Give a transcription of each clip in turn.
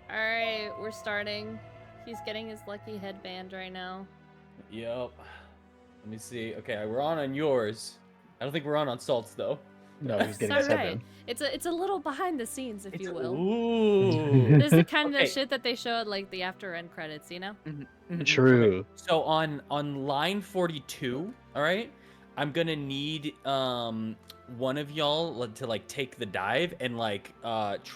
All right, we're starting. He's getting his lucky headband right now. Yep. Let me see. Okay, we're on yours. I don't think we're on Salt's though. No, he's It's getting all his right. headband. It's a little behind the scenes, if you will. Ooh. This is the kind Okay. of shit that they show at like the after end credits, you know? True. Okay. So on line 42, all right, I'm gonna need one of y'all to like take the dive and like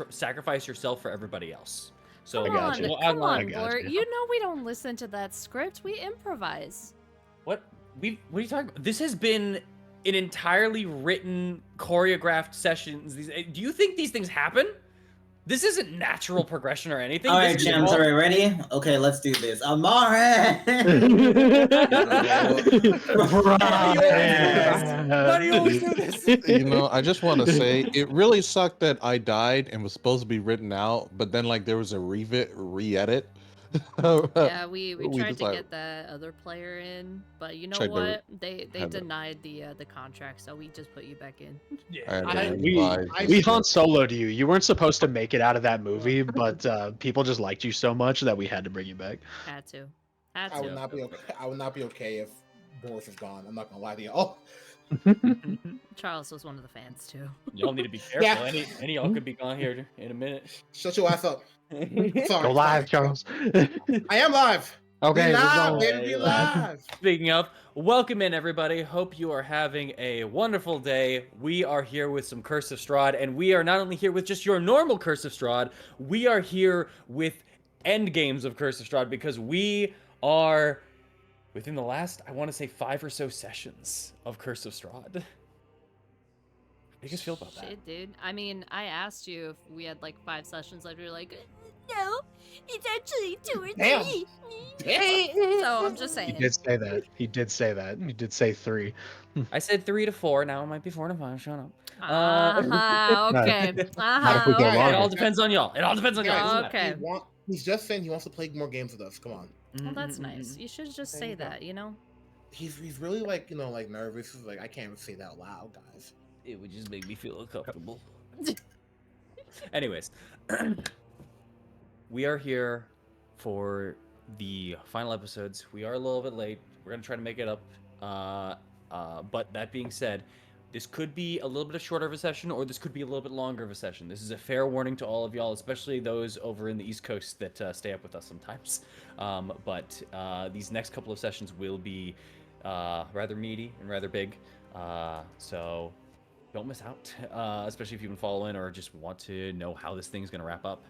sacrifice yourself for everybody else. So Come on, we'll come on, gotcha. Blur. You know we don't listen to that script. We improvise. What are you talking about? This has been an entirely written, choreographed sessions. Do you think these things happen? This isn't natural progression or anything. All right, Gems, all right, ready? Okay, let's do this. Amare! Why do you always do this? You know, I just want to say it really sucked that I died and was supposed to be written out, but then like there was a re-edit. Yeah, we tried just, to like, get that other player in, but you know tried to what? They have it. denied the contract, so we just put you back in. We Han Solo'd you. You weren't supposed to make it out of that movie, but people just liked you so much that we had to bring you back. Had to. I would not be okay. I would not be okay if Boris is gone. I'm not gonna lie to y'all. Charles was one of the fans too. Y'all need to be careful. Yeah. Any of y'all could be gone here in a minute. Shut your ass up. Sorry. Go live, Charles. I am live. Okay, Be we're live, going. baby, be live. Speaking of, welcome in everybody. Hope you are having a wonderful day. We are here with some Curse of Strahd, and we are not only here with just your normal Curse of Strahd, we are here with end games of Curse of Strahd because we are within the last, I want to say 5 or so sessions of Curse of Strahd. How do you guys feel about that? Shit, dude. I mean, I asked you if we had like 5 sessions left. You're like, no, it's actually 2 or 3. Damn. So I'm just He saying. did say that. He did say that. He did say 3. I said 3 to 4. Now it might be 4 to 5. Shut up. Okay. Not if we go Okay. longer. It all depends on y'all. It all depends on y'all. It doesn't matter. Okay. He's just saying he wants to play more games with us. Come on. Well, that's nice. You should just There say you go. that, you know? He's really like, you know, like nervous. He's like, I can't even say that out loud, guys. It would just make me feel uncomfortable. Anyways, we are here for the final episodes. We are a little bit late. We're gonna try to make it up. But that being said, this could be a little bit shorter of a session, or this could be a little bit longer of a session. This is a fair warning to all of y'all, especially those over in the East Coast that stay up with us sometimes. But these next couple of sessions will be rather meaty and rather big. So don't miss out, especially if you've been following or just want to know how this thing's going to wrap up.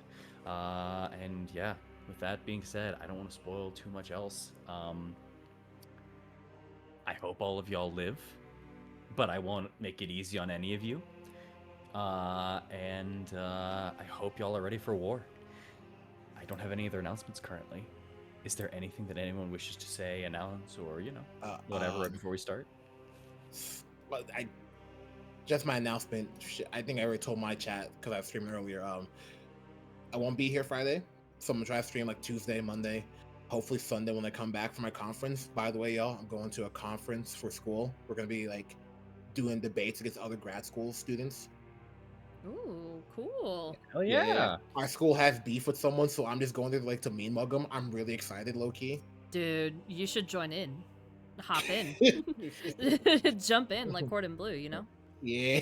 And yeah, with that being said, I don't want to spoil too much else. I hope all of y'all live, but I won't make it easy on any of you. And I hope y'all are ready for war. I don't have any other announcements currently. Is there anything that anyone wishes to say, announce, or, you know, whatever right before we start? Well, just my announcement. I think I already told my chat because I was streaming earlier. I won't be here Friday, so I'm gonna try to stream like Tuesday, Monday, hopefully Sunday when I come back from my conference. By the way, y'all, I'm going to a conference for school. We're gonna be like doing debates against other grad school students. Ooh, cool. Hell yeah. Our school has beef with someone, so I'm just going there like to mean mug them. I'm really excited, low key. Dude, you should join in. Hop in. Jump in like Cordon Bleu, you know? Yeah.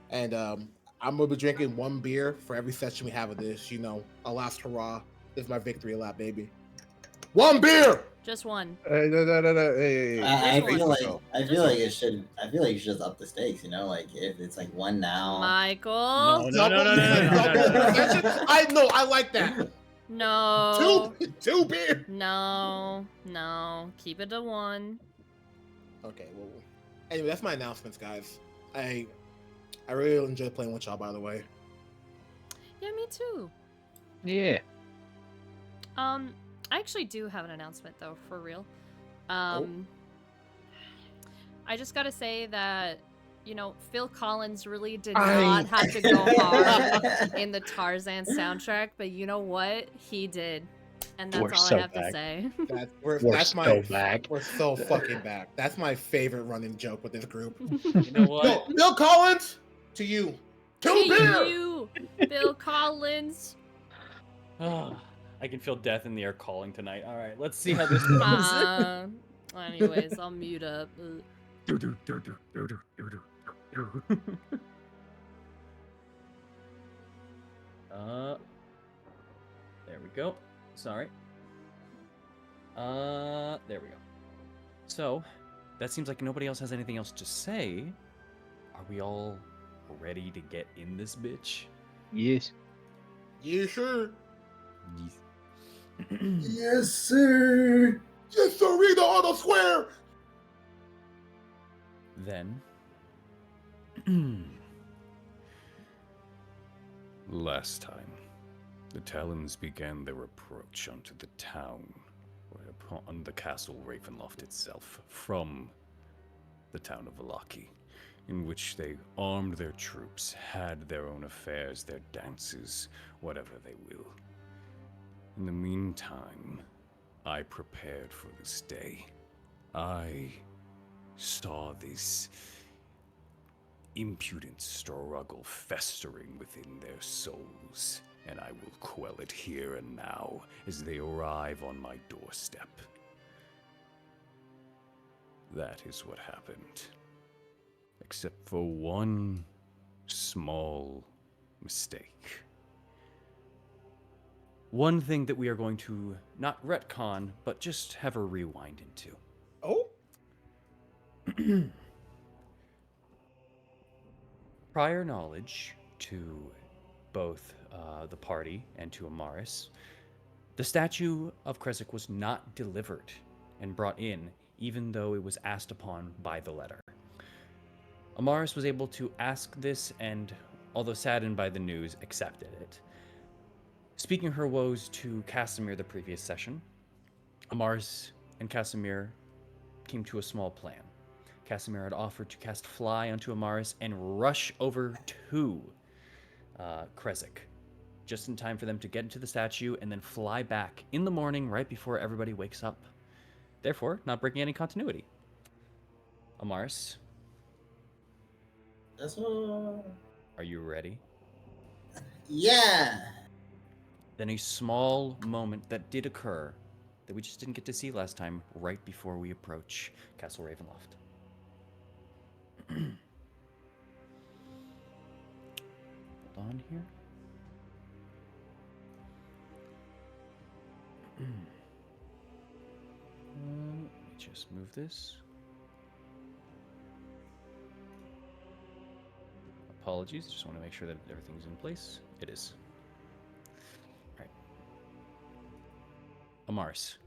And I'm gonna be drinking 1 beer for every session we have of this. You know, a last hurrah. This is my victory lap, baby. 1 beer. Just one. No. Hey. I Just feel one. like you should just up the stakes, you know, like if it's like 1 now. Michael? No. I know, I like that. No. 2 beer. No. Keep it to 1. Okay, well, anyway, that's my announcements, guys. I really enjoy playing with y'all, by the way. Yeah, me too. Yeah. I actually do have an announcement though, for real. I just gotta say that, you know, Phil Collins really did not have to go hard in the Tarzan soundtrack, but you know what? He did. And that's We're all so I have to back. say. We're That's so back. We're so fucking back. That's my favorite running joke with this group. You know what? Bill Collins, to you. 2 beer. You. you, Phil Collins. I can feel death in the air calling tonight. All right, let's see how this goes. Anyways, I'll mute up. There we go. Sorry. There we go. So, that seems like nobody else has anything else to say. Are we all ready to get in this bitch? Yes. Yeah, sure. Yes, sir. Yes, sir. Read the auto square. Then, last time, the Talons began their approach onto the town, or upon the castle Ravenloft itself, from the town of Valaki, in which they armed their troops, had their own affairs, their dances, whatever they will. In the meantime, I prepared for this day. I saw this impudent struggle festering within their souls, and I will quell it here and now as they arrive on my doorstep. That is what happened. Except for one small mistake. One thing that we are going to not retcon, but just have a rewind into. Oh? Prior knowledge to both the party and to Amaris, the statue of Kresik was not delivered and brought in, even though it was asked upon by the letter. Amaris was able to ask this and, although saddened by the news, accepted it. Speaking her woes to Casimir the previous session, Amaris and Casimir came to a small plan. Casimir had offered to cast Fly onto Amaris and rush over to Kresik, just in time for them to get into the statue and then fly back in the morning right before everybody wakes up. Therefore, not breaking any continuity. Amaris, That's all. are you ready? Yeah. Then a small moment that did occur that we just didn't get to see last time right before we approach Castle Ravenloft. Hold on here. Let me just move this. Apologies, just want to make sure that everything's in place. It is. All right. Amaris.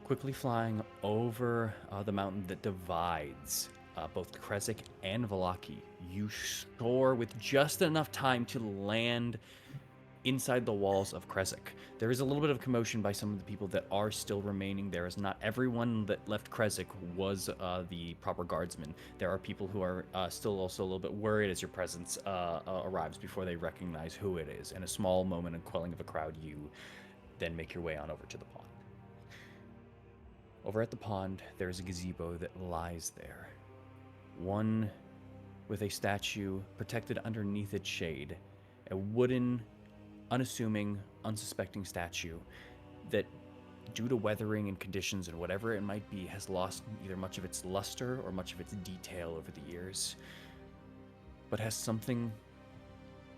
Quickly flying over the mountain that divides both Kresik and Valaki, you soar with just enough time to land inside the walls of Kresik. There is a little bit of commotion by some of the people that are still remaining there, as not everyone that left Kresik was the proper guardsman. There are people who are still also a little bit worried as your presence arrives before they recognize who it is. In a small moment of quelling of a crowd, you then make your way on over to the pond. Over at the pond, there's a gazebo that lies there. One with a statue protected underneath its shade. A wooden, unassuming, unsuspecting statue that, due to weathering and conditions and whatever it might be, has lost either much of its luster or much of its detail over the years, but has something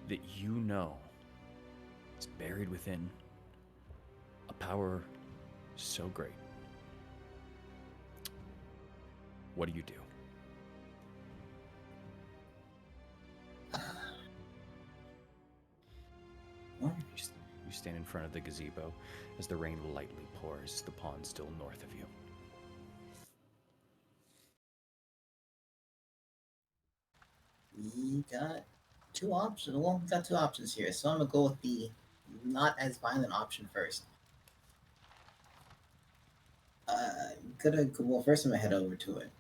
that you know is buried within a power so great. What do you do? You stand in front of the gazebo as the rain lightly pours, the pond still north of you. We got two options. Well, we got two options here, so I'm gonna go with the not as violent option first. Well, first I'm gonna head over to it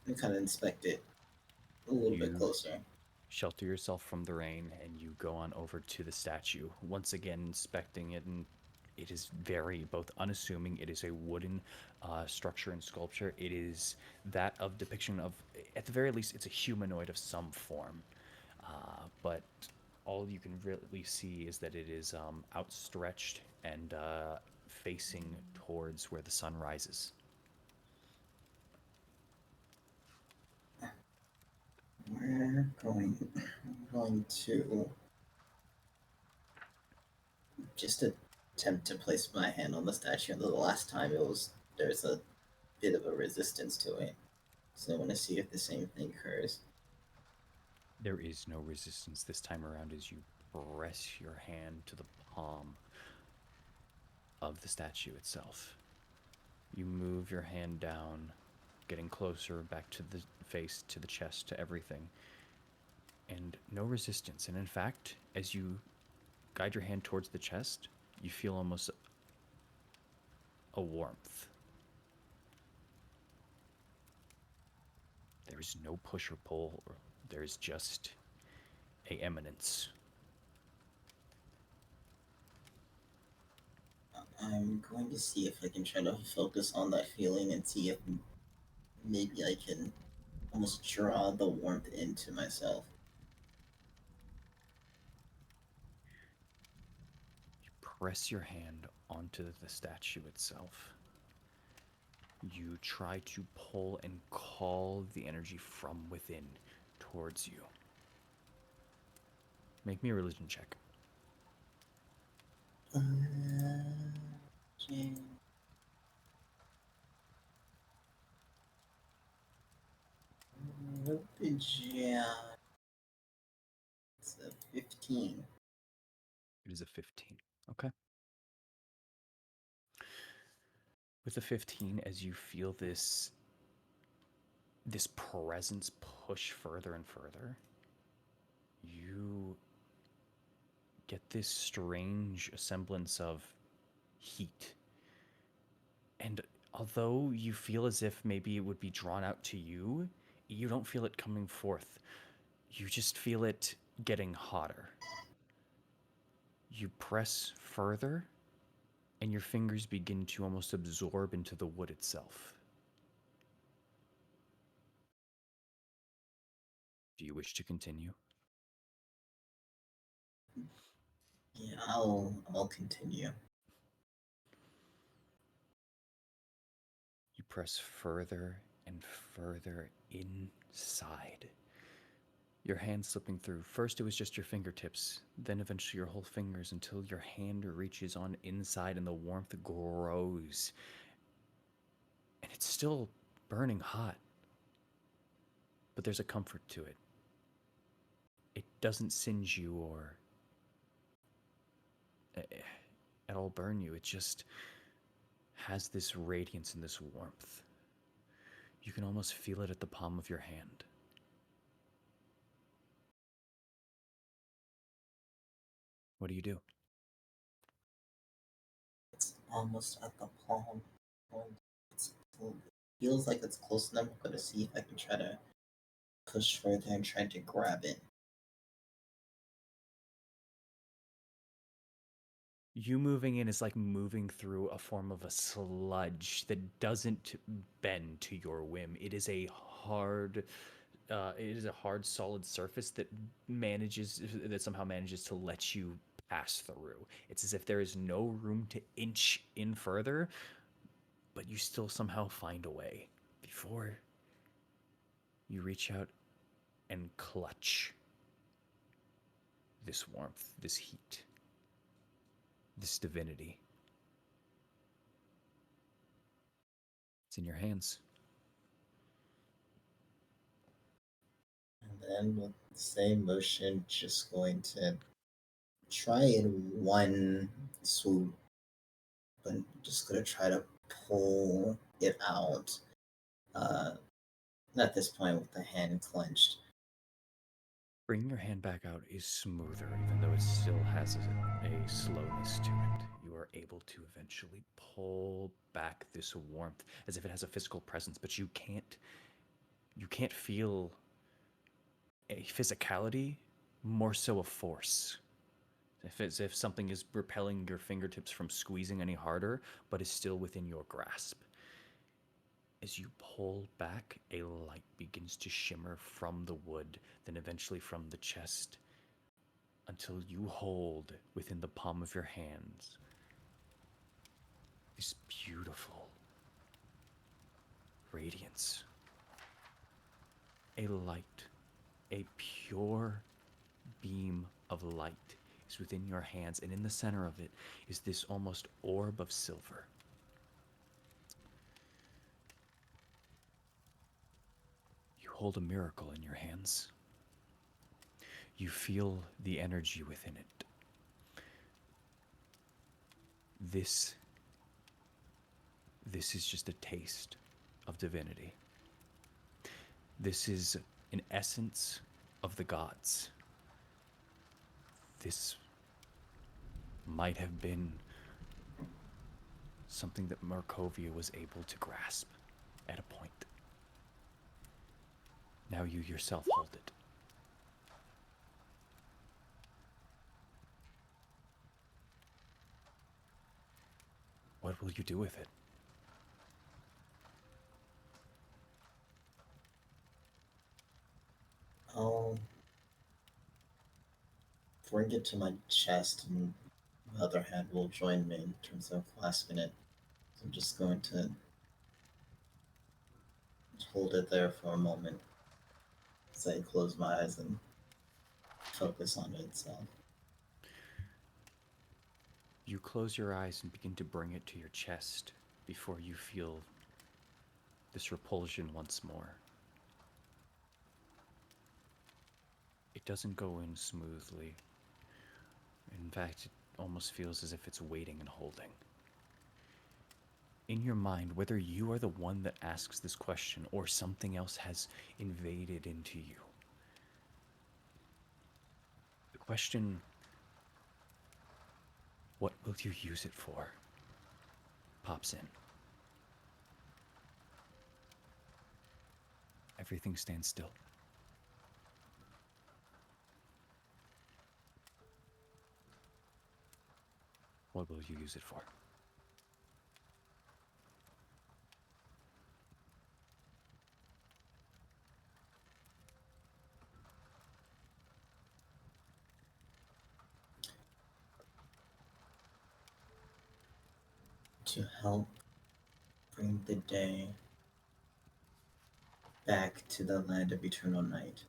and kind of inspect it a little bit closer. Shelter yourself from the rain, and you go on over to the statue, once again inspecting it and It is very both unassuming. It is a wooden structure and sculpture. It is that of depiction of, at the very least, it's a humanoid of some form. But all you can really see is that it is outstretched and facing towards where the sun rises. We're going to just attempt to place my hand on the statue. The last time there's a bit of a resistance to it, so I want to see if the same thing occurs. There is no resistance this time around as you press your hand to the palm of the statue itself. You move your hand down, getting closer back to the face, to the chest, to everything, and no resistance. And in fact, as you guide your hand towards the chest, you feel almost a warmth. There is no push or pull, there is just a eminence. I'm going to see if I can try to focus on that feeling and see if maybe I can almost draw the warmth into myself. You press your hand onto the statue itself. You try to pull and call the energy from within towards you. Make me a religion check. Okay. Yeah. It's a 15. It is a 15. Okay. With a 15, as you feel this presence push further and further, you get this strange semblance of heat. And although you feel as if maybe it would be drawn out to you, you don't feel it coming forth. You just feel it getting hotter. You press further, and your fingers begin to almost absorb into the wood itself. Do you wish to continue? Yeah, I'll continue. You press further and further inside. Your hand slipping through. First it was just your fingertips, then eventually your whole fingers until your hand reaches on inside and the warmth grows. And it's still burning hot. But there's a comfort to it. It doesn't singe you or at all burn you. It just has this radiance and this warmth. You can almost feel it at the palm of your hand. What do you do? It's almost at the palm. It feels like it's close enough. I'm going to see if I can try to push further and try to grab it. You moving in is like moving through a form of a sludge that doesn't bend to your whim. It is a hard solid surface that somehow manages to let you pass through. It's as if there is no room to inch in further, but you still somehow find a way before you reach out and clutch this warmth, this heat, this divinity. It's in your hands. And then with the same motion, just going to try in one swoop, but just going to try to pull it out. At this point, with the hand clenched. Bringing your hand back out is smoother, even though it still has a slowness to it. You are able to eventually pull back this warmth as if it has a physical presence, but you can't feel a physicality, more so a force. as if something is repelling your fingertips from squeezing any harder, but is still within your grasp. As you pull back, a light begins to shimmer from the wood, then eventually from the chest, until you hold within the palm of your hands this beautiful radiance. A light, a pure beam of light is within your hands, and in the center of it is this almost orb of silver. You hold a miracle in your hands. You feel the energy within it. This is just a taste of divinity. This is an essence of the gods. This might have been something that Markovia was able to grasp at a point. Now you yourself hold it. What will you do with it? I'll bring it to my chest, and my other hand will join me in terms of clasping it. So I'm just going to hold it there for a moment as I close my eyes and focus on it itself. You close your eyes and begin to bring it to your chest before you feel this repulsion once more. It doesn't go in smoothly. In fact, it almost feels as if it's waiting and holding. In your mind, whether you are the one that asks this question or something else has invaded into you, the question, what will you use it for, pops in. Everything stands still. What will you use it for? To help bring the day back to the land of eternal night.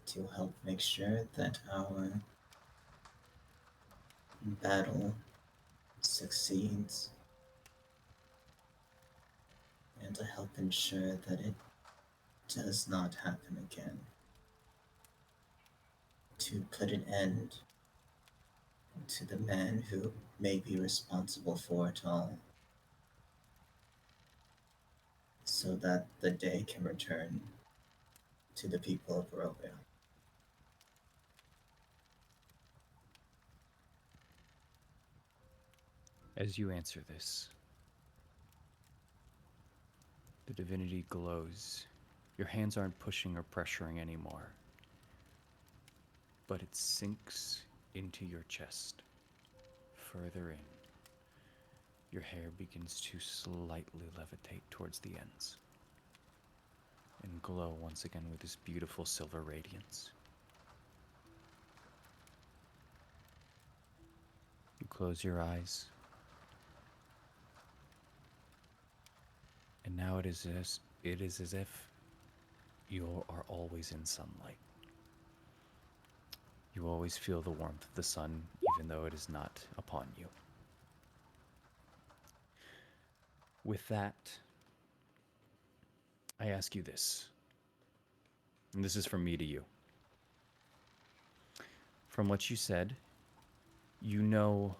To help make sure that our battle succeeds, and to help ensure that it does not happen again. To put an end to the man who may be responsible for it all, so that the day can return to the people of Barovia. As you answer this, the divinity glows. Your hands aren't pushing or pressuring anymore, but it sinks into your chest, further in. Your hair begins to slightly levitate towards the ends and glow once again with this beautiful silver radiance. You close your eyes, and now it is as if you are always in sunlight. You always feel the warmth of the sun, even though it is not upon you. With that, I ask you this, and this is from me to you. From what you said, you know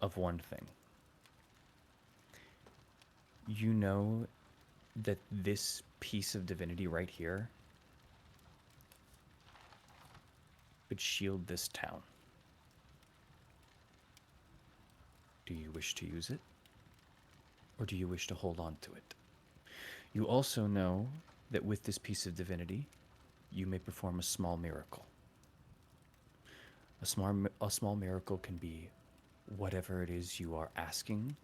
of one thing. You know that this piece of divinity right here could shield this town. Do you wish to use it? Or do you wish to hold on to it? You also know that with this piece of divinity, you may perform a small miracle. A small miracle can be whatever it is you are asking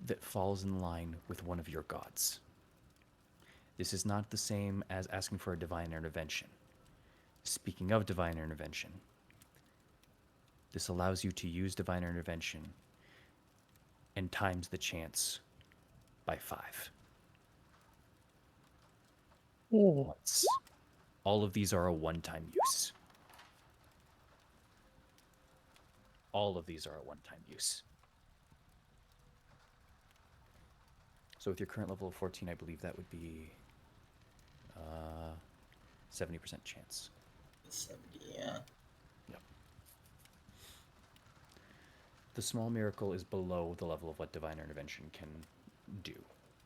that falls in line with one of your gods. This is not the same as asking for a divine intervention. Speaking of divine intervention, this allows you to use divine intervention and times the chance by 5. Once. All of these are a one-time use. All of these are a one-time use. So with your current level of 14, I believe that would be 70% chance. 70, yeah. Yep. The small miracle is below the level of what divine intervention can do.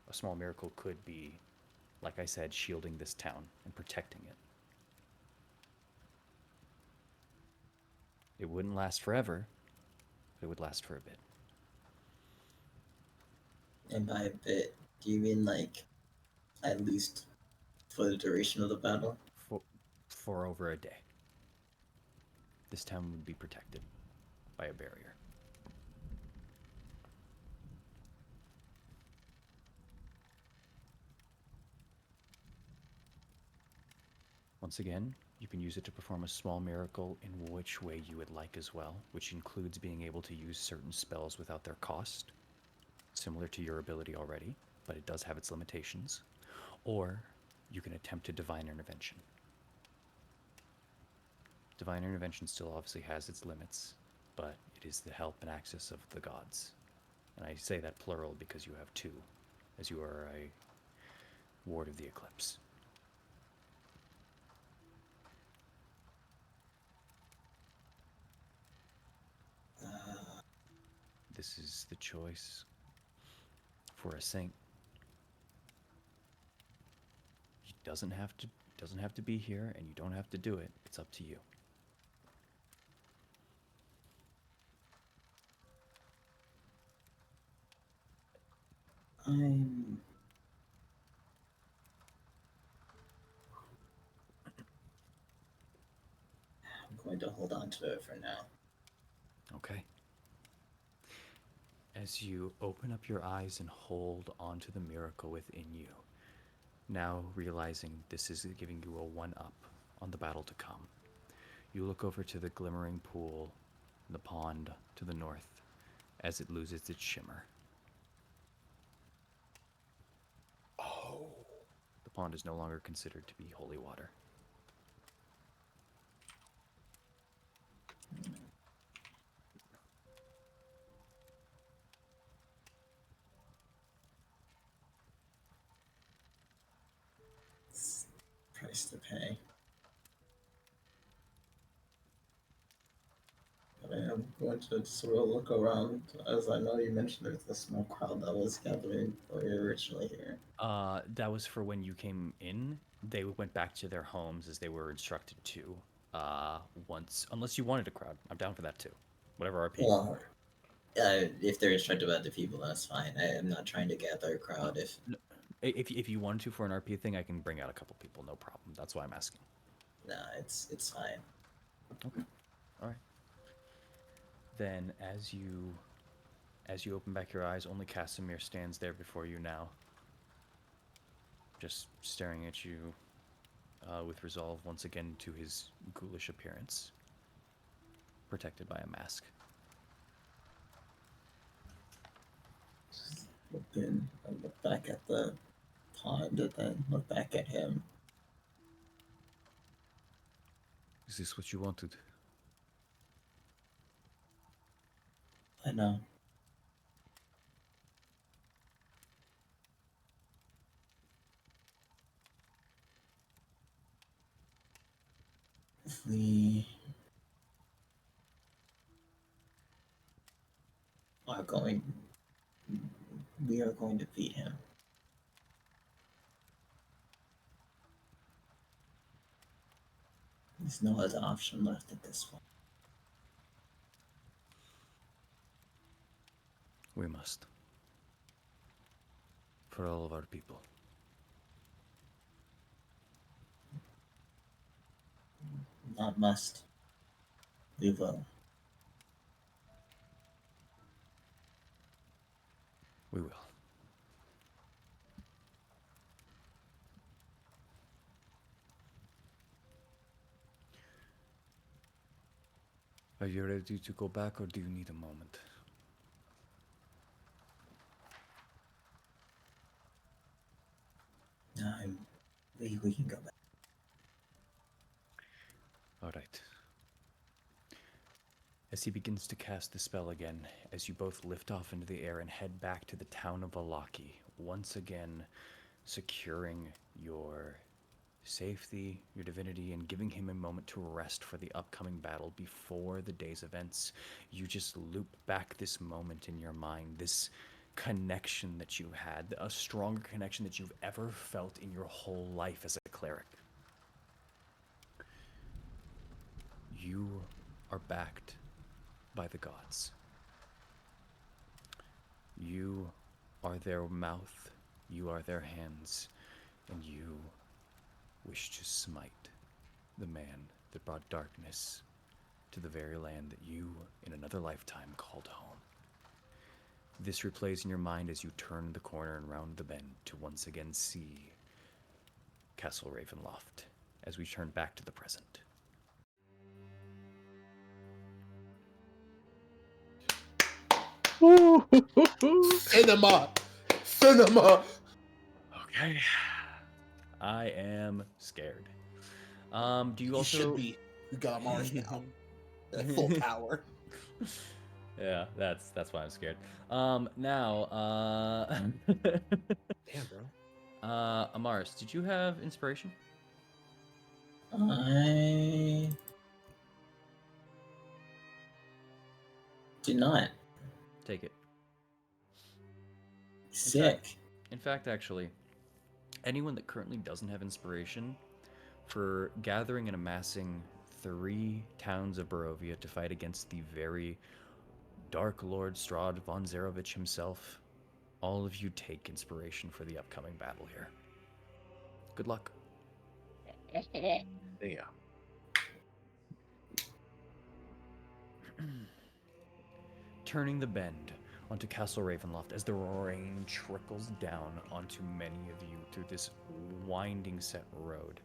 A small miracle could be, like I said, shielding this town and protecting it. It wouldn't last forever, but it would last for a bit. And by a bit, do you mean like at least for the duration of the battle? For over a day. This town would be protected by a barrier. Once again, you can use it to perform a small miracle in which way you would like as well, which includes being able to use certain spells without their cost, similar to your ability already, but it does have its limitations. Or you can attempt a divine intervention. Divine intervention still obviously has its limits, but it is the help and access of the gods. And I say that plural because you have 2, as you are a ward of the eclipse. This is the choice for a saint. He doesn't have to be here, and you don't have to do it. It's up to you. I'm going to hold on to it for now. Okay. As you open up your eyes and hold onto the miracle within you, now realizing this is giving you a 1-up on the battle to come, you look over to the glimmering pool, the pond to the north, as it loses its shimmer. Oh. The pond is no longer considered to be holy water. It's price to pay. But I am going to sort of look around, as I know you mentioned there's a small crowd that was gathering when we were originally here. That was for when you came in. They went back to their homes as they were instructed to. Once, unless you wanted a crowd, I'm down for that too. Whatever RP. Well, if they're instructed about the people, that's fine. I am not trying to gather a crowd. If you wanted to for an RP thing, I can bring out a couple people, no problem. That's why I'm asking. Nah, it's fine. Okay. All right. Then, as you open back your eyes, only Casimir stands there before you now, just staring at you with resolve once again to his ghoulish appearance, protected by a mask. I look back at the pond and then look back at him. Is this what you wanted? I know. We are going. We are going to beat him. There's no other option left at this point. We must. For all of our people. not must. We will. We will. Are you ready to go back, or do you need a moment? No, we can go back. All right. As he begins to cast the spell again, as you both lift off into the air and head back to the town of Valaki, once again securing your safety, your divinity, and giving him a moment to rest for the upcoming battle before the day's events, you just loop back this moment in your mind, this connection that you had, a stronger connection that you've ever felt in your whole life as a cleric. You are backed by the gods. You are their mouth, you are their hands, and you wish to smite the man that brought darkness to the very land that you, in another lifetime, called home. This replays in your mind as you turn the corner and round the bend to once again see Castle Ravenloft, as we turn back to the present. Cinema! Cinema! Okay. I am scared. Do you You also... should be. We got Mars now. At full power. Yeah, that's why I'm scared. Now, Damn, bro. Amaris, did you have inspiration? I do not. Take it. Sick. In fact, actually, anyone that currently doesn't have inspiration, for gathering and amassing 3 towns of Barovia to fight against the very Dark Lord Strahd von Zarovich himself, all of you take inspiration for the upcoming battle here. Good luck. Yeah. Turning the bend onto Castle Ravenloft as the rain trickles down onto many of you through this winding set road.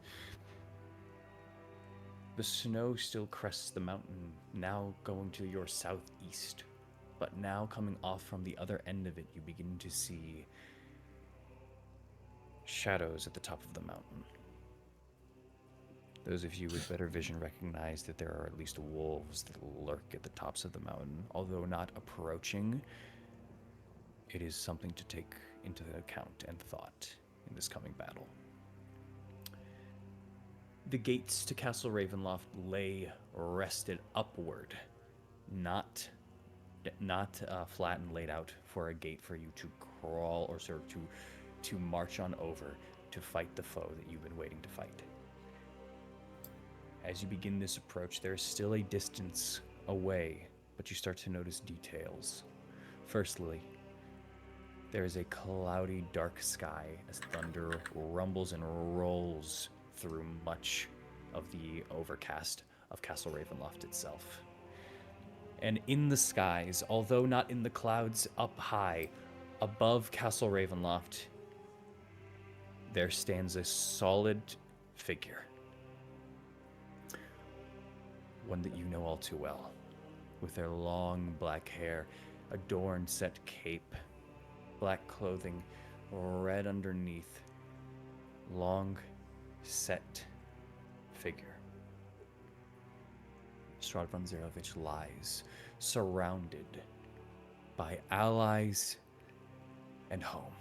The snow still crests the mountain, now going to your southeast, but now coming off from the other end of it, you begin to see shadows at the top of the mountain. Those of you with better vision recognize that there are at least wolves that lurk at the tops of the mountain. Although not approaching, it is something to take into account and thought in this coming battle. The gates to Castle Ravenloft lay rested upward, not flat and laid out for a gate for you to crawl or sort of to march on over to fight the foe that you've been waiting to fight. As you begin this approach, there is still a distance away, but you start to notice details. Firstly, there is a cloudy, dark sky as thunder rumbles and rolls through much of the overcast of Castle Ravenloft itself. And in the skies, although not in the clouds up high, above Castle Ravenloft, there stands a solid figure. One that you know all too well, with their long black hair, adorned set cape, black clothing, red underneath, long set figure. Strahd von Zarovich lies, surrounded by allies and home.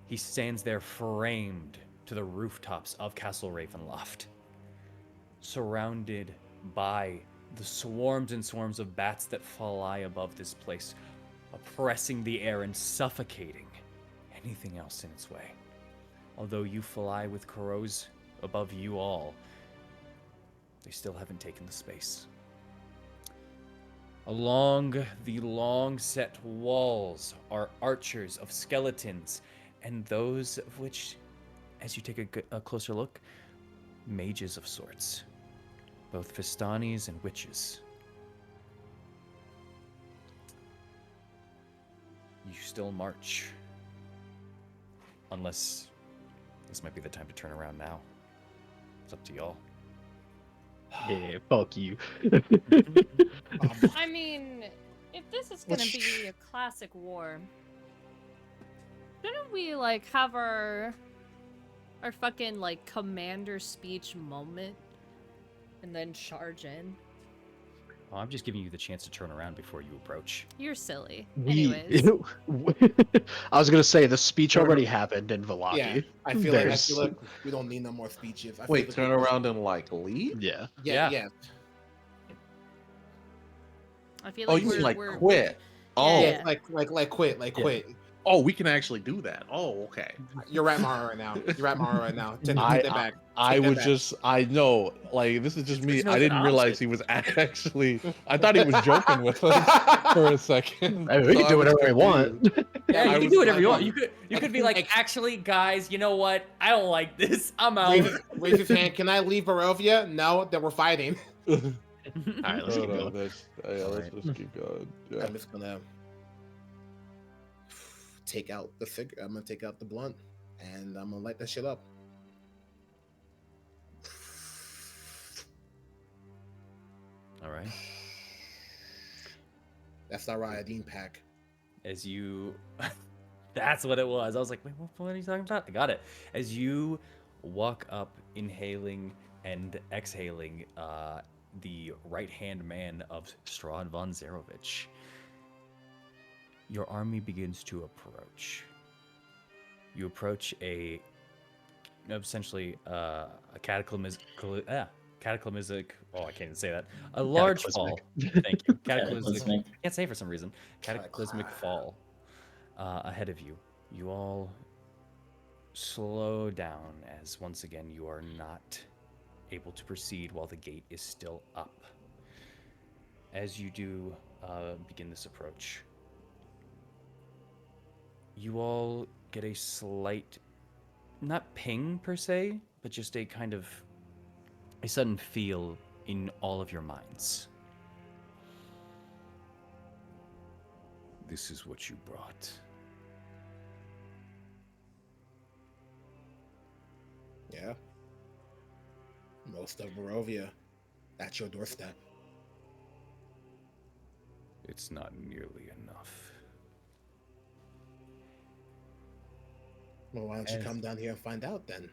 He stands there framed to the rooftops of Castle Ravenloft, surrounded by the swarms and swarms of bats that fly above this place, oppressing the air and suffocating anything else in its way. Although you fly with crows above you all, they still haven't taken the space. Along the long set walls are archers of skeletons, and those of which, as you take a closer look, mages of sorts. both Vistanis and witches. You still march. Unless this might be the time to turn around now. It's up to y'all. Yeah, fuck you. I mean, if this is gonna be a classic war, shouldn't we like have our fucking like commander speech moment and then charge in? Well, I'm just giving you the chance to turn around before you approach. You're silly. We, Anyways, I was gonna say the speech already happened in Velaki. Yeah, I feel like we don't need no more speeches. I feel Wait, like turn around and like leave? Yeah. Yeah. I feel Oh, like you mean like we're quit? Oh, Yeah. Like quit, quit. oh, we can actually do that. Oh, okay. You're right, Mara, right now. You're right, Mara, right now. Take that back. I Take that was back. just, I know, like, this is just me. Because I didn't realize he was actually, I thought he was joking with us for a second. I mean, we So can do I was whatever we want. confused. Yeah, I you can was do whatever you like- want. You could be like, actually, guys, you know what? I don't like this. I'm out. Raise his hand. Can I leave Barovia? No, then we're fighting. All right, let's No, keep no, going. let's just keep going. Yeah. I'm just gonna take out the figure. I'm gonna take out the blunt, and I'm gonna light that shit up. All right. That's our iodine pack. As you, that's what it was. I was like, wait, what are you talking about? I got it. As you walk up, inhaling and exhaling, the right-hand man of Strahd von Zarovich, your army begins to approach. You approach essentially a cataclysmic. Oh, I can't even say that. A large fall. Thank you. Cataclysmic. I can't say it for some reason. Cataclysmic fall ahead of you. You all slow down as once again you are not able to proceed while the gate is still up. As you do begin this approach, you all get a slight, not ping per se, but just a kind of a sudden feel in all of your minds. This is what you brought. Yeah. Most of Barovia. At your doorstep. It's not nearly enough. Well, why don't you come down here and find out then?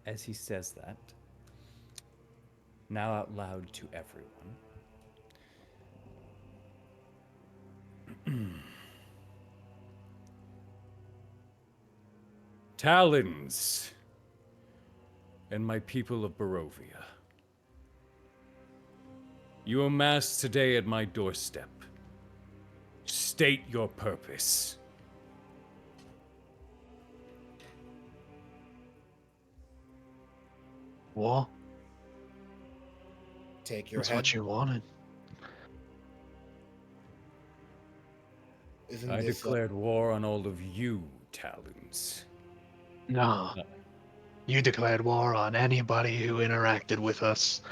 As he says that, now out loud to everyone, Talons and my people of Barovia, you amass today at my doorstep. State your purpose. War? Take your That's head. what you wanted. Isn't I this, declared war on all of you, Talons. No. You declared war on anybody who interacted with us.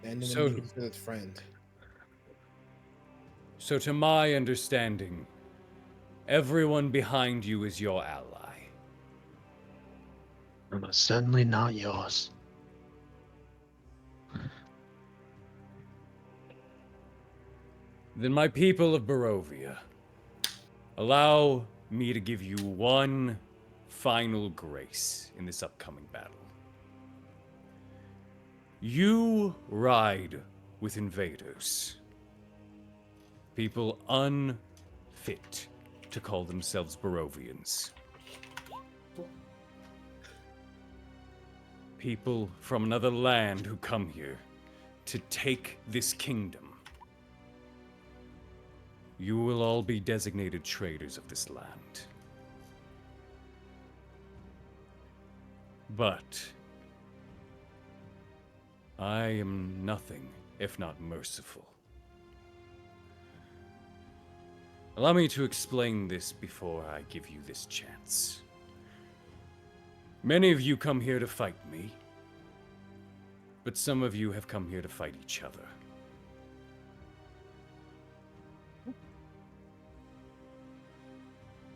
anyone So- you considered friend? So to my understanding, everyone behind you is your ally. Almost certainly not yours. Then my people of Barovia, allow me to give you one final grace in this upcoming battle. You ride with invaders. People unfit to call themselves Barovians. People from another land who come here to take this kingdom. You will all be designated traders of this land. But I am nothing if not merciful. Allow me to explain this before I give you this chance. Many of you come here to fight me, but some of you have come here to fight each other.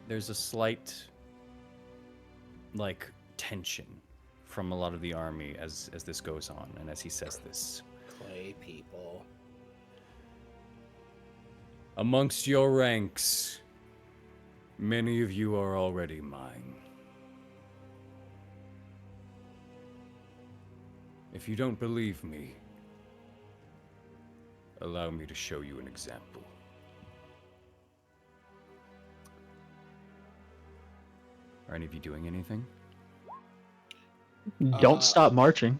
There's a slight, like, tension from a lot of the army as this goes on, and as he says this. Clay people. Amongst your ranks, many of you are already mine. If you don't believe me, allow me to show you an example. Are any of you doing anything? Don't stop marching.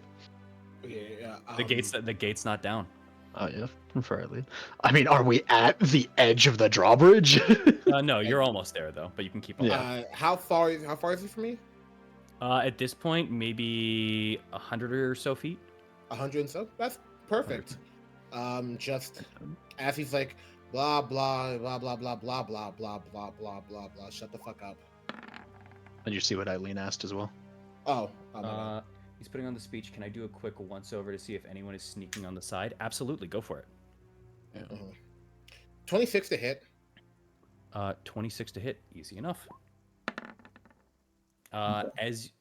Yeah. The gate's not down. Oh yeah, preferably. I mean, are we at the edge of the drawbridge? No, you're almost there though, but you can keep on. Yeah. How far is it from me? At this point, maybe 100 or so feet. 100 and so. That's perfect. Just as he's like blah blah blah blah blah blah blah blah blah blah blah blah. Shut the fuck up. And you see what Eileen asked as well. Oh. My bad. He's putting on the speech. Can I do a quick once over to see if anyone is sneaking on the side? Absolutely, go for it. Yeah. 26 to hit. 26 to hit, easy enough. As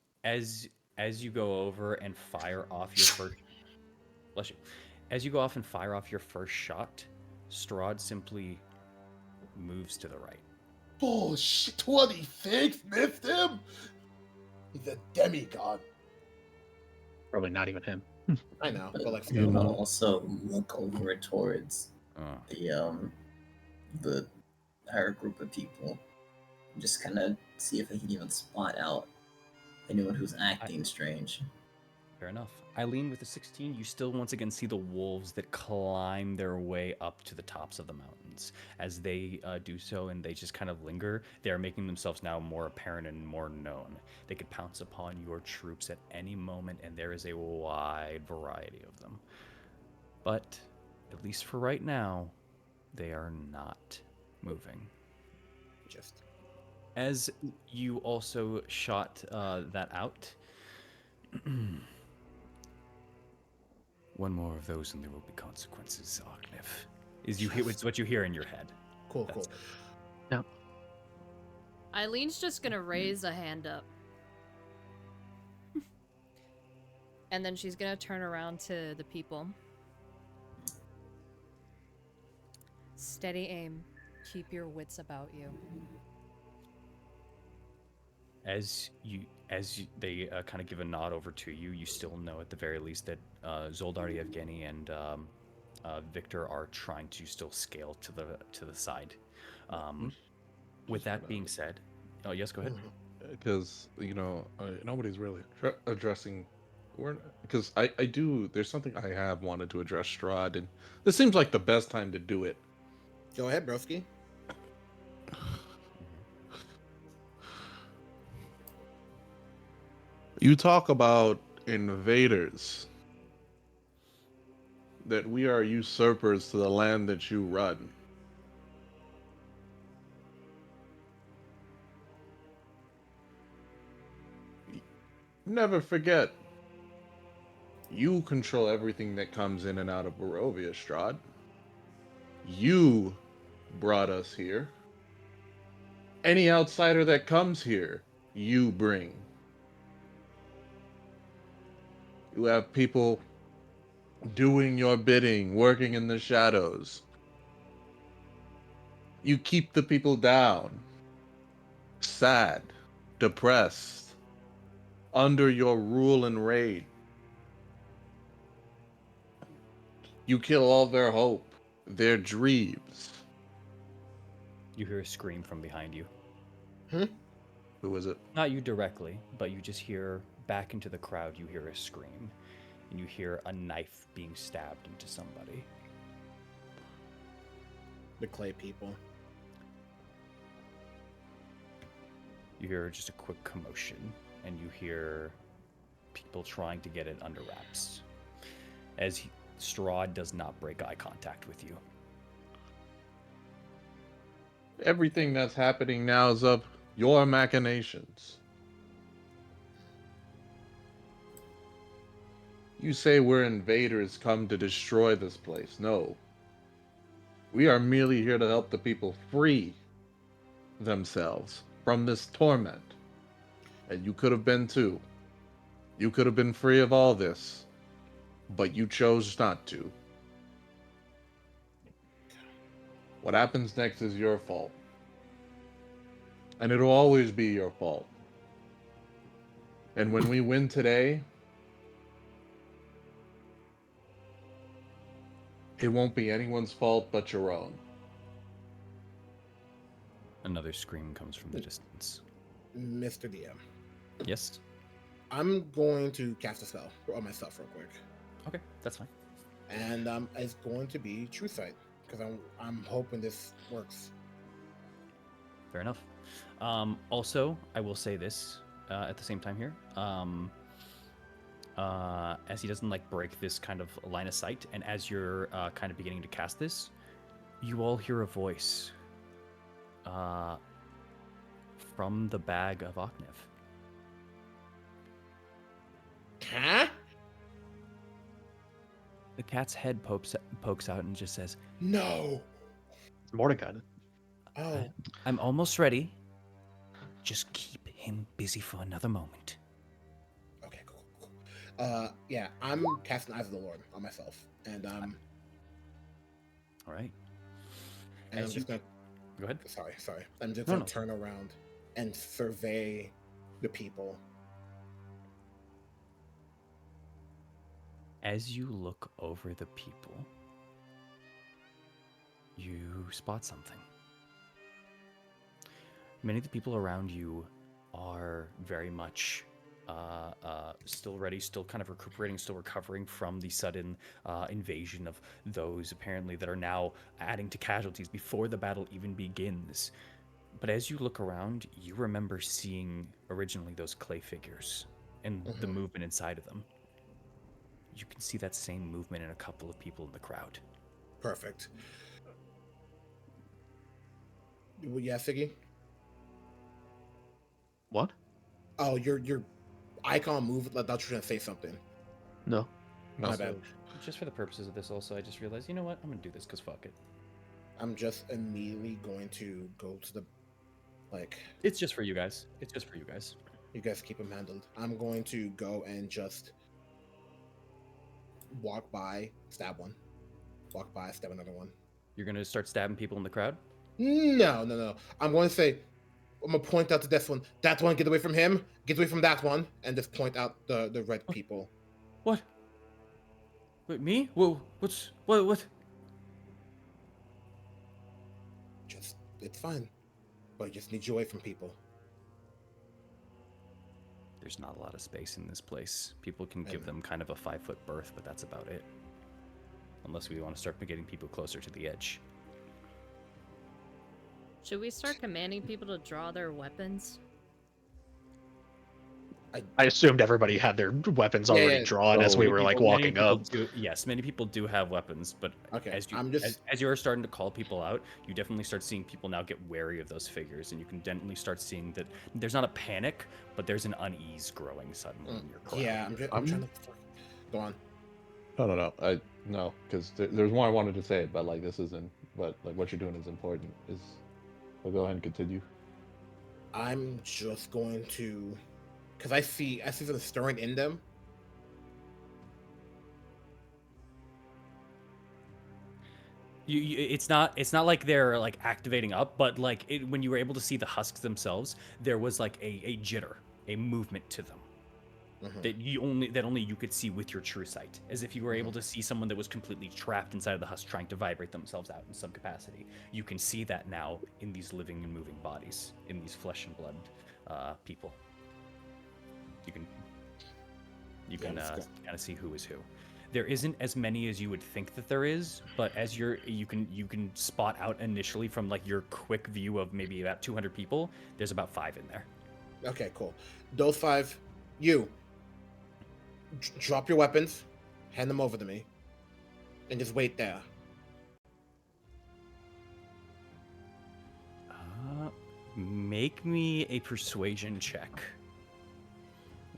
you go over and fire off your first, bless you. As you go off and fire off your first shot, Strahd simply moves to the right. Bullshit! 26 missed him. He's a demigod. Probably not even him. I know, but like You still. know, also look over towards the higher group of people. Just kind of see if I can even spot out anyone who's acting strange. Fair enough. Eileen, with the 16, you still once again see the wolves that climb their way up to the tops of the mountains. As they do so and they just kind of linger, they are making themselves now more apparent and more known. They could pounce upon your troops at any moment, and there is a wide variety of them. But, at least for right now, they are not moving. Just. As you also shot that out, one more of those and there will be consequences, Arkniff. It's what you hear in your head. Cool. Yeah. Eileen's just gonna raise a hand up. And then she's gonna turn around to the people. Steady aim. Keep your wits about you. They kind of give a nod over to you, you still know at the very least that Zoldar, Yevgeny, and Victor are trying to still scale to the side. With that being said, oh yes, go ahead. Because nobody's really addressing. Because I do. There's something I have wanted to address Strahd, and this seems like the best time to do it. Go ahead, broski. You talk about invaders, that we are usurpers to the land that you run. Never forget, you control everything that comes in and out of Barovia, Strahd. You brought us here. Any outsider that comes here, you bring. You have people doing your bidding, working in the shadows. You keep the people down, sad, depressed, under your rule and reign. You kill all their hope, their dreams. You hear a scream from behind you. Who is it? Not you directly, but you just hear back into the crowd, you hear a scream. And you hear a knife being stabbed into somebody. The clay people. You hear just a quick commotion, and you hear people trying to get it under wraps. As Strahd does not break eye contact with you. Everything that's happening now is of your machinations. You say we're invaders come to destroy this place. No. We are merely here to help the people free themselves from this torment. And you could have been too. You could have been free of all this, but you chose not to. What happens next is your fault. And it'll always be your fault. And when we win today, it won't be anyone's fault but your own. Another scream comes from the distance. Mr. DM. Yes? I'm going to cast a spell on myself real quick. Okay, that's fine. And it's going to be True Sight, because I'm hoping this works. Fair enough. Also, I will say this at the same time here. As he doesn't like break this kind of line of sight, and as you're kind of beginning to cast this, you all hear a voice from the bag of Oknev. Huh? The cat's head pokes out and just says, No. Mordecai. Oh. I'm almost ready. Just keep him busy for another moment. Okay, cool. Yeah, I'm casting Eyes of the Lord on myself. And All right. and I'm As just you- gonna Go ahead. sorry. I'm just No, gonna no. turn around and survey the people. As you look over the people, you spot something. Many of the people around you are very much still ready, still kind of recuperating, still recovering from the sudden invasion of those apparently that are now adding to casualties before the battle even begins. But as you look around, you remember seeing originally those clay figures and the movement inside of them. You can see that same movement in a couple of people in the crowd. Perfect. Yeah, Siggy? What? Oh, your icon moved. I thought you were gonna say something. No. No. My bad. Just for the purposes of this also, I just realized, you know what? I'm going to do this because fuck it. I'm just immediately going to go to the It's just for you guys. It's just for you guys. you guys keep them handled. I'm going to go and just walk by, stab one. Walk by, stab another one. You're going to start stabbing people in the crowd? No. I'm going to say, I'm gonna point out to this one. That one, get away from him. Get away from that one, and just point out the red people. What? Wait, me? Whoa, what? Just, it's fine, but you just need you away from people. There's not a lot of space in this place. People can give them kind of a 5-foot berth, but that's about it. Unless we want to start getting people closer to the edge. Should we start commanding people to draw their weapons? I assumed everybody had their weapons Yeah, already yeah. drawn as we were like walking up. Yes, many people do have weapons, but Okay, as you are starting to call people out, you definitely start seeing people now get wary of those figures, and you can definitely start seeing that there's not a panic, but there's an unease growing suddenly in your crowd. Yeah, I'm trying to. Go on. No, because there's more I wanted to say, but like this isn't. But like what you're doing is important. Well, go ahead and continue. I'm just going to, because I see something stirring in them. It's not like they're like activating up, but like when you were able to see the husks themselves, there was like a jitter, a movement to them. That only you could see with your true sight, as if you were able to see someone that was completely trapped inside of the husk trying to vibrate themselves out in some capacity. You can see that now in these living and moving bodies, in these flesh and blood people. You can kind of see who is who. There isn't as many as you would think that there is, but as you can spot out initially from like your quick view of maybe about 200 people, there's about 5 in there. Okay, cool. Those 5, you drop your weapons, hand them over to me, and just wait there. Make me a persuasion check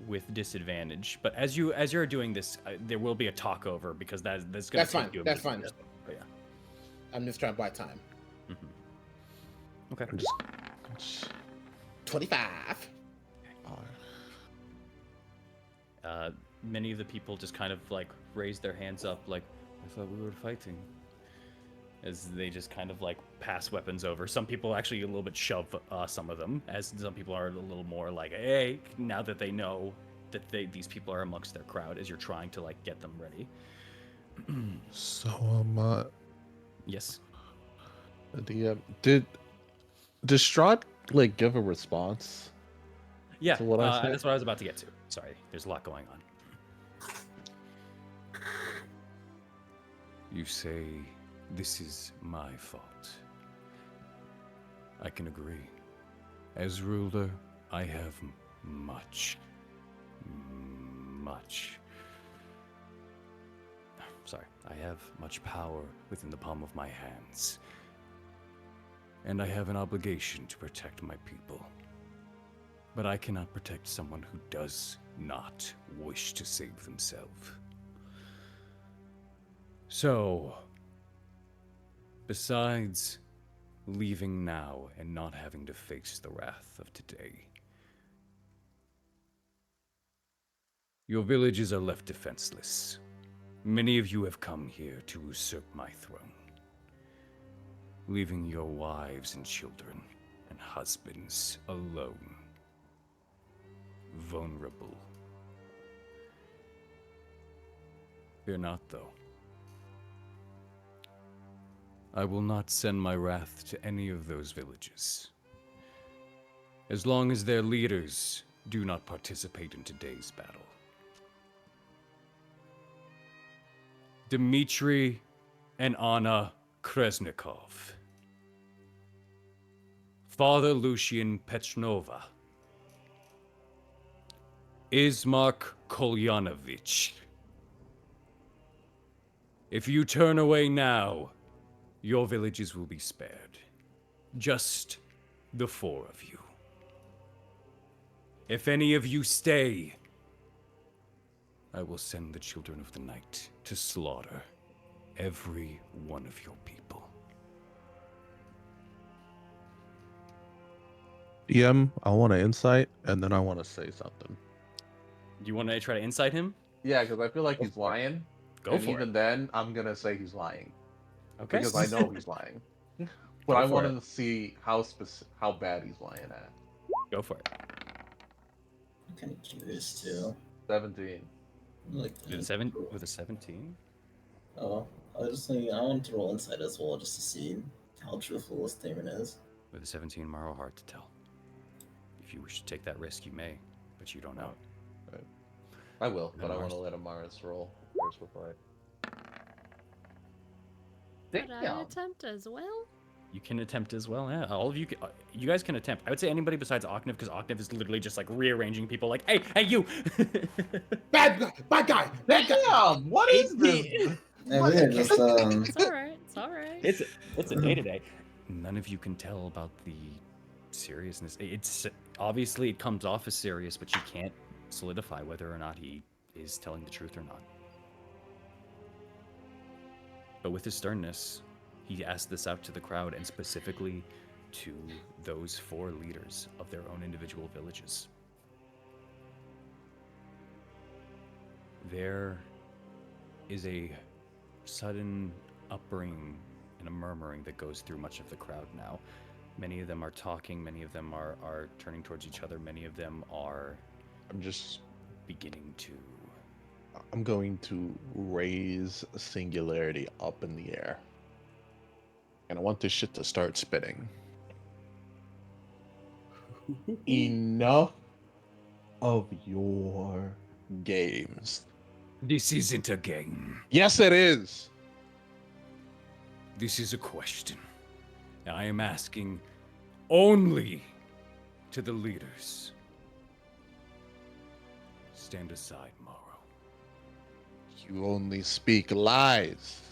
with disadvantage. But as you're doing this, there will be a talkover because that's going to take That's fine. you a That's minute. fine. But yeah. I'm just trying to buy time. Okay. 25. Many of the people just kind of like raise their hands up, like, I thought we were fighting. As they just kind of like pass weapons over. Some people actually a little bit shove some of them, as some people are a little more like, hey, now that they know that these people are amongst their crowd, as you're trying to like get them ready. So, Yes. Did Strahd like give a response? Yeah, To what I said? that's what I was about to get to. Sorry, there's a lot going on. You say this is my fault. I can agree. As ruler, I have much. Sorry, I have much power within the palm of my hands. And I have an obligation to protect my people. But I cannot protect someone who does not wish to save themselves. So, besides leaving now and not having to face the wrath of today, your villages are left defenseless. Many of you have come here to usurp my throne, leaving your wives and children and husbands alone, vulnerable. Fear not, though. I will not send my wrath to any of those villages, as long as their leaders do not participate in today's battle. Dmitri and Anna Kresnikov, Father Lucian Petchnova, Ismark Kolyanovich. If you turn away now, your villages will be spared. Just the 4 of you. If any of you stay, I will send the children of the night to slaughter every one of your people. DM, I want to insight, and then I want to say something. Do you want to try to incite him? Yeah, because I feel like he's lying. Go and for even it. then, I'm gonna say he's lying Okay. because I know he's lying. But Go I for wanted it. to see how bad he's lying at. Go for it. I'm kind of curious too. 17. Like With a 17? Oh, I just think I want to roll inside as well, just to see how truthful this statement is. With a 17, Morrow, hard to tell. If you wish to take that risk, you may, but you don't know. Right. I will, but I Mars. want to let Amaris roll first before I. Could I attempt as well? You can attempt as well. Yeah, all of you, you guys can attempt. I would say anybody besides Octave, because Octave is literally just like rearranging people. Like, hey, you. Bad guy, bad guy, bad guy. Damn, what is this? Yeah, we are just It's all right. It's all right. It's a day to day. None of you can tell about the seriousness. It's obviously it comes off as serious, but you can't solidify whether or not he is telling the truth or not. But with his sternness, he asked this out to the crowd and specifically to those 4 leaders of their own individual villages. There is a sudden upbringing and a murmuring that goes through much of the crowd now. Many of them are talking, many of them are turning towards each other, many of them are beginning to... I'm going to raise singularity up in the air. And I want this shit to start spitting. Enough of your games. This isn't a game. Yes, it is. This is a question. And I am asking only to the leaders. Stand aside, Morrow. You only speak lies.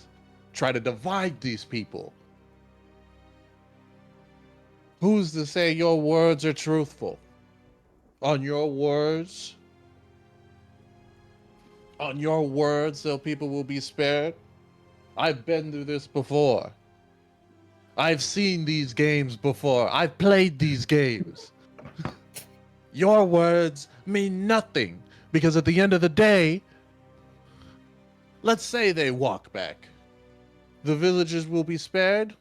Try to divide these people. Who's to say your words are truthful? On your words, On your word, so people will be spared? I've been through this before. I've seen these games before. I've played these games. Your words mean nothing because at the end of the day, let's say they walk back. The villagers will be spared?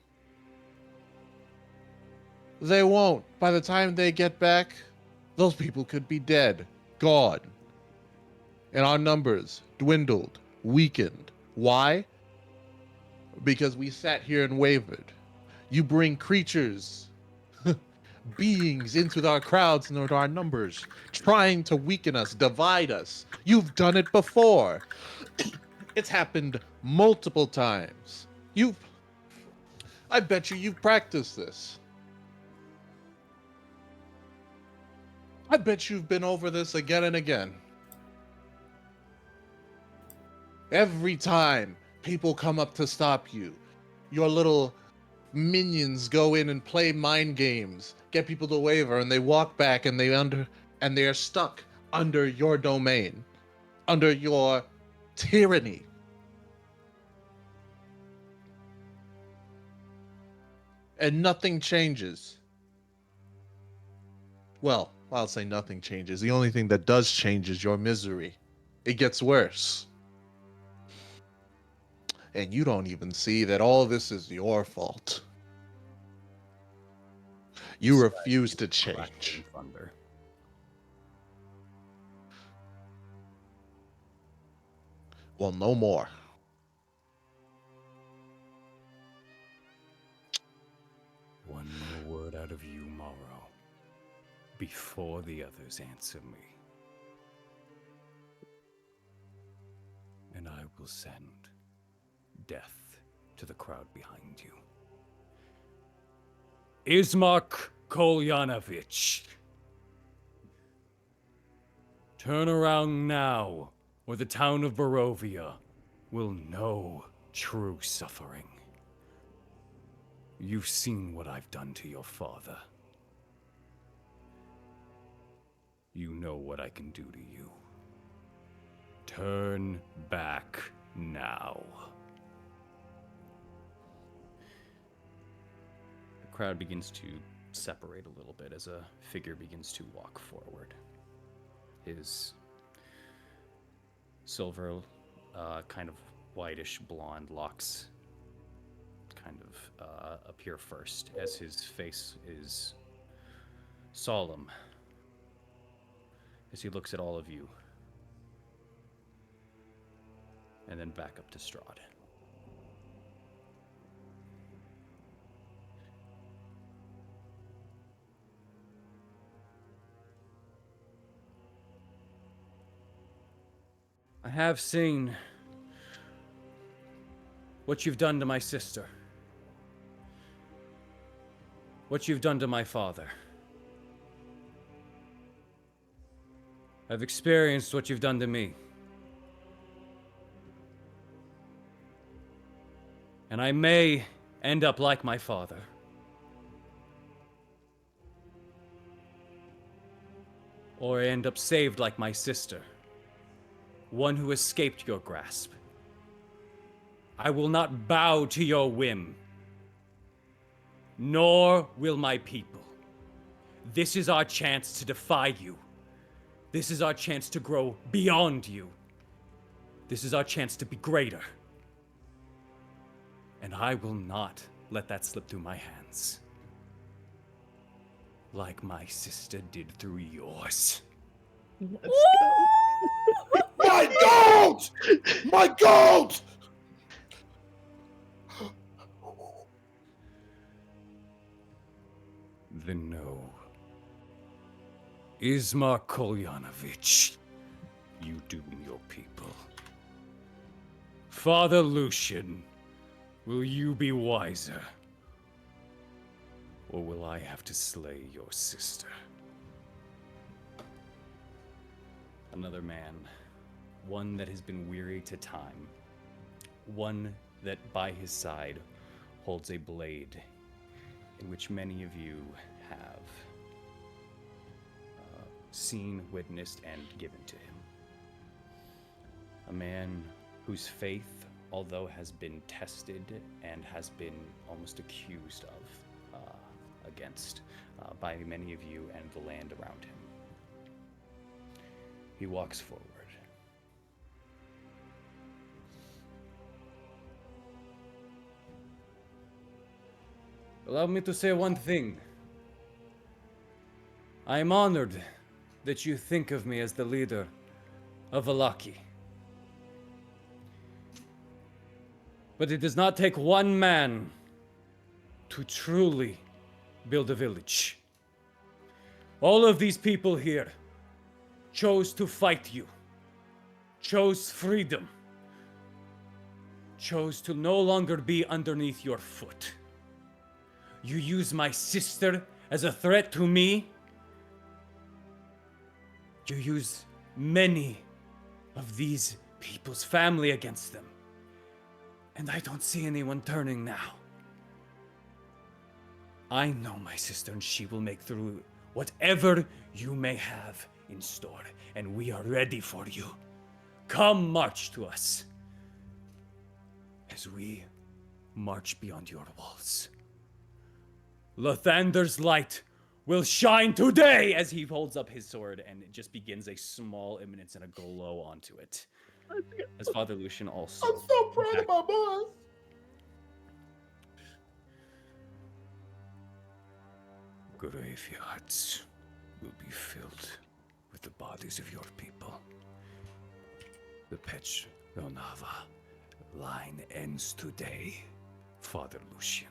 They won't. By the time they get back, those people could be dead, gone. And our numbers dwindled, weakened. Why? Because we sat here and wavered. You bring creatures, beings into our crowds and into our numbers, trying to weaken us, divide us. You've done it before. It's happened multiple times. I bet you've practiced this. I bet you've been over this again and again. Every time people come up to stop you, your little minions go in and play mind games, get people to waver, and they walk back and they are stuck under your domain, under your tyranny. And nothing changes. Well, I'll say nothing changes. The only thing that does change is your misery. It gets worse. And you don't even see that all this is your fault. You refuse to change. Thunder. Well, no more. One more word out of you, Morrow, before the others answer me. And I will send death to the crowd behind you. Ismark Kolyanovich. Turn around now, or the town of Barovia will know true suffering. You've seen what I've done to your father. You know what I can do to you. Turn back now. The crowd begins to separate a little bit as a figure begins to walk forward. His silver, kind of whitish blonde locks kind of appear first as his face is solemn as he looks at all of you and then back up to Strahd. I have seen what you've done to my sister. What you've done to my father. I've experienced what you've done to me. And I may end up like my father. Or end up saved like my sister. One who escaped your grasp. I will not bow to your whim. Nor will my people. This is our chance to defy you. This is our chance to grow beyond you. This is our chance to be greater. And I will not let that slip through my hands. Like my sister did through yours. Let's go. My goat! My goat! Then no. Ismark Kolyanovich, you doom your people. Father Lucian, will you be wiser? Or will I have to slay your sister? Another man, one that has been weary to time, one that by his side holds a blade in which many of you have seen, witnessed, and given to him. A man whose faith, although has been tested and has been almost accused of against by many of you and the land around him. He walks forward. Allow me to say one thing. I am honored that you think of me as the leader of Valaki. But it does not take one man to truly build a village. All of these people here chose to fight you, chose freedom, chose to no longer be underneath your foot. You use my sister as a threat to me. You use many of these people's family against them. And I don't see anyone turning now. I know my sister, and she will make through whatever you may have in store, and we are ready for you. Come march to us as we march beyond your walls. Lathander's light will shine today as he holds up his sword, and it just begins a small eminence and a glow onto it. As Father Lucian also. I'm so proud of my boss. Graveyards will be filled with the bodies of your people. The Pech Ronava line ends today, Father Lucian.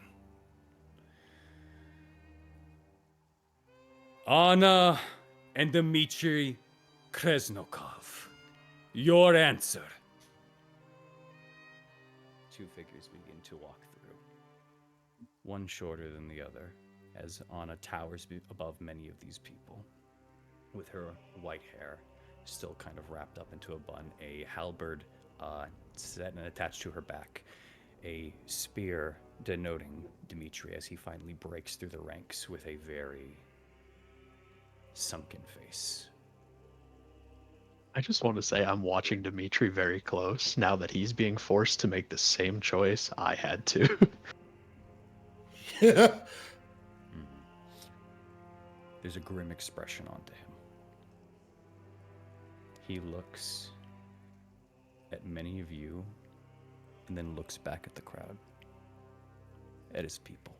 Anna and Dmitri Kresnokov, your answer. Two figures begin to walk through, one shorter than the other, as Anna towers above many of these people, with her white hair still kind of wrapped up into a bun, a halberd set and attached to her back, a spear denoting Dmitri as he finally breaks through the ranks with a very sunken face. I just want to say I'm watching Dimitri very close now that he's being forced to make the same choice I had to. There's a grim expression onto him. He looks at many of you and then looks back at the crowd, at his people,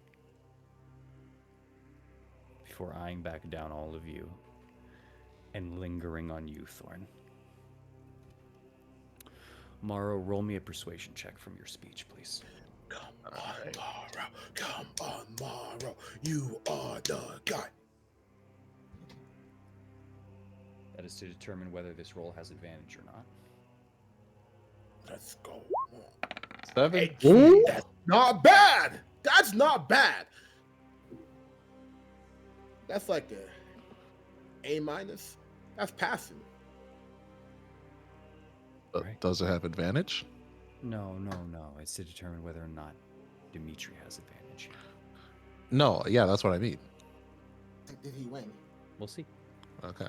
before eyeing back down all of you and lingering on you, Thorn. Morrow, roll me a persuasion check from your speech, please. Come on, Morrow. Come on, Morrow. You are the guy. That is to determine whether this roll has advantage or not. Let's go. 7. Hey, that's not bad. That's not bad. That's like a A-. That's passing. Right. Does it have advantage? No. It's to determine whether or not Dimitri has advantage. No, yeah, that's what I mean. Did he win? We'll see. Okay.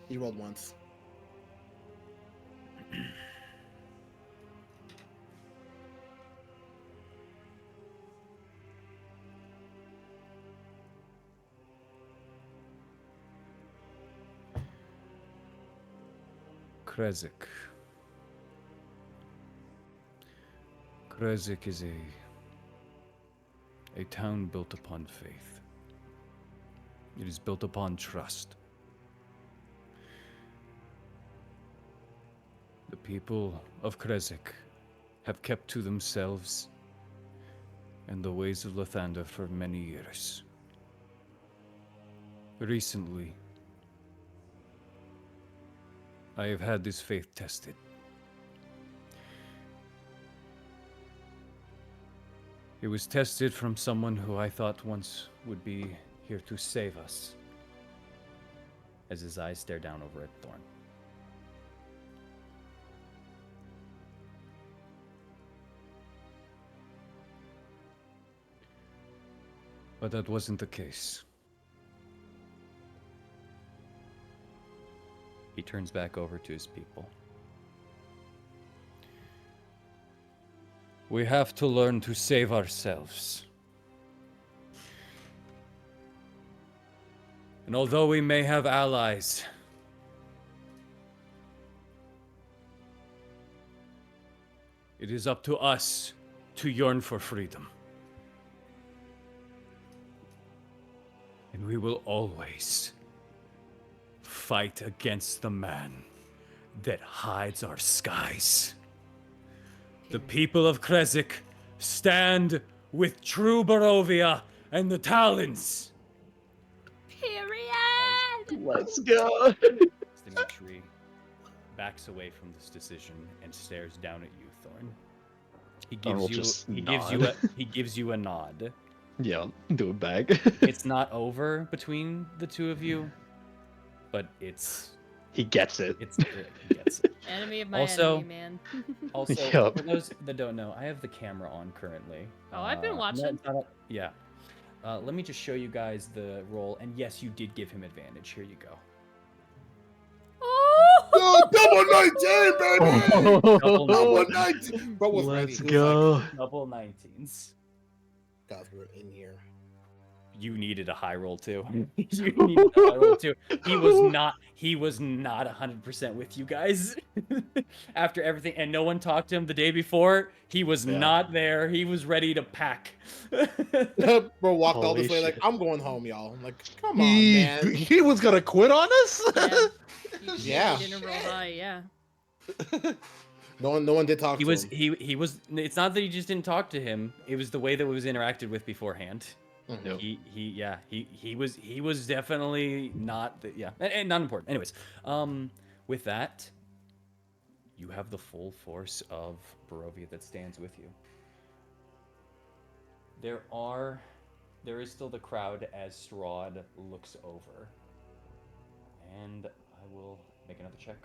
He rolled once. Krezk. Krezk is a town built upon faith. It is built upon trust. The people of Krezk have kept to themselves and the ways of Lathander for many years. Recently, I have had this faith tested. It was tested from someone who I thought once would be here to save us. As his eyes stare down over at Thorn. But that wasn't the case. turns back over to his people. We have to learn to save ourselves. And although we may have allies, it is up to us to yearn for freedom. And we will always fight against the man that hides our skies. The people of Kresik stand with true Barovia and the Talons. Period. Let's go. Dimitri backs away from this decision and stares down at you, Thorn. He will gives just he gives you a nod. Yeah, do it back. It's not over between the two of you, but He gets it. He gets it. Enemy of my Also- enemy, man. Also, Yup. for those that don't know, I have the camera on currently. Oh, I've been no, watching. it's not yeah. Let me just show you guys the roll. And yes, you did give him advantage. Here you go. Oh! Double 19, baby! Double Double 19. 19! Bro was ready. Let's He was go. like, Double 19s. guys, we're in here. You needed a high roll too. You needed a high roll too. He was not 100% with you guys after everything, and no one talked to him the day before. He was Yeah. not there. He was ready to pack. Bro walked all Holy this way like, shit. I'm going home, y'all. I'm like, come on, He, man. he was gonna quit on us? Yeah. He didn't roll high, yeah. No one did talk He to was him. he was. It's not that he just didn't talk to him. It was the way that it was interacted with beforehand. Mhm. He was definitely not and not important. Anyways, with that, you have the full force of Barovia that stands with you. There is still the crowd as Strahd looks over, and I will make another check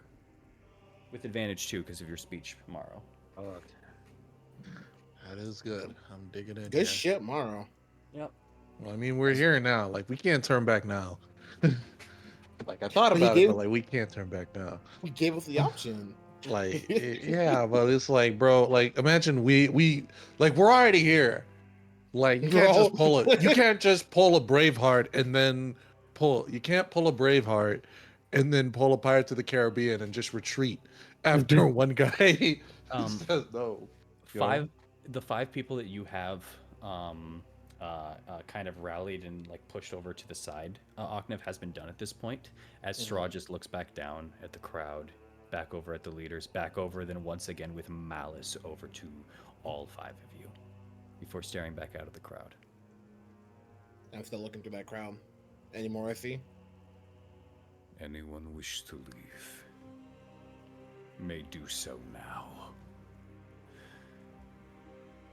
with advantage too because of your speech, Morrow. That is good. I'm digging in. Good here. shit, Morrow. Yep. Well, I mean, we're here now. Like, we can't turn back now. Like, I thought But he about it, gave- but like, we can't turn back now. He gave us the option. Like, yeah, but it's like, bro, like, imagine we like we're already here. Like, you can't just Bro. pull it. You can't just pull a Braveheart and then You can't pull a Braveheart and then pull a Pirates of the Caribbean and just retreat after one guy says no. The five people that you have kind of rallied and like pushed over to the side. Oknev has been done at this point, as Strahd just looks back down at the crowd, back over at the leaders, back over, then once again with malice over to all five of you, before staring back out of the crowd. I'm still looking through that crowd. Any more I see? Anyone wish to leave may do so now.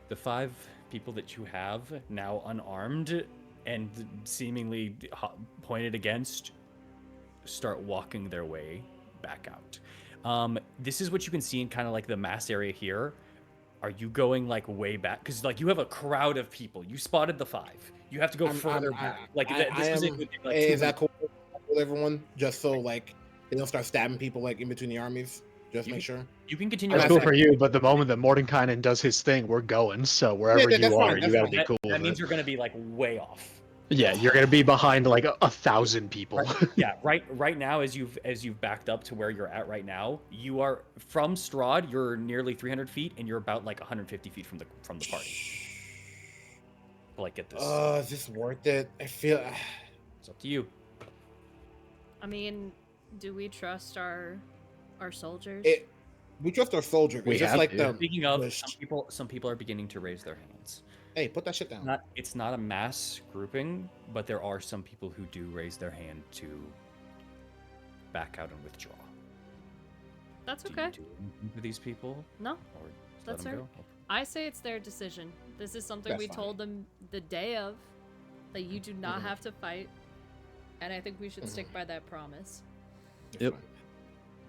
The five people that you have now unarmed and seemingly pointed against start walking their way back out. This is what you can see in kind of like the mass area here. Are you going like way back? Because like you have a crowd of people. You spotted the five. You have to go further back. Like this was in, like, Hey, 2 is that cool with everyone? Just so like they don't start stabbing people like in between the armies. Just make sure. You can continue. That's I'm cool not for you, but the moment that Mordenkainen does his thing, we're going. So wherever Yeah, that's you are, fine, you that's gotta fine. be cool That with means it. you're gonna be like way off. Yeah, you're gonna be behind like 1,000 people. Right now, as you've backed up to where you're at right now, you are from Strahd. You're nearly 300 feet, and you're about like 150 feet from the party. Like, get this. Is this worth it? I feel. It's up to you. I mean, do we trust our soldiers? We trust our soldiers. We It's just have like to. the. Speaking of, the some people are beginning to raise their hands. Hey, put that shit down. It's not a mass grouping, but there are some people who do raise their hand to back out and withdraw. That's Do okay. you do anything for these people, No, or just That's let them fair. go? I say it's their decision. This is something That's we fine. told them the day of, that you do not Mhm. have to fight, and I think we should stick by that promise. It's Yep. fine.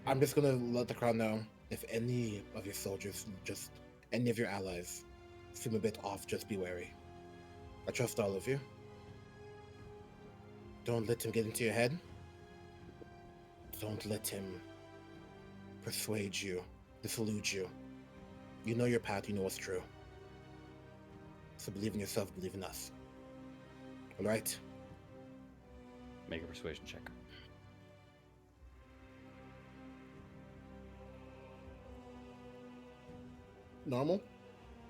I'm just gonna let the crowd know if any of your soldiers, just any of your allies, seem a bit off, just be wary. I trust all of you. Don't let him get into your head. Don't let him persuade you, disillude you. You know your path, you know what's true. So believe in yourself, believe in us. All right? Make a persuasion check. Normal?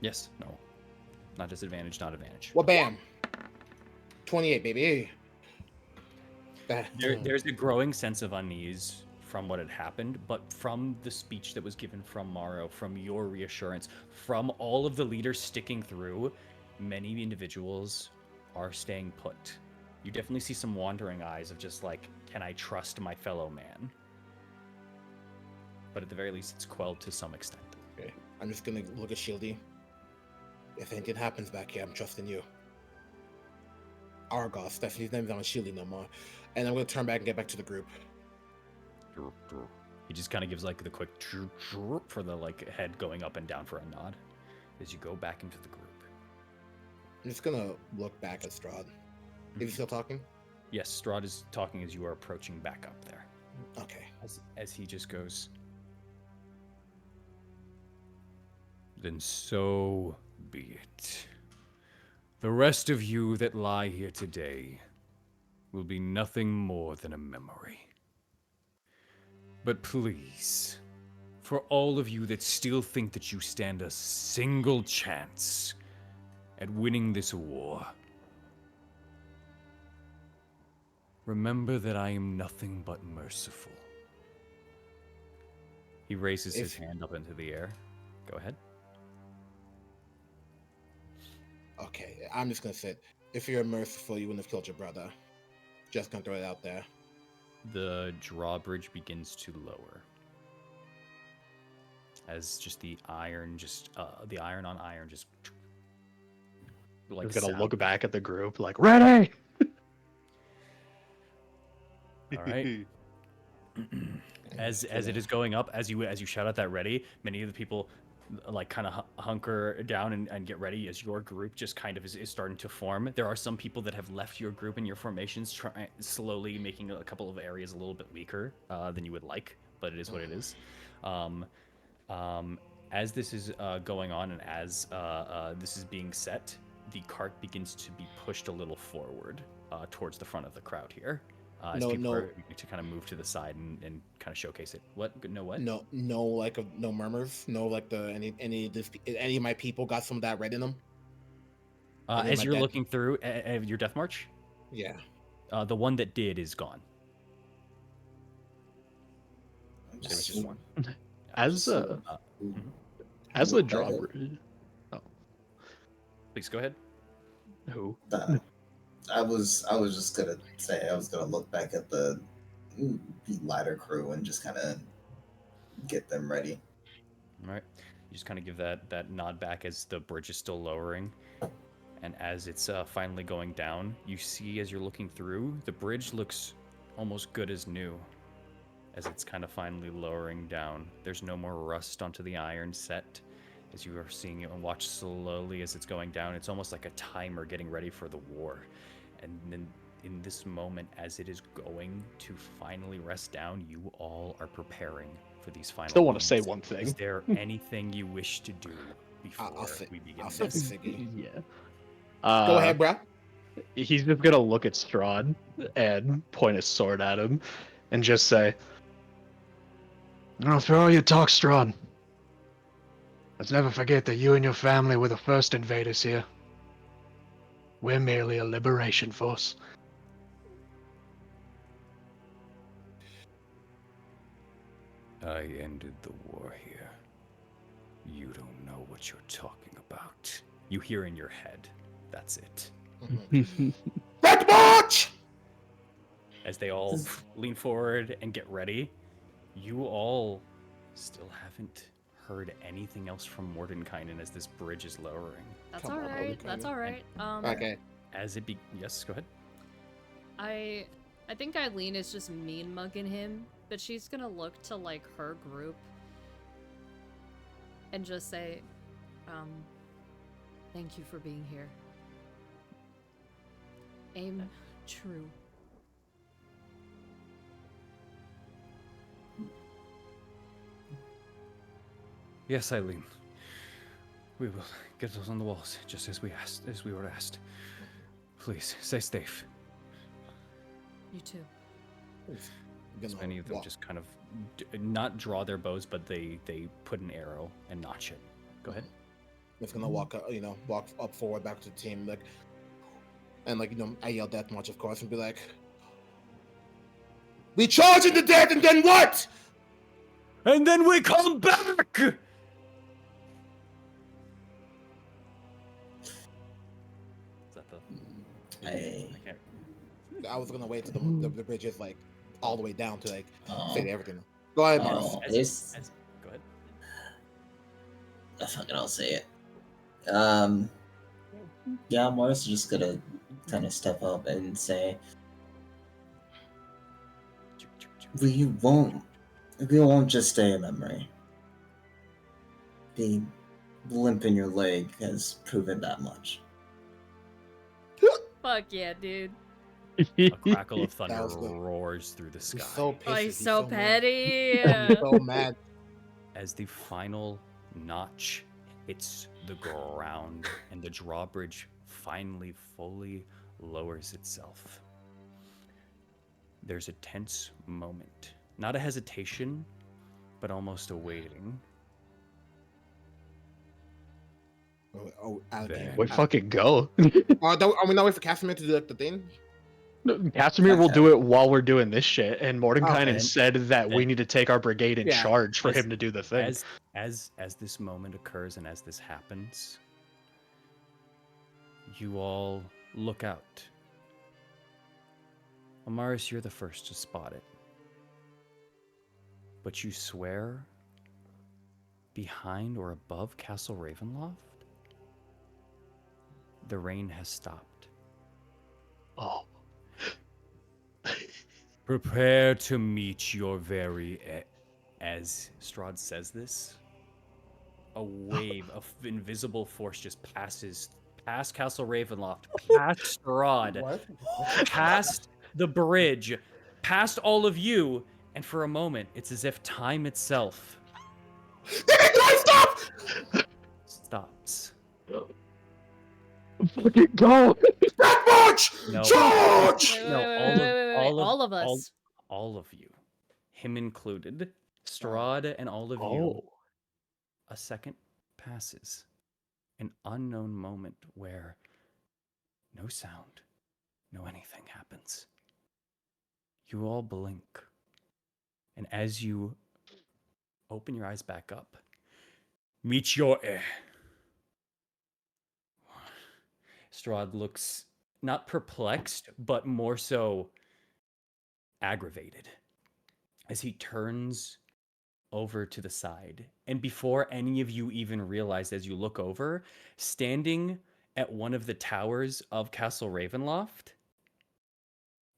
Yes, no. Not disadvantage, not advantage. Well, bam. 28, baby. There's a growing sense of unease from what had happened, but from the speech that was given from Morrow, from your reassurance, from all of the leaders sticking through, many individuals are staying put. You definitely see some wandering eyes of just like, can I trust my fellow man? But at the very least, it's quelled to some extent. Okay. I'm just gonna look at Shieldy. If anything happens back here, I'm trusting you. Argos, Stephanie's name's not Shieldy no more. And I'm gonna turn back and get back to the group. He just kind of gives like the quick for the like head going up and down for a nod as you go back into the group. I'm just gonna look back at Strahd. Is he still talking? Yes, Strahd is talking as you are approaching back up there. Okay. As he just goes, then so be it. The rest of you that lie here today will be nothing more than a memory. But please, for all of you that still think that you stand a single chance at winning this war, remember that I am nothing but merciful. He raises his hand up into the air. Go ahead. Okay, I'm just gonna say, if you're merciful, you wouldn't have killed your brother. Just gonna throw it out there. The drawbridge begins to lower. As just the iron on iron just like He's gonna look back at the group like, ready! All right. As it is going up, as you shout out that ready, many of the people like kind of hunker down and get ready as your group just kind of is starting to form. There are some people that have left your group and your formations, slowly making a couple of areas a little bit weaker than you would like, but it is what it is. As this is going on and as this is being set, the cart begins to be pushed a little forward towards the front of the crowd here. As people are to kind of move to the side and kind of showcase it. What? No, what? No, no murmurs. No, like any of my people got some of that red in them. As you're looking through your death march, yeah, the one that did is gone. There was just one. As the drawbridge. Oh, please go ahead. Who? I was just gonna say I was gonna look back at the ladder crew and just kind of get them ready. All right, you just kind of give that nod back as the bridge is still lowering, and as it's finally going down, you see as you're looking through, the bridge looks almost good as new. As it's kind of finally lowering down, there's no more rust onto the iron set. As you are seeing it and watch slowly as it's going down, it's almost like a timer getting ready for the war. And then in this moment, as it is going to finally rest down, you all are preparing for these final Still want to moments. say one thing. Is there anything you wish to do before we begin this? Yeah. Go ahead, bro. He's just gonna look at Strahd and point his sword at him and just say, "For all your talk, Strahd, let's never forget that you and your family were the first invaders here. We're merely a liberation force." I ended the war here. You don't know what you're talking about. You hear in your head. That's it. Red march! As they all lean forward and get ready, you all still haven't heard anything else from Mordenkainen as this bridge is lowering. That's all right. That's all right. Okay. As it yes, go ahead. I think Eileen is just mean mugging him, but she's gonna look to like her group and just say, thank you for being here. Aim true. Yes, Eileen. We will get those on the walls, just as we were asked. Please, stay safe. You too. As many of them just kind of not draw their bows, but they put an arrow and notch it. Go ahead. Just gonna walk up forward back to the team, like, and like, I yell death march, of course, and be like, "We charge into death, and then what?" And then we come back. Is that the? I can't. I was gonna wait till the bridge is like all the way down to like say everything. Go ahead, Mars. Go ahead. Fuck it, I'll say it. Yeah, Mars is just gonna kind of step up and say, we won't just stay a memory. The limp in your leg has proven that much. Fuck yeah, dude. A crackle of thunder roars through the sky. He's so pissed. Oh, he's so mad. petty. He's so mad. As the final notch hits the ground and the drawbridge finally fully lowers itself, there's a tense moment. Not a hesitation, but almost a waiting. We fucking go. Are we not waiting for Casimir to do the thing? Casimir will do it while we're doing this shit, and Mordenkainen Okay. said that we need to take our brigade in Yeah. charge for him to do the thing. As this moment occurs and as this happens, you all look out. Amaris, you're the first to spot it. But you swear, behind or above Castle Ravenloft, the rain has stopped. Oh. Prepare to meet your very As Strahd says this, a wave of invisible force just passes past Castle Ravenloft, past Strahd, past the bridge, past all of you, and for a moment, it's as if time itself stops. Fucking go! That much! No. Charge! No, all of us. All of you, him included, Strahd and all of you. Oh. A second passes, an unknown moment where no sound, no anything happens. You all blink, and as you open your eyes back up, meet your Strahd looks not perplexed, but more so aggravated as he turns over to the side. And before any of you even realize, as you look over, standing at one of the towers of Castle Ravenloft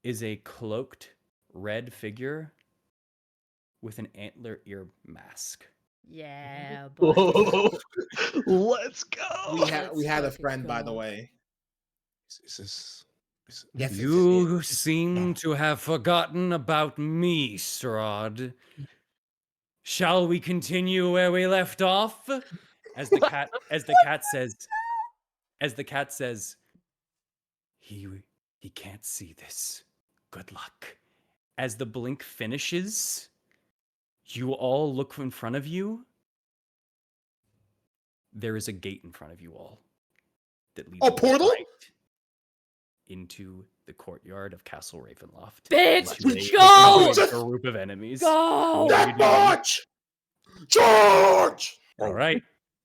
is a cloaked red figure with an antler ear mask. Yeah, boy. Whoa. Let's go! We had a fucking friend, by go. the way. Is this? Yes, You seem to have forgotten about me, Strahd. Shall we continue where we left off? As the cat says, he can't see this. Good luck. As the blink finishes, you all look in front of you. There is a gate in front of you all that leads portal? right into the courtyard of Castle Ravenloft. Bitch, Into go! a group of enemies. Go! What are you That doing? much! Charge! All right.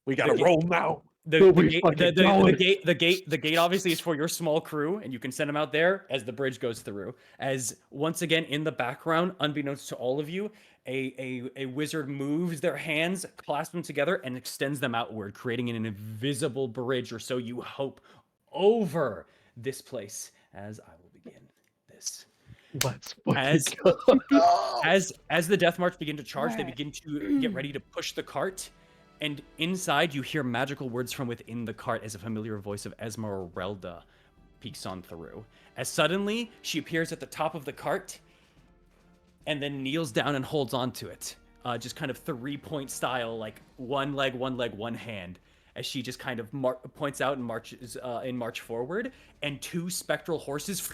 We gotta The roll now. The gate obviously is for your small crew, and you can send them out there as the bridge goes through. As once again in the background, unbeknownst to all of you, a wizard moves their hands, clasps them together, and extends them outward, creating an invisible bridge, or so you hope, over this place. As I will begin this. Let's fucking go. As the Death March begin to charge, they begin to get ready to push the cart. And inside, you hear magical words from within the cart as a familiar voice of Esmeralda peeks on through. As suddenly, she appears at the top of the cart and then kneels down and holds onto it. just kind of 3-point style, like one leg, one hand, as she just kind of points out and marches march forward, and 2 spectral horses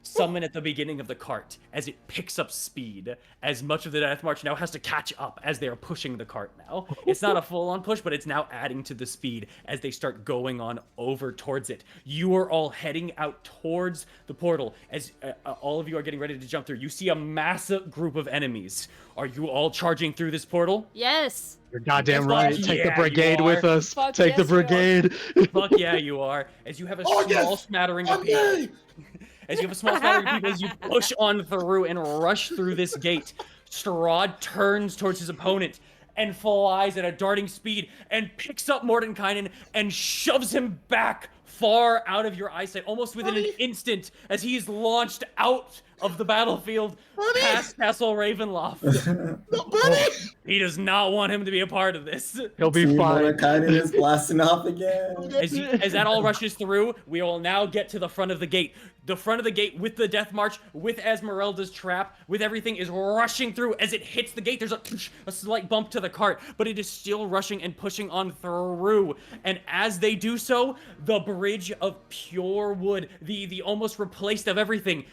summon at the beginning of the cart as it picks up speed, as much of the Death March now has to catch up as they are pushing the cart now. It's not a full-on push, but it's now adding to the speed as they start going on over towards it. You are all heading out towards the portal as all of you are getting ready to jump through. You see a massive group of enemies. Are you all charging through this portal? Yes. You're goddamn Yes, right. fuck Take yeah, the brigade you with are. us. Fuck Take the yes, we are. brigade. Fuck yeah, you are. As you have a Oh, small yes! smattering of On people. me! As you have a small smattering of people, as you push on through and rush through this gate, Strahd turns towards his opponent and flies at a darting speed and picks up Mordenkainen and shoves him back far out of your eyesight, almost within an instant, as he is launched out of the battlefield past Castle Ravenloft. Buddy! He does not want him to be a part of this. He'll be Team fine. Mordekainen is blasting off again. As that all rushes through, we will now get to the front of the gate. The front of the gate with the Death March, with Esmeralda's trap, with everything is rushing through. As it hits the gate, there's a slight bump to the cart, but it is still rushing and pushing on through. And as they do so, the bridge of pure wood, the almost replaced of everything,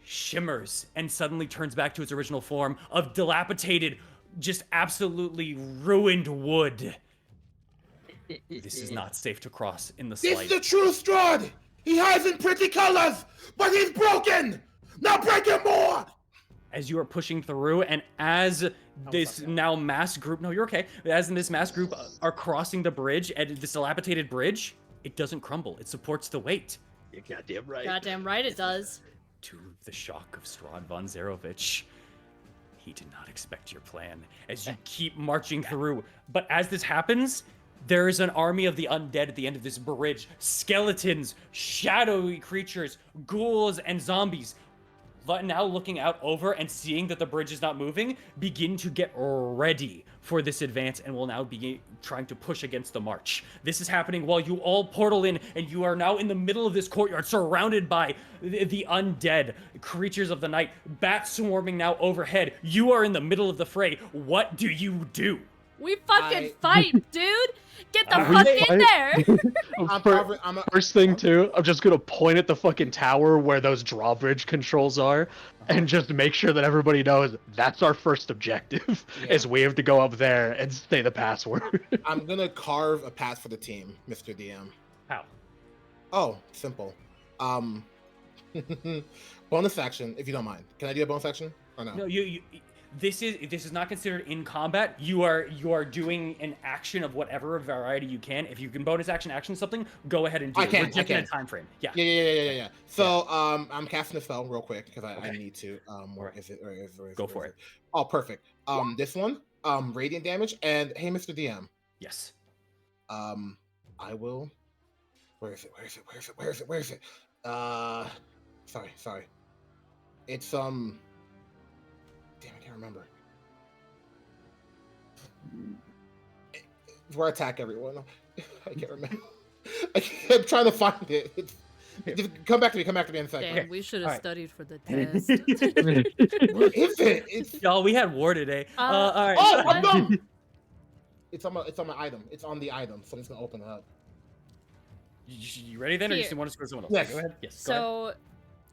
shimmers and suddenly turns back to its original form of dilapidated, just absolutely ruined wood. This is not safe to cross in the This is slightest. the true Strahd! He hides in pretty colors, but he's broken! Now break him more! As you are pushing through, and as this now mass group, no, you're okay. As in this mass group are crossing the bridge, and this dilapidated bridge, it doesn't crumble. It supports the weight. You're goddamn right. Goddamn right it does. To the shock of Strahd von Zarovich, he did not expect your plan as you keep marching through. But as this happens, there is an army of the undead at the end of this bridge. Skeletons, shadowy creatures, ghouls, and zombies. Now looking out over and seeing that the bridge is not moving, begin to get ready for this advance and will now be trying to push against the march. This is happening while you all portal in, and you are now in the middle of this courtyard surrounded by the undead, creatures of the night, bats swarming now overhead. You are in the middle of the fray. What do you do? We fucking I- fight, dude! Get the We fuck fight. in there! First thing too, I'm just gonna point at the fucking tower where those drawbridge controls are, and just make sure that everybody knows that's our first objective. Is we have to go up there and say the password. I'm gonna carve a path for the team, Mr. DM. How? Oh, simple. Bonus action, if you don't mind. Can I do a bonus action or no? No, this is not considered in combat. You are doing an action of whatever variety you can. If you can bonus action something, go ahead and do I it. can, We're just I in can. a time frame. Yeah. Yeah. So, I'm casting a spell real quick because I need to. Where Alright. is it? Where is it? Go for it. Oh, perfect. This one, radiant damage, and hey, Mr. DM, Yes. I will. Where is it? Sorry. It's Damn, I can't remember. It's where I attack everyone. I can't remember. I'm trying to find it. Just come back to me in a second. Damn, we should have alright. studied for the test. Where is it? It's Y'all, we had war today. All right. oh, I'm dumb. It's on my item. It's on the item, so I'm just gonna open it up. You ready then, or you Here. just want to screw someone else? Yes. Go ahead. Yes. Go ahead. So,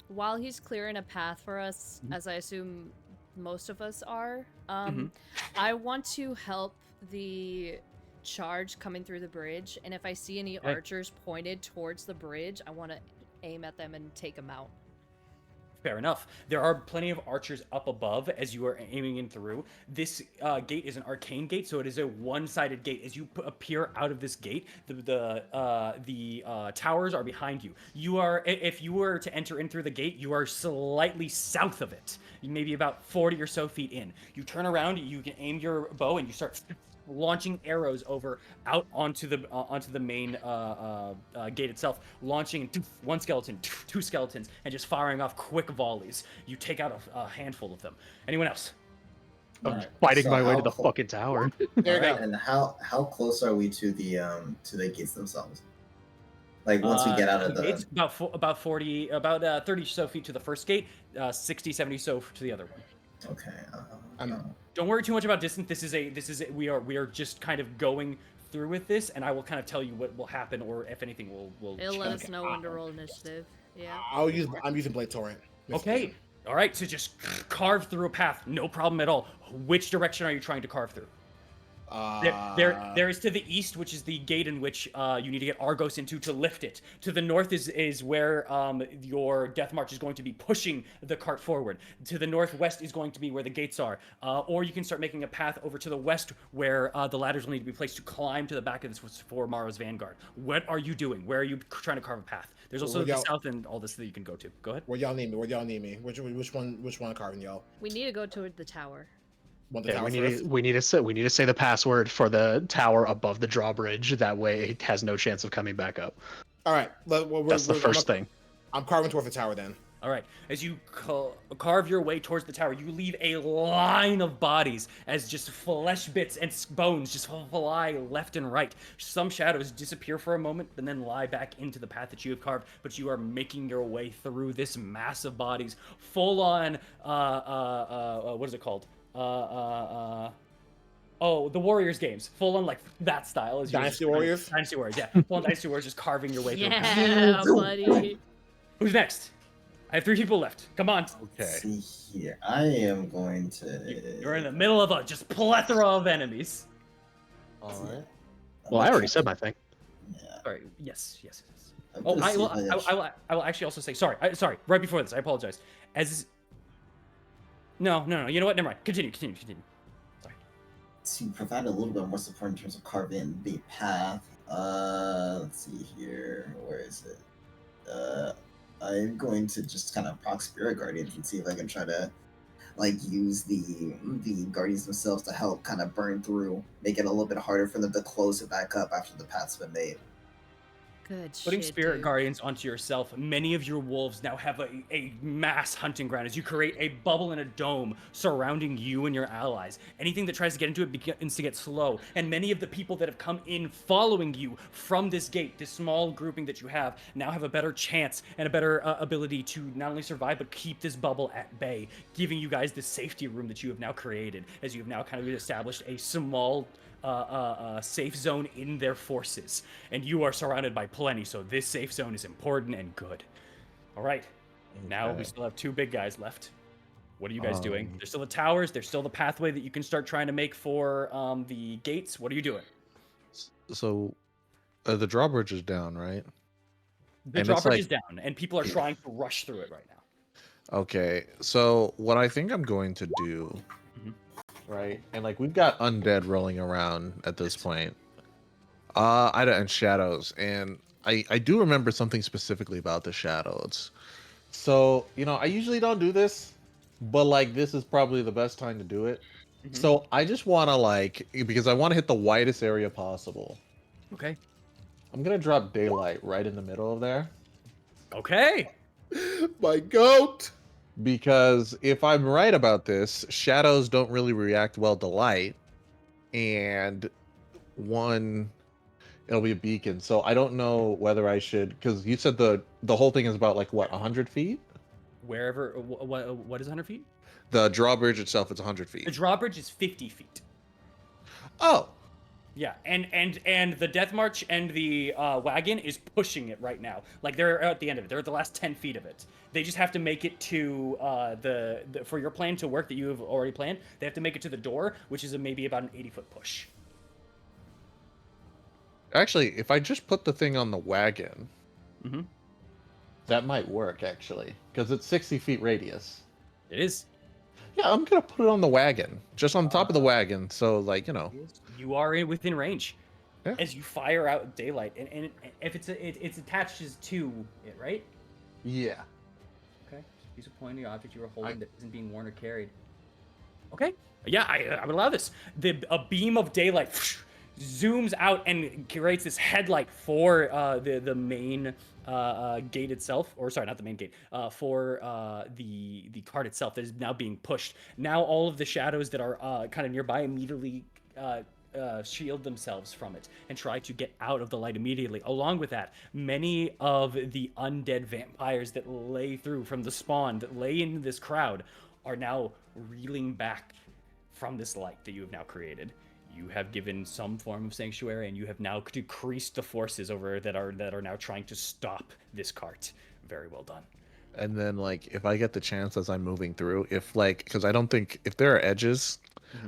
while he's clearing a path for us, Mhm. as I assume most of us are, Mhm. I want to help the charge coming through the bridge, and if I see any Okay. archers pointed towards the bridge, I want to aim at them and take them out. Fair enough. There are plenty of archers up above as you are aiming in through. This gate is an arcane gate, so it is a one-sided gate. As you appear out of this gate, the towers are behind you. You are, if you were to enter in through the gate, you are slightly south of it, maybe about 40 or so feet in. You turn around, you can aim your bow, and you start launching arrows out onto the main gate itself, launching one skeleton, two skeletons, and just firing off quick volleys. You take out a handful of them. Anyone else? I'm Alright, fighting so my way how to the clo- fucking tower. There you go. And how close are we to the gates themselves? Like once we get out of It's the about 30 so feet to the first gate, 60, 70 so to the other one. Okay. Don't worry too much about distance. We are just kind of going through with this, and I will kind of tell you what will happen, or if anything, we'll It'll let change. us know when to roll initiative. Yeah. I'm using Blade Torrent. Okay. All right. So just carve through a path, no problem at all. Which direction are you trying to carve through? There is to the east, which is the gate in which you need to get Argos into to lift it. To the north is where your Death March is going to be pushing the cart forward. To the northwest is going to be where the gates are. Or you can start making a path over to the west where the ladders will need to be placed to climb to the back of this for Mara's Vanguard. What are you doing? Where are you trying to carve a path? There's also the south and all this that you can go to. Go ahead. Where y'all need me? Which one carving y'all? We need to go toward the tower. Yeah, we need to say the password for the tower above the drawbridge. That way, it has no chance of coming back up. All right. That's the first thing. I'm carving toward the tower then. All right. As you carve your way towards the tower, you leave a line of bodies as just flesh bits and bones just fly left and right. Some shadows disappear for a moment and then lie back into the path that you have carved, but you are making your way through this mass of bodies, full on, what is it called? Oh, the Warriors games, full on like that style. Dynasty Warriors? Dynasty Warriors, yeah. Full on Dynasty Warriors, just carving your way through. Yeah, buddy. Who's next? I have 3 people left. Come on. Okay. See here, I am going to. You're in the middle of a just plethora of enemies. All right. Well, I already said my thing. Yeah. Sorry. Yes. I'm Oh, gonna I see will. if I will actually also say sorry. Sorry. Right before this, I apologize. No. You know what? Never mind. Continue. Sorry. To provide a little bit more support in terms of carving the path. Let's see here. Where is it? I'm going to just kind of proc Spirit Guardians and see if I can try to use the Guardians themselves to help kind of burn through, make it a little bit harder for them to close it back up after the path's been made. Good Putting shit, Spirit dude. Guardians onto yourself, many of your wolves now have a mass hunting ground as you create a bubble and a dome surrounding you and your allies. Anything that tries to get into it begins to get slow, and many of the people that have come in following you from this gate, this small grouping that you have, now have a better chance and a better ability to not only survive, but keep this bubble at bay, giving you guys this safety room that you have now created, as you have now kind of established a small safe zone in their forces, and you are surrounded by plenty, so this safe zone is important and good. All right, now we still have 2 big guys left. What are you guys doing? There's still the towers, there's still the pathway that you can start trying to make for the gates. What are you doing? So, the drawbridge is down, right? The drawbridge is down, and people are trying to rush through it right now. Okay, so what I think I'm going to do, right? And we've got undead rolling around at this point. And shadows, and I do remember something specifically about the shadows. So, I usually don't do this, but this is probably the best time to do it. So I just want to because I want to hit the widest area possible. Okay. I'm gonna drop daylight right in the middle of there. Okay. My goat. Because if I'm right about this, shadows don't really react well to light, and it'll be a beacon. So I don't know whether I should, because you said the whole thing is about 100 feet. Wherever, what is 100 feet? The drawbridge itself is 100 feet. The drawbridge is 50 feet. Oh. Yeah, and the Death March and the wagon is pushing it right now. They're at the end of it. They're at the last 10 feet of it. They just have to make it to the for your plan to work that you have already planned. They have to make it to the door, which is maybe about an 80-foot push. Actually, if I just put the thing on the wagon, Mm-hmm. that might work, actually. Because it's 60 feet radius. It is. Yeah, I'm going to put it on the wagon. Just on top of the wagon, so, You are within range. Yeah. As you fire out daylight. And if it's attached to it, right? Yeah. Okay. Use a point on the object you are holding that isn't being worn or carried. Okay. Yeah, I would allow this. A beam of daylight zooms out and creates this headlight for the main gate itself, or sorry, not the main gate, for the cart itself that is now being pushed. Now all of the shadows that are kind of nearby immediately shield themselves from it and try to get out of the light immediately. Along with that, many of the undead vampires that lay through from the spawn, that lay in this crowd, are now reeling back from this light that you have now created. You have given some form of sanctuary, and you have now decreased the forces over that are now trying to stop this cart. Very well done. And then, like, if I get the chance as I'm moving through, if like, because I don't think if there are edges,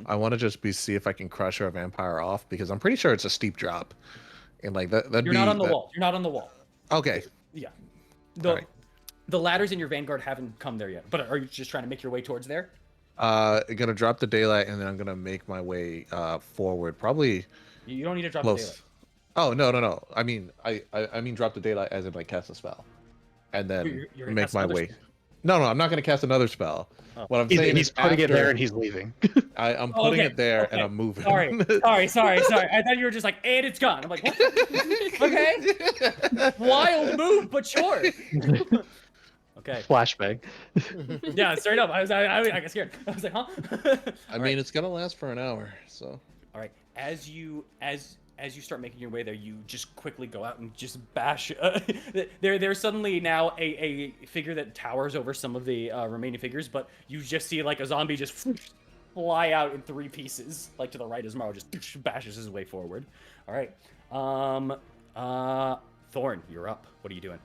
I want to just see if I can crush our vampire off, because I'm pretty sure it's a steep drop, and like that'd You're be not on the that. wall. You're not on the wall. Okay. Yeah. All right. The ladders in your vanguard haven't come there yet. But are you just trying to make your way towards there? Gonna drop the daylight, and then I'm gonna make my way forward, probably You don't need to drop the close. daylight. Oh no. I mean, I mean drop the daylight as in like cast a spell, and then You're gonna make cast my another way. spell? No, I'm not gonna cast another spell. Oh. What I'm saying He's is putting it there after and he's leaving. I'm Oh, putting okay, it there and okay. I'm moving. Sorry. I thought you were just like, and it's gone. I'm like, what? Okay. Wild move, but sure. Okay. Flashbang. Yeah, straight up. I got scared. I was like, huh? I mean, it's gonna last for an hour, so. All right. As you start making your way there, you just quickly go out and just bash. There's suddenly now a figure that towers over some of the remaining figures, but you just see like a zombie just fly out in 3 pieces, like to the right as Morrow just bashes his way forward. All right. Thorn, you're up. What are you doing?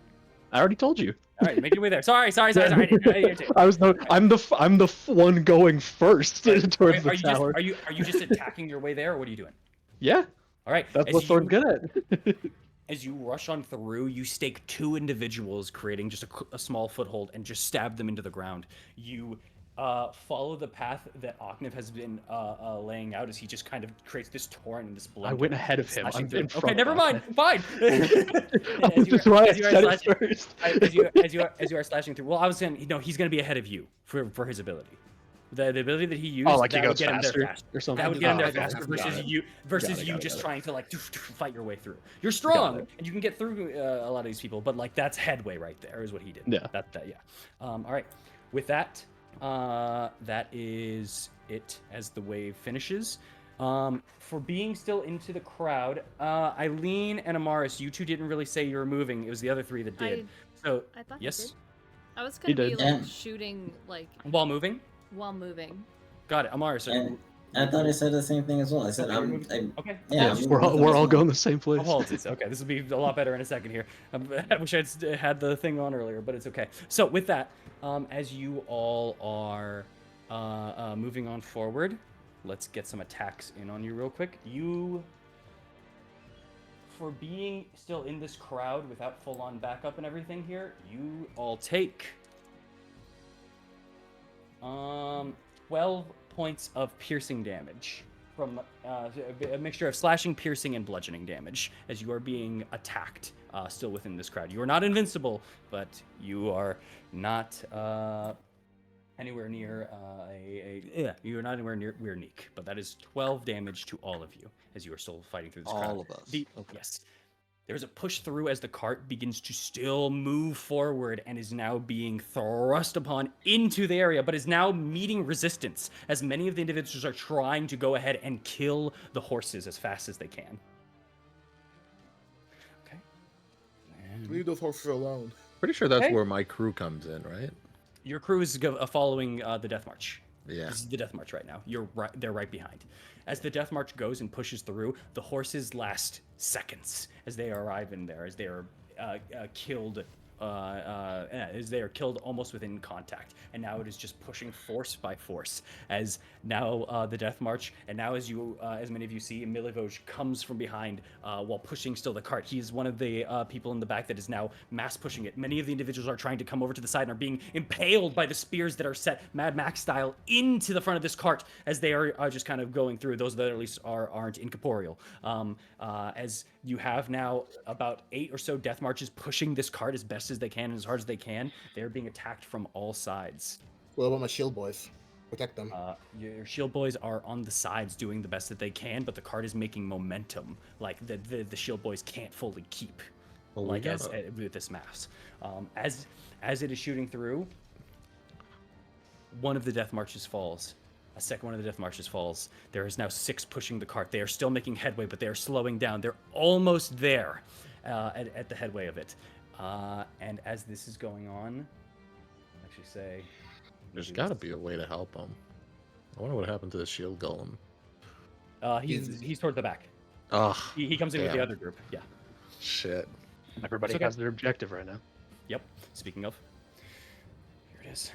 I already told you. All right, make your way there. Sorry. I'm the one going first towards the you tower. are you just attacking your way there, or what are you doing? Yeah, All right. that's what Thorn's good at. As you rush on through, you stake 2 individuals, creating just a small foothold, and just stab them into the ground. You follow the path that Ocniv has been laying out as he just kind of creates this torrent and this blood. I went ahead of him. slashing I'm through. in front Okay, never of mind. him. Fine. That's why I said it first. As you are slashing through, well, I was saying, he's going to be ahead of you for his ability. The ability that he used, Oh, like he that would goes get him there faster faster. or something. That would get him there okay. faster Got versus it. you just trying to like fight your way through. You're strong and you can get through a lot of these people, but like that's headway right there is what he did. Yeah. Yeah. All right. With that, that is it as the wave finishes. For being still into the crowd, Eileen and Amaris, you two didn't really say you were moving. It was the other 3 that did. So I thought yes, he did. I was gonna be did. like Yeah. shooting like while moving. while moving. Got it, Amaris. And I thought I said the same thing as well. I said Okay. yeah. We're all going the same place. Apologies. Okay, this will be a lot better in a second here. I wish I'd had the thing on earlier, but it's okay. So with that, as you all are moving on forward, let's get some attacks in on you real quick. You, for being still in this crowd without full-on backup and everything here, you all take 12 points of piercing damage from a mixture of slashing, piercing, and bludgeoning damage as you are being attacked still within this crowd. You are not invincible, but you are not anywhere near you're not anywhere near unique. But that is 12 damage to all of you as you are still fighting through this crowd. All of us. Okay. Yes. There's a push through as the cart begins to still move forward and is now being thrust upon into the area, but is now meeting resistance as many of the individuals are trying to go ahead and kill the horses as fast as they can. Okay. Leave those horses alone. Pretty sure that's Okay. where my crew comes in, right? Your crew is following the death march. Yeah. This is the death march right now. They're right behind. As the death march goes and pushes through, the horses last seconds as they arrive in there, as they are killed. As they are killed almost within contact, and now it is just pushing force by force. As now the death march, and now as many of you see, Milivoj comes from behind while pushing still the cart. He is one of the people in the back that is now mass pushing it. Many of the individuals are trying to come over to the side and are being impaled by the spears that are set Mad Max style into the front of this cart as they are just kind of going through. Those that at least aren't incorporeal. As you have now about 8 or so death marches pushing this cart as best as they can and as hard as they can. They're being attacked from all sides. What about my shield boys? Protect them. Your shield boys are on the sides doing the best that they can, but the cart is making momentum. Like the shield boys can't fully keep. Well, like with this mass. As it is shooting through, one of the death marches falls. A second one of the death marches falls. There is now 6 pushing the cart. They are still making headway, but they are slowing down. They're almost there at the headway of it. And as this is going on, actually say... There's got to be a way to help them. I wonder what happened to the shield golem. He's towards the back. Ugh. He comes in with the damn. other group. Yeah. Shit. Everybody okay. has their objective right now. Yep. Speaking of, here it is.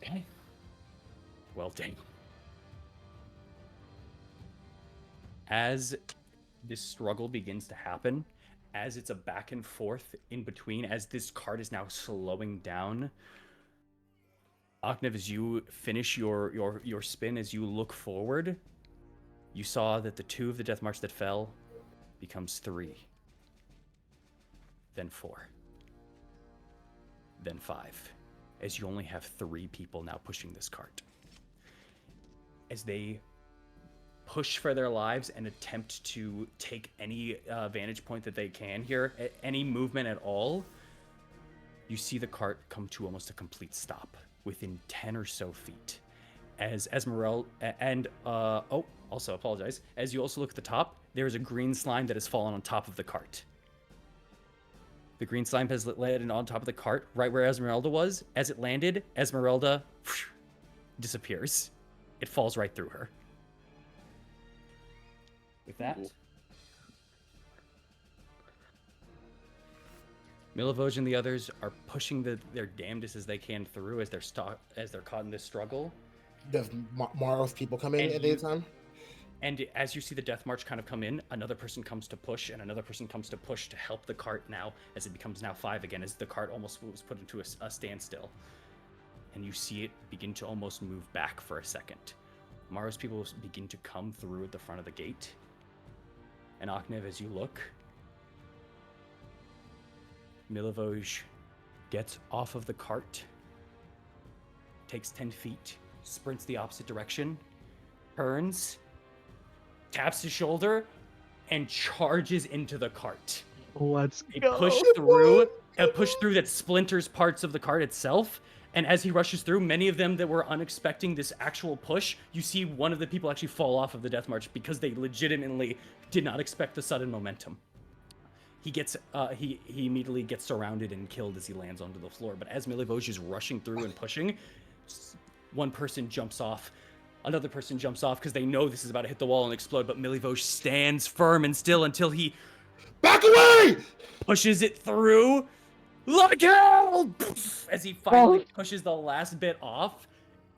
Okay. Well done. As this struggle begins to happen, as it's a back and forth in between, as this card is now slowing down, Aknev, as you finish your spin, as you look forward, you saw that the 2 of the Death March that fell becomes 3, then 4, then 5, as you only have 3 people now pushing this cart. As they push for their lives and attempt to take any vantage point that they can here, any movement at all, you see the cart come to almost a complete stop within 10 or so feet. As Esmeralda and also apologize, as you also look at the top, there is a green slime that has fallen on top of the cart. The green slime has landed on top of the cart, right where Esmeralda was. As it landed, Esmeralda disappears. It falls right through her. With that, Milivoj and the others are pushing their damnedest as they can through as they're caught in this struggle. Does Maro's people come in And at any time? And as you see the Death March kind of come in, another person comes to push, and another person comes to push to help the cart now, as it becomes now 5 again, as the cart almost was put into a standstill. And you see it begin to almost move back for a second. Maro's people begin to come through at the front of the gate. And Aknev, as you look, Milivoj gets off of the cart, takes 10 feet, sprints the opposite direction, turns, taps his shoulder, and charges into the cart. Let's A go. push through that splinters parts of the cart itself. And as he rushes through, many of them that were unexpecting this actual push, you see one of the people actually fall off of the Death March because they legitimately did not expect the sudden momentum. He immediately gets surrounded and killed as he lands onto the floor. But as Milivoj is rushing through and pushing, one person jumps off. Another person jumps off because they know this is about to hit the wall and explode. But Milivoj stands firm and still until he Back away! pushes it through. Like hell! As he finally pushes the last bit off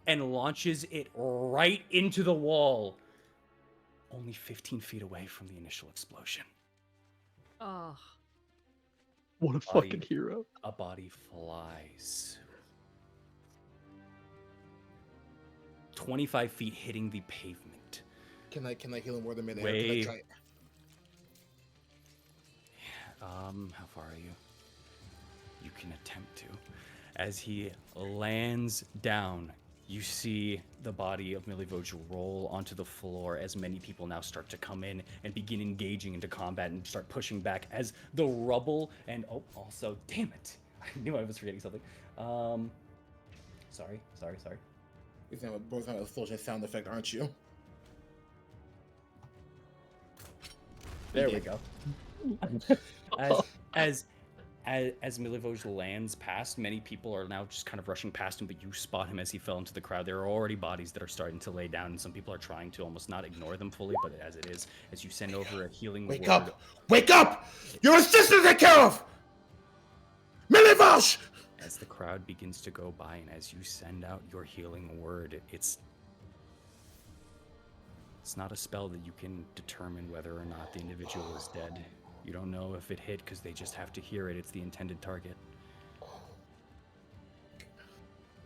and launches it right into the wall, only 15 feet away from the initial explosion. Oh. What a fucking hero. A body flies 25 feet, hitting the pavement. Can I heal him more than midair? Way- Can I try? How far are you? You can attempt to. As he lands down, you see the body of Milivoj roll onto the floor as many people now start to come in and begin engaging into combat and start pushing back as the rubble and also, damn it, I knew I was forgetting something. Sorry. You're saying both have a explosion sound effect, aren't you? There we go. As Milivoj lands past, many people are now just kind of rushing past him, but you spot him as he fell into the crowd. There are already bodies that are starting to lay down, and some people are trying to almost not ignore them fully, but as it is, as you send over a healing Wake word. up! Wake up! Your sister to take care of! Milivoj! As the crowd begins to go by, and as you send out your healing word, it's not a spell that you can determine whether or not the individual is dead. You don't know if it hit because they just have to hear it. It's the intended target.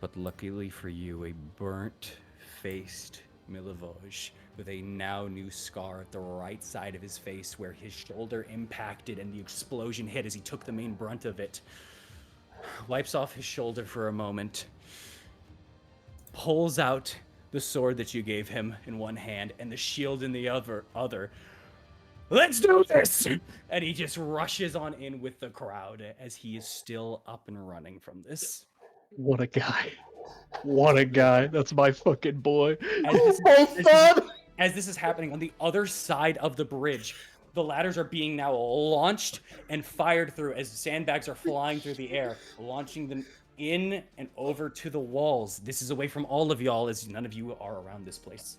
But luckily for you, a burnt-faced Milivoj with a now new scar at the right side of his face where his shoulder impacted and the explosion hit as he took the main brunt of it, wipes off his shoulder for a moment, pulls out the sword that you gave him in one hand and the shield in the other. Let's do this! And he just rushes on in with the crowd as he is still up and running from this. What a guy. What a guy. That's my fucking boy. As this is happening on the other side of the bridge, the ladders are being now launched and fired through as sandbags are flying through the air, launching them in and over to the walls. This is away from all of y'all, as none of you are around this place.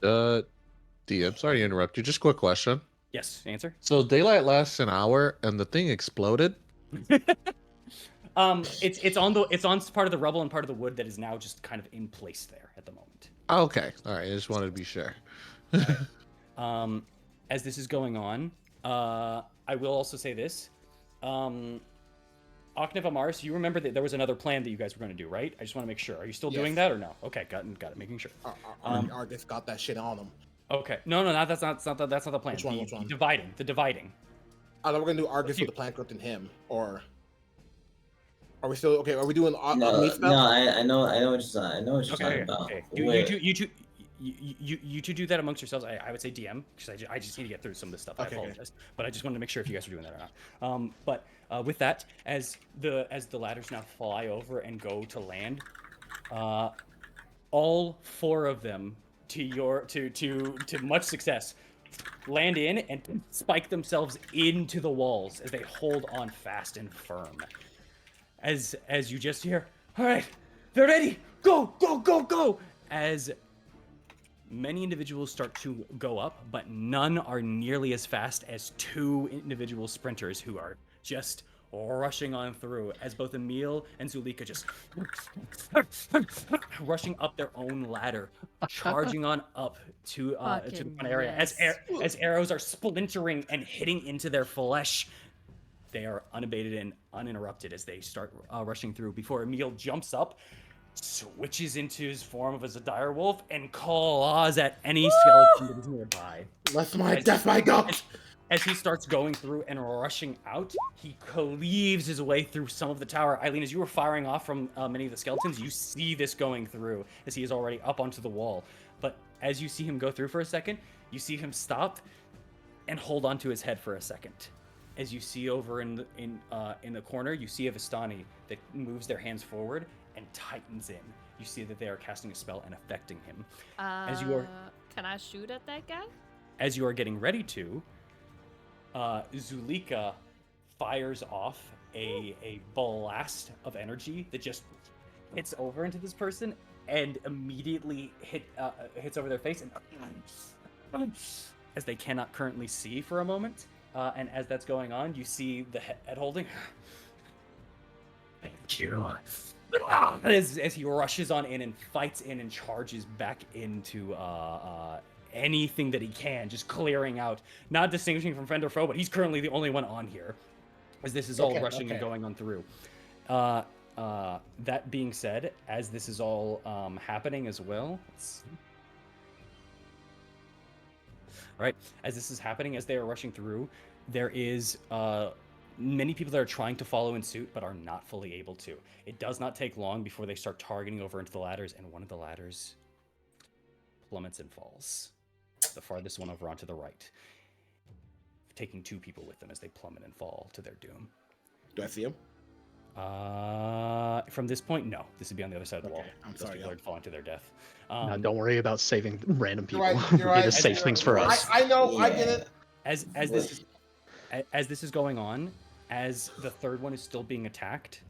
DM, sorry to interrupt you. Just a quick question. Yes, answer. So daylight lasts an hour, and the thing exploded. It's on part of the rubble and part of the wood that is now just kind of in place there at the moment. Okay, all right. I just wanted to be sure. As this is going on, I will also say this. Oknav Amaris, you remember that there was another plan that you guys were going to do, right? I just want to make sure. Are you still doing that or no? Okay, got it. Making sure. Argus got that shit on him. Okay, no, that's not the plan. Which one? The dividing. I thought we're gonna do Argus with the plant growth and him, or are we still okay? Are we doing No, me no, spell? I know what you're talking about. Okay. Wait. You two do that amongst yourselves. I would say DM because I just need to get through some of this stuff. Okay, I apologize, but I just wanted to make sure if you guys were doing that or not. But with that, as the ladders now fly over and go to land, all four of them to much success land in and spike themselves into the walls as they hold on fast and firm. As you just hear, all right, they're ready. Go, go, go, go. As many individuals start to go up, but none are nearly as fast as two individual sprinters who are just rushing on through, as both Emil and Zulika just rushing up their own ladder, charging on up to the front area. As arrows are splintering and hitting into their flesh, they are unabated and uninterrupted as they start rushing through before Emil jumps up, switches into his form of as a dire wolf, and claws at any skeleton that is nearby. Death my God! As he starts going through and rushing out, he cleaves his way through some of the tower. Eileen, as you were firing off from many of the skeletons, you see this going through as he is already up onto the wall. But as you see him go through for a second, you see him stop and hold onto his head for a second. As you see over in the corner, you see a Vistani that moves their hands forward and tightens in. You see that they are casting a spell and affecting him. Can I shoot at that guy? As you are getting ready to, Zulika fires off a blast of energy that just hits over into this person and immediately hits over their face, and as they cannot currently see for a moment. And as that's going on, you see the head holding. Thank you. As he rushes on in and fights in and charges back into anything that he can, just clearing out, not distinguishing from friend or foe, but he's currently the only one on here, as this is all rushing and going on through. That being said, as this is all happening as well, all right, as this is happening, as they are rushing through, there is many people that are trying to follow in suit, but are not fully able to. It does not take long before they start targeting over into the ladders, and one of the ladders plummets and falls. The farthest one over onto the right, taking two people with them as they plummet and fall to their doom. Do I see him? From this point, no. This would be on the other side of the wall. I'm Those sorry. people are falling to their death. No, don't worry about saving random people. You're right, you're right. It just saves things for us. I know, I get it. As this is going on, as the third one is still being attacked,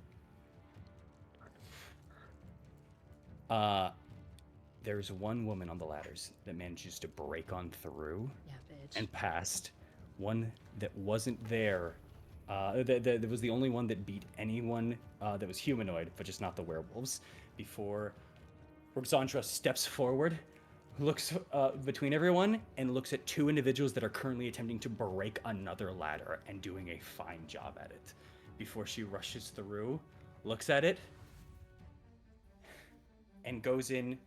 there's one woman on the ladders that manages to break on through and past. One that wasn't there. That was the only one that beat anyone that was humanoid, but just not the werewolves. Before Roxandra steps forward, looks between everyone, and looks at two individuals that are currently attempting to break another ladder and doing a fine job at it. Before she rushes through, looks at it, and goes in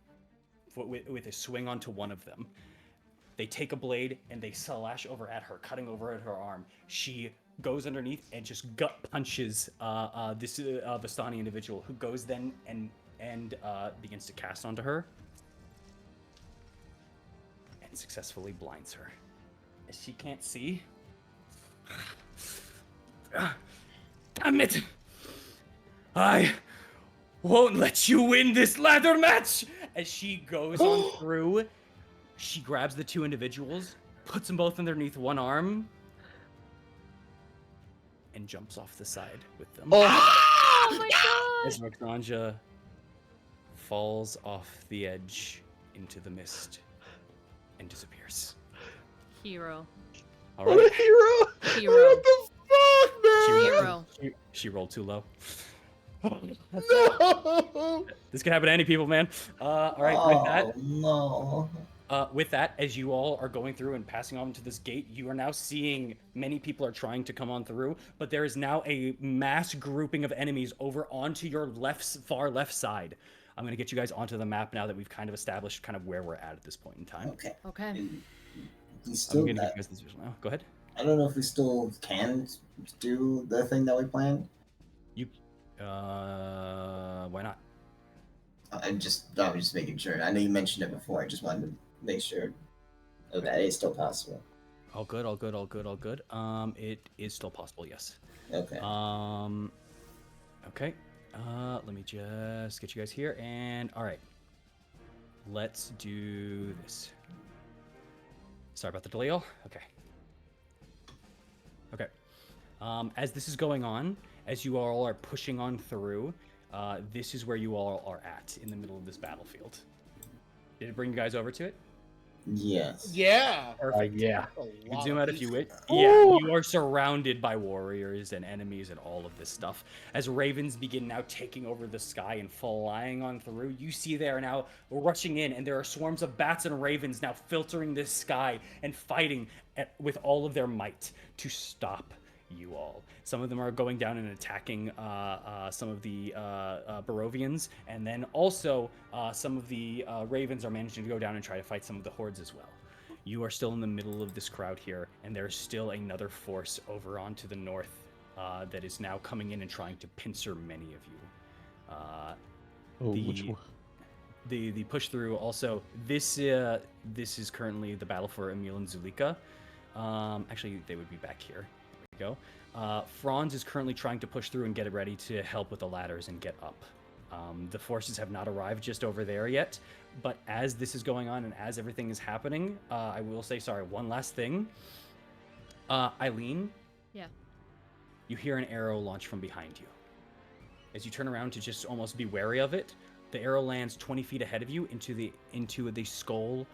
with a swing onto one of them. They take a blade and they slash over at her, cutting over at her arm. She goes underneath and just gut punches this Vistani individual, who goes then and begins to cast onto her and successfully blinds her. As she can't see. Damn it! I won't let you win this ladder match! As she goes on through, she grabs the two individuals, puts them both underneath one arm, and jumps off the side with them. Oh my as Roxanja falls off the edge into the mist and disappears. Hero. All What right. a hero! Hero. What the fuck, man? Hero. She rolled too low. No. This could happen to any people, man. All right, Oh no. with that, as you all are going through and passing on to this gate, you are now seeing many people are trying to come on through, but there is now a mass grouping of enemies over onto your far left side. I'm going to get you guys onto the map now that we've kind of established kind of where we're at this point in time. Okay. Okay. We I'm still. going to give you guys this visual now. Go ahead. I don't know if we still can do the thing that we planned. You, why not? I was just making sure. I know you mentioned it before. I just wanted to make sure that it's still possible. All good, all good, all good, all good. It is still possible, yes. Okay. Okay. Let me just get you guys here, and all right. Let's do this. Sorry about the delay, y'all. Okay. Okay. As this is going on, as you all are pushing on through, this is where you all are at in the middle of this battlefield. Did it bring you guys over to it? Yes. Yeah. Yeah. You can zoom out if you wish. Yeah, you are surrounded by warriors and enemies and all of this stuff. As ravens begin now taking over the sky and flying on through, you see they are now rushing in, and there are swarms of bats and ravens now filtering this sky and fighting with all of their might to stop you all. Some of them are going down and attacking some of the Barovians, and then also some of the ravens are managing to go down and try to fight some of the hordes as well. You are still in the middle of this crowd here, and there's still another force over onto the north that is now coming in and trying to pincer many of you. Which one? The push through also, this is currently the battle for Emil and Zulika. Actually, they would be back here. Go. Franz is currently trying to push through and get it ready to help with the ladders and get up. The forces have not arrived just over there yet, but as this is going on and as everything is happening, I will say, sorry, one last thing. Eileen? Yeah. You hear an arrow launch from behind you. As you turn around to just almost be wary of it, the arrow lands 20 feet ahead of you into the skull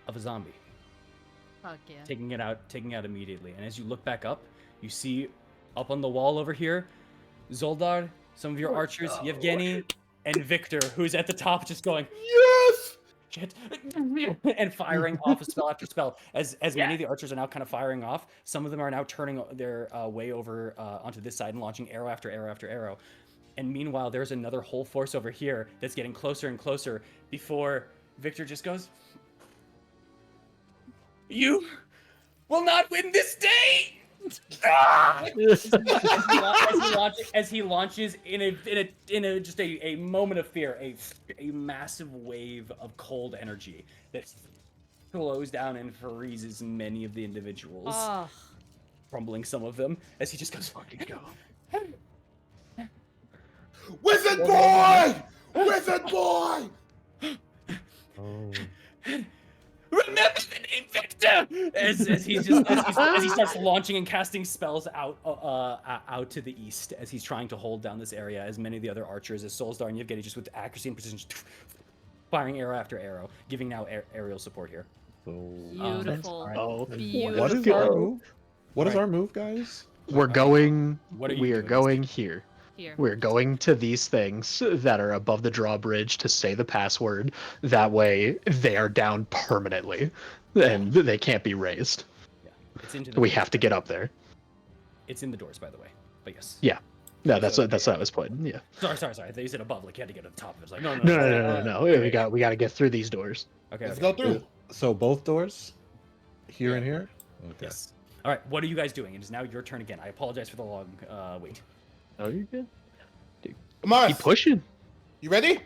of a zombie. Fuck yeah. Taking it out immediately. And as you look back up, you see up on the wall over here, Zoldar, some of your archers, Yevgeny, and Victor, who's at the top just going, Yes! shit, and firing off a spell after spell. As many of the archers are now kind of firing off, some of them are now turning their way over onto this side and launching arrow after arrow after arrow. And meanwhile, there's another whole force over here that's getting closer and closer before Victor just goes, "You will not win this day!" as he launches in a just a moment of fear, a massive wave of cold energy that slows down and freezes many of the individuals, crumbling some of them as he just goes, "Fucking go." Wizard boy! Wizard boy! Oh. Remember the name Victor! As he starts launching and casting spells out to the east as he's trying to hold down this area, as many of the other archers, as Solstar and Yevgeny, just with accuracy and precision, firing arrow after arrow, giving now aerial support here. Beautiful. Oh, Beautiful. What is our move? What is our move, guys? we're going. What are you We are doing, going Steve? here. Here. We're going to these things that are above the drawbridge to say the password. That way, they are down permanently, and they can't be raised. Yeah, it's into the We doors, have to get up there. It's in the doors, by the way. But yes. Yeah. No, that's So- what I was putting. Yeah. Sorry. I thought you said above, like you had to get to the top of it. It's like no. No. We got to get through these doors. Okay. Let's okay. go through. So both doors? Here Yeah. and here? Okay. Yes. All right. What are you guys doing? It is now your turn again. I apologize for the long wait. Oh, you're good. Mars, Keep pushing. you ready?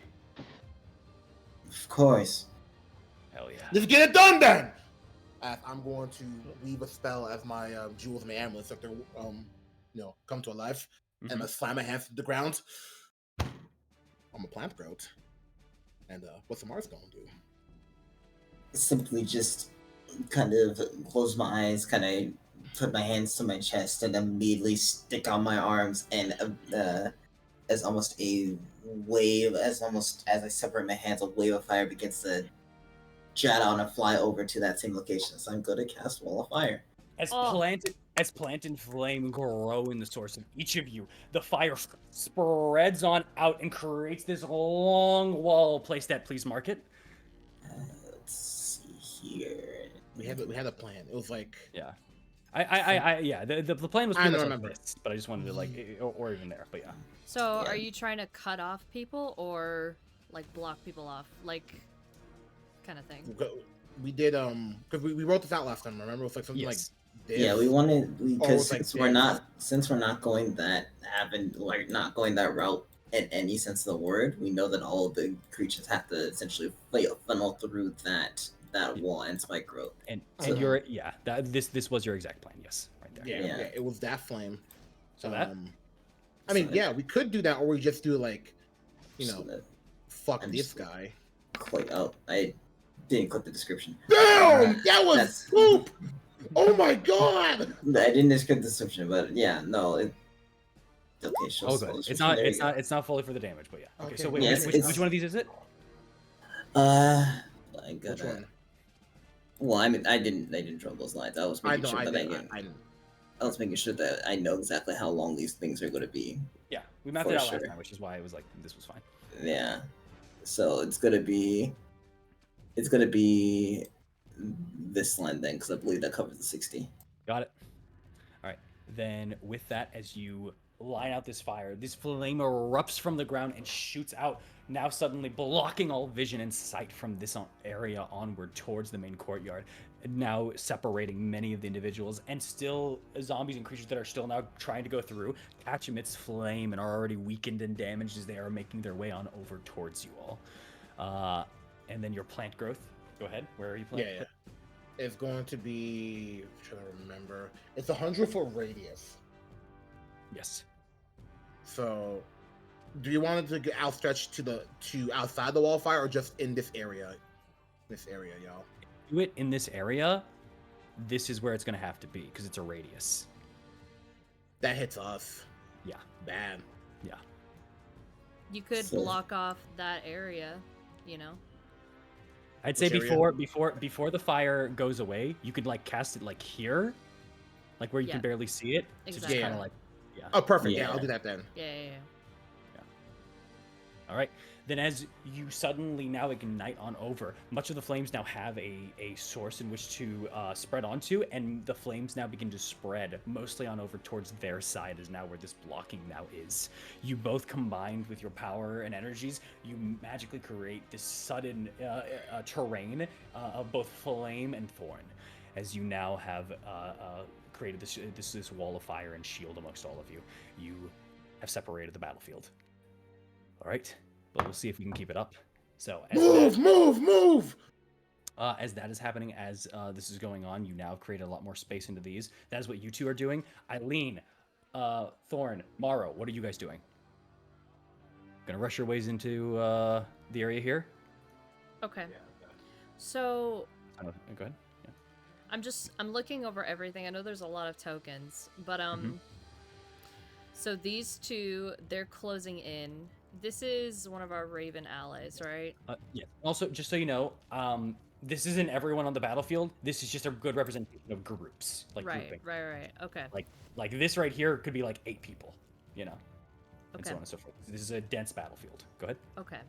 Of course. Hell yeah. Let's get it done then. I'm going to weave a spell as my jewels and my amulets if they're come to life, and I'm gonna slam my hands to the ground. I'm a plant growth. And what's the Mars gonna do? Simply just kind of close my eyes, kind of put my hands to my chest, and immediately stick on my arms and as almost a wave, as I separate my hands, a wave of fire begins to jet out and fly over to that same location. So I'm going to cast Wall of Fire. As Oh. plant and flame grow in the source of each of you, the fire spreads on out and creates this long wall. Place that, please mark it. Let's see here. We had a plan. It was like Yeah. Yeah. The plan was I pretty much don't like remember. this, but I just wanted to like, or even there, but yeah. So, Yeah. are you trying to cut off people or like block people off, like kind of thing? we did because we wrote this out last time. Remember, it was like something Yes. like this. Yeah, we wanted because like since we're this. not going that not going that route in any sense of the word, we know that all of the creatures have to essentially funnel through that wall and spike growth. And So- you're this was your exact plan, yes, right there. Yeah, Yeah. it was that flame. So that? I mean, So yeah, we could do that, or we just do like, so that fuck I'm this just- guy. quite oh, I didn't click the description. Damn, that was That's- poop. Oh my god. I didn't describe the description, but yeah, no. Okay, show Oh, full good. description. There you go. It's not fully for the damage, but yeah. Okay, Okay. so wait, Yeah, which it's- one of these is it? I Which gotta. one? Well, I mean, I didn't draw those lines. I was I making know, sure I that didn't. I didn't. I was making sure that I know exactly how long these things are going to be. Yeah, we mapped For it out sure. last time, which is why it was like this was fine. Yeah. So it's gonna be this line then, because I believe that covers the 60. Got it. All right. Then with that, as you line out this fire, this flame erupts from the ground and shoots out, now suddenly blocking all vision and sight from this area onward towards the main courtyard, now separating many of the individuals, and still zombies and creatures that are still now trying to go through catch amidst flame and are already weakened and damaged as they are making their way on over towards you all. And then your plant growth. Go ahead. Where are you planting? Yeah. It's going to be. I'm trying to remember. It's 100-foot radius. Yes. So, do you want it to get outstretched to outside the wall of fire, or just in this area? This area, y'all. Do it in this area. This is where it's going to have to be because it's a radius. That hits us. Yeah. Bad. Yeah. You could So- block off that area, you know. I'd say Which area? before the fire goes away, you could like cast it like here, like where you Yeah. can barely see it. To Exactly. just kind of like, yeah. Oh, perfect. Yeah, Yeah. I'll do that then. Yeah. All right. Then as you suddenly now ignite on over, much of the flames now have a source in which to spread onto, and the flames now begin to spread mostly on over towards their side is now where this blocking now is. You both combined with your power and energies, you magically create this sudden terrain of both flame and thorn, as you now have created this wall of fire and shield amongst all of you. You have separated the battlefield. All right, but we'll see if we can keep it up. So Move! as that is happening, as this is going on, you now create a lot more space into these. That is what you two are doing. Eileen, Thorn, Morrow, what are you guys doing? Gonna rush your ways into the area here? Okay. So Go ahead. Yeah. I'm looking over everything. I know there's a lot of tokens, but so these two, they're closing in. This is one of our Raven allies, right? Yeah. Also, just so you know, this isn't everyone on the battlefield. This is just a good representation of groups, like grouping. Right. Okay. Like this right here could be like 8 people, you know, and Okay. so on and so forth. This is a dense battlefield. Go ahead. Okay.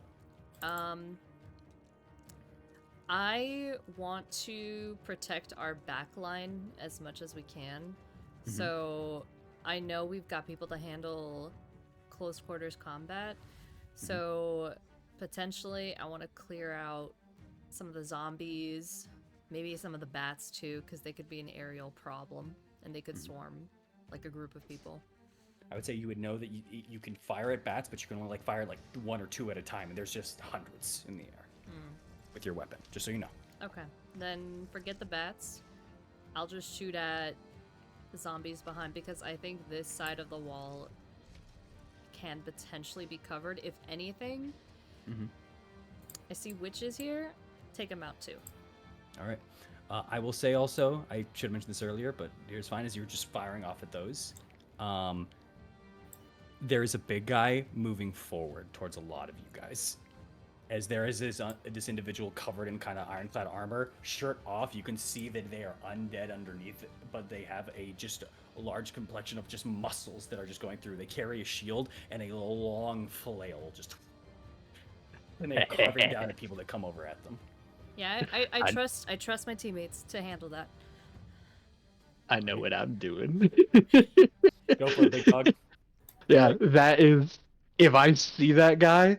I want to protect our backline as much as we can. Mhm. So I know we've got people to handle close quarters combat. So potentially I want to clear out some of the zombies, maybe some of the bats too, because they could be an aerial problem and they could swarm like a group of people. I would say you would know that you can fire at bats, but you can only like fire like 1 or 2 at a time, and there's just hundreds in the air with your weapon. Just so you know. Okay, then forget the bats. I'll just shoot at the zombies behind because I think this side of the wall can potentially be covered. If anything, I see witches here. Take them out too. All right. I will say also, I should have mentioned this earlier, but here's fine, as you're just firing off at those. there is a big guy moving forward towards a lot of you guys. As there is this individual covered in kind of ironclad armor, shirt off. You can see that they are undead underneath it, but they have just a large complexion of just muscles that are just going through. They carry a shield and a long flail, and they're carving down at people that come over at them. Yeah, I trust my teammates to handle that. I know what I'm doing. Go for it, big dog. Yeah, that is. If I see that guy,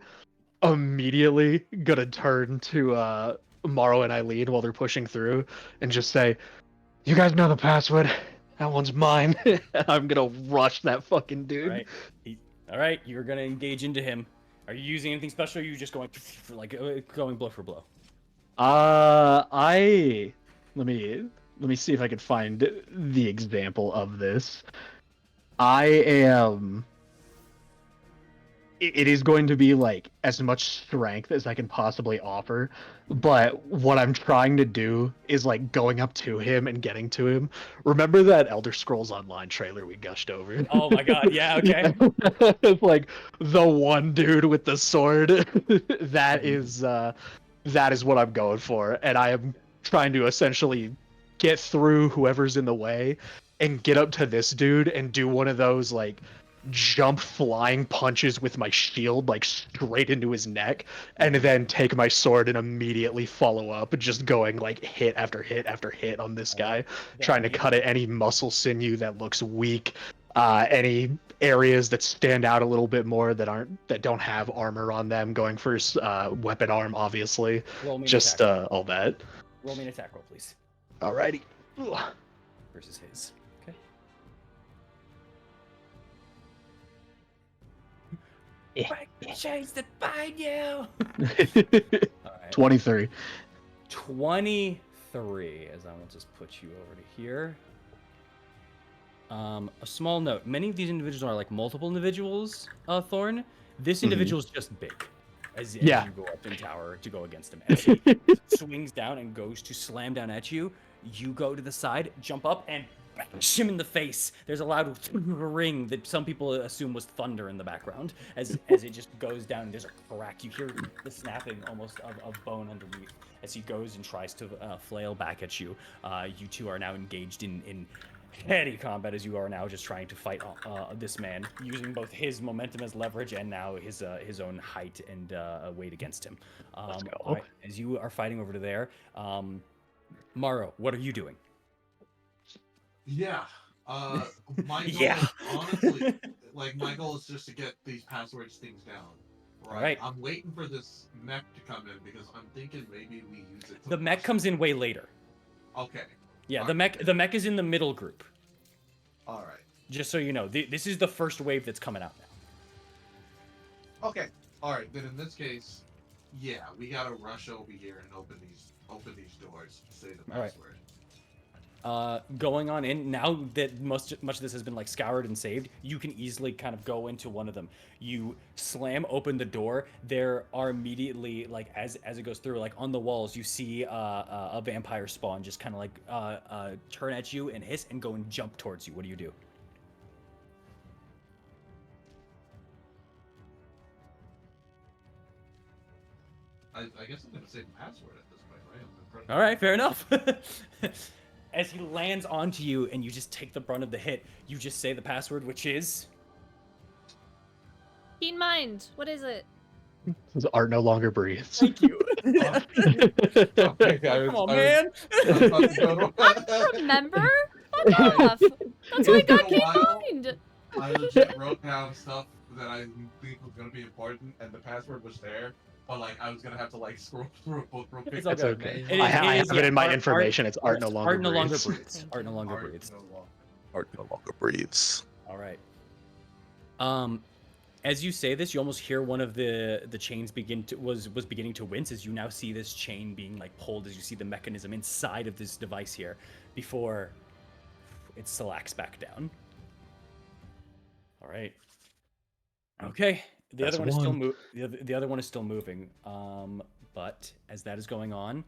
immediately gonna turn to Morrow and Eileen while they're pushing through and just say, "You guys know the password. That one's mine." I'm gonna rush that fucking dude. All right, you're gonna engage into him. Are you using anything special? Or are you just going like going blow for blow? Let me see if I can find the example of this. I am. It is going to be like as much strength as I can possibly offer, but what I'm trying to do is like going up to him and getting to him. Remember that Elder Scrolls Online trailer we gushed over? Oh my god, yeah, okay. It's like the one dude with the sword. That is what I'm going for, and I am trying to essentially get through whoever's in the way and get up to this dude and do one of those like jump flying punches with my shield like straight into his neck, and then take my sword and immediately follow up, just going like hit after hit after hit on this guy, trying to cut at any muscle sinew that looks weak, any areas that stand out a little bit more that don't have armor on them, going for weapon arm, obviously. Just all that. Roll me an attack roll, please. Alrighty. Versus his. Okay. Chase to find you. Right. 23. 23, as I will just put you over to here. A small note. Many of these individuals are like multiple individuals, Thorn. This individual is just big. As you go up in tower to go against him. As he swings down and goes to slam down at you, you go to the side, jump up, and bash him in the face. There's a loud ring that some people assume was thunder in the background. As it just goes down, there's a crack. You hear the snapping almost of bone underneath. As he goes and tries to flail back at you, you two are now engaged in heady combat, as you are now just trying to fight this man, using both his momentum as leverage and now his own height and weight against him. Let's go. Right, as you are fighting over to there, Morrow, what are you doing? Yeah. My goal is, honestly, like, my goal is just to get these passwords things down. Right? I'm waiting for this mech to come in because I'm thinking maybe we use it. The mech comes in way later. Okay. Yeah, the mech is in the middle group. All right. Just so you know, this is the first wave that's coming out now. Okay. All right. Then in this case, yeah, we gotta rush over here and open these doors. Say the password. Going on in now that much of this has been like scoured and saved, you can easily kind of go into one of them. You slam open the door. There are immediately, like, as it goes through, like on the walls, you see a vampire spawn just kind of like turn at you and hiss and go and jump towards you. What do you do? I guess I'm gonna say the password at this point, right? All right, fair enough. As he lands onto you and you just take the brunt of the hit, you just say the password, which is... Keen mind. What is it? Art no longer breathes. Thank you. Okay, guys, come on, man. I remember? Fuck off. That's why I got keen mind. I legit wrote down stuff that I think was gonna be important, and the password was there. But like, I was gonna have to like scroll through a book real quick. It's okay. I have it in my information. It's art no longer breathes. Art no longer breathes. Art no longer breathes. All right. As you say this, you almost hear one of the chains was beginning to wince as you now see this chain being like pulled as you see the mechanism inside of this device here before it slacks back down. All right. Okay. The other one is still moving. But as that is going on,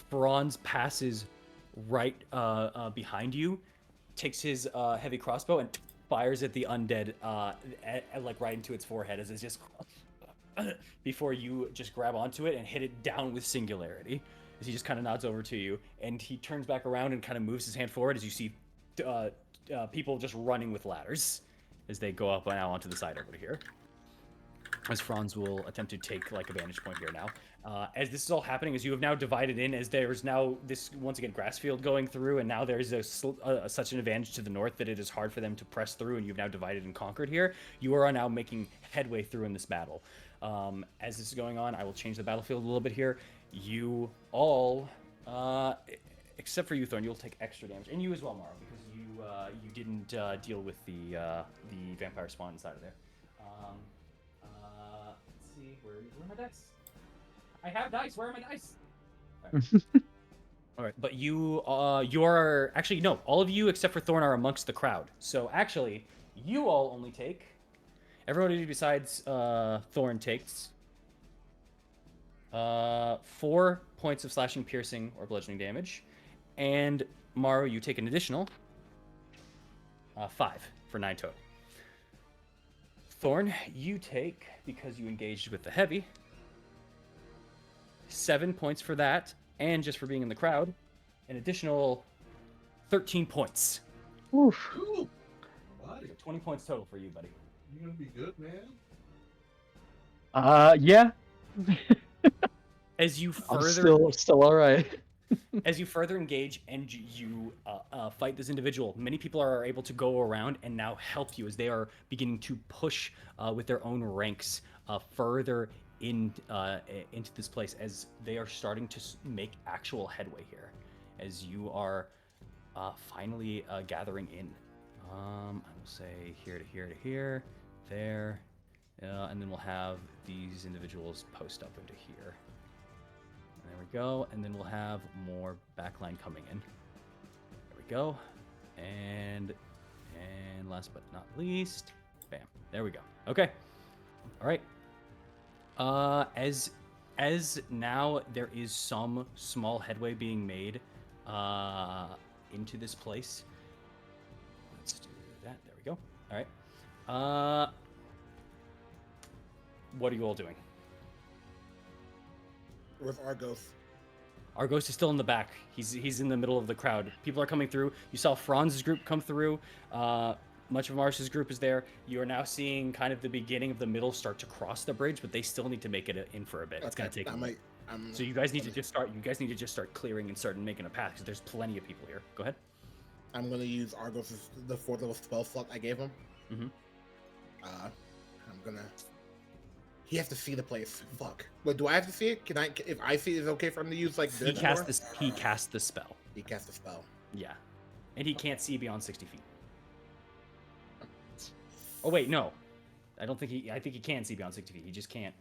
Franz passes right behind you, takes his heavy crossbow and fires at the undead, like right into its forehead as it's just before you just grab onto it and hit it down with singularity. As he just kind of nods over to you, and he turns back around and kind of moves his hand forward as you see people just running with ladders as they go up now onto the side over to here. As Franz will attempt to take like a vantage point here now. As this is all happening, as you have now divided in, as there's now this once again grass field going through, and now there's such an advantage to the north that it is hard for them to press through, and you've now divided and conquered here. You are now making headway through in this battle. As this is going on, I will change the battlefield a little bit here. You all, except for you, Thorn, you'll take extra damage, and you as well, Maro, because you didn't deal with the vampire spawn inside of there. Let's see, where are my dice? I have dice. Where are my dice? All right, but you are actually no. All of you except for Thorn are amongst the crowd. So actually, you all only take. Everybody besides Thorn takes 4 points of slashing, piercing, or bludgeoning damage, and Maro, you take an additional 5 for 9 total. Thorn, you take, because you engaged with the heavy, 7 points for that, and just for being in the crowd, an additional 13 points. Oof. Ooh, buddy, 20 points total for you, buddy. you gonna be good, man? Yeah. As you I'm further still all right. as you further engage and you fight this individual, many people are able to go around and now help you as they are beginning to push with their own ranks further into this place as they are starting to make actual headway here as you are finally gathering in. I will say here to here to here, there, and then we'll have these individuals post up into here. There we go, and then we'll have more backline coming in. There we go, and last but not least, bam, there we go. Okay, all right. As now there is some small headway being made into this place. Let's do that. There we go. All right. What are you all doing? Where's Argos? Argos is still in the back. He's in the middle of the crowd. People are coming through. You saw Franz's group come through. Much of Mars's group is there. You are now seeing kind of the beginning of the middle start to cross the bridge, but they still need to make it in for a bit. It's gonna take. So you guys need to just start. You guys need to just start clearing and start making a path because there's plenty of people here. Go ahead. I'm gonna use Argos as the 4th level spell slot I gave him. Mm-hmm. I'm gonna. He has to see the place. Fuck. Wait, do I have to see it? Can I? If I see it, is it okay for him to use like? He cast this. He cast the spell. He cast the spell. Yeah, and he can't see beyond 60 feet. Oh wait, no, I don't think he. I think he can see beyond 60 feet. He just can't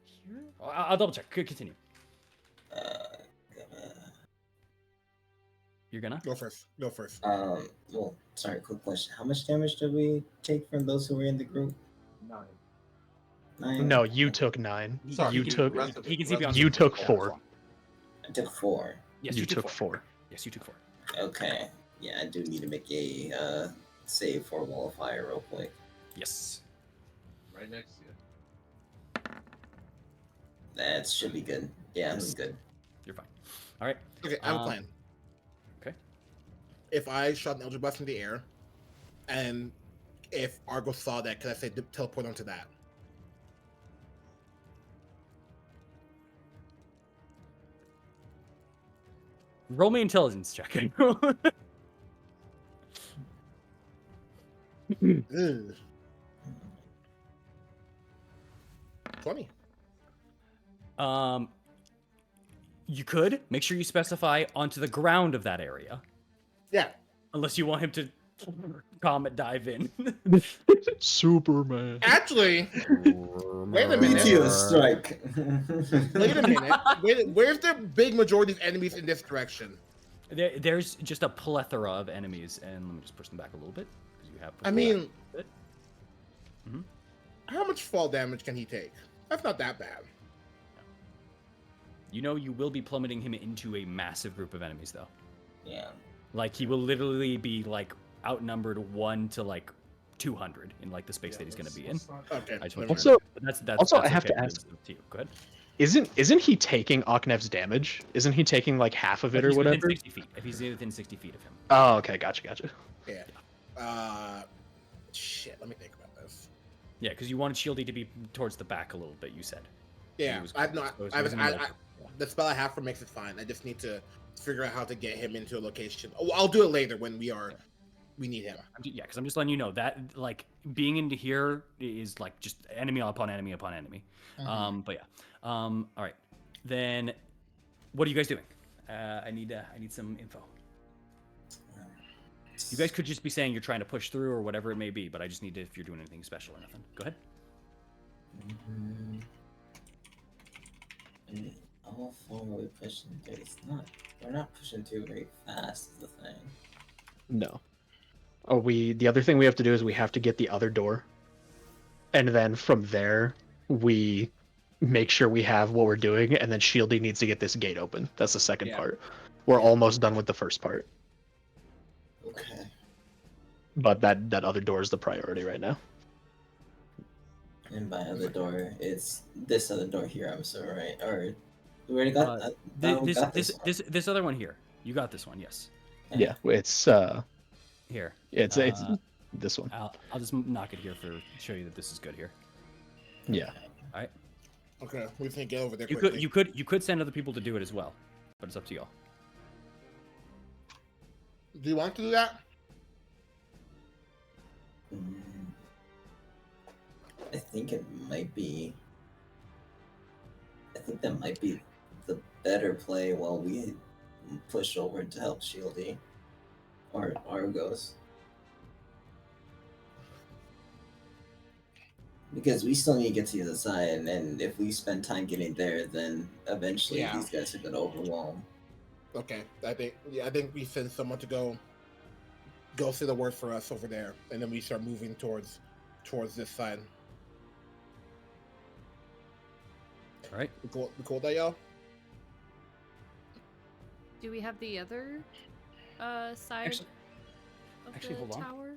hear. I'll double check. Continue. You're gonna Go first. Go first. Well, sorry, quick question. How much damage did we take from those who were in the group? 9. No, you took 9. Sorry, you he took. He can see beyond. You 60 took feet. 4. I took 4. Yes, you took 4. Yes, you took 4. Okay. Yeah, I do need to make a save for wall of fire real quick. Yes. Right next to you. That should be good. Yeah, that's good. You're fine. All right. Okay, I have a plan. Okay. If I shot an Eldritch Blast in the air, and if Argos saw that, could I say teleport onto that? Roll me intelligence check. Ugh. 20. You could make sure you specify onto the ground of that area, Yeah. unless you want him to comet dive in. Superman. Actually, wait a minute. Meteor strike. Wait a minute. Where's the big majority of enemies in this direction? There's just a plethora of enemies, and let me just push them back a little bit. 'Cause you have. I mean, Mhm. how much fall damage can he take? That's not that bad. You know, you will be plummeting him into a massive group of enemies, though. Yeah. Like he will literally be like outnumbered 1 to like 200 in like the space that he's going to be in. Okay. I just never want mind. you Also, to know. But also, that's I have okay to ask- because it's up to you. Go ahead. Isn't he taking Aknev's damage? Isn't he taking like half of it If or he's whatever? within 60 feet. If he's within 60 feet of him. Oh, okay, gotcha. Yeah. Shit. Let me think about this. Yeah, because you wanted Shieldy to be towards the back a little bit. You said. Yeah. was I've not. close, so I it was. was in the I, middle. Yeah. the spell I have for makes it fine. I just need to figure out how to get him into a location. Oh, I'll do it later when we need him. Yeah, because I'm just letting you know that like being into here is like just enemy upon enemy upon enemy. But yeah. All right. Then, what are you guys doing? I need some info. You guys could just be saying you're trying to push through or whatever it may be, but I just need to if you're doing anything special or nothing. Go ahead. How far are we pushing through? We're not pushing through very fast, is the thing. No. The other thing we have to do is we have to get the other door. And then from there, we make sure we have what we're doing, and then Shieldy needs to get this gate open. That's the second Yeah. part. We're almost done with the first part. Okay. But that other door is the priority right now. And by other door, it's this other door here, I'm sorry, right? Or we already got that. We got this one. This other one here. You got this one, yes. Okay. Yeah, it's Here. it's this one. I'll just knock it here for show you that this is good here. Yeah. All right. Okay. We can get over there You quickly. you could send other people to do it as well, but it's up to y'all. Do you want to do that? I think it might be. I think that might be the better play while we push over to help Shieldy or Argos. Because we still need to get to the other side, and if we spend time getting there, then eventually Yeah. these guys are gonna overwhelm. Okay. I think we send someone to go say the word for us over there, and then we start moving towards this side. All right. We cool with that, y'all? Do we have the other side of actually, the hold on. tower?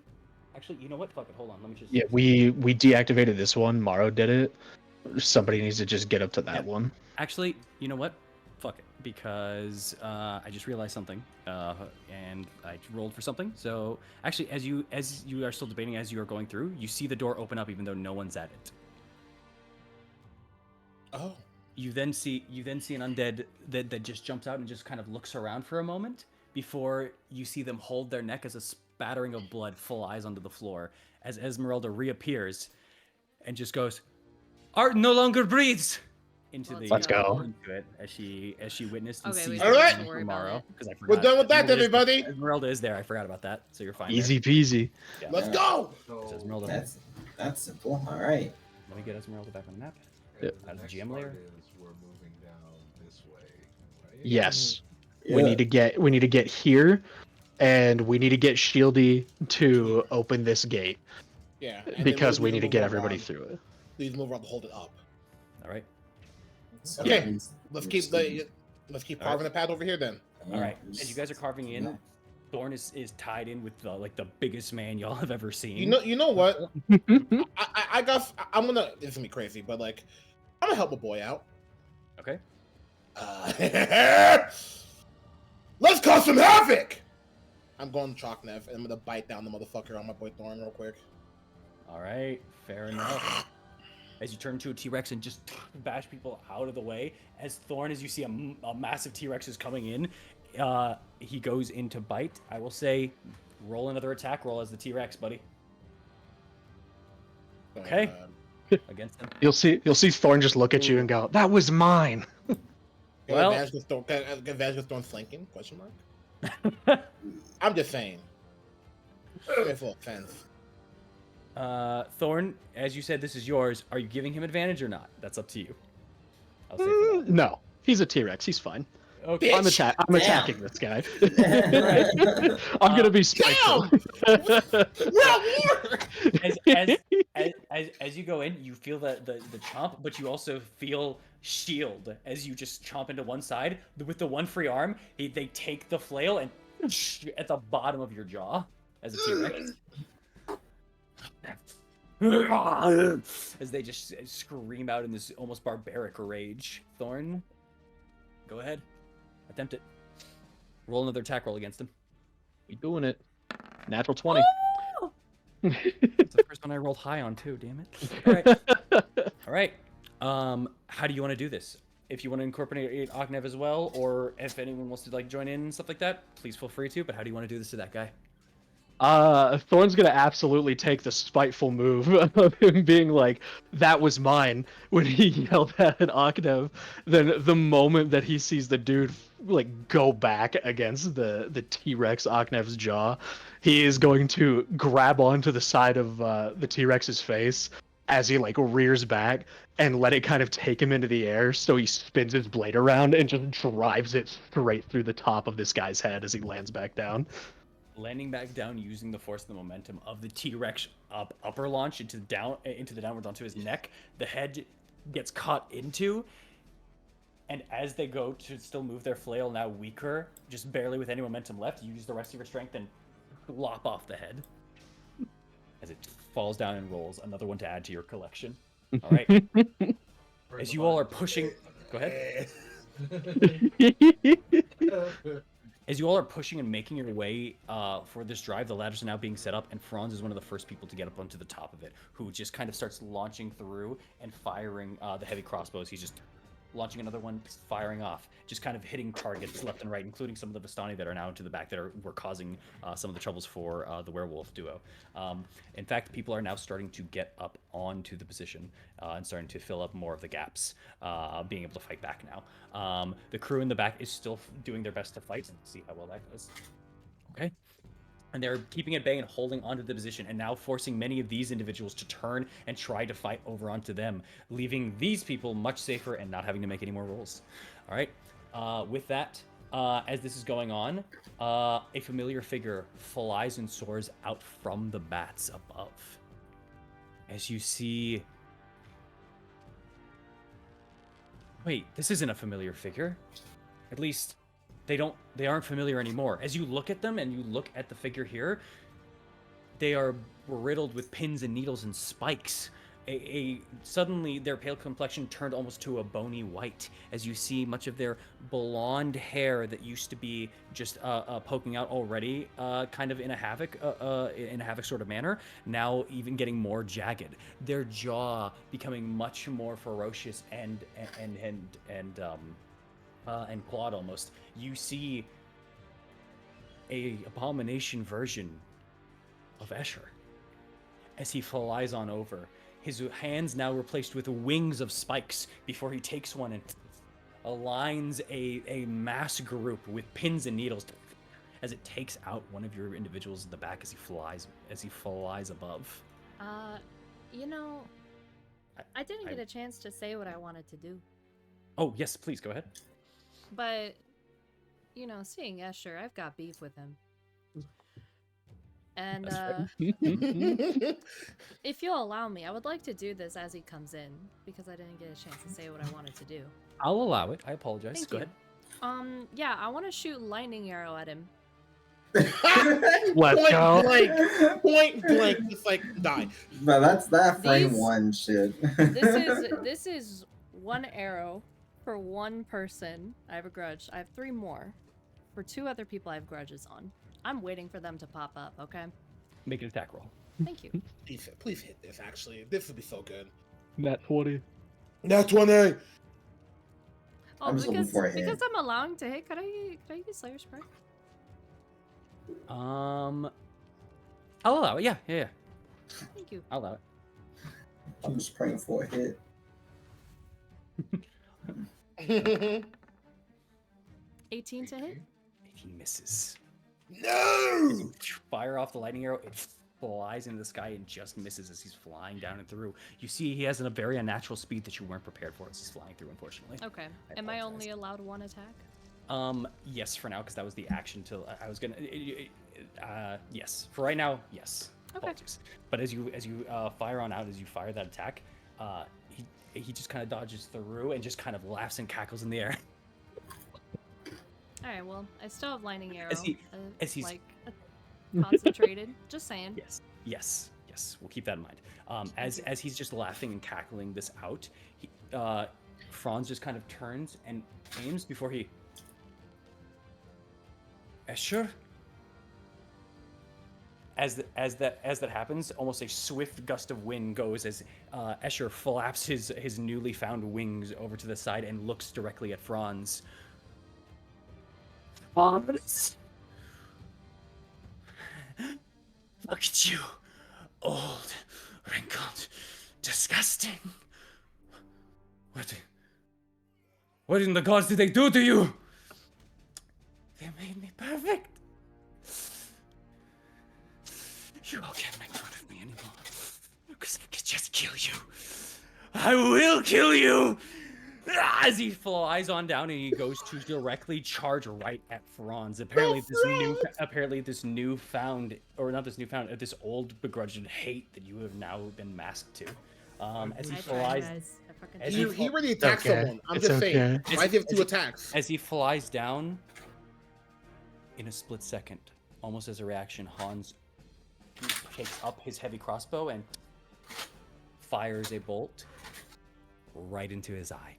Actually, you know what? Fuck it. Hold on. Let me just. Yeah, we deactivated this one. Maro did it. Somebody needs to just get up to that one. Actually, you know what? Fuck it. Because I just realized something, and I rolled for something. So actually, as you are still debating, as you are going through, you see the door open up, even though no one's at it. Oh. You then see an undead that just jumps out and just kind of looks around for a moment before you see them hold their neck as a spattering of blood, full eyes onto the floor, as Esmeralda reappears and just goes, "Art no longer breathes." Let's go. Into it as she witnessed and Okay, sees we don't have to from worry about Morrow, it. because I forgot. We're done with that, Esmeralda is- everybody. Esmeralda is there. I forgot about that, so you're fine. Easy peasy. There. Let's go. So Esmeralda. That's simple. All right. Let me get Esmeralda back on the map. Yep. Out of the GM layer. We're moving down this way, right? Yes. Yeah. We need to get here, and we need to get Shieldy to open this gate Yeah. and then because we'll we need to move get around. everybody through it. Please move around to hold it up. All right. So Okay, that means Let's we're keep just gonna- let's keep All right. carving the path over here then. All right. As you guys are carving in, Yeah. Thorn is tied in with the biggest man y'all have ever seen. You know what? I'm gonna. This is gonna be crazy, but like, I'm gonna help a boy out. Okay. Let's cause some havoc. I'm going to Chalknev, and I'm gonna bite down the motherfucker on my boy Thorn real quick. All right. Fair enough. As you turn to a T-Rex and just bash people out of the way, as Thorn, as you see a massive T-Rex is coming in, he goes in to bite. I will say, roll another attack roll as the T-Rex, buddy. Okay. Against him. You'll see Thorn just look at you and go, "That was mine." Well- advantage with Thorn flanking? Question mark. I'm just saying. Full offense. Thorn, as you said, this is yours. Are you giving him advantage or not? That's up to you. I'll say for now. No, he's a T-Rex. He's fine. Okay. I'm Damn. attacking this guy. I'm gonna be spiteful. As you go in, you feel the chomp, but you also feel shield as you just chomp into one side. With the one free arm, they take the flail and at the bottom of your jaw as a T-Rex. As they just scream out in this almost barbaric rage. Thorn, go ahead. Attempt it. Roll another attack roll against him. We doing it. Natural 20. Oh! It's the first one I rolled high on too, damn it. All right. How do you want to do this? If you want to incorporate Ognev as well, or if anyone wants to like join in and stuff like that, please feel free to. But how do you want to do this to that guy? Thorn's gonna absolutely take the spiteful move of him being like, "That was mine," when he yelled at Aknev. Then the moment that he sees the dude like go back against the T-Rex Aknev's jaw, he is going to grab onto the side of the T-Rex's face as he like rears back and let it kind of take him into the air. So he spins his blade around and just drives it straight through the top of this guy's head as he lands back down. Landing back down using the force of the momentum of the T-Rex upper launch into the downwards onto his neck. The head gets caught into, and as they go to still move their flail, now weaker, just barely with any momentum left, you use the rest of your strength and lop off the head as it falls down and rolls. Another one to add to your collection. All right. As you all are pushing, go ahead. As you all are pushing and making your way for this drive, the ladders are now being set up, and Franz is one of the first people to get up onto the top of it, who just kind of starts launching through and firing the heavy crossbows. He's just launching another one, firing off, just kind of hitting targets left and right, including some of the Vistani that are now into the back that were causing some of the troubles for the werewolf duo. In fact, people are now starting to get up onto the position and starting to fill up more of the gaps, being able to fight back now. The crew in the back is still doing their best to fight. Let's see how well that goes. Okay. And they're keeping at bay and holding onto the position, and now forcing many of these individuals to turn and try to fight over onto them, leaving these people much safer and not having to make any more rolls. All right. With that, as this is going on, a familiar figure flies and soars out from the bats above. As you see... Wait, this isn't a familiar figure. At least... they aren't familiar anymore. As you look at them and you look at the figure here, they are riddled with pins and needles and spikes. Suddenly their pale complexion turned almost to a bony white as you see much of their blonde hair that used to be just poking out already, kind of in a havoc sort of manner, now even getting more jagged. Their jaw becoming much more ferocious and clawed almost. You see a abomination version of Escher as he flies on over. His hands now replaced with wings of spikes before he takes one and aligns a mass group with pins and needles as it takes out one of your individuals in the back as he flies above. You know, I didn't get a chance to say what I wanted to do. Oh, yes, please go ahead. But, you know, seeing Escher, I've got beef with him. And, if you'll allow me, I would like to do this as he comes in, because I didn't get a chance to say what I wanted to do. I'll allow it. I apologize. Thank Go you. ahead. Yeah, I want to shoot lightning arrow at him. Let's go. Point blank, just like die. But that frame These- one shit. This is one arrow for one person. I have a grudge. I have 3 more. For 2 other people I have grudges on. I'm waiting for them to pop up, okay? Make an attack roll. Thank you. Please hit this, actually. This would be so good. Nat 20. Nat 20! Oh, I'm just looking for a hit. because I'm allowing to hit, could I use Slayer Spray? I'll allow it. Yeah. Thank you. I'll allow it. I'm just praying for a hit. 18 to hit? He misses. No! As you fire off the lightning arrow, it flies into the sky and just misses as he's flying down and through. You see he has a very unnatural speed that you weren't prepared for as he's flying through, unfortunately. Okay. I Am I apologize. only allowed 1 attack? Yes, for now, because that was the action till I was gonna. Yes, for right now, yes. Okay. Apologies. But as you fire on out, as you fire that attack, he just kind of dodges through and just kind of laughs and cackles in the air. Alright, well, I still have lightning arrow. As he's- like, concentrated. Just saying. Yes. Yes, we'll keep that in mind. As he's just laughing and cackling this out, Franz just kind of turns and aims before he. Escher? As that happens, almost a swift gust of wind goes as Escher flaps his newly found wings over to the side and looks directly at Franz. Franz, look at you, old, wrinkled, disgusting. What in the gods did they do to you? They made me perfect. You all can't make fun of me anymore, because I could just kill you. I will kill you! As he flies on down and he goes to directly charge right at Franz. Apparently this old begrudged hate that you have now been masked to. As he flies, He already attacked okay. someone. I'm It's just saying. okay. Why do you have 2 attacks? as he flies down, in a split second, almost as a reaction, Hans takes up his heavy crossbow and fires a bolt right into his eye.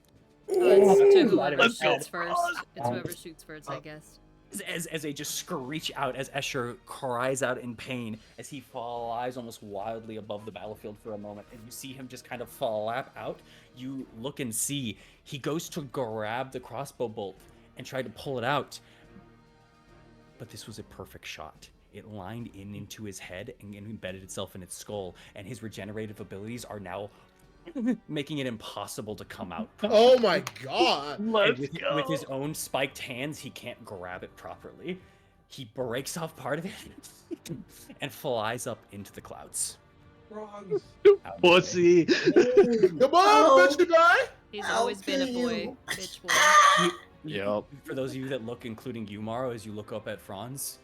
It's to whoever Let's go. shoots first. It's whoever shoots first, I guess. As they just screech out, as Escher cries out in pain, as he flies almost wildly above the battlefield for a moment, and you see him just kind of flap out, you look and see he goes to grab the crossbow bolt and try to pull it out. But this was a perfect shot. It lined into his head and embedded itself in its skull, and his regenerative abilities are now making it impossible to come out. Oh my god! And with his own spiked hands, he can't grab it properly. He breaks off part of it and flies up into the clouds. Franz. Pussy. Come on, bitch, you die! He's I'll always been a kill boy, you. bitch boy. Yep. For those of you that look, including you, Maro, as you look up at Franz,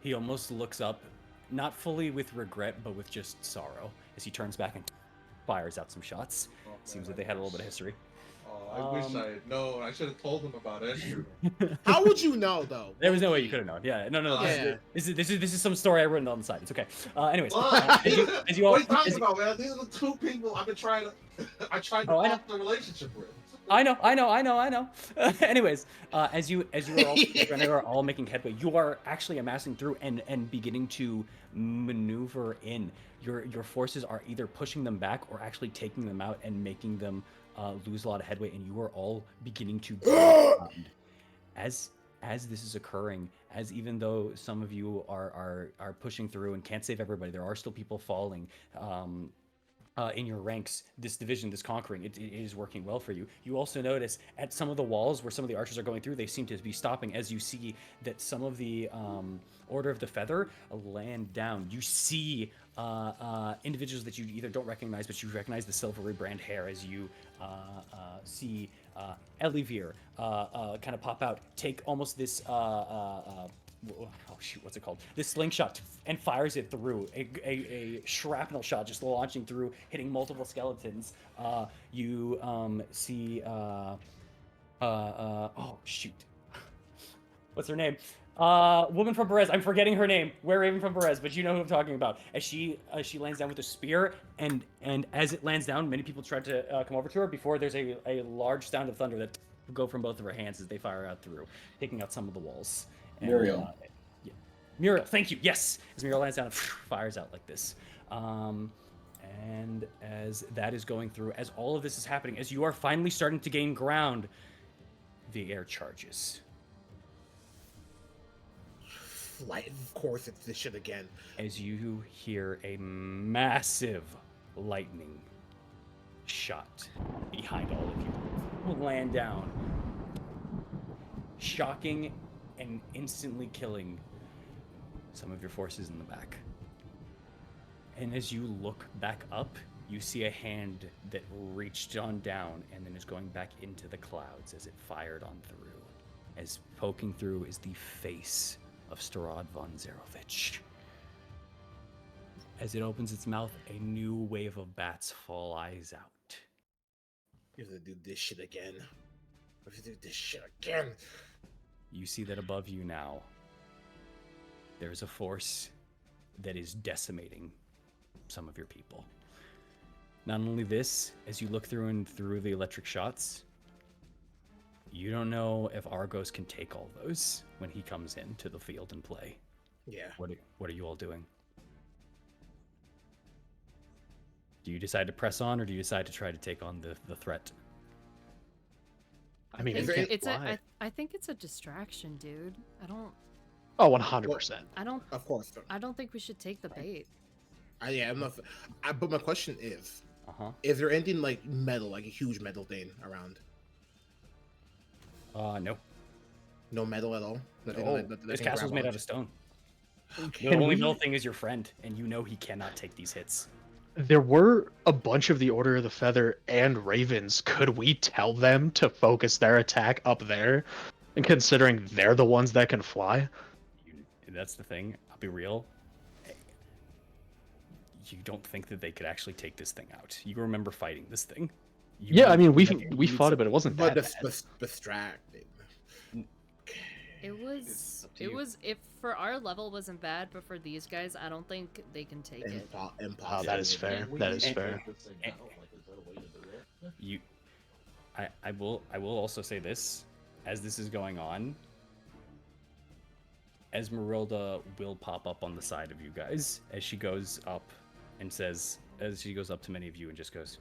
he almost looks up, not fully with regret, but with just sorrow, as he turns back and fires out some shots. Oh, man, Seems like they had a little bit of history. Oh, I wish I had known. I should have told him about Escher. How would you know, though? There was no way you could have known. Yeah, no. Yeah. This is some story I written on the side. It's okay. Anyways, What? as you all, What are you talking as- about, man? These are the 2 people I've been trying to. I tried to Oh, I know. foster a relationship with. I know. Anyways, as you are all making headway, you are actually amassing through and beginning to maneuver in. Your forces are either pushing them back or actually taking them out and making them lose a lot of headway, and you are all beginning to go around. As this is occurring, as even though some of you are pushing through and can't save everybody, there are still people falling. In your ranks, this division, this conquering, it is working well for you. You also notice at some of the walls where some of the archers are going through, they seem to be stopping as you see that some of the Order of the Feather land down. You see individuals that you either don't recognize, but you recognize the silvery brand hair as you see Elivir kind of pop out, take almost this what's it called? This slingshot, and fires it through a shrapnel shot, just launching through, hitting multiple skeletons. You see oh shoot, what's her name? Woman from Perez. I'm forgetting her name. Were Raven from Perez, but you know who I'm talking about. As she lands down with a spear, and as it lands down, many people try to come over to her before there's a large sound of thunder that go from both of her hands as they fire out through, taking out some of the walls. And, Muriel. Yeah. Muriel, thank you. Yes, as Muriel lands down and fires out like this. And as that is going through, as all of this is happening, as you are finally starting to gain ground, the air charges. Light, of course, it's this shit again. As you hear a massive lightning shot behind all of you land down, shocking and instantly killing some of your forces in the back. And as you look back up, you see a hand that reached on down and then is going back into the clouds as it fired on through. As poking through is the face of Strahd von Zarovich. As it opens its mouth, a new wave of bats flies out. You have to do this shit again. You have to do this shit again. You see that above you now, there's a force that is decimating some of your people. Not only this, as you look through the electric shots, you don't know if Argos can take all those when he comes into the field and play. Yeah. What are you all doing? Do you decide to press on, or do you decide to try to take on the threat? I mean, I it think can't it's fly. I think it's a distraction, dude. Oh, 100%. Of course. I don't think we should take the bait. Yeah, I'm not. But my question is, Uh-huh. is there anything like metal, like a huge metal thing around? No. No metal at all. Nothing No. that This can castle's grab made onto? out of stone. The Can only we- metal thing is your friend, and you know he cannot take these hits. There were a bunch of the Order of the Feather and Ravens. Could we tell them to focus their attack up there? And considering they're the ones that can fly? That's the thing. I'll be real. You don't think that they could actually take this thing out. You remember fighting this thing. Yeah, I mean, we need fought it, some- but it wasn't But that bad. distracted. It was if for our level wasn't bad, but for these guys, I don't think they can take it. Impossible. Oh, that is fair. That is fair. You, I will also say this, as this is going on, Esmeralda will pop up on the side of you guys as she goes up and says, as she goes up to many of you and just goes,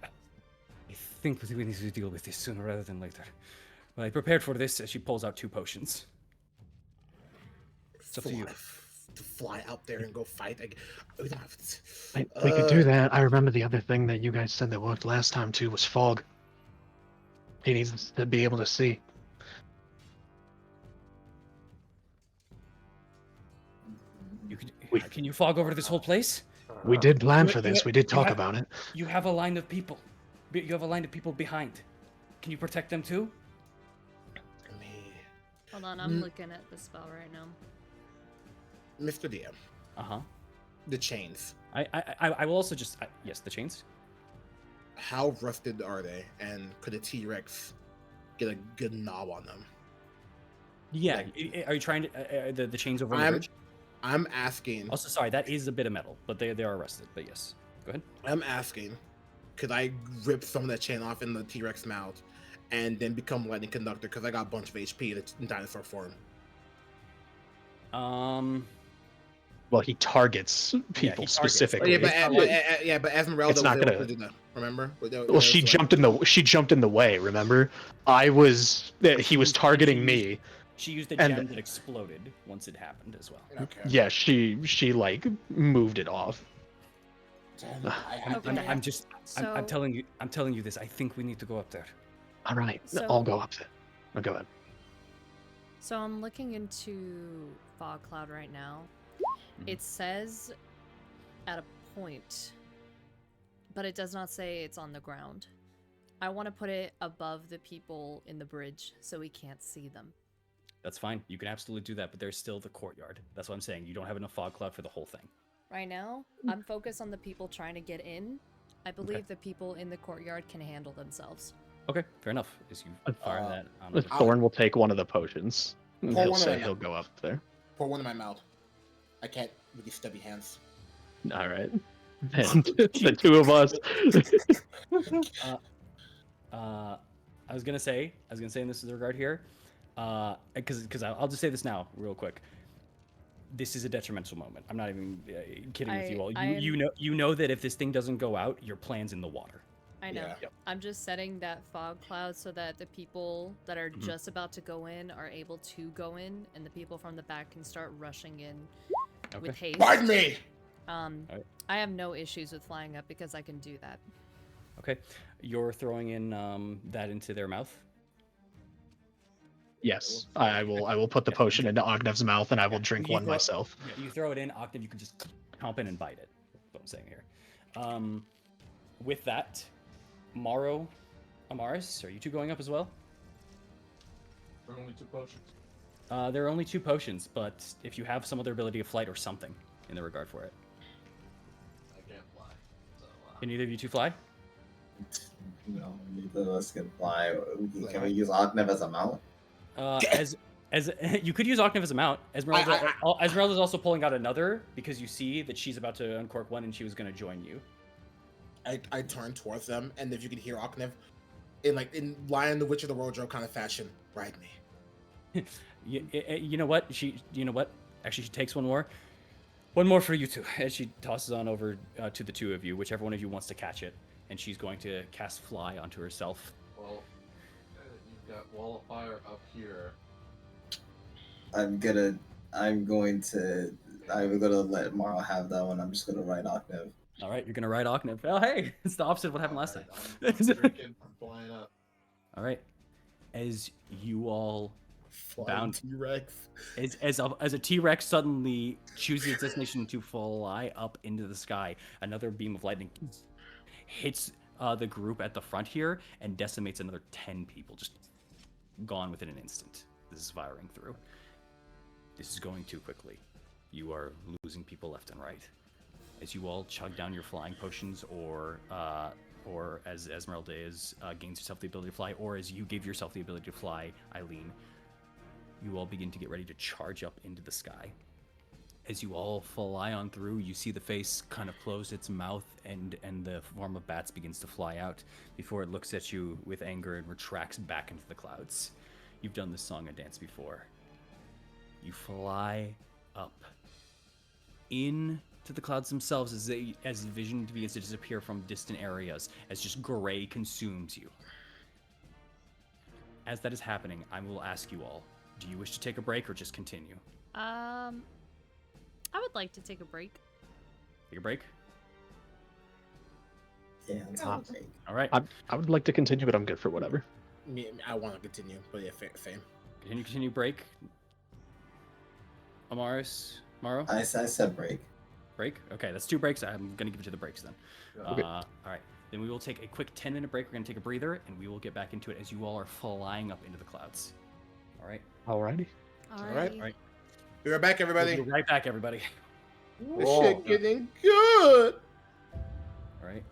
I think we need to deal with this sooner rather than later. Well, I prepared for this as she pulls out 2 potions. It's up to you. To fly out there and go fight. We don't have We could do that. I remember the other thing that you guys said that worked last time too was fog. He needs to be able to see. Can you fog over this whole place? We did plan for this. We did talk about it. You have a line of people. You have a line of people behind. Can you protect them too? Hold on, I'm looking at the spell right now. Mr. DM. Uh-huh. The chains. I will also just yes, the chains. How rusted are they? And could a T-Rex get a good knob on them? Yeah. Are you trying to the chains over the bridge? I'm asking. Also, sorry, that is a bit of metal, but they are rusted. But yes, go ahead. I'm asking, could I rip some of that chain off in the T-Rex mouth, and then become lightning conductor? Because I got a bunch of HP in dinosaur form. Well, he targets people specifically. But Esmeralda It's was not able gonna- to do that. Remember? Well, she jumped in the way. Remember, he was targeting me. She used a And- gem that exploded once it happened as well. Okay. Yeah, she like moved it off. Okay. I'm just So, I'm telling you this. I think we need to go up there. All right, So- I'll go up there. I'll go ahead. so I'm looking into Fog Cloud right now. It says at a point, but it does not say it's on the ground. I want to put it above the people in the bridge so we can't see them. That's fine. You can absolutely do that, but there's still the courtyard. That's what I'm saying. You don't have enough fog cloud for the whole thing. Right now, I'm focused on the people trying to get in. I believe the people in the courtyard can handle themselves. Okay, fair enough. As you fire that on Thorn will take one of the potions. And Pour he'll one say of them. he'll go up there. Pour one in my mouth. I can't with these stubby hands. All right. And the 2 of us. I was gonna say in this regard here, because I'll just say this now real quick. This is a detrimental moment. I'm not even kidding with you all. You know that if this thing doesn't go out, your plan's in the water. I know. Yeah. I'm just setting that fog cloud so that the people that are just about to go in are able to go in, and the people from the back can start rushing in with haste. Pardon me! Alright. I have no issues with flying up because I can do that. Okay, you're throwing in that into their mouth. Yes, I will put the potion into Ognev's mouth, and I will drink one myself. Yeah, you throw it in, Octave. You can just chomp in and bite it. That's what I'm saying here. With that, Maro, Amaris, are you two going up as well? There are only 2 potions. There are only 2 potions, but if you have some other ability of flight or something in the regard for it. I can't fly. So, Can either of you two fly? No, neither of us can fly. Can we use Ognev as a mount? As As you could use Octave as a mount. Esmeralda is also pulling out another because you see that she's about to uncork one and she was going to join you. I turn towards them, and if you can hear Aknev, in Lion the Witch of the Wardrobe kind of fashion, ride me. You know what? Actually, she takes one more. One more for you two. As she tosses on over to the two of you, whichever one of you wants to catch it, and she's going to cast Fly onto herself. Well, you've got Wall of Fire up here. I'm gonna let Mara have that one. I'm just gonna ride Octave. All right, you're gonna ride Octave. Oh, hey, it's the opposite of what happened last time. I'm drinking, I'm flying up. All right, as you all Flying T-Rex. as a T-Rex suddenly chooses its destination to fly up into the sky, another beam of lightning hits the group at the front here and decimates another 10 people, just gone within an instant. This is firing through. This is going too quickly. You are losing people left and right. As you all chug down your flying potions, or as Esmeralda gains herself the ability to fly, or as you give yourself the ability to fly, Eileen, you all begin to get ready to charge up into the sky. As you all fly on through, you see the face kind of close its mouth, and the form of bats begins to fly out before it looks at you with anger and retracts back into the clouds. You've done this song and dance before. You fly up into the clouds themselves as the vision begins to disappear from distant areas, as just gray consumes you. As that is happening, I will ask you all, do you wish to take a break or just continue? I would like to take a break. Take a break? Yeah, let's have a break. All right. I would like to continue, but I'm good for whatever. I want to continue, but yeah, same. Continue break. Amaris, Maro? I said break. Break? Okay, that's 2 breaks. I'm going to give it to the breaks then. Okay. All right. Then we will take a quick 10-minute break. We're going to take a breather, and we will get back into it as you all are flying up into the clouds. All right? Alrighty. All right. Be right back, everybody. We'll be right back, everybody. This shit getting good. All right.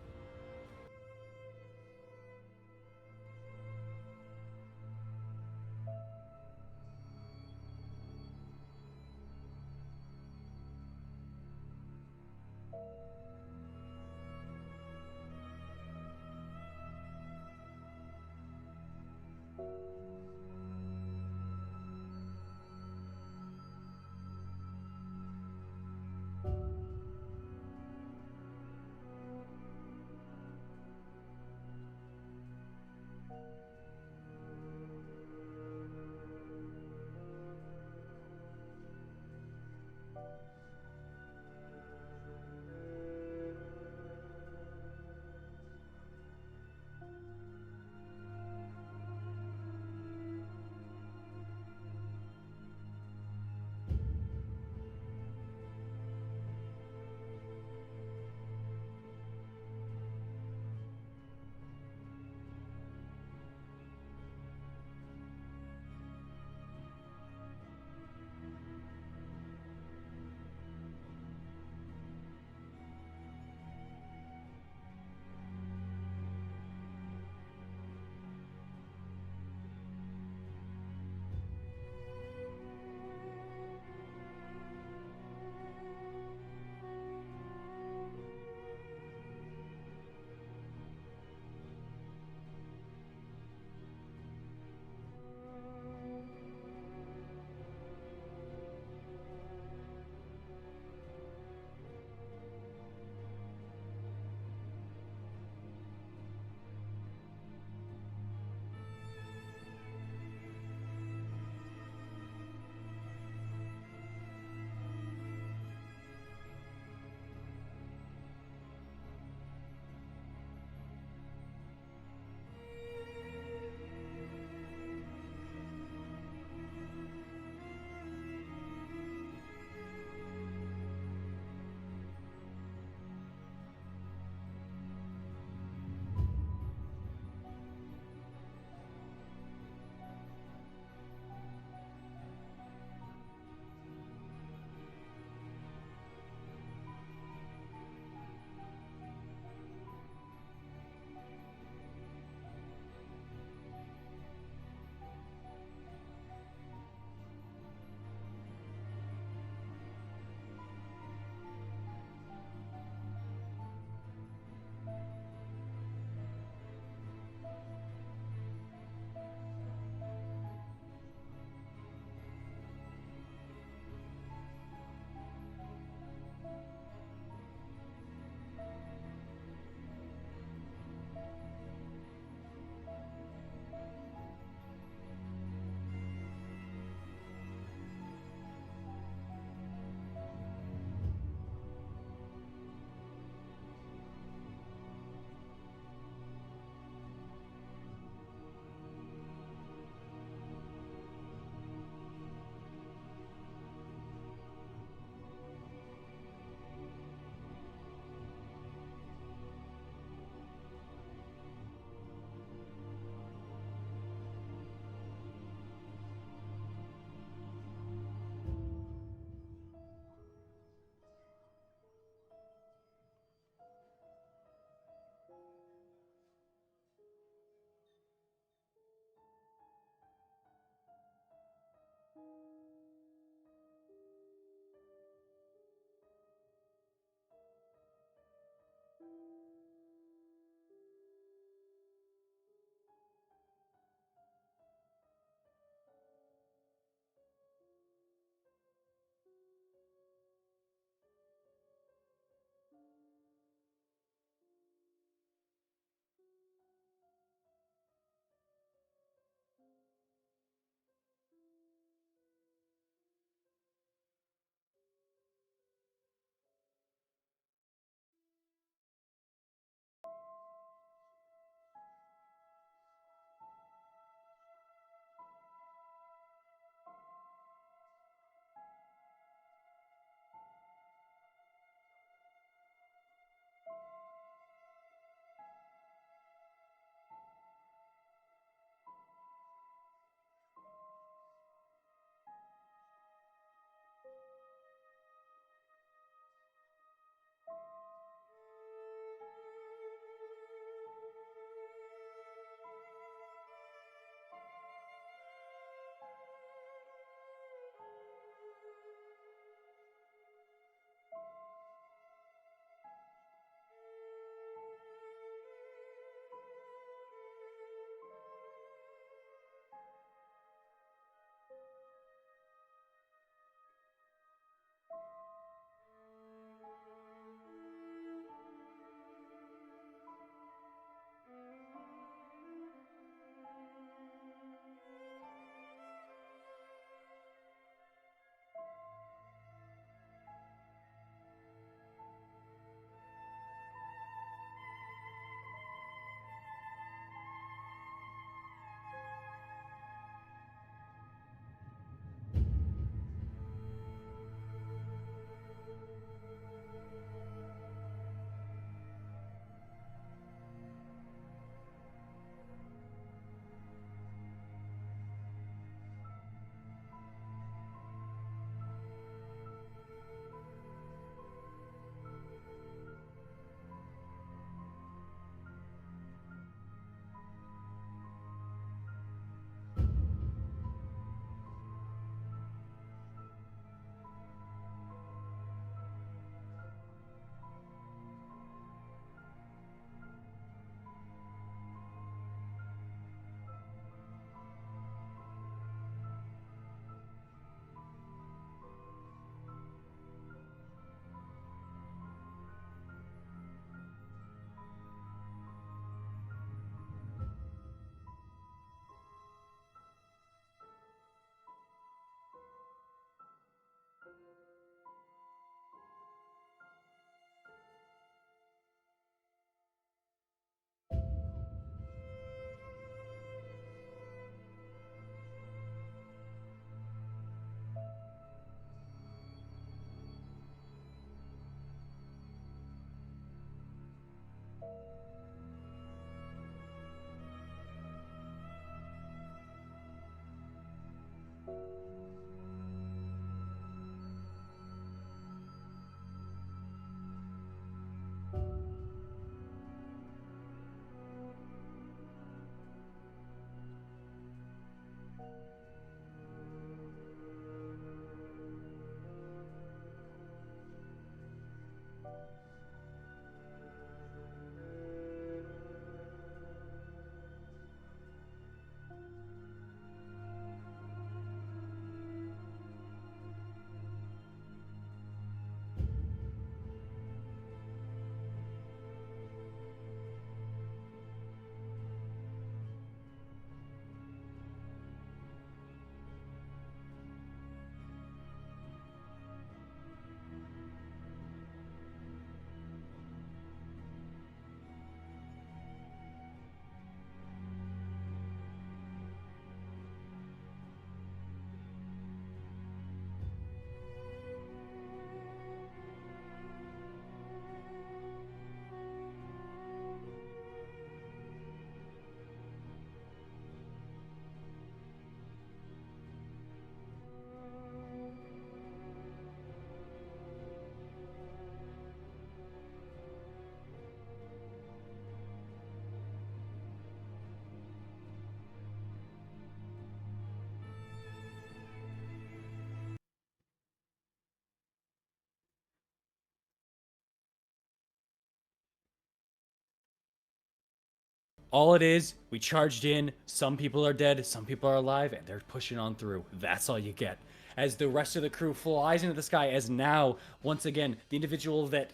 All it is, we charged in, some people are dead, some people are alive, and they're pushing on through. That's all you get. As the rest of the crew flies into the sky, as now, once again, the individual that,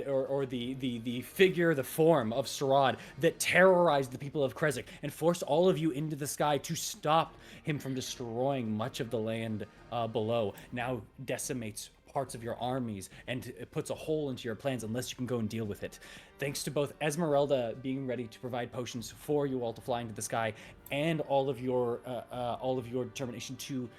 or the figure, the form of Strahd that terrorized the people of Krezk and forced all of you into the sky to stop him from destroying much of the land below, now decimates parts of your armies and it puts a hole into your plans unless you can go and deal with it. Thanks to both Esmeralda being ready to provide potions for you all to fly into the sky and all of your determination to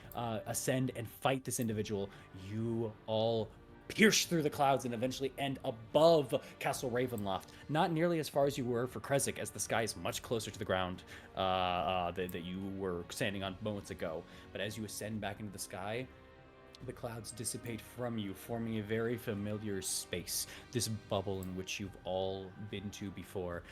ascend and fight this individual, you all pierce through the clouds and eventually end above Castle Ravenloft. Not nearly as far as you were for Krezk, as the sky is much closer to the ground that you were standing on moments ago. But as you ascend back into the sky, the clouds dissipate from you, forming a very familiar space, this bubble in which you've all been to before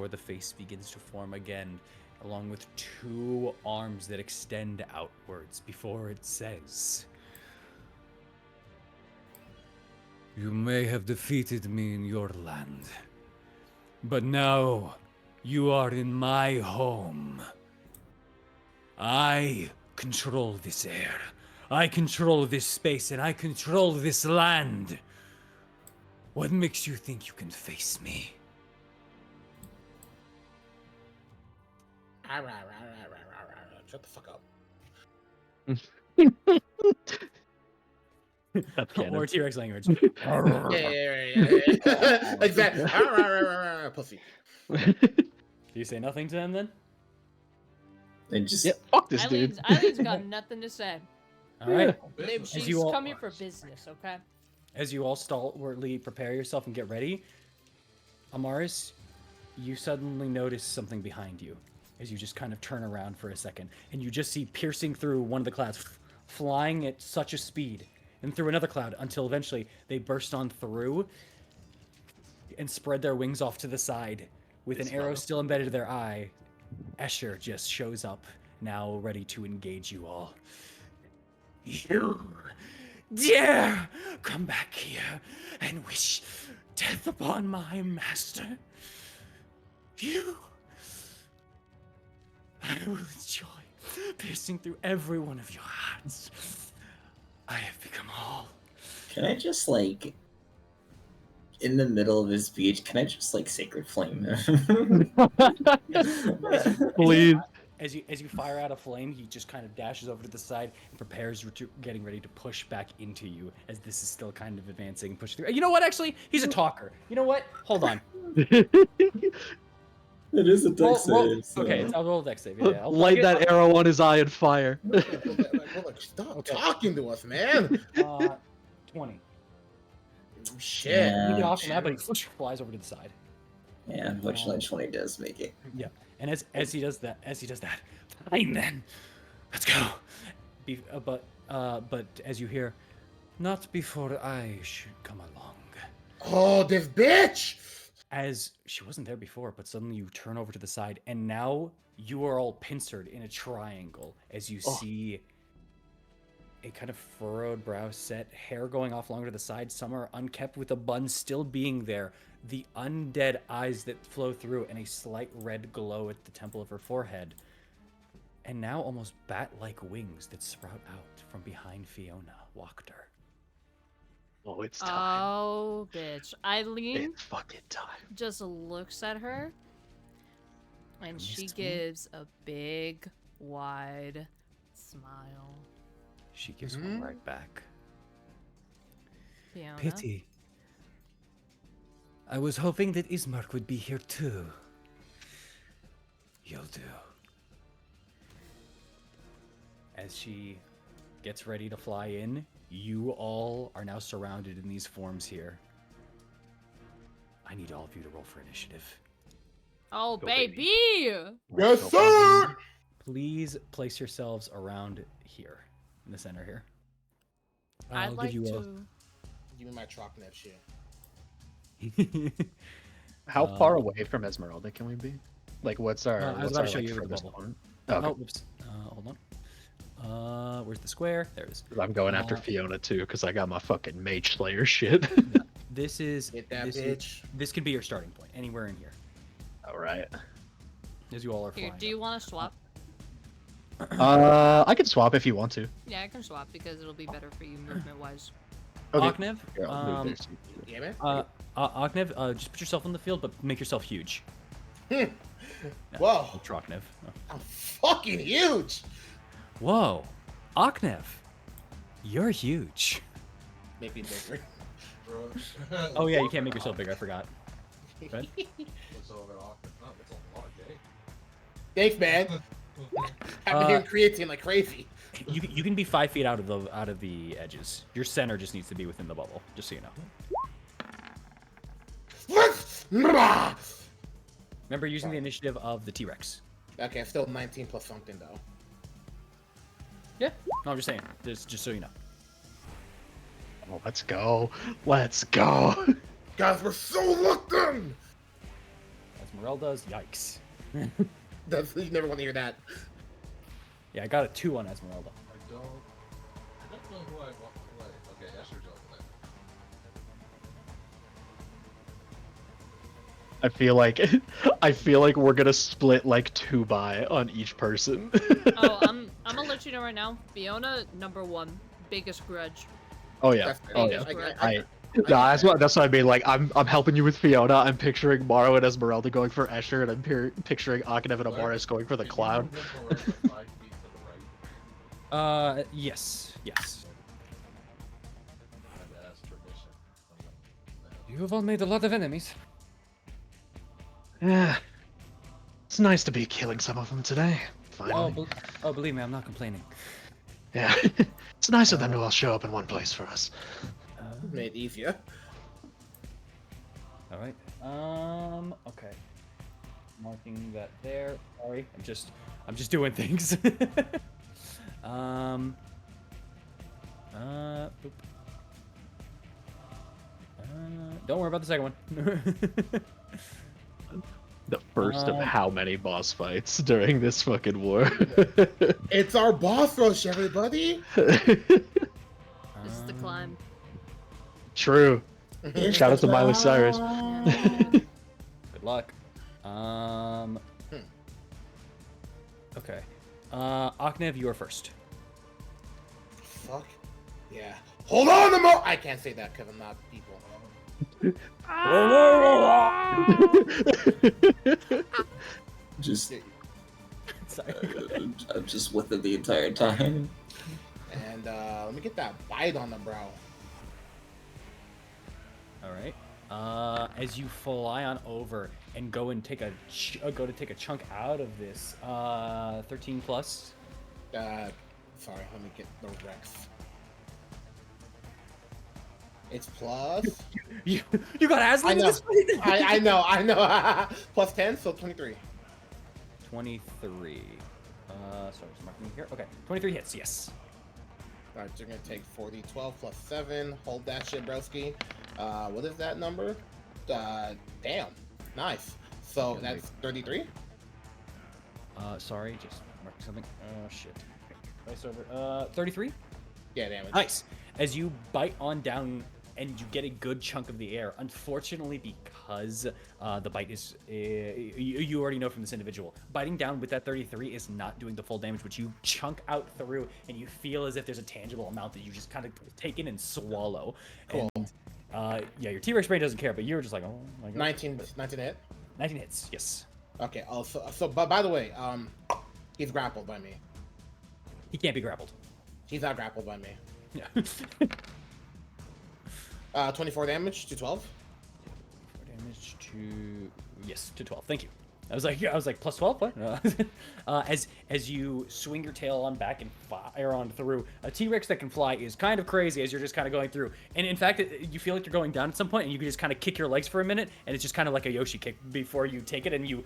the face begins to form again, along with two arms that extend outwards before it says, "You may have defeated me in your land, but now you are in my home. I control this air. I control this space, and I control this land. What makes you think you can face me?" Shut the fuck up. That's canon. Or T-Rex language. Yeah. Exactly. Pussy. Do you say nothing to them then? They just Yeah, fuck this dude. Eileen's got nothing to say. All right. Babe, As she's you all- come here for business, okay? As you all stalwartly prepare yourself and get ready, Amaris, you suddenly notice something behind you as you just kind of turn around for a second, and you just see piercing through one of the clouds, flying at such a speed, and through another cloud until eventually they burst on through and spread their wings off to the side. With an arrow still embedded in their eye, Escher just shows up, now ready to engage you all. "You dare come back here and wish death upon my master? You... I will enjoy piercing through every one of your hearts. I have become all." Can I just like in the middle of his speech, can I just like sacred flame him? Please. As you fire out a flame, he just kind of dashes over to the side and prepares to getting ready to push back into you as this is still kind of advancing, push through. You know what? Actually, he's a talker. You know what? Hold on. It is a dex Roll- save. So. Okay, I'll roll a dex save. Yeah, I'll Light that arrow on his eye and fire. Stop talking to us, man. 20. Shit. Yeah. You get off from that, but he flies over to the side. Yeah, unfortunately, 20 does make it. Yeah, and as he does that, fine then, let's go. but as you hear, not before I should come along. Oh, this bitch! As she wasn't there before, but suddenly you turn over to the side, and now you are all pincered in a triangle as you see a kind of furrowed brow set, hair going off longer to the side, some are unkept with a bun still being there, the undead eyes that flow through, and a slight red glow at the temple of her forehead. And now almost bat-like wings that sprout out from behind Fiona, Wachter. Oh, it's time. Oh, bitch. Eileen It's fucking time. just looks at her and You she missed me? gives a big, wide smile. She gives one right back. Fiona. Pity. I was hoping that Ismark would be here too. You'll do. As she gets ready to fly in, you all are now surrounded in these forms here. I need all of you to roll for initiative. Oh, Go, baby! Yes, sir! Please place yourselves around here, in the center here. I'd like give you to. Give me my Trocknet shit. How far away from Esmeralda can we be? Like, what's our? I was what's about our, to show like, you the furthest bubble. point? Okay. Oh, whoops. Hold on. Where's the square? There it is. I'm going after Fiona too because I got my fucking Mage Slayer shit. This is Get that this bitch. This can be your starting point, anywhere in here, All right. as you all are Here, flying. do you want to swap? I can swap if you want to. Yeah, I can swap because it'll be better for you movement-wise. Okay. Oknev, Here, I'll move there. Yeah, man. Oknev, just put yourself in the field, but make yourself huge. Whoa. Troknev. I'm fucking huge! Whoa, Oknev, you're huge. Make me bigger. Oh yeah, you can't make yourself bigger. I forgot. Right? What's over off? Oh, that's a lot, eh? Thanks, man. I've been hearing creatine like crazy. You can be 5 feet out of the edges. Your center just needs to be within the bubble, just so you know. Remember using the initiative of the T-Rex. Okay, still 19 plus something though. Yeah. No, I'm just saying, just so you know. Oh, let's go. Let's go. Guys, we're so locked in! Esmeralda's, yikes. That's, you never want to hear that. Yeah, I got a 2 on Esmeralda. I don't know who I want to play. Okay, Esther's over there. I feel like we're gonna split like 2 by on each person. Oh, I'm gonna let you know right now. Fiona, number 1, biggest grudge. Oh yeah. That's fair. Oh Yeah. yeah. No, that's what I mean. Like, I'm helping you with Fiona. I'm picturing Maro and Esmeralda going for Escher, and I'm picturing Akhenev and Amaris going for the Can you cloud. move them forward, like, 5 feet to the right? Yes. That's tradition. You've all made a lot of enemies. Yeah. It's nice to be killing some of them today. Finally. Believe me, I'm not complaining. Yeah. It's nice of them to all show up in one place for us. Made it easier. All right. Okay. Marking that there. Sorry, I'm just doing things. Boop. Don't worry about the second one. The first of how many boss fights during this fucking war. It's our boss rush, everybody! This is the climb. True. Shout out to Miley Cyrus. Good luck. Okay. Aknev, you are first. Fuck. Yeah. Hold on a mo- I can't say that because I'm not people. Just, Sorry. I'm just with it the entire time. And let me get that bite on the brow. All right. As you fly on over and go and take a chunk out of this 13 plus. Sorry, let me get the Rex. It's plus. You got Aslan I in know. this fight? I know. Plus 10, so 23. 23. Sorry, just marking here. Okay, 23 hits. Yes. All right, you're gonna take 40, 12 plus 7. Hold that shit, broski. What is that number? Damn, nice. So Okay, that's 33. Sorry, just mark something. Oh shit. Dice over. 33. Yeah, damage. Nice. As you bite on down and you get a good chunk of the air, unfortunately, because the bite is, you already know from this individual, biting down with that 33 is not doing the full damage, but you chunk out through and you feel as if there's a tangible amount that you just kind of take in and swallow. Cool. And yeah, your T-Rex brain doesn't care, but you're just like, oh my god. 19 hit. 19 hits, yes. Okay. But by the way, he's grappled by me. He can't be grappled. He's not grappled by me. Yeah. 24 damage to 12. 4 damage to, yes, to 12. Thank you. I was like plus 12. What? As you swing your tail on back and fire on through, a T-Rex that can fly is kind of crazy as you're just kind of going through. And in fact, you feel like you're going down at some point, and you can just kind of kick your legs for a minute, and it's just kind of like a Yoshi kick before you take it, and you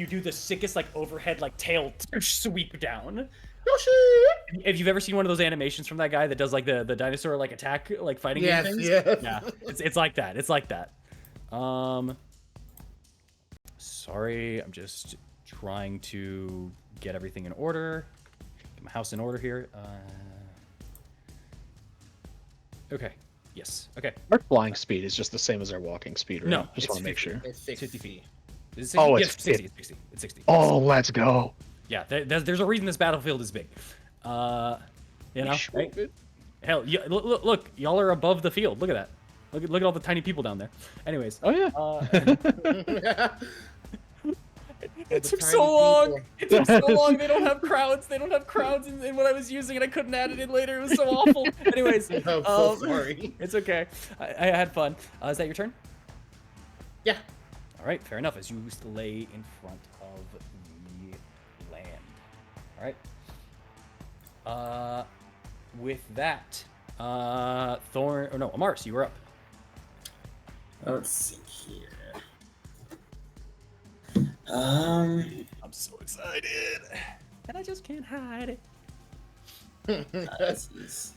do the sickest like overhead like tail sweep down. Yoshi! If you've ever seen one of those animations from that guy that does like the dinosaur like attack like fighting game things, yeah, it's like that. It's like that. Sorry, I'm just trying to get everything in order. Get my house in order here. Okay. Yes. Okay. Our flying speed is just the same as our walking speed, right? No, Just want to make sure. It's 50 feet. Is it 60? Oh, it's yes, 60. It's 60. It's 60. Oh, let's go. Yeah, there's a reason this battlefield is big. You know, right? Hell, look, y'all are above the field. Look at that. Look at all the tiny people down there. Anyways. Oh yeah. It took so long. It took so long. They don't have crowds. They don't have crowds in what I was using, and I couldn't add it in later. It was so awful. Anyways, I'm so sorry. It's okay. I had fun. Is that your turn? Yeah. All right. Fair enough. As you lay in front of the land. All right. With that, Thorn. Oh no, Amaris, you were up. Let's see here. I'm so excited, and I just can't hide it. Jeez.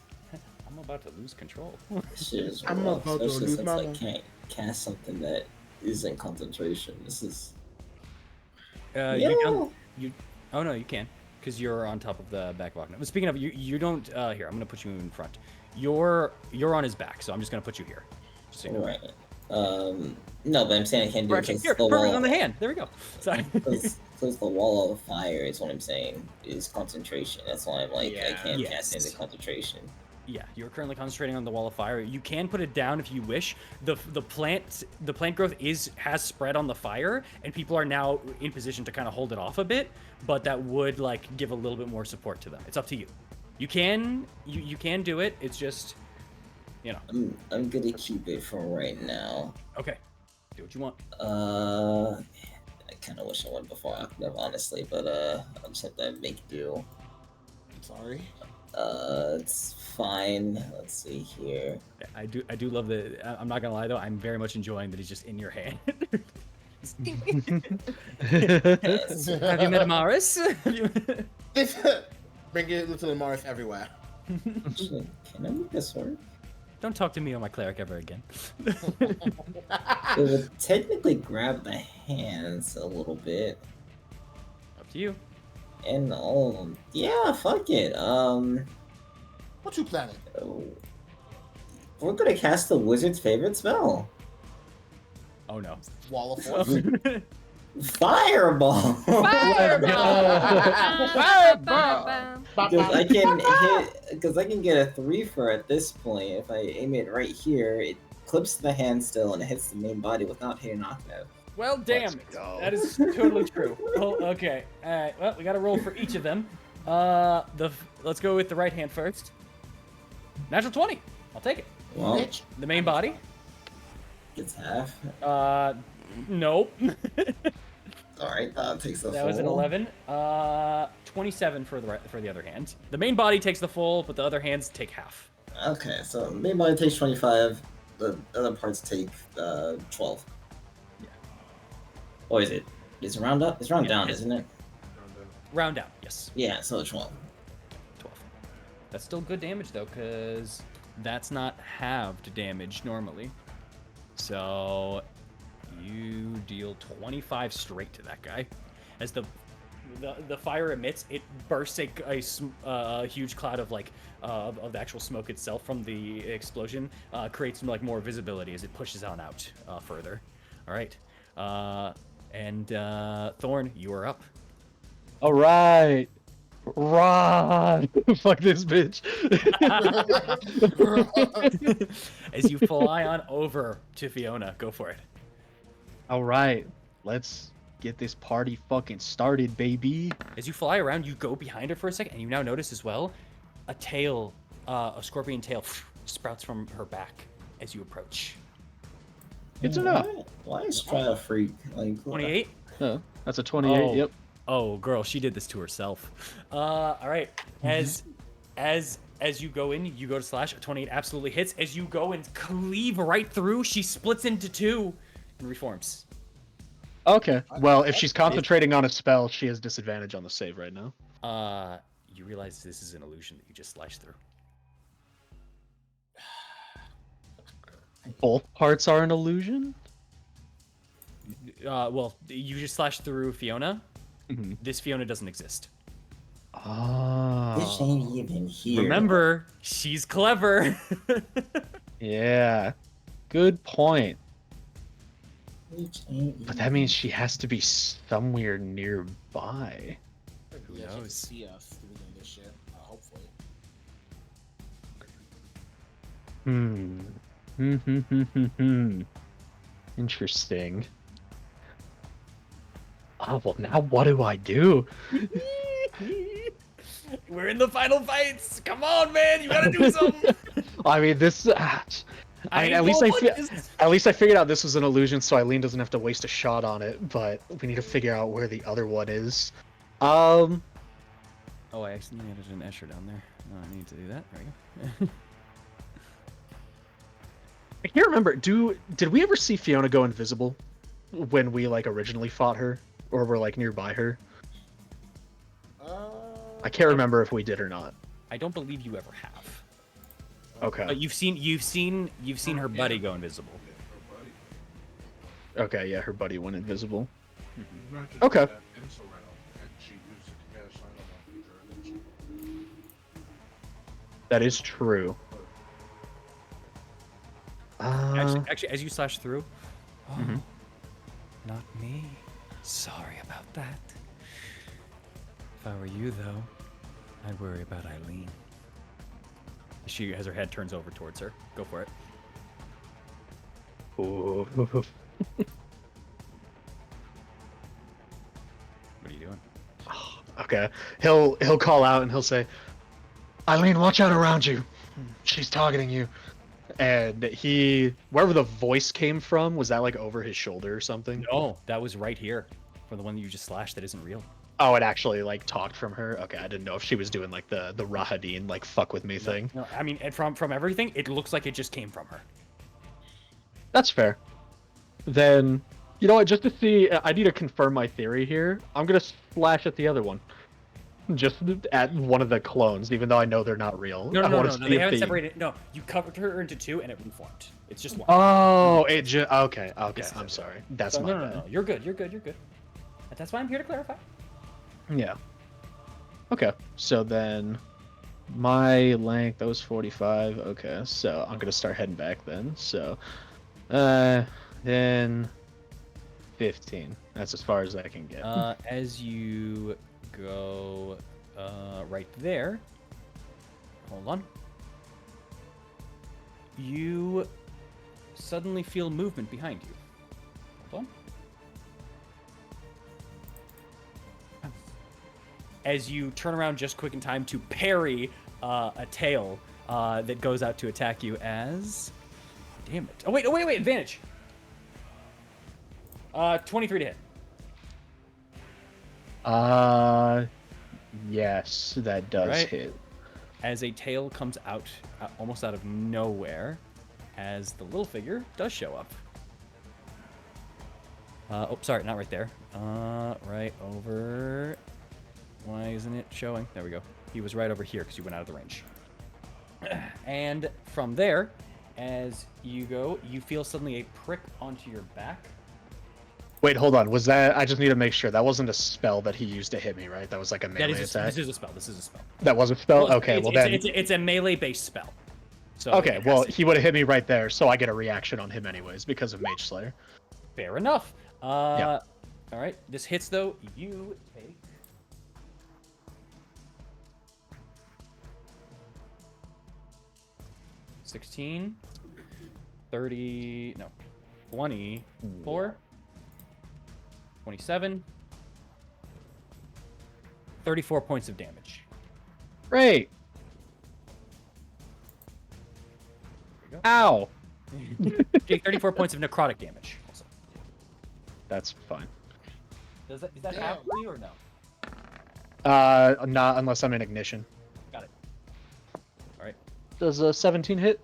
I'm about to lose control. This shit is I'm rough, about to especially lose since my I mind. can't cast something that isn't concentration. This is. You oh no, you can, because you're on top of the back walk. But speaking of, you don't. Here, I'm gonna put you in front. You're on his back, so I'm just gonna put you here. Just so you know. Right. No, but I'm saying I can't do it Actually, because here, the perfect wall. on the hand. There we go. Sorry. Because the wall of fire is what I'm saying is concentration. That's why I'm like I can't Yes. cast into concentration. Yeah, you're currently concentrating on the wall of fire. You can put it down if you wish. The plant growth has spread on the fire, and people are now in position to kind of hold it off a bit. But that would like give a little bit more support to them. It's up to you. You can do it. It's just, you know. I'm gonna keep it for right now. Okay. Do what you want. I kind of wish I went before Octave, honestly, but I'll just have to make do. Sorry. It's fine. Let's see here. I do love the. I'm not gonna lie though. I'm very much enjoying that he's just in your hand. Yes. Have you met Amaris? Bring it to the Mars everywhere. Actually, can I make this work? Don't talk to me or my cleric ever again. It would technically grab the hands a little bit. Up to you. And yeah, fuck it. What you planning? We're gonna cast the wizard's favorite spell. Oh no. Wall of Force. Fireball! Because I can get a 3 for at this point. If I aim it right here, it clips the hand still and it hits the main body without hitting Octave. Well, damn it. That is totally true. Oh, okay. All right. Well, we got to roll for each of them. Let's go with the right hand first. Natural 20. I'll take it. Well, The main body. it's half. Nope. Alright, that takes the That full. was an 11. 27 for the other hand. The main body takes the full, but the other hands take half. Okay, so main body takes 25. The other parts take 12. Yeah. Or is it? It's round up? It's round Yeah, down, it's- isn't it? Round down. Yes. Yeah, so 12. 12. That's still good damage though, because that's not halved damage normally. So you deal 25 straight to that guy. As the fire emits, it bursts a huge cloud of like of the actual smoke itself from the explosion, creates like more visibility as it pushes on out further. All right, and Thorn, you are up. All right. Run! Fuck this bitch. As you fly on over to Fiona, go for it. All right. Let's get this party fucking started, baby. As you fly around, you go behind her for a second, and you now notice as well, a tail, a scorpion tail, sprouts from her back as you approach. It's enough. Why is Strahd a freak? Like, 28. That's a 28. Oh. Yep. Oh, girl, she did this to herself. All right. As you go in, you go to slash. A 28 absolutely hits. As you go and cleave right through, she splits into two and reforms. Okay. Well, if she's concentrating on a spell, she has disadvantage on the save right now. You realize this is an illusion that you just slashed through. Both parts are an illusion? Well, you just slashed through Fiona. Mhm. This Fiona doesn't exist. Oh. Bitch ain't even here. Remember, she's clever. Yeah. Good point. Bitch ain't But that means she has to be somewhere nearby. Who Yeah, she can knows? see us doing this shit. Hopefully. Interesting. Oh, well, now what do I do? We're in the final fights. Come on, man, you gotta do something. I mean, this. I mean, at least I figured out this was an illusion, so Eileen doesn't have to waste a shot on it. But we need to figure out where the other one is. Oh, I accidentally added an Escher down there. Oh, I need to do that. There we go. I can't remember. Did we ever see Fiona go invisible when we like originally fought her, or were like nearby her? I can't remember if we did or not. I don't believe you ever have. Okay. But you've seen her buddy go invisible. Okay. Yeah, her buddy went invisible. Not just Okay. that, Insul ran off, and she used it to cast Silent on Future. That is true. Actually, as you slash through, Mhm. not me. Sorry about that. If I were you, though, I'd worry about Eileen. She, as her head turns over towards her. Go for it. Ooh. What are you doing? Okay. He'll call out and he'll say, "Eileen, watch out around you. She's targeting you." And wherever the voice came from, was that like over his shoulder or something? No, that was right here. For the one that you just slashed that isn't real. Oh, it actually like talked from her. Okay, I didn't know if she was doing like the Rahadin like fuck with me thing. No, I mean, and from everything, it looks like it just came from her. That's fair. Then, you know what? Just to see, I need to confirm my theory here. I'm gonna slash at the other one, just at one of the clones, even though I know they're not real. No, I wanna no. see They if haven't the- separated. No, you covered her into two, and it reformed. It's just one. Oh, it just okay. This is I'm it. sorry. That's So, my bad. no. You're good. That's why I'm here to clarify. Yeah. Okay. So then, my length that was 45. Okay, so I'm gonna start heading back then. So, then 15. That's as far as I can get. As you go right there, hold on. You suddenly feel movement behind you. Hold on. As you turn around just quick in time to parry a tail that goes out to attack you as... Damn it. Oh, wait, advantage. 23 to hit. Yes, that does Right. hit. As a tail comes out almost out of nowhere, as the little figure does show up. Oh, sorry, not right there. Right over... Why isn't it showing? There we go. He was right over here because you went out of the range. And from there, as you go, you feel suddenly a prick onto your back. Wait, hold on. Was that? I just need to make sure that wasn't a spell that he used to hit me, right? That was like a That melee is attack. this is a spell. This is a spell. That was a spell. Well, Okay, it's, well it's, then. it's a melee-based spell. So Okay, it well has to- he would have hit me right there, so I get a reaction on him anyways because of Mage Slayer. fair enough. Yeah. All right, this hits though. You take 16, 30, no, 24, 27, 34 points of damage. Great. There you go. Ow. Take 34 points of necrotic damage. Also. That's fine. Is that half for you or no? Not unless I'm in ignition. Got it. All right. Does a 17 hit?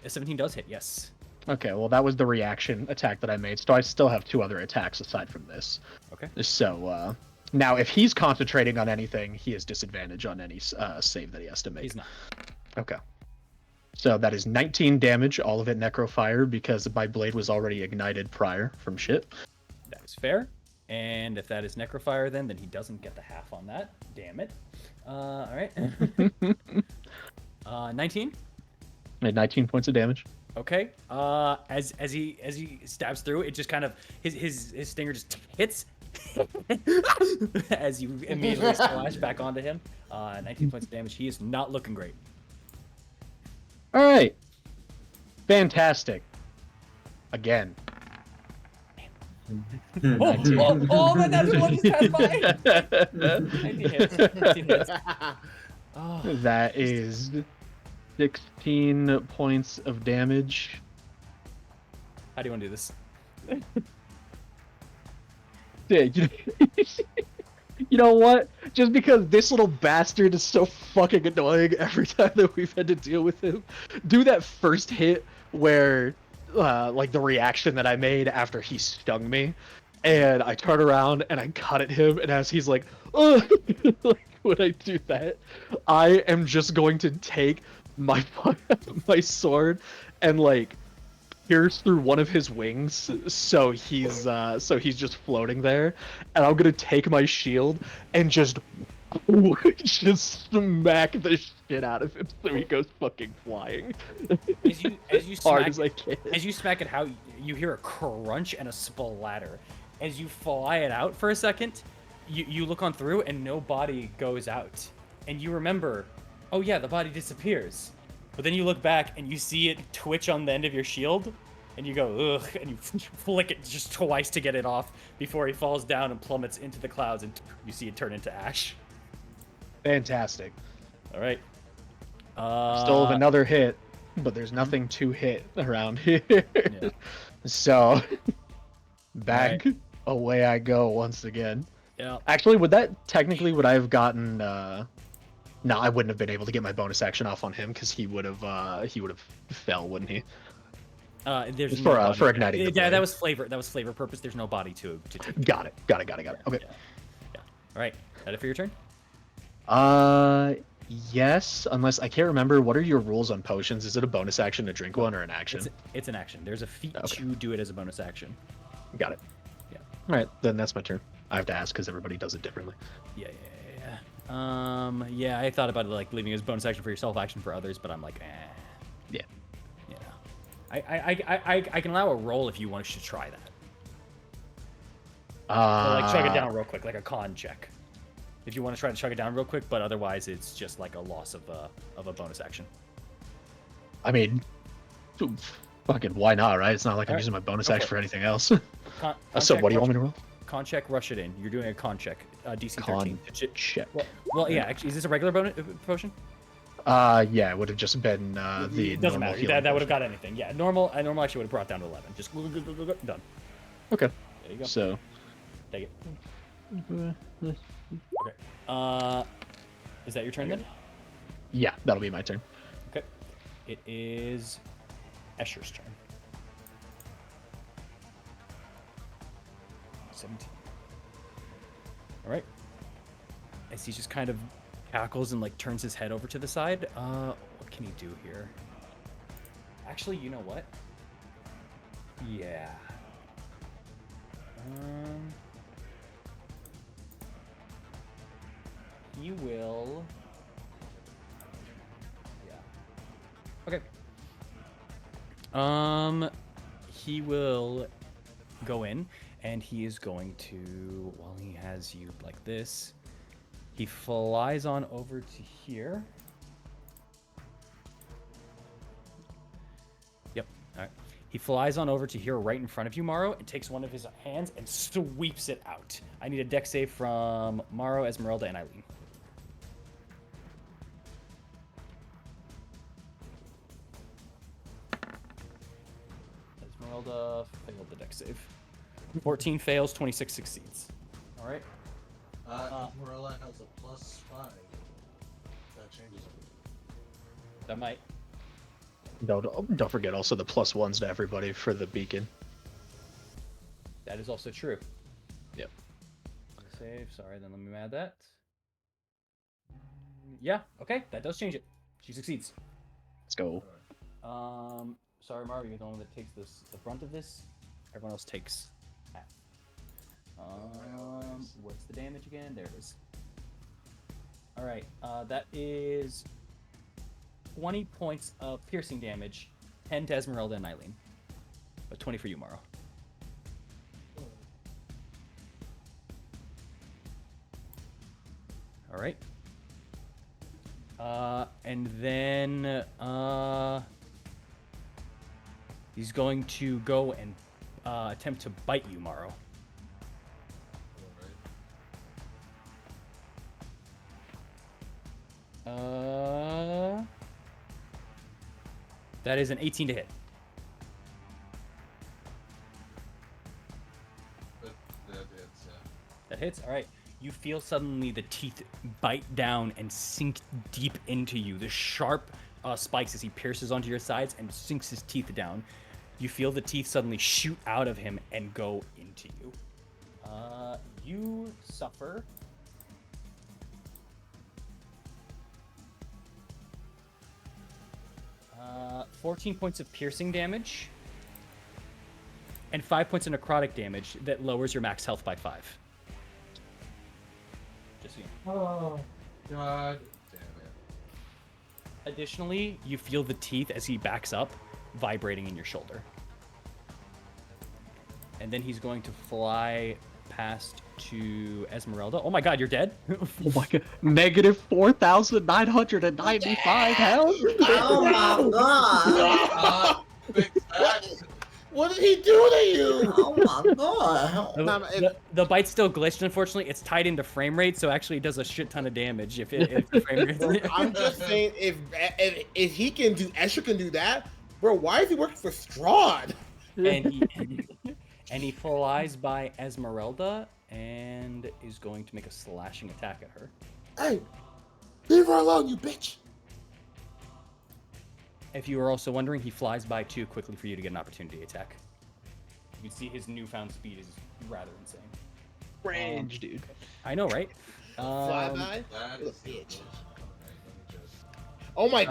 A 17 does hit, yes. Okay, well that was the reaction attack that I made, so I still have 2 other attacks aside from this. Okay. So now if he's concentrating on anything, he has disadvantage on any save that he has to make. He's not. Okay. So that is 19 damage, all of it necrofire because my blade was already ignited prior from shit. That is fair. And if that is necrofire, then he doesn't get the half on that. Damn it. All right. 19. Made 19 points of damage. Okay. As he stabs through, it just kind of his stinger just hits as you immediately splash back onto him. 19 points of damage. He is not looking great. All right. Fantastic. Again. That's one he's passed by. 19 hits. 19 hits. Oh, That is 16 points of damage. how do you want to do this? Yeah, you know what? Just because this little bastard is so fucking annoying every time that we've had to deal with him, do that first hit where, like the reaction that I made after he stung me, and I turn around and I cut at him, and as he's like, ugh, like when I do that, I am just going to take my my sword and like pierce through one of his wings, so he's just floating there, and I'm gonna take my shield and just smack the shit out of him so he goes fucking flying. As you hard smack as I can. as you smack it, how you hear a crunch and a splatter. As you fly it out for a second, you look on through and no body goes out, and you remember, oh yeah, the body disappears. But then you look back and you see it twitch on the end of your shield, and you go, ugh, and you flick it just twice to get it off before he falls down and plummets into the clouds, and you see it turn into ash. Fantastic. All right. Still have another hit, but there's nothing to hit around here. Yeah. So, back away I go once again. Yeah. Actually, would I have gotten? No, I wouldn't have been able to get my bonus action off on him because he would have fell, wouldn't he? There's It's no for, body. for igniting the Yeah, blade. that was flavor. That was flavor purpose. There's no body to take. Got it. Okay. Yeah. All right. That it for your turn? Yes, unless I can't remember. What are your rules on potions? Is it a bonus action to drink one or an action? It's an action. There's a feat Okay. to do it as a bonus action. Got it. Yeah. All right, then that's my turn. I have to ask because everybody does it differently. Yeah. Yeah, I thought about it like leaving it as bonus action for yourself, action for others, but I'm like, Yeah. Yeah. I can allow a roll if you want to try that. So, like chug it down real quick, like a con check. If you want to try to chug it down real quick, but otherwise it's just like a loss of a bonus action. I mean, fucking why not, right? It's not like I'm Alright, using my bonus go for action it. for anything else. Con So check, what do you rush- want me to roll? Con check, rush it in. You're doing a con check, DC 13. Check. Well, yeah. Actually, is this a regular bonus potion? Yeah, it would have just been the It doesn't normal matter. healing That would have potion. got anything. Yeah, normal. I normally actually would have brought down to 11. Just done. Okay. There you go. So, Take it. Okay. Is that your turn then? yeah, that'll be my turn. Okay. It is Escher's turn. 17. All right. As he just kind of cackles and like turns his head over to the side. What can he do here? Actually, you know what? Yeah. He will. Yeah. Okay. He will go in, and he is going to, while he has you like this, he flies on over to here. Yep. All right. He flies on over to here right in front of you, Morrow, and takes one of his hands and sweeps it out. I need a dex save from Morrow, Esmeralda, and Eileen. Esmeralda failed the dex save. 14 fails, 26 succeeds. All right. Morella has a +5. That changes it. That might. Don't forget also the +1s to everybody for the beacon. That is also true. Yep. Save. Sorry, then let me add that. Yeah. Okay, that does change it. She succeeds. Let's go. Sorry, Marv, you're the one that takes the brunt of this. Everyone else takes half. What's the damage again? There it is. All right. That is 20 points of piercing damage, 10 to Esmeralda and Eileen, but 20 for you, Morrow. All right. And then he's going to go and attempt to bite you, Morrow. That is an 18 to hit. That hits, yeah. That hits? All right. You feel suddenly the teeth bite down and sink deep into you. The sharp spikes as he pierces onto your sides and sinks his teeth down. You feel the teeth suddenly shoot out of him and go into you. You suffer 14 points of piercing damage and 5 points of necrotic damage that lowers your max health by 5. Just so you know. Oh, God. Damn it. Additionally, you feel the teeth as he backs up vibrating in your shoulder. And then he's going to fly past to Esmeralda. Oh my god, you're dead? Oh my god. Negative 4,995 health? Oh my god! Fix that. What did he do to you? Oh my god! The bite still glitched, unfortunately. It's tied into frame rate, so actually it does a shit ton of damage if the frame rate. I'm just saying, if he can do, Escher can do that, bro, why is he working for Strahd? And he flies by Esmeralda and is going to make a slashing attack at her. Hey, leave her alone, you bitch! If you were also wondering, he flies by too quickly for you to get an opportunity attack. You can see his newfound speed is rather insane. Range, dude. I know, right? Flyby? That You is bitch. Okay, let me just... Oh my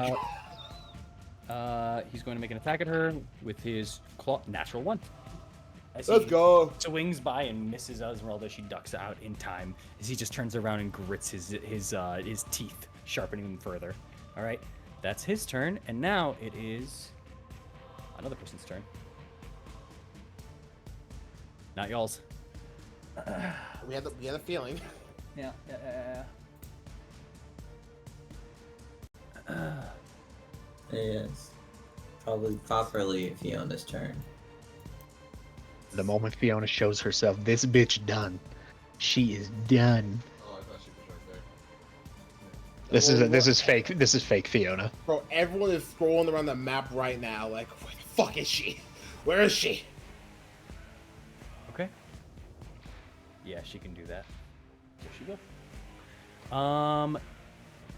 god. He's going to make an attack at her with his claw, natural 1. As Let's he go. swings by and misses Esmeralda. She ducks out in time as he just turns around and grits his teeth, sharpening them further. All right, that's his turn, and now it is another person's turn. Not y'all's. We had a feeling. Yeah. Yes. Probably properly Fiona's turn. The moment Fiona shows herself, this bitch done. She is done. Oh, I thought she was right there. This is fake. This is fake Fiona. Bro, everyone is scrolling around the map right now, like, where the fuck is she? Where is she? Okay. Yeah, she can do that. There she go.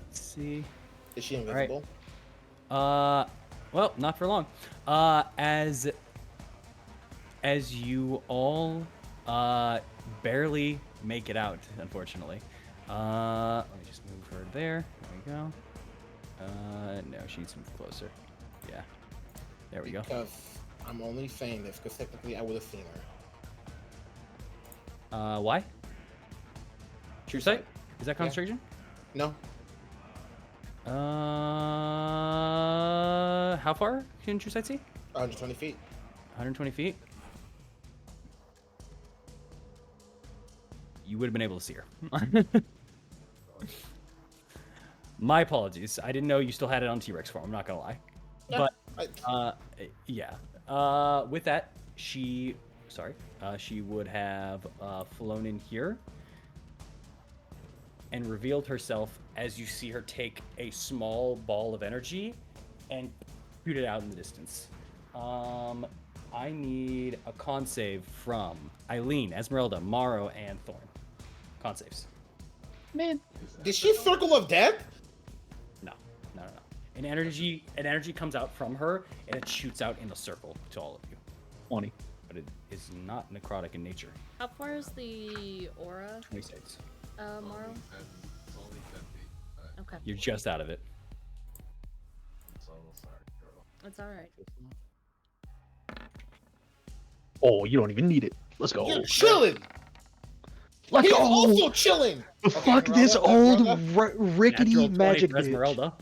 Let's see. Is she invisible? Well, not for long. As you all barely make it out, unfortunately. Let me just move her there. There we go. No, she needs to move closer. Yeah. There we go. Because I'm only saying this because technically I would have seen her. Why? True sight? Is that concentration? No, How far can true sight see? 120 feet. 120 feet. You would have been able to see her. My apologies. I didn't know you still had it on T-Rex form. I'm not gonna lie. Yeah, But yeah. With that, she would have flown in here and revealed herself as you see her take a small ball of energy and shoot it out in the distance. I need a con save from Eileen, Esmeralda, Morrow, and Thorn. Con saves. Man, Did she circle of death? No. An energy comes out from her and it shoots out in a circle to all of you. 20. But it is not necrotic in nature. How far is the aura, 26. Morrow? It's only 10 feet. Okay, You're just out of it. So sorry, girl. it's all right. Oh, you don't even need it. Let's go. You're chilling. Let's He's go. also chilling. Fuck Okay, this Esmeralda, old rickety Natural 20 magic for bitch. Esmeralda.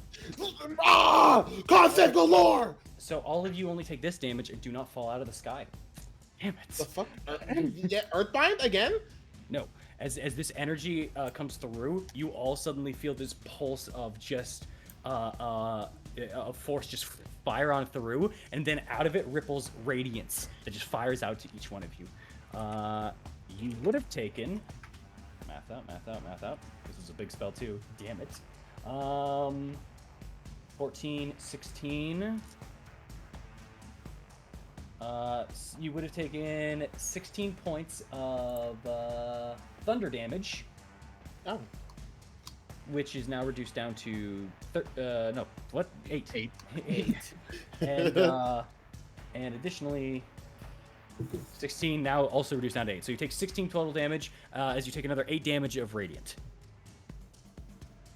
Ah, concept galore. So all of you only take this damage and do not fall out of the sky. Damn The it. fuck? Yeah, Earthbind again? No. As this energy comes through, you all suddenly feel this pulse of just of force just fire on through, and then out of it ripples radiance that just fires out to each one of you. You would have taken math out. This is a big spell too. Damn it. 14, 16. You would have taken 16 points of thunder damage, Oh, which is now reduced down to 8. 8. 8. And additionally 16 now also reduced down to 8. So you take 16 total damage as you take another 8 damage of radiant.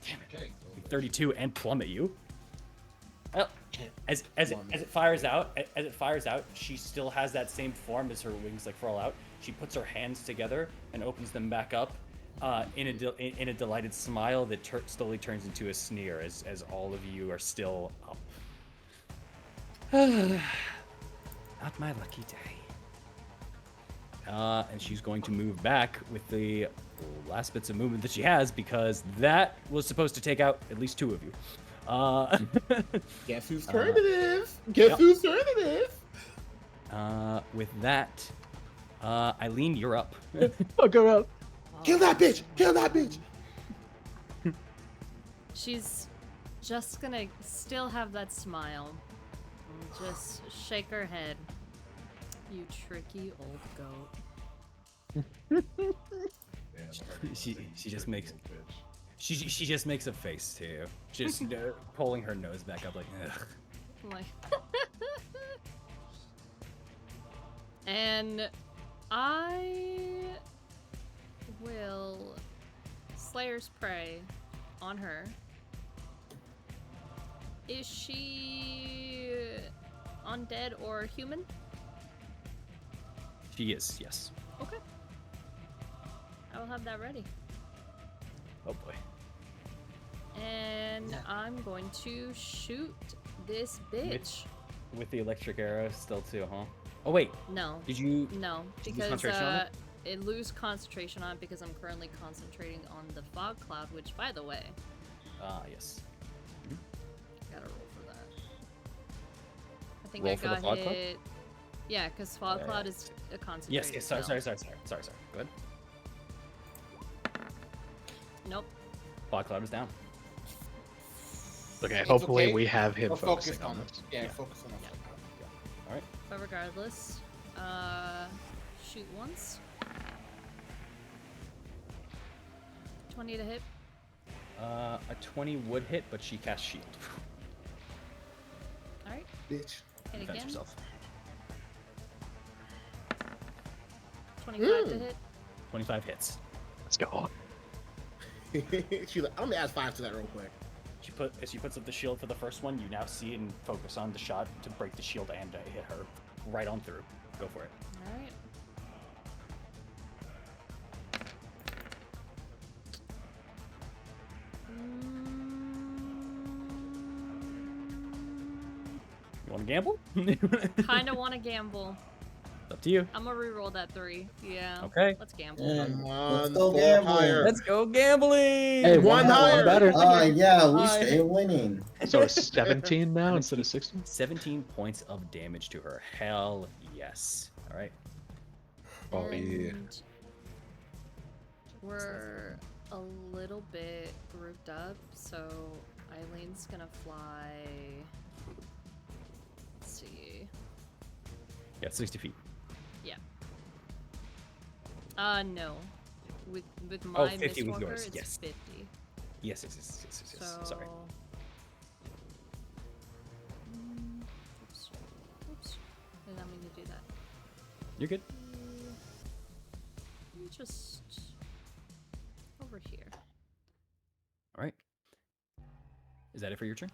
Damn it. Okay. 32 and plummet you. Well, as it fires out, she still has that same form as her wings like fall out. She puts her hands together and opens them back up in a delighted smile that slowly turns into a sneer as all of you are still up. Not my lucky day. And she's going to move back with the last bits of movement that she has because that was supposed to take out at least 2 of you. guess whose turn it is? Guess whose turn it is? With that, Eileen, you're up. Fuck her up. Kill that bitch! Kill that bitch! She's just gonna still have that smile. And just shake her head. You tricky old goat. She just makes she just makes a face too, just pulling her nose back up like ugh. Like and I will Slayer's Prey on her. Is she undead or human? She is, yes. Okay. I will have that ready. Oh boy. And I'm going to shoot this bitch. With the electric arrow still too, huh? Oh wait, No. did you? No, Did you lose because concentration on it? it lose concentration on it because I'm currently concentrating on the fog cloud, which, by the way, Yes. gotta roll for that. I think Roll I for the got fog cloud? hit. Yeah, because fog cloud is a concentrated Yes. spell. Sorry. Go ahead. Nope. Fog cloud is down. Okay, It's hopefully okay. we have him We're focusing focused on on this. it. Yeah, focus on it. All right. But regardless, shoot once. 20 to hit. A 20 would hit, but she casts shield. All right. Bitch. Hit Defend again. yourself. 25 to hit. 25 hits. Let's go. She's like, I'm gonna add 5 to that real quick. she puts up the shield for the first one, you now see and focus on the shot to break the shield and hit her right on through. Go for it. All right. You want to gamble? Kind of want to gamble. It's up to you. I'm gonna re-roll that 3. Yeah. Okay. Let's gamble. Yeah, Come let's on, go 4 gamble. higher. Let's go gambling. Hey, One higher. better. Yeah, we Hi. stay winning. So it's 17 now instead of 16. 17 points of damage to her. Hell yes. All right. Oh, yeah. And we're a little bit grouped up, so Eileen's gonna fly. Let's see. Yeah, 60 feet. Yeah. No. With my Oh, 50 with Mistwalker, yours, it's yes. 50. Yes. So... Sorry. Oops. Oops. Did not mean to do that. You're good. Let me just over here. All right. Is that it for your turn?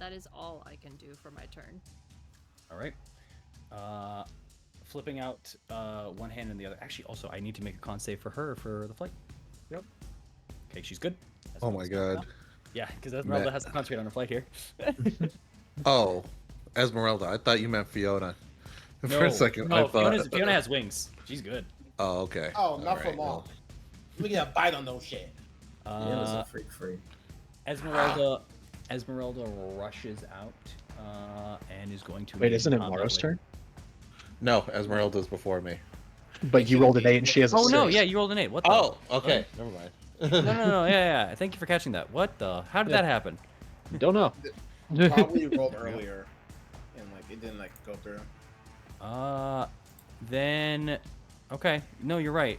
That is all I can do for my turn. All right. Flipping out one hand and the other. Actually, also, I need to make a con save for her for the flight. Yep. Okay, she's good. Oh my god. Yeah, because Esmeralda has to concentrate on her flight here. Oh, Esmeralda. I thought you meant Fiona. For a second, I no, thought. Fiona has wings. She's good. Oh, okay. Oh, not All for right, long. well. Let me get a bite on those shit. Fiona's a freak. Esmeralda rushes out and is going to. Wait, engage isn't it combat Mara's with- turn? No, Esmeralda's before me. But you rolled an 8 and she has a Oh 6. no, yeah, you rolled an 8. What the? Oh, okay. Never mind. No, yeah. Thank you for catching that. What the? How did Yeah. that happen? Don't know. Probably rolled earlier, and like it didn't like go through. Then, okay. No, you're right.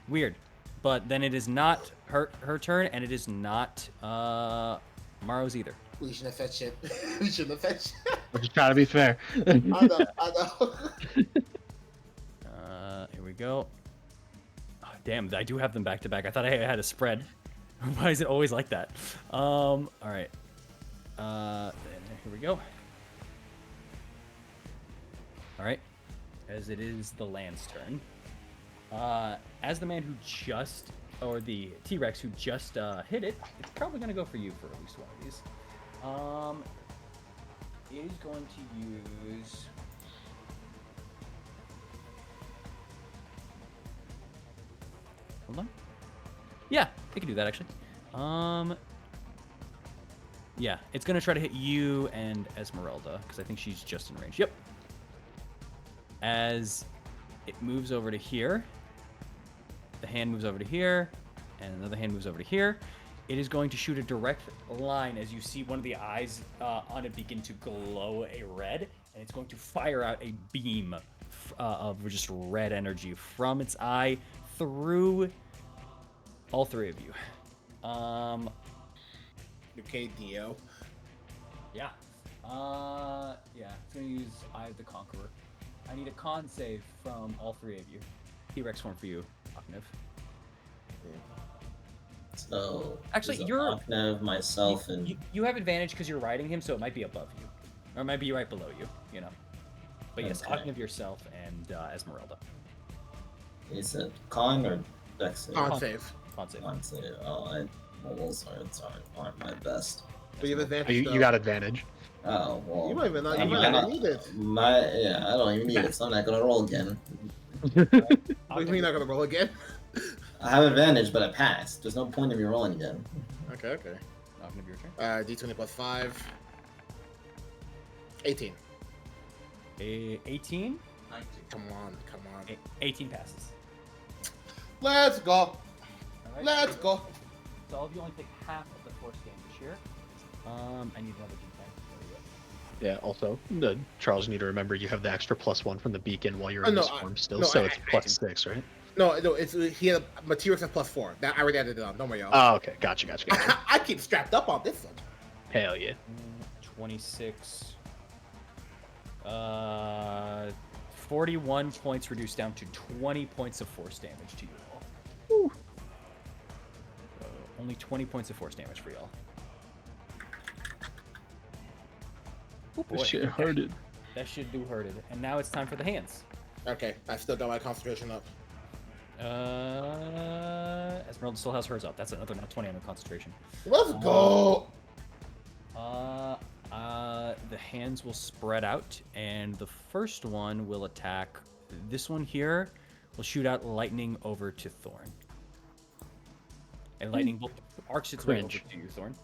Weird, but then it is not her turn, and it is not Maro's either. We shouldn't have fed shit. We shouldn't have fed shit. I'm just trying to be fair. I know. Here we go. Oh, damn, I do have them back to back. I thought I had a spread. Why is it always like that? All right. Here we go. All right. As it is the land's turn. As the man who just, or the T-Rex who just hit it, it's probably going to go for you for at least one of these. Is going to use... Hold on. Yeah, it can do that actually. Yeah, it's gonna try to hit you and Esmeralda because I think she's just in range. Yep. As it moves over to here, the hand moves over to here, and another hand moves over to here. It is going to shoot a direct line as you see one of the eyes on it begin to glow a red, and it's going to fire out a beam of just red energy from its eye through all three of you. Okay, Dio. Yeah. Yeah, it's gonna use Eye of the Conqueror. I need a con save from all three of you. T-Rex one for you, Aknev. So Actually, there's you're- Aknev, myself, and You have advantage because you're riding him, so it might be above you. Or it might be right below you, you know. But yes, Okay. Aknev yourself and Esmeralda. is it con or dex save? On save. Con save. Con save. Oh, rolls aren't my best. But you have advantage. You got advantage. Oh well. You might even not. You And might you not got- need it. I don't even need it, so I'm not gonna roll again. What do you mean you're not gonna roll again? I have advantage, but I passed. There's no point in me rolling again. Okay. Aknev, your turn. D20 plus 5. 18. 18? 19. Come on. 18 passes. Let's go. All right. Let's go. So all of you only take half of the force damage here. I need another d10. Yeah, also, Charles, you need to remember you have the extra +1 from the beacon while you're Oh, in no, this form still, no, so it's I- +6, right? No, it's he had a T-Rex at plus 4. That I already added it on. Don't worry, y'all. Oh, okay. Gotcha. I keep strapped up on this one. Hell yeah. 26. 41 points reduced down to 20 points of force damage to you all. Only 20 points of force damage for y'all. Oh boy. This shit okay. hurted. That shit do hurted. And now it's time for the hands. Okay, I still got my concentration up. Esmeralda still has hers up. That's another not 20 on her concentration. Let's go. The hands will spread out, and the first one will attack. This one here will shoot out lightning over to Thorn. And lightning bolt arcs its way over Cringe. to you, Thorn.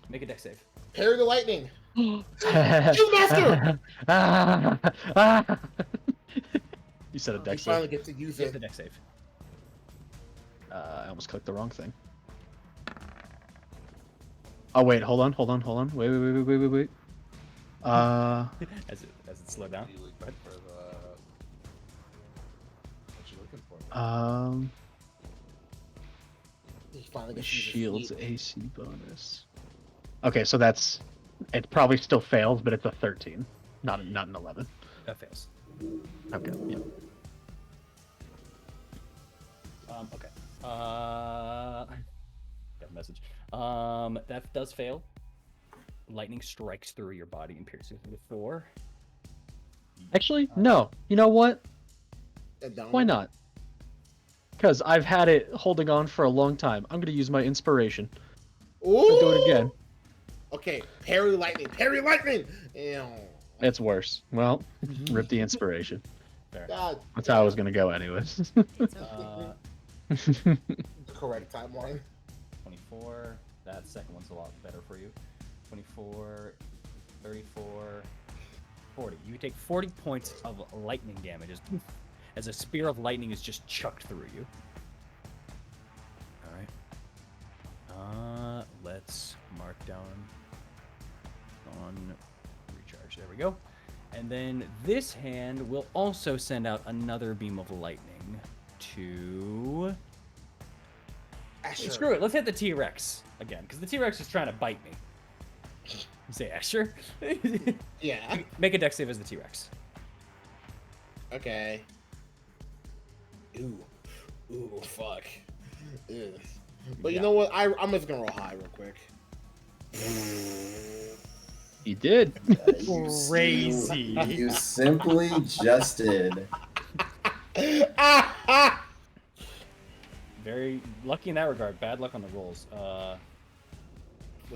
Make a dex save. Parry the lightning. You said a You dex finally save. get to use Get the it. dex save. I almost clicked the wrong thing. Oh wait, hold on. Wait. As it slowed down. You look for the... What you looking for? You finally get to use Shield's it. AC bonus. Okay, so that's it. Probably still fails, but it's a 13, not an 11. That fails. Okay. Yeah. Okay. Got a message. That does fail. Lightning strikes through your body and pierces you with 4. Actually, no. You know what? Down. Why not? Because I've had it holding on for a long time. I'm gonna use my inspiration. Ooh. Do it again. Okay, parry lightning. Parry lightning. Ew. It's worse. Well, rip the inspiration. Fair. God. That's how I was gonna go, anyways. It's okay. The correct timeline. 24. That second one's a lot better for you. 24, 34, 40. You take 40 points of lightning damage as a spear of lightning is just chucked through you. Alright. Let's mark down on recharge. There we go. And then this hand will also send out another beam of lightning to... Asher. Screw it, let's hit the T-Rex again, because the T-Rex is trying to bite me. You say Asher? Yeah. Make a dex save as the T-Rex. Okay. Ooh. Ooh, fuck. Ugh. But you know what? I'm just gonna roll high real quick. You did. Crazy. You simply just did. Very lucky in that regard. Bad luck on the rolls. What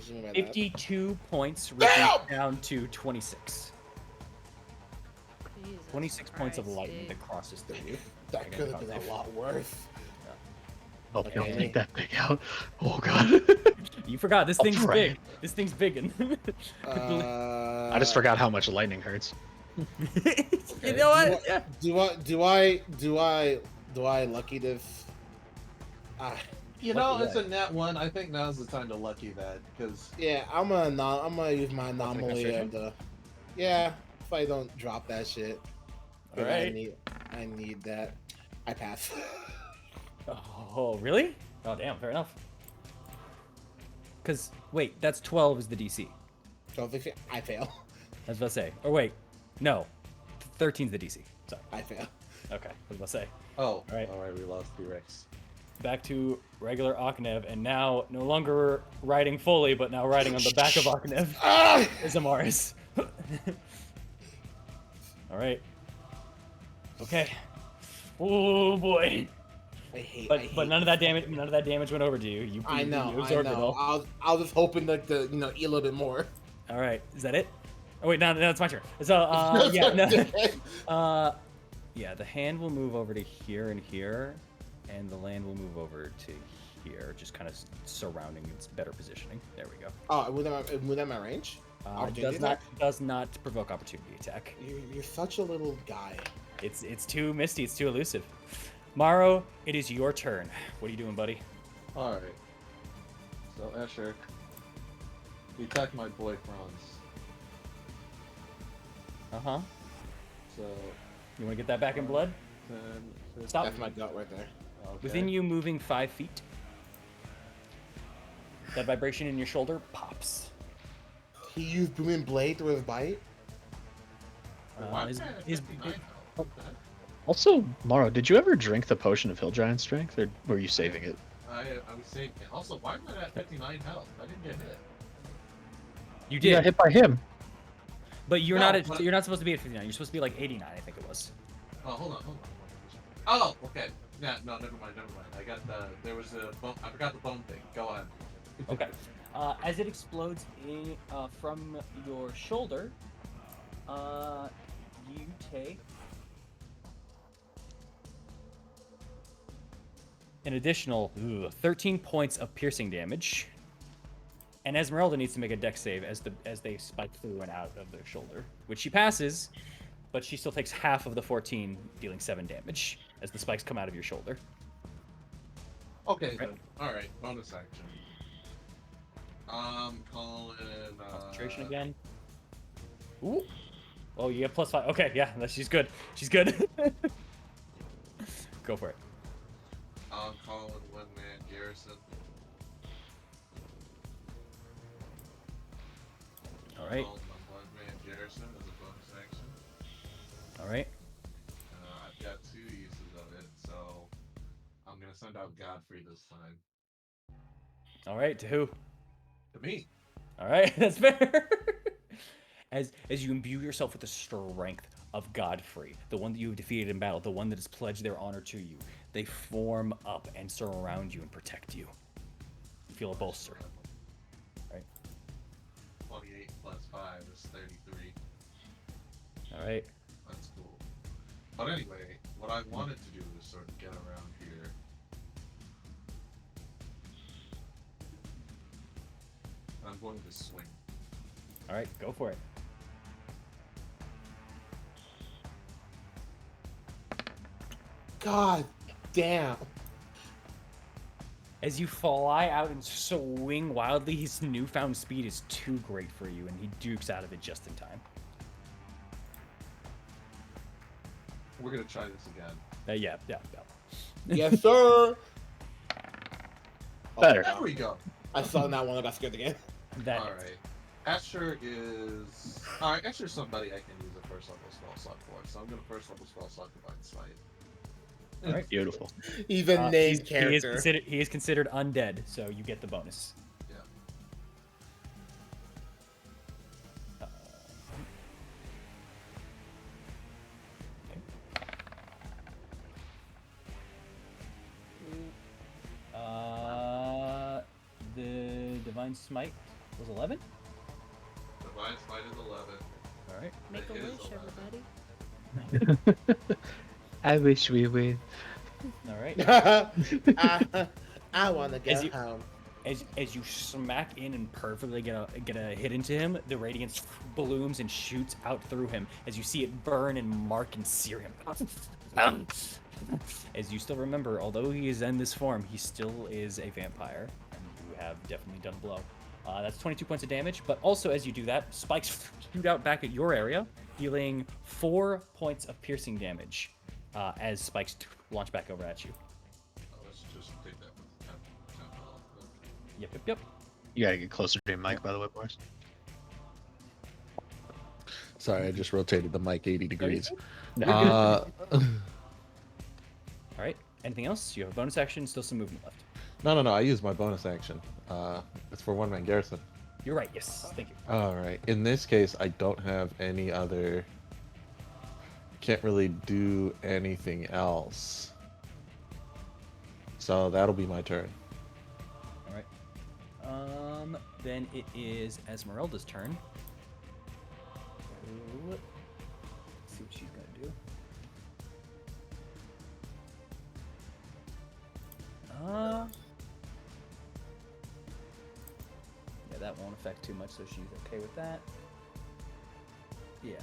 you mean by that? 52 points reduced down to 26. Jesus 26 points of Christ, lightning dude. that crosses through you. That could have been a lot worse. Oh, Okay. don't take that thing out. Oh god. You forgot this I'll thing's try big. it. This thing's big. I just forgot how much lightning hurts. You know what? Yeah. Do I lucky this? You know, it's a net one. I think now's the time to lucky that, because Yeah, I'm gonna use my anomaly concentration? of the. Yeah, if I don't drop that shit. 'Cause Alright. I need that. I pass. Oh, really? Oh, damn. Fair enough. Because, wait, that's 12 is the DC. So if I fail. I was about to say. Or wait, no. 13's the DC. Sorry. I fail. Okay, I was about to say. all right. right, we lost T-Rex. Back to regular Aknev, and now no longer riding fully, but now riding on the back of Aknev Ah! is Amaris. Alright. Okay. Oh boy. I hate. But none of that damage went over to you. You I know. You I absorbed it know. all. I was just hoping like to eat a little bit more. Alright, is that it? Oh wait, no, it's my turn. So yeah, no. Yeah, the hand will move over to here and here, and the land will move over to here, just kind of surrounding its better positioning. There we go. Oh, within my range. Opportunity Does not provoke opportunity attack. You're such a little guy. It's too misty. It's too elusive. Maro, it is your turn. What are you doing, buddy? All right. So Asher, you attacked my boy Franz. Uh-huh. So You want to get that back in blood? 10, 15, Stop. That's my gut right there. okay. Within you moving 5 feet, that vibration in your shoulder pops. He used booming blade through his bite. His Also, Maro, did you ever drink the potion of Hill Giant Strength, or were you saving it? I was saying. Also, why am I at 59 health? I didn't get hit. You You got did, hit by him. but you're No, not. but- You're not supposed to be at 59. You're supposed to be like 89, I think it was. Oh, hold on. Oh, okay. Yeah, no, never mind. I got there was a bone. I forgot the bone thing. Go ahead. Okay. As it explodes from your shoulder, you take an additional 13 points of piercing damage. And Esmeralda needs to make a dex save as they spike through and out of their shoulder, which she passes, but she still takes half of the 14, dealing 7 damage as the spikes come out of your shoulder. Okay, Right. then. All right. Bonus action. Calling. Concentration again. Ooh. Oh, you have +5. Okay, yeah, she's good. She's good. Go for it. I'm calling one-man garrison. All right. Calling my one-man garrison as a bonus action. All right. I've got 2 uses of it, so I'm gonna send out Godfrey this time. All right. To who? To me. All right. That's fair. As you imbue yourself with the strength of Godfrey, the one that you have defeated in battle, the one that has pledged their honor to you, they form up and surround you and protect you. Feel a bolster. Right. 28 plus 5 is 33. All right. That's cool. But anyway, what I wanted to do is sort of get around here. I'm going to swing. All right. Go for it. God damn. As you fly out and swing wildly, his newfound speed is too great for you, and he dukes out of it just in time. We're gonna try this again. Yeah. Yes, sir. Better. There we go. I saw that one. I got scared again. That All right. Escher is. All right. Escher's somebody I can use a first level spell slot for, so I'm gonna first level spell slot Divine Smite. All right. Beautiful. He's a named He is character. he is considered undead, so you get the bonus. Yeah. The Divine Smite was 11. Divine Smite is 11. All right. Make a It is wish, 11. everybody. I wish we would. All right. I want to As get you- home. As you smack in and perfectly get a hit into him, the radiance blooms and shoots out through him as you see it burn and mark and sear him. As you still remember, although he is in this form, he still is a vampire, and you have definitely done a blow. That's 22 points of damage, but also as you do that, spikes shoot out back at your area, dealing 4 points of piercing damage as spikes launch back over at you. Let's just take that with 10% off. Yep. You gotta get closer to your mic, by the way, boys. Sorry, I just rotated the mic 80 There you degrees. go. Uh, All right. Anything else? You have a bonus action, still some movement left. no. I used my bonus action. It's for one-man garrison. You're right. Yes. Thank you. All right. In this case, I don't have any other. Can't really do anything else. So that'll be my turn. All right. Then it is Esmeralda's turn. Let's see what she's gonna do. Yeah, that won't affect too much, so she's okay with that. Yeah.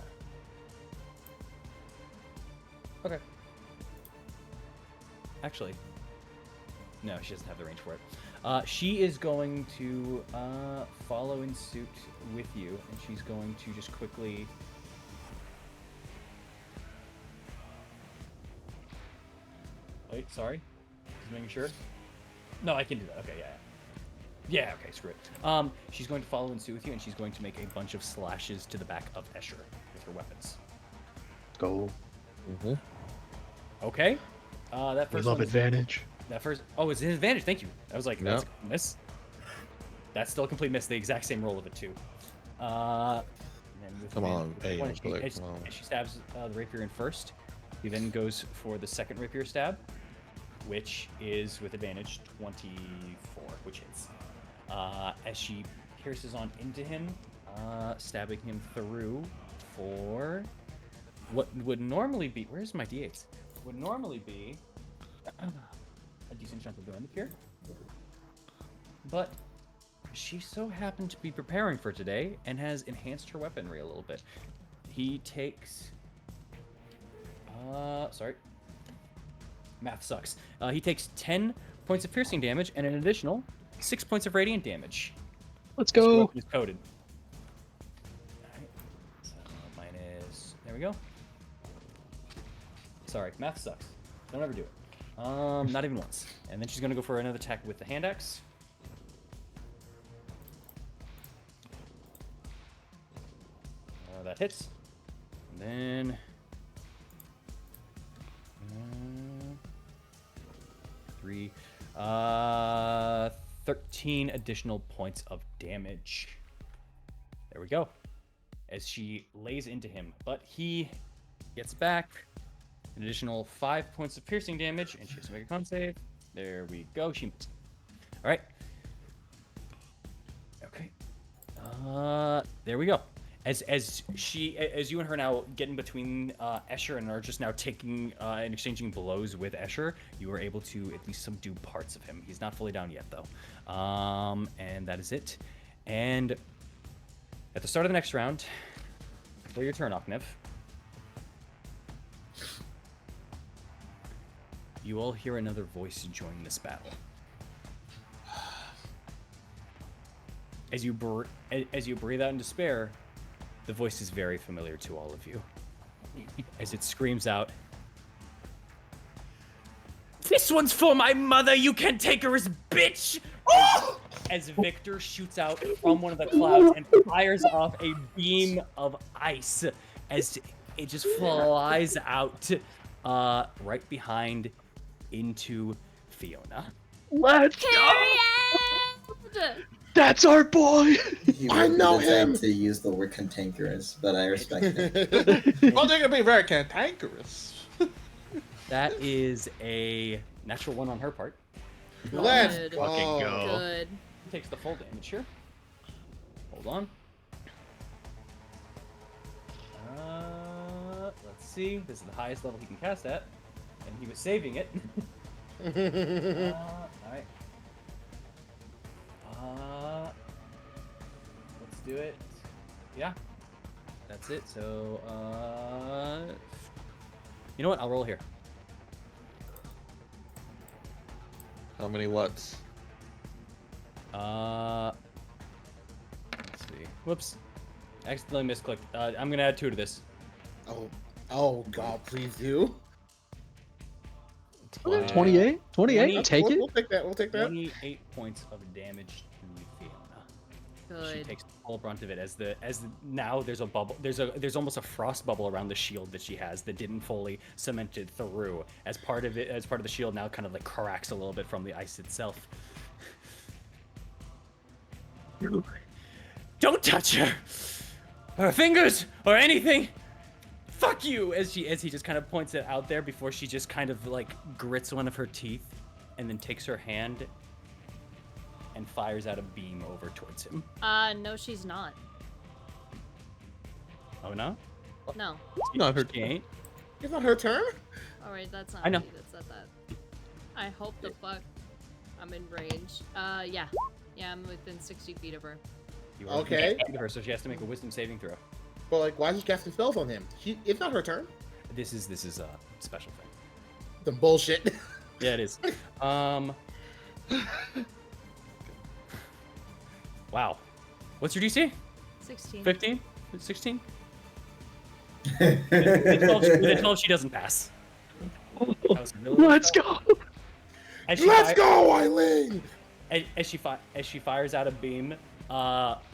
Okay. Actually, no, she doesn't have the range for it. She is going to follow in suit with you, and she's going to just quickly. Wait, sorry. Just making sure. No, I can do that. Okay, yeah. Yeah, okay, screw it. She's going to follow in suit with you, and she's going to make a bunch of slashes to the back of Escher with her weapons. Go. Mm-hmm. Okay. That We first love one. advantage. That first. Oh, it's an advantage. Thank you. I was like, that's Yep. a miss. That's still a complete miss. The exact same roll of it too. And then with Come on, hey, one, Blake, as come on. she stabs the rapier in first, he then goes for the second rapier stab, which is with advantage 24, which hits. As she pierces on into him, stabbing him through for what would normally be. Where's my d8s? Would normally be a decent chunk of damage here, but she so happened to be preparing for today and has enhanced her weaponry a little bit. He takes sorry, math sucks. He takes 10 points of piercing damage and an additional 6 points of radiant damage. Let's As her go. weapon is coded. Alright, so minus, there we go. Sorry, math sucks. Don't ever do it. Not even once. And then she's gonna go for another attack with the hand axe. That hits. And then 13 additional points of damage. There we go. As she lays into him, but he gets back an additional 5 points of piercing damage, and she has to make a con save. There we go. She missed. All right. Okay. There we go. As you and her now get in between Escher and are just now taking and exchanging blows with Escher, you are able to at least subdue parts of him. He's not fully down yet, though. And that is it. And at the start of the next round, for your turn, Oknev, you all hear another voice join this battle. As you breathe out in despair, the voice is very familiar to all of you. As it screams out, "This one's for my mother, you can take her as bitch!" As Victor shoots out from one of the clouds and fires off a beam of ice as it just flies out right behind into Fiona. Let's go. Period! That's our boy. He I wouldn't know attempt him. to use the word cantankerous, but I respect it. Well, they can be very cantankerous. That is a natural one on her part. Let's Good. Fucking go. Good. Takes the full damage here. Hold on. Let's see. This is the highest level he can cast at, and he was saving it. All right. Let's do it. Yeah. That's it. So, you know what? I'll roll here. How many what's? Let's see. Whoops. Accidentally misclicked. I'm gonna add 2 to this. Oh God, please do. 28? 28? Take it. We'll take that. We'll take that. 28 points of damage to Fiona. She Good. takes the full brunt of it as now there's a bubble. There's almost a frost bubble around the shield that she has that didn't fully cemented through. As part of the shield now kind of like cracks a little bit from the ice itself. Don't touch her! Her fingers or anything! Fuck you! As he just kind of points it out there before she just kind of like grits one of her teeth and then takes her hand and fires out a beam over towards him. No, she's not. Oh no? No. Not her. She ain't. It's not her turn. All right, that's not I know. me that said that. I hope the fuck I'm in range. Yeah. Yeah, I'm within 60 feet of her. You are Okay. within her, so she has to make a wisdom saving throw. But like, why is she casting spells on him? It's not her turn. This is a special thing. Some bullshit. Yeah, it is. Wow. What's your DC? 16. 15? 16? With a 12, she doesn't pass. That was really Let's go. As she Let's fi- go, Eileen. As she fires out a beam,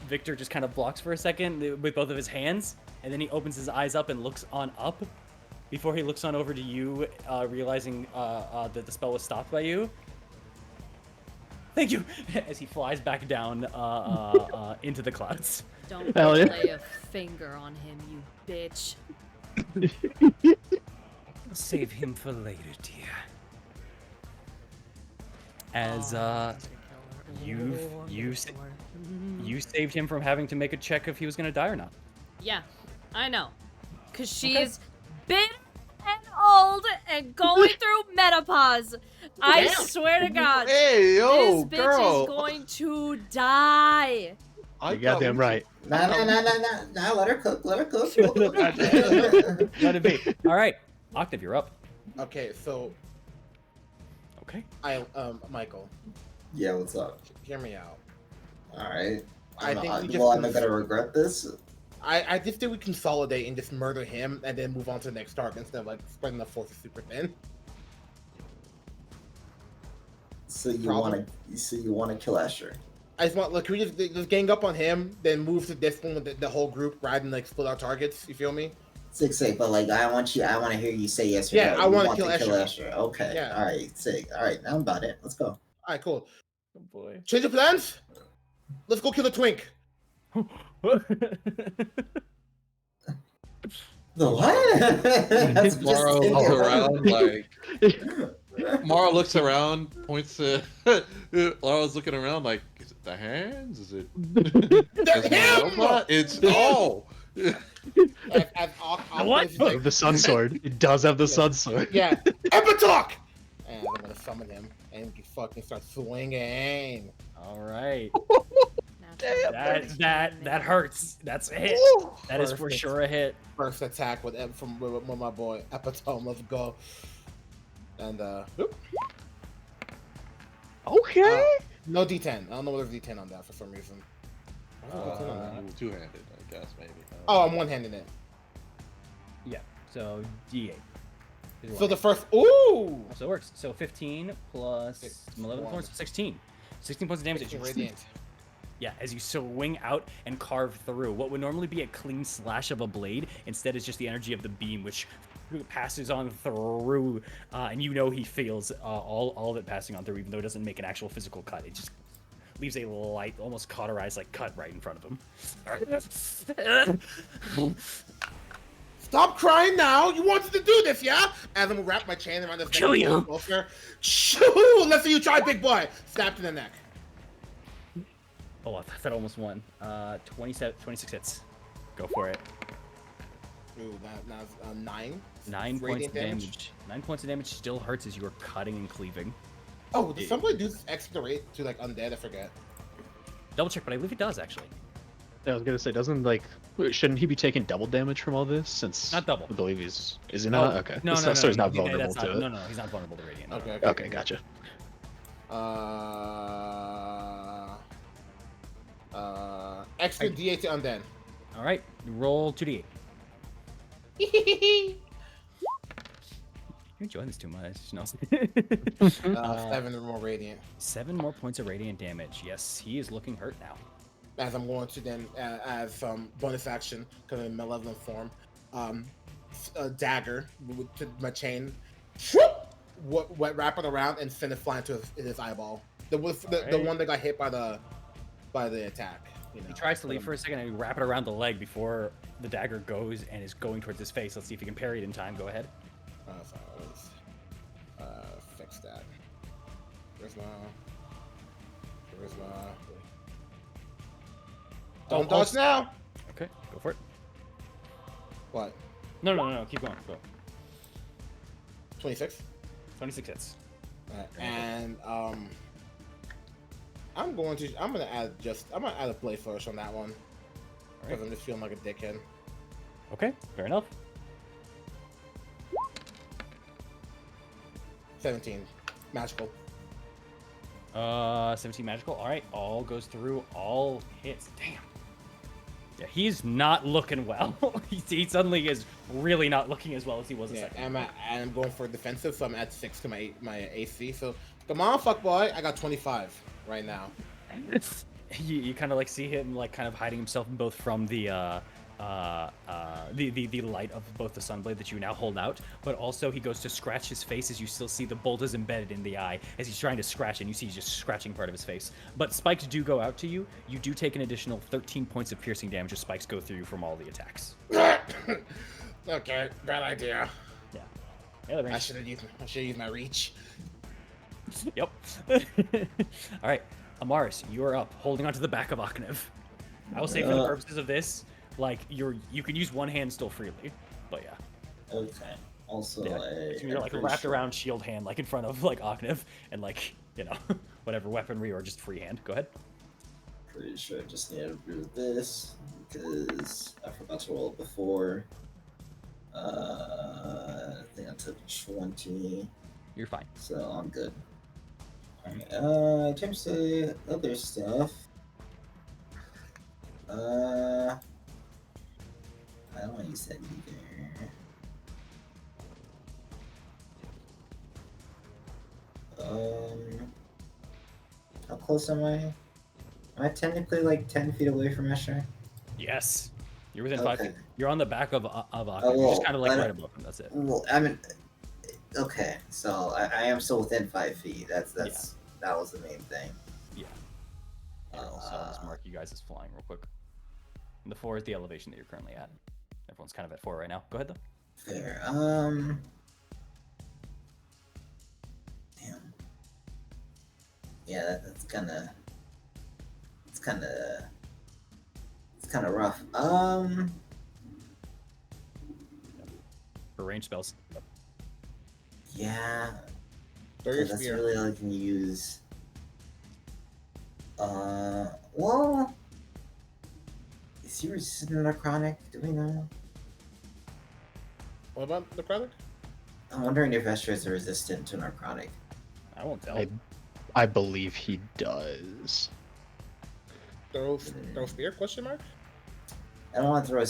Victor just kind of blocks for a second with both of his hands, and then he opens his eyes up and looks on up before he looks on over to you, realizing that the spell was stopped by you, Thank you. As he flies back down into the clouds. Don't Hell yeah. lay a finger on him, you bitch. Save him for later, dear. As Oh, you saved him from having to make a check if he was gonna die or not. Yeah, I know. Cause Okay. she's big and old and going through menopause. I swear to God, Hey, yo, this bitch girl. is going to die. You goddamn right. Nah, let her cook. Let her cook. Let it be. All right, Octave, you're up. Okay, so Okay. Michael, Yeah, what's up? hear me out. All right. I think we just well, I'm not gonna regret this. I just think we consolidate and just murder him and then move on to the next target instead of like spreading the forces super thin. So you Problem? want to kill Asher? I just want like can we just gang up on him, then move to this one with the whole group, rather than like split our targets. You feel me? 6-8, but like I want to hear you say yes or Yeah, no. I You wanna want kill to Escher. Okay. Yeah. All right. Sick. All right. Now I'm about it. Let's go. All right, cool. Oh boy. Change of plans. Let's go kill the twink. The what? That's just Mara take looks it. around like. Mara looks around, points to. Laura's looking around like, is it the hands? Is it? Is my robot? It's all. What? Oh, the sun sword. It does have the sun sword. Yeah, Epitalk! And I'm gonna summon him, and he fucking start swinging. All right. Now, That hurts. That's a hit. That is for Perfect. sure a hit. First attack with my boy Epitome. Let's go. And whoop. Okay. No D10. I don't know what there's D10 on that for some reason. Why is there D10 on that? Two-handed, I guess maybe. Oh, I'm one-handing it. Yeah. So D8. is So what the first. Ooh. So it works. So 15 plus Six, 11 one. points, 16. 16 points of damage. 16 As you, radiant. yeah, as you swing out and carve through what would normally be a clean slash of a blade, instead it's just the energy of the beam which passes on through, and you know he feels all of it passing on through, even though it doesn't make an actual physical cut. It just leaves a light, almost cauterized like cut right in front of him. Stop crying now! You wanted to do this, yeah? And I'm gonna wrap my chain around his neck. Kill you. Closer. Shoo! Let's see you try, big boy. Stabbed in the neck. Oh, I thought that almost won. 26 hits. Go for it. Ooh, that's 9. 9 points Radiant of damage. 9 points of damage still hurts as you are cutting and cleaving. Oh, did somebody do extra rate to like undead? I forget. Double check, but I believe it does actually. I was gonna say, doesn't like, shouldn't he be taking double damage from all this? Since Not double. I believe is he not? Oh, Okay. No, so, no, so he's no, not no, vulnerable that's to not, it. No, he's not vulnerable to radiant. no. Okay. Okay, gotcha. Extra D8 to undead. All right, roll 2d8. You're enjoying this too much. No. 7 or more radiant. 7 more points of radiant damage. Yes, he is looking hurt now. As I'm going to then, as bonus action, because in malevolent form, a dagger to my chain, wet wrap it around and send it flying to his eyeball. The one that got hit by the attack. You know, He tries to leave for a second and wrap it around the leg before the dagger goes and is going towards his face. Let's see if he can parry it in time. Go ahead. Fix that. Charisma. Don't dodge now. Okay, go for it. What? No. Keep going. Go. 26. 26 hits. And I'm gonna add a play flourish on that one because I'm just feeling like a dickhead. Okay, fair enough. 17, magical. 17 magical. All right, all goes through. All hits. Damn. Yeah, he's not looking well. he suddenly is really not looking as well as he was a second. And I'm going for defensive, so I'm at 6 to my AC. So come on, fuck boy, I got 25 right now. You kind of like see him like kind of hiding himself both from the the light of both the sunblade that you now hold out, but also he goes to scratch his face as you still see the bolt is embedded in the eye as he's trying to scratch, and you see he's just scratching part of his face. But spikes do go out to you. You do take an additional 13 points of piercing damage as spikes go through you from all the attacks. Okay, bad idea. Yeah. Yeah, I should have used my reach. Yep. All right, Amaris, you are up, holding onto the back of Aknev. I will say for the purposes of this, like you can use one hand still freely, but yeah. Okay. Also, Yeah. So you're like wrapped around shield hand, like in front of like Aknev, and like whatever weaponry or just free hand. Go ahead. Pretty sure I just need to do this because I forgot to roll it before. I think I took 20. You're fine. So I'm good. Alright, in terms of other stuff, I don't want to use that either. How close am I? Am I technically like 10 feet away from Escher? Yes. You're within Okay. 5 feet. You're on the back of Aknev. Oh, You're just well, kind of like I right don't- above him. That's it. Well, I mean, okay, so I am still within 5 feet. That was the main thing. Yeah. Here, I'll just mark you guys as flying real quick. And the 4 is the elevation that you're currently at. Everyone's kind of at 4 right now. Go ahead though. Fair. Damn. Yeah, that's kind of rough. For range spells. Yeah. Throw your That's spear. really all I can use. Well, is he resistant to necrotic? Do we know? What about the product? I'm wondering if Escher is resistant to necrotic. I won't tell. I believe he does. Throw spear? Question mark. I don't want to throw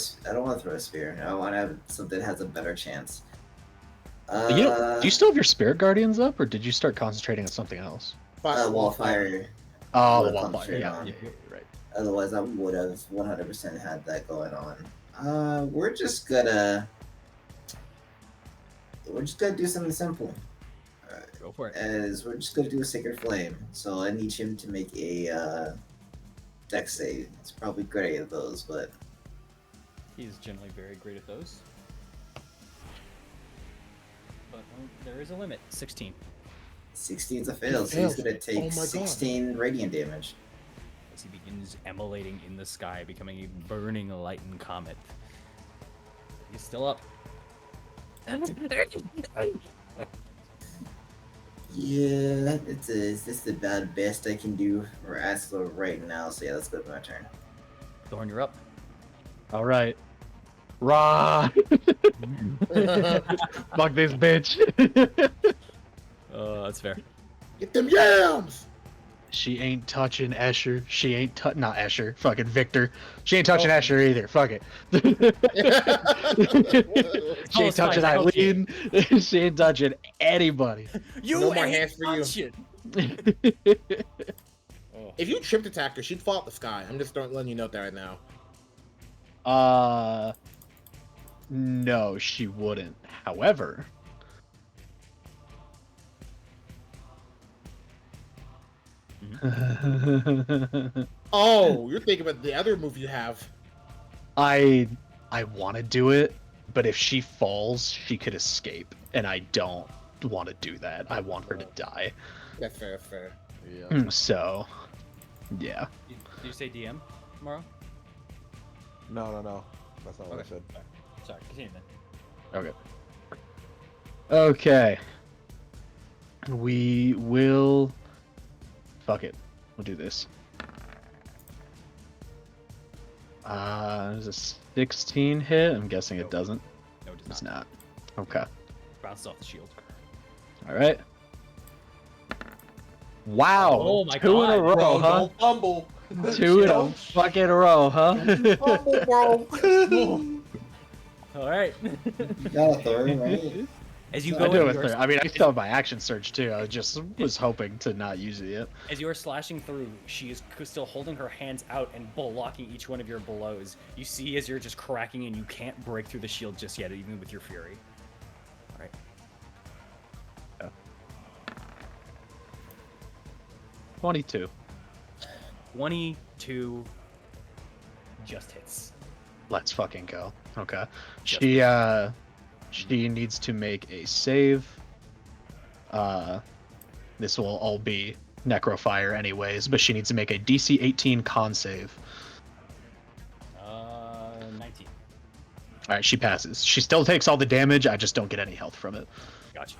a spear. I want to have something that has a better chance. Do you still have your Spirit Guardians up, or did you start concentrating on something else? Wallfire. Oh, Would've the come Wildfire. straight Yeah, on. yeah, you're right. Otherwise, I would have 100% had that going on. We're just gonna do something simple. Go for it. As we're just gonna do a Sacred Flame. So I need him to make a dex save. It's probably great at those, but He's generally very great at those. But there is a limit. 16. 16's a fail, so fails. he's gonna Oh take my God. 16 radiant damage. As he begins emulating in the sky, becoming a burning light and comet. He's still up. Yeah, is this about the best I can do for Aslo right now? So yeah, let's go to my turn. Thorn, you're up. All right. Rah! Fuck this bitch. That's fair. Get them yams. She ain't touching Escher. She ain't not Escher. Fucking Victor. She ain't touching Escher either. Fuck it. She ain't touching Eileen. She ain't touching anybody. You No more ain't hands for you. touching. If you tripped attack her, she'd fall out the sky. I'm just letting you know that right now. No, she wouldn't. However, Oh, you're thinking about the other move you have. I want to do it, but if she falls, she could escape, and I don't want to do that. I want her to die. That's fair. That's fair. Yeah. So, yeah. Did you say DM tomorrow? No. That's not what I said. Sorry, continue then. Okay. Okay. We will. Fuck it. We'll do this. There's a 16 hit. I'm guessing it doesn't. No, it does It's not. not. Okay. Bounced off the shield. All right. Wow. Oh my Two in a God, row, Bro, huh? don't fumble. Two in a fucking row, huh? Fumble, bro. All right. You got a third, right? As you I go do in, with you're- her. I mean, I still have my action surge too. I just was hoping to not use it yet. as you are slashing through, she is still holding her hands out and blocking each one of your blows. You see as you're just cracking and you can't break through the shield just yet, even with your fury. All right. 22. 22 just hits. Let's fucking go. Okay. Just She needs to make a save. This will all be necrofire anyways, but she needs to make a DC 18 con save. 19. All right, she passes. She still takes all the damage. I just don't get any health from it. Gotcha.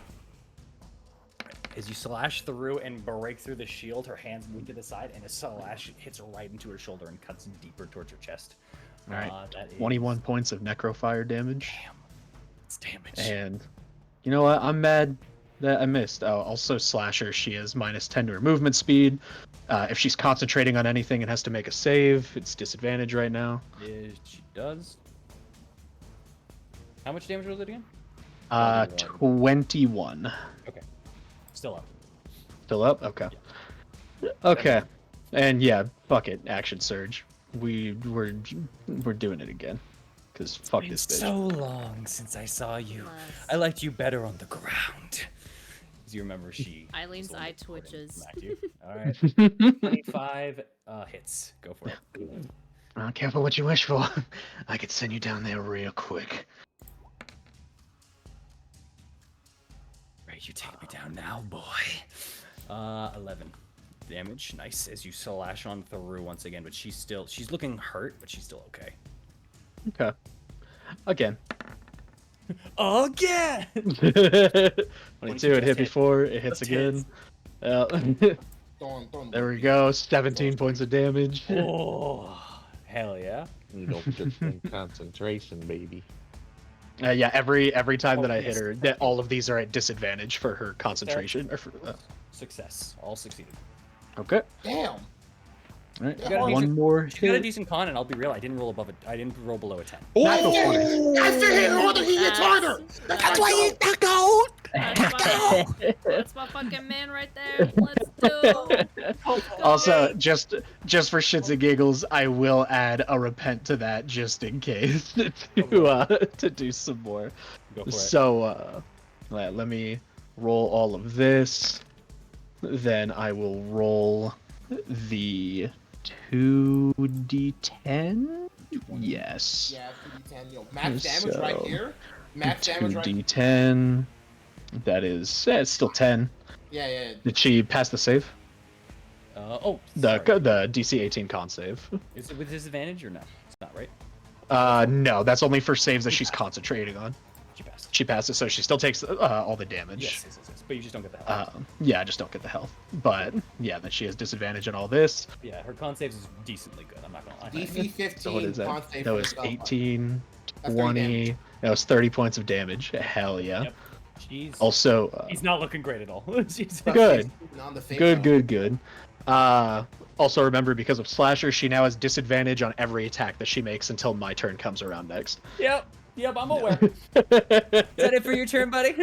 As you slash through and break through the shield, her hands move to the side, and a slash hits right into her shoulder and cuts deeper towards her chest. All right, That is 21 points of necrofire damage. Damn. It's damage. And you know what? I'm mad that I missed. Oh, also slasher. She is -10 to her movement speed. If she's concentrating on anything and has to make a save, it's disadvantage right now. She does. How much damage was it again? 21. Okay. Still up. Still up? Okay. Okay. And yeah, fuck it. Action surge. We're doing it again. Cause fuck this bitch. So long since I saw you. Nice. I liked you better on the ground. As you remember, she. Eileen's was the one eye that recorded and twitches. smacked you. All right. 25 hits. Go for it. Careful what you wish for. I could send you down there real quick. Right, you take me down now, boy. 11 damage. Nice. As you slash on through once again, but she's looking hurt, but she's still okay. Okay. Again. Again. 22. It hit before. It hits Just again. Throwing There we go. 17 points of damage. Oh, hell yeah. You don't put in concentration, baby. Yeah, every time that I yes. hit her, that all of these are at disadvantage for her concentration. Or for, Success. All succeeded. okay. Damn. All right. You got a One decent- more She got a hit. decent con, and I'll be real. I didn't roll below a 10. Natural 20. I said hit harder, he hits harder. That's why he's the goat. That's my fucking man right there. Let's do. Also, just for shits and giggles, I will add a repent to that just in case to do some more. Go for it. So, let me roll all of this. Then I will roll the 2d10. Yes. Yeah, 2d10. Yo, max damage right So, here. Max damage right. 2d10. That is, it's still 10. Yeah. Did she pass the save? Sorry. The DC 18 con save. Is it with disadvantage or no? It's not, right? No, that's only for saves that she's concentrating on. She passed. She passes, so she still takes all the damage. Yes. But you just don't get the health. Yeah, I just don't get the health. But yeah, then she has disadvantage on all this. Yeah, her con saves is decently good. I'm not gonna lie. DC 15. So what is that? con save That for was spell. 18, That's 30 20. damage. That was 30 points of damage. Hell yeah. Yep. She's Also, he's not looking great at all. She's good. On the fake Good, side. good, good. Also remember, because of Slasher, she now has disadvantage on every attack that she makes until my turn comes around next. Yep, I'm aware. Is that it for your turn, buddy?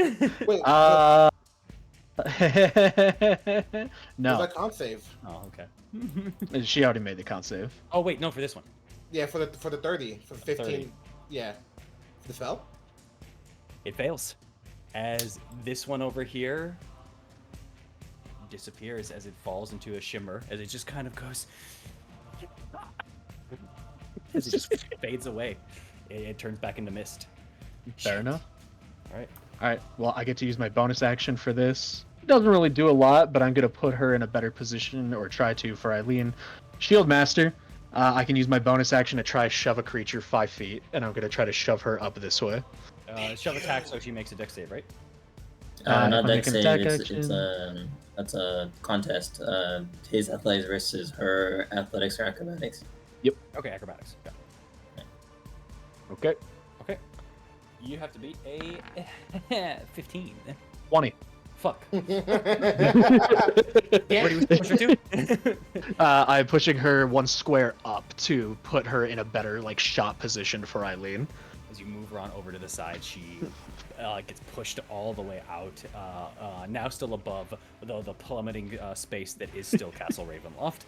Wait, No, that con save? Oh, okay. she already made the con save. Oh wait, no, for this one. Yeah, for the 30, for the 15. 30. Yeah. The spell? It fails. As this one over here disappears as it falls into a shimmer, as it just kind of goes, as it just fades away. It turns back into mist. Fair enough. All right. All right. Well, I get to use my bonus action for this. It doesn't really do a lot, but I'm gonna put her in a better position, or try to, for Eileen. Shield Master. I can use my bonus action to try shove a creature 5 feet, and I'm gonna try to shove her up this way. Shove attack, so she makes a dex save, right? Not if I make dex an save. attack It's action- that's a contest. His athletics versus her athletics or acrobatics. Okay, acrobatics. Got it. Okay. Okay. You have to beat a 15. 20. Fuck. What do you push her to? I'm pushing her one square up to put her in a better shot position for Eileen. As you move her on over to the side, she gets pushed all the way out, now still above the plummeting space that is still Castle Ravenloft.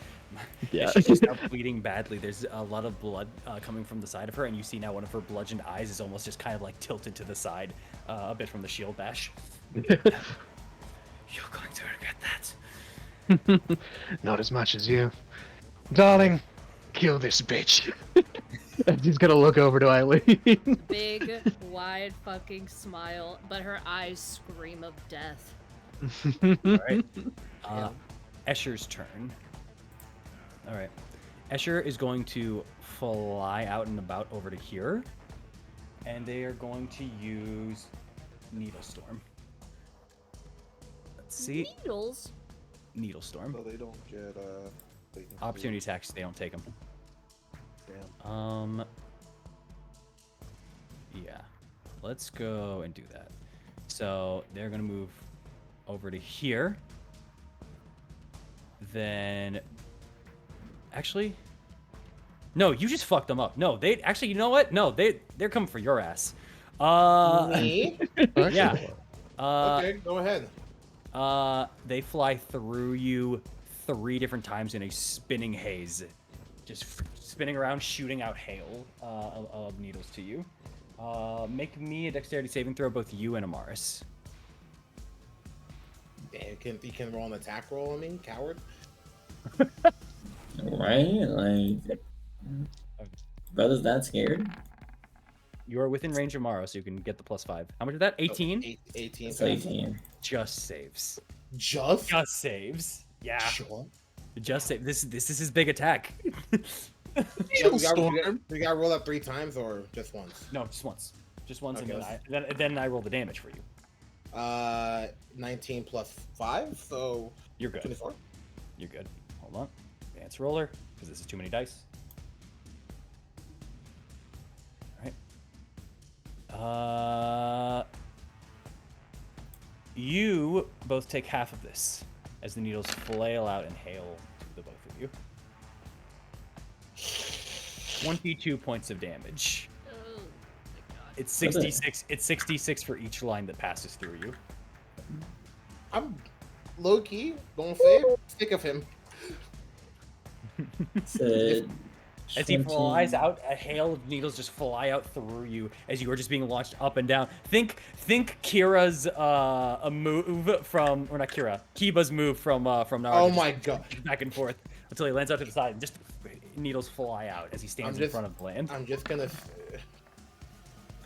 Yeah. She's just now bleeding badly. There's a lot of blood coming from the side of her, and you see now one of her bludgeoned eyes is almost just kind of like tilted to the side a bit from the shield bash. You're going to regret that. Not as much as you. Darling, kill this bitch. And he's gonna look over to Eileen. Big, wide fucking smile, but her eyes scream of death. All right. Escher's turn. All right. Escher is going to fly out and about over to here, and they are going to use Needle Storm. Let's see. Needles? Needle Storm. So they don't get Opportunity attacks, they don't take them. Damn. Yeah. Let's go and do that. So they're gonna move over to here. Then, actually, no, you just fucked them up. No, they actually, you know what? No, they're coming for your ass. Me? Yeah. Okay, go ahead. They fly through you 3 different times in a spinning haze, just spinning around, shooting out hail of needles to you. Make me a dexterity saving throw, both you and Amaris. Damn, you can roll an attack roll on me, coward. Right? Like, brother's that scared? You are within range of Maro, so you can get the +5. How much is that? 18? 18. It's 18. Just saves. Just? Just saves. Yeah. Sure. Just save. This is his big attack. We gotta roll that 3 times or just once? No, just once. Just once, Okay. and then I roll the damage for you. 19 plus 5, so You're good. 24. You're good. Hold on. Advance roller, because this is too many dice. Alright. You both take half of this as the needles flail out and hail to the both of you. 22 points of damage. Oh my god. It's 66. It's 66 for each line that passes through you. I'm low key going to sick of him. Said As he 20. flies out, a hail of needles just fly out through you as you are just being launched up and down. Think Kira's a move from, or not Kira, Kiba's move from Naruto. Oh just my god. back and forth until he lands out to the side, and just needles fly out as he stands in front of the land. I'm just gonna.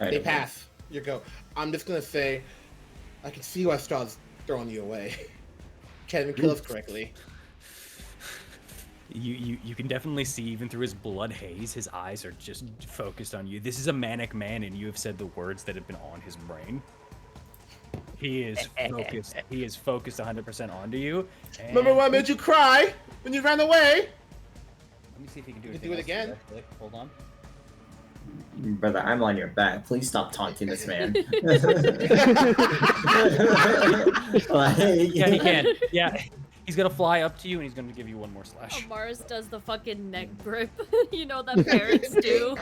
Alright, They pass. You go. I'm just gonna say, I can see why Strahd's throwing you away. Can't even kill us correctly. You can definitely see, even through his blood haze, his eyes are just focused on you. This is a manic man, and you have said the words that have been on his brain. He is focused. He is focused 100% onto you. And Remember when I made you cry when you ran away? Let me see if he can do You it. can do it again. Hold on. Brother, I'm on your back. Please stop taunting this man. Like- Yeah, he can. Yeah, he's gonna fly up to you, and he's gonna give you one more slash. Mars does the fucking neck grip, you know that parents do.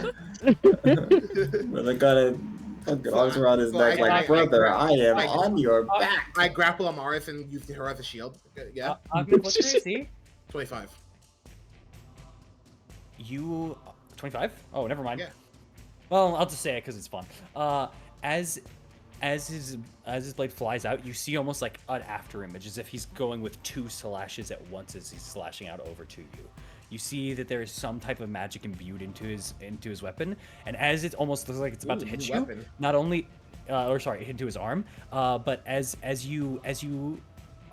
Brother got a fucking arms around his So neck like, brother, I am I- on your back. I grapple Amaris and use her as a shield. Yeah, Ahmed, what's your AC? 25. You 25? Oh, never mind. Yeah. Well, I'll just say it because it's fun. As his blade flies out, you see almost like an after image, as if he's going with 2 slashes at once as he's slashing out over to you. You see that there is some type of magic imbued into his weapon, and as it almost looks like it's about to hit new you, weapon. not only, into his arm, but as you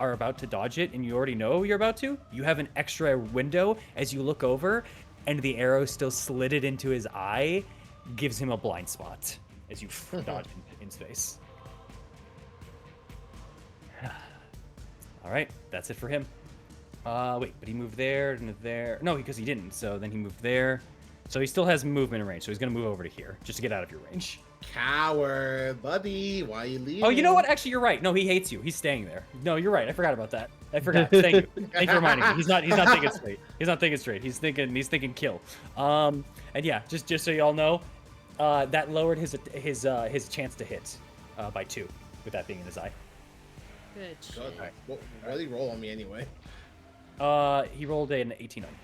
are about to dodge it, and you already know you're about to, you have an extra window as you look over, and the arrow still slitted into his eye, gives him a blind spot as you dodge in space. All right, that's it for him. Wait, but he moved there and there. No, because he didn't. So then he moved there. So he still has movement range. So he's gonna move over to here just to get out of your range. Coward, buddy. Why you leaving? Oh, you know what? Actually, you're right. No, he hates you. He's staying there. No, you're right. I forgot about that. I forgot. Thank you. Thank you for reminding me. He's not thinking straight. He's not thinking straight. He's thinking kill. And yeah, just so y'all know, That lowered his chance to hit by 2, with that being in his eye. Good Good. shit. What did he roll on me anyway? He rolled an 18 on you,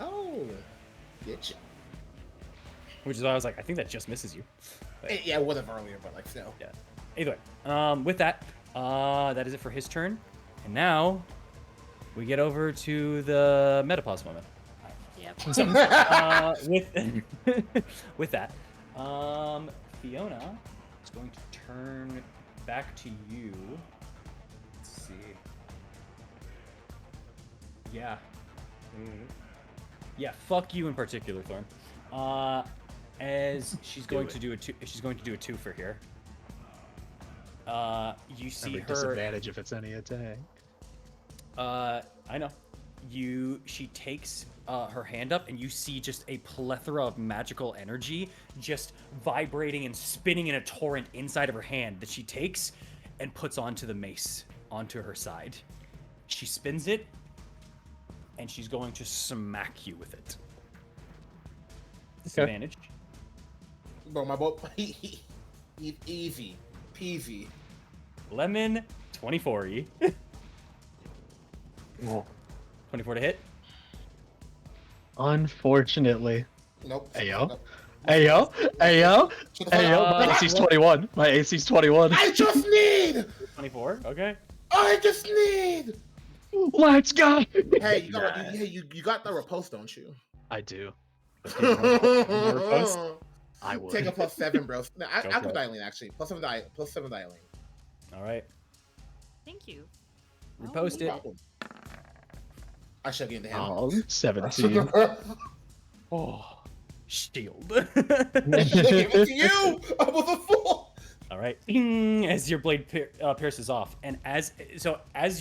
Oh, bitch. which is why I was like, I think that just misses you. But, Yeah, it would have earlier, but like still. yeah. Either way, with that, that is it for his turn, and now we get over to the Metapause moment. Yep. So, with that, Fiona is going to turn back to you. Let's see. Yeah. Yeah, fuck you in particular, Thorn. As she's going to do a 2, she's going to do a 2 for here. You see Every her. disadvantage if it's any attack. I know. She takes her hand up, and you see just a plethora of magical energy just vibrating and spinning in a torrent inside of her hand that she takes and puts onto the mace, onto her side. She spins it, and she's going to smack you with it. Disadvantage. Bro, my boy, easy, peasy. Lemon, 24-y. 24 to hit. Unfortunately. Nope. Ayo. Nope. Ayo. Ayo. Ayo. My Uh, AC's 21. My AC's 21. I just need. 24. Okay. I just need. Let's go. Hey, you got the repulse, don't you? I do. I I would. Take a +7, bro. No, Go Apple for it. dialing actually. +7 dialing. All right. Thank you. Repost it. I should get into him. Oh, 17. Oh, shield. I gave it to you. I was a fool. All right. Ding, as your blade pierces off, and as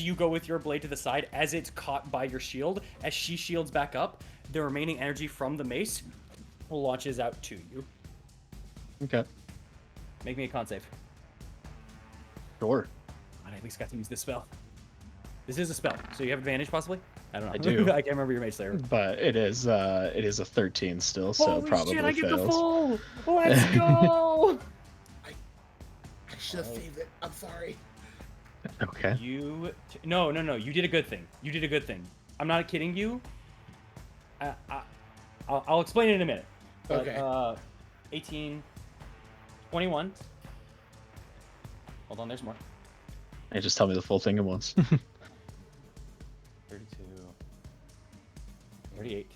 you go with your blade to the side, as it's caught by your shield, as she shields back up, the remaining energy from the mace launches out to you. Okay. Make me a con save. Sure. I at least got to use this spell. This is a spell, so you have advantage possibly. I don't know. I do. I can't remember your mage slayer. But it is a 13 still, so Holy probably shit! I get the fails. full. Let's go. I should have saved it. I'm sorry. Okay. No. You did a good thing. You did a good thing. I'm not kidding you. I'll explain it in a minute. But, Okay. 18, 21. Hold on, there's more. Hey, just tell me the full thing at once. 32, 38.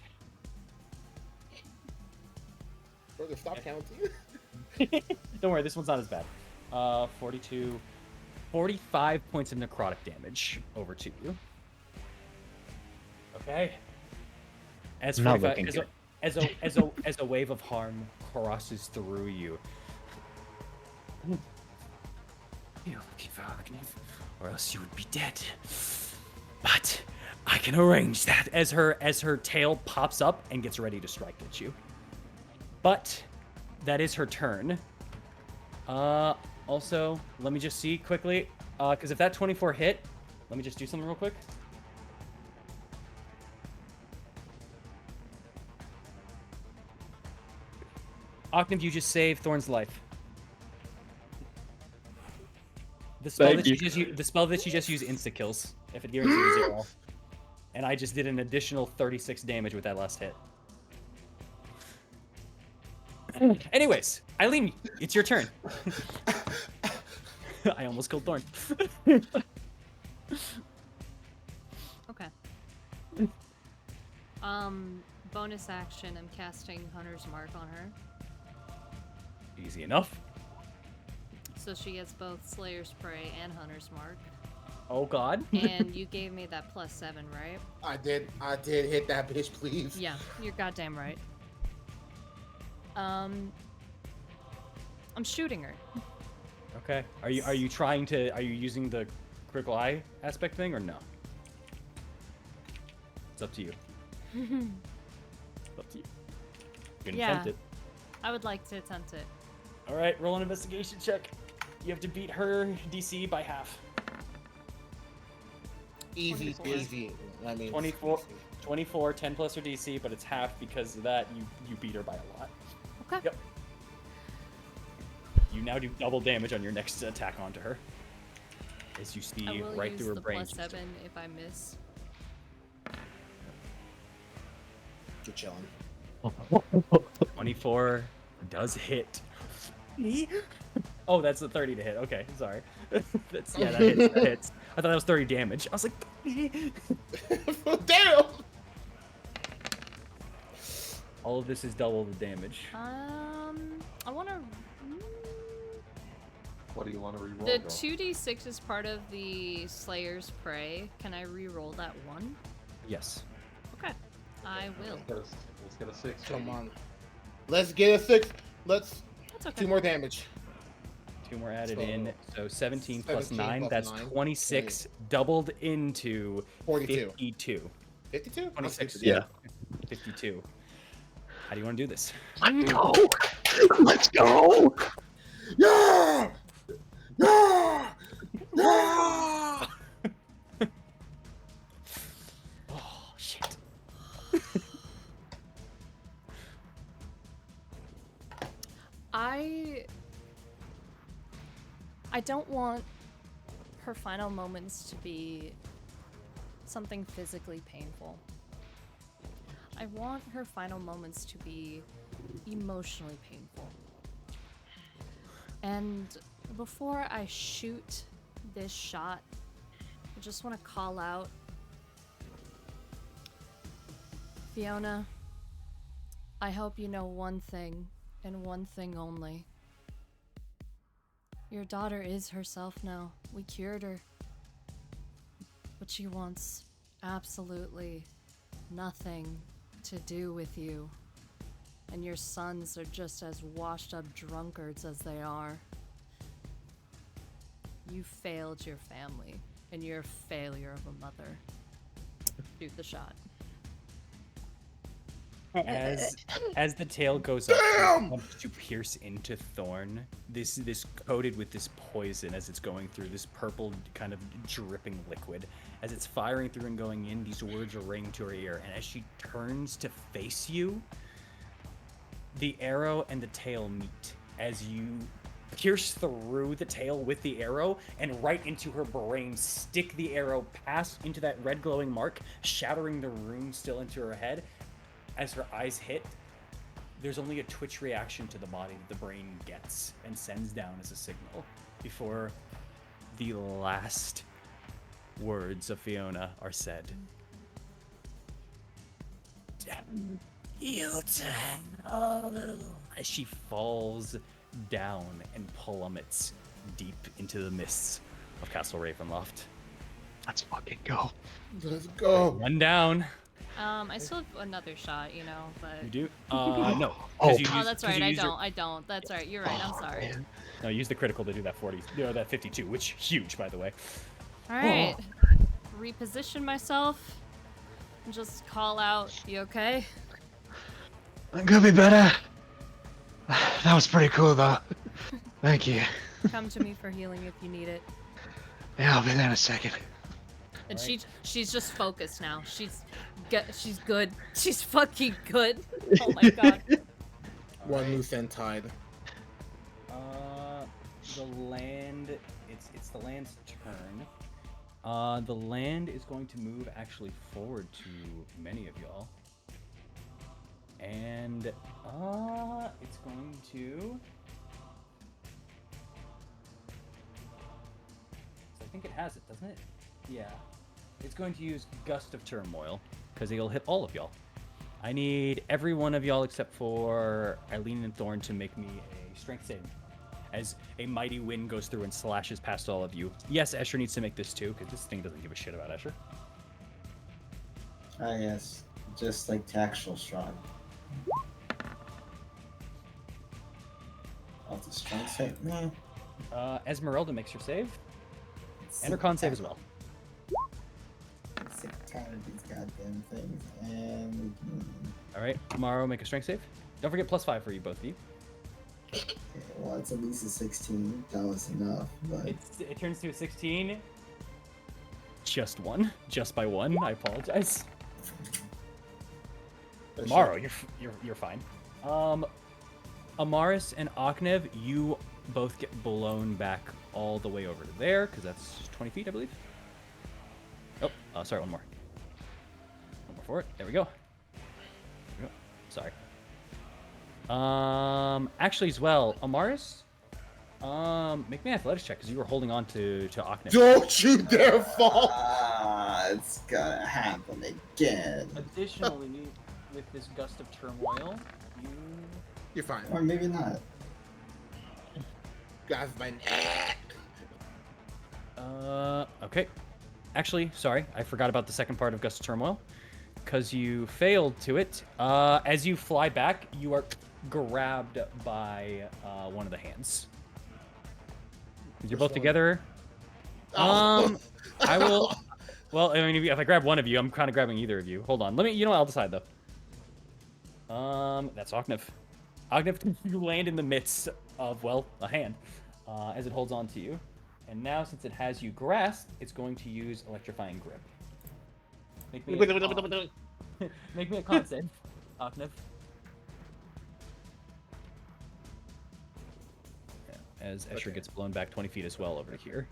Brother, stop counting. Don't worry, this one's not as bad. 42, 45 points of necrotic damage over to you. Okay. As Not 45 looking good. as a wave of harm crosses through you. You're looking for Agnew, or else you would be dead. But I can arrange that as her tail pops up and gets ready to strike at you. But that is her turn. Also, let me just see quickly, because if that 24 hit, let me just do something real quick. Octave, you just saved Thorn's life. The spell that the spell that you just used insta kills if it guarantees you 0. And I just did an additional 36 damage with that last hit. Anyways, Eileen, it's your turn. I almost killed Thorn. Okay. Bonus action, I'm casting Hunter's Mark on her. Easy enough. So she gets both Slayer's Prey and Hunter's Mark. Oh god. And you gave me that +7, right? I did hit that bitch, please. Yeah, you're goddamn right. I'm shooting her. Okay. Are you using the critical eye aspect thing or no? It's up to you. It's up to you. You can Yeah. attempt it. I would like to attempt it. All right, roll an investigation check. You have to beat her DC by half. Easy, 24. easy. I mean, 24, 10 plus her DC, but it's half because of that you beat her by a lot. Okay. Yep. You now do double damage on your next attack onto her. As you I see will right use through her the brain. +7 if I miss. You're chilling. 24 does hit. Oh, that's a 30 to hit. Okay, sorry. That hits. I thought that was 30 damage. I was like, Damn! all of this is double the damage. I want to. What do you want to reroll? The though? 2d6 is part of the Slayer's Prey. Can I re-roll that one? Yes. Okay, I will. Let's get a 6. Come baby. on. Let's get a 6. Let's. That's okay. 2 more damage. 2 more added So, in. So 17 plus 17 9, plus that's 9, 26 doubled into 42. 52. 52? 26, Yeah. 52. How do you want to do this? Let's go. Let's go. Yeah! Yeah! Yeah! Oh, shit. I don't want her final moments to be something physically painful. I want her final moments to be emotionally painful. And before I shoot this shot, I just want to call out Fiona, I hope you know one thing, and one thing only. Your daughter is herself now. We cured her. But she wants absolutely nothing to do with you. And your sons are just as washed up drunkards as they are. You failed your family, and you're a failure of a mother. Shoot the shot. As the tail goes up, it comes to pierce into Thorn. This coated with this poison as it's going through this purple kind of dripping liquid. As it's firing through and going in, these words are ringing to her ear. And as she turns to face you, the arrow and the tail meet as you pierce through the tail with the arrow and right into her brain, stick the arrow past into that red glowing mark, shattering the rune still into her head. As her eyes hit, there's only a twitch reaction to the body that the brain gets and sends down as a signal before the last words of Fiona are said. As she falls down and plummets deep into the mists of Castle Ravenloft. Let's fucking go. Let's go. One down. I still have another shot, you know, but... You do? No. Oh, That's right, I don't. That's right, you're right, I'm sorry. Man. No, use the critical to do that 40. No, that 52, which huge, by the way. Alright. Reposition myself. And just call out, you okay? I'm gonna be better. That was pretty cool, though. Thank you. Come to me for healing if you need it. Yeah, I'll be there in a second. And she's just focused now. She's good. She's fucking good. Oh my god. One loose end tied. The land, it's the land's turn. The land is going to move actually forward to many of y'all. And it's going to... So I think it has it, doesn't it? Yeah. It's going to use Gust of Turmoil, because it'll hit all of y'all. I need every one of y'all except for Eileen and Thorn to make me a strength saving. As a mighty wind goes through and slashes past all of you. Yes, Escher needs to make this too, because this thing doesn't give a shit about Escher. Ah, yes. Just like tactical Strahd. Off the strength save? No. Esmeralda makes her save, and her con save as well. Sick tired of these goddamn things. And All right, Maro, make a strength save. Don't forget +5 for you, both of you. okay, well, it's at least a 16. That was enough, but It turns to a 16. Just by one. I apologize. Maro, you're fine. Amaris and Aknev, you both get blown back all the way over to there, because that's 20 feet, I believe. Oh, sorry, one more. One more for it. There we go. There we go. Sorry. Actually, as well, Amaris, make me an athletics check, because you were holding on to Aknev. Don't you dare fall! It's gonna happen again. Additionally, with this gust of turmoil, You're fine. Or maybe not. Guys, my neck. Okay. Actually, sorry, I forgot about the second part of Gust of Turmoil. Because you failed to it. As you fly back, you are grabbed by one of the hands. You're both together. Oh. I will. Well, I mean, if I grab one of you, I'm kind of grabbing either of you. Hold on. Let me. You know what? I'll decide though. That's Oknev. Oknev, you land in the midst of, well, a hand, as it holds on to you. And now, since it has you grasped, it's going to use Electrifying Grip. Make me make me a con save, Oknev. Yeah, as Escher gets blown back 20 feet as well over to here.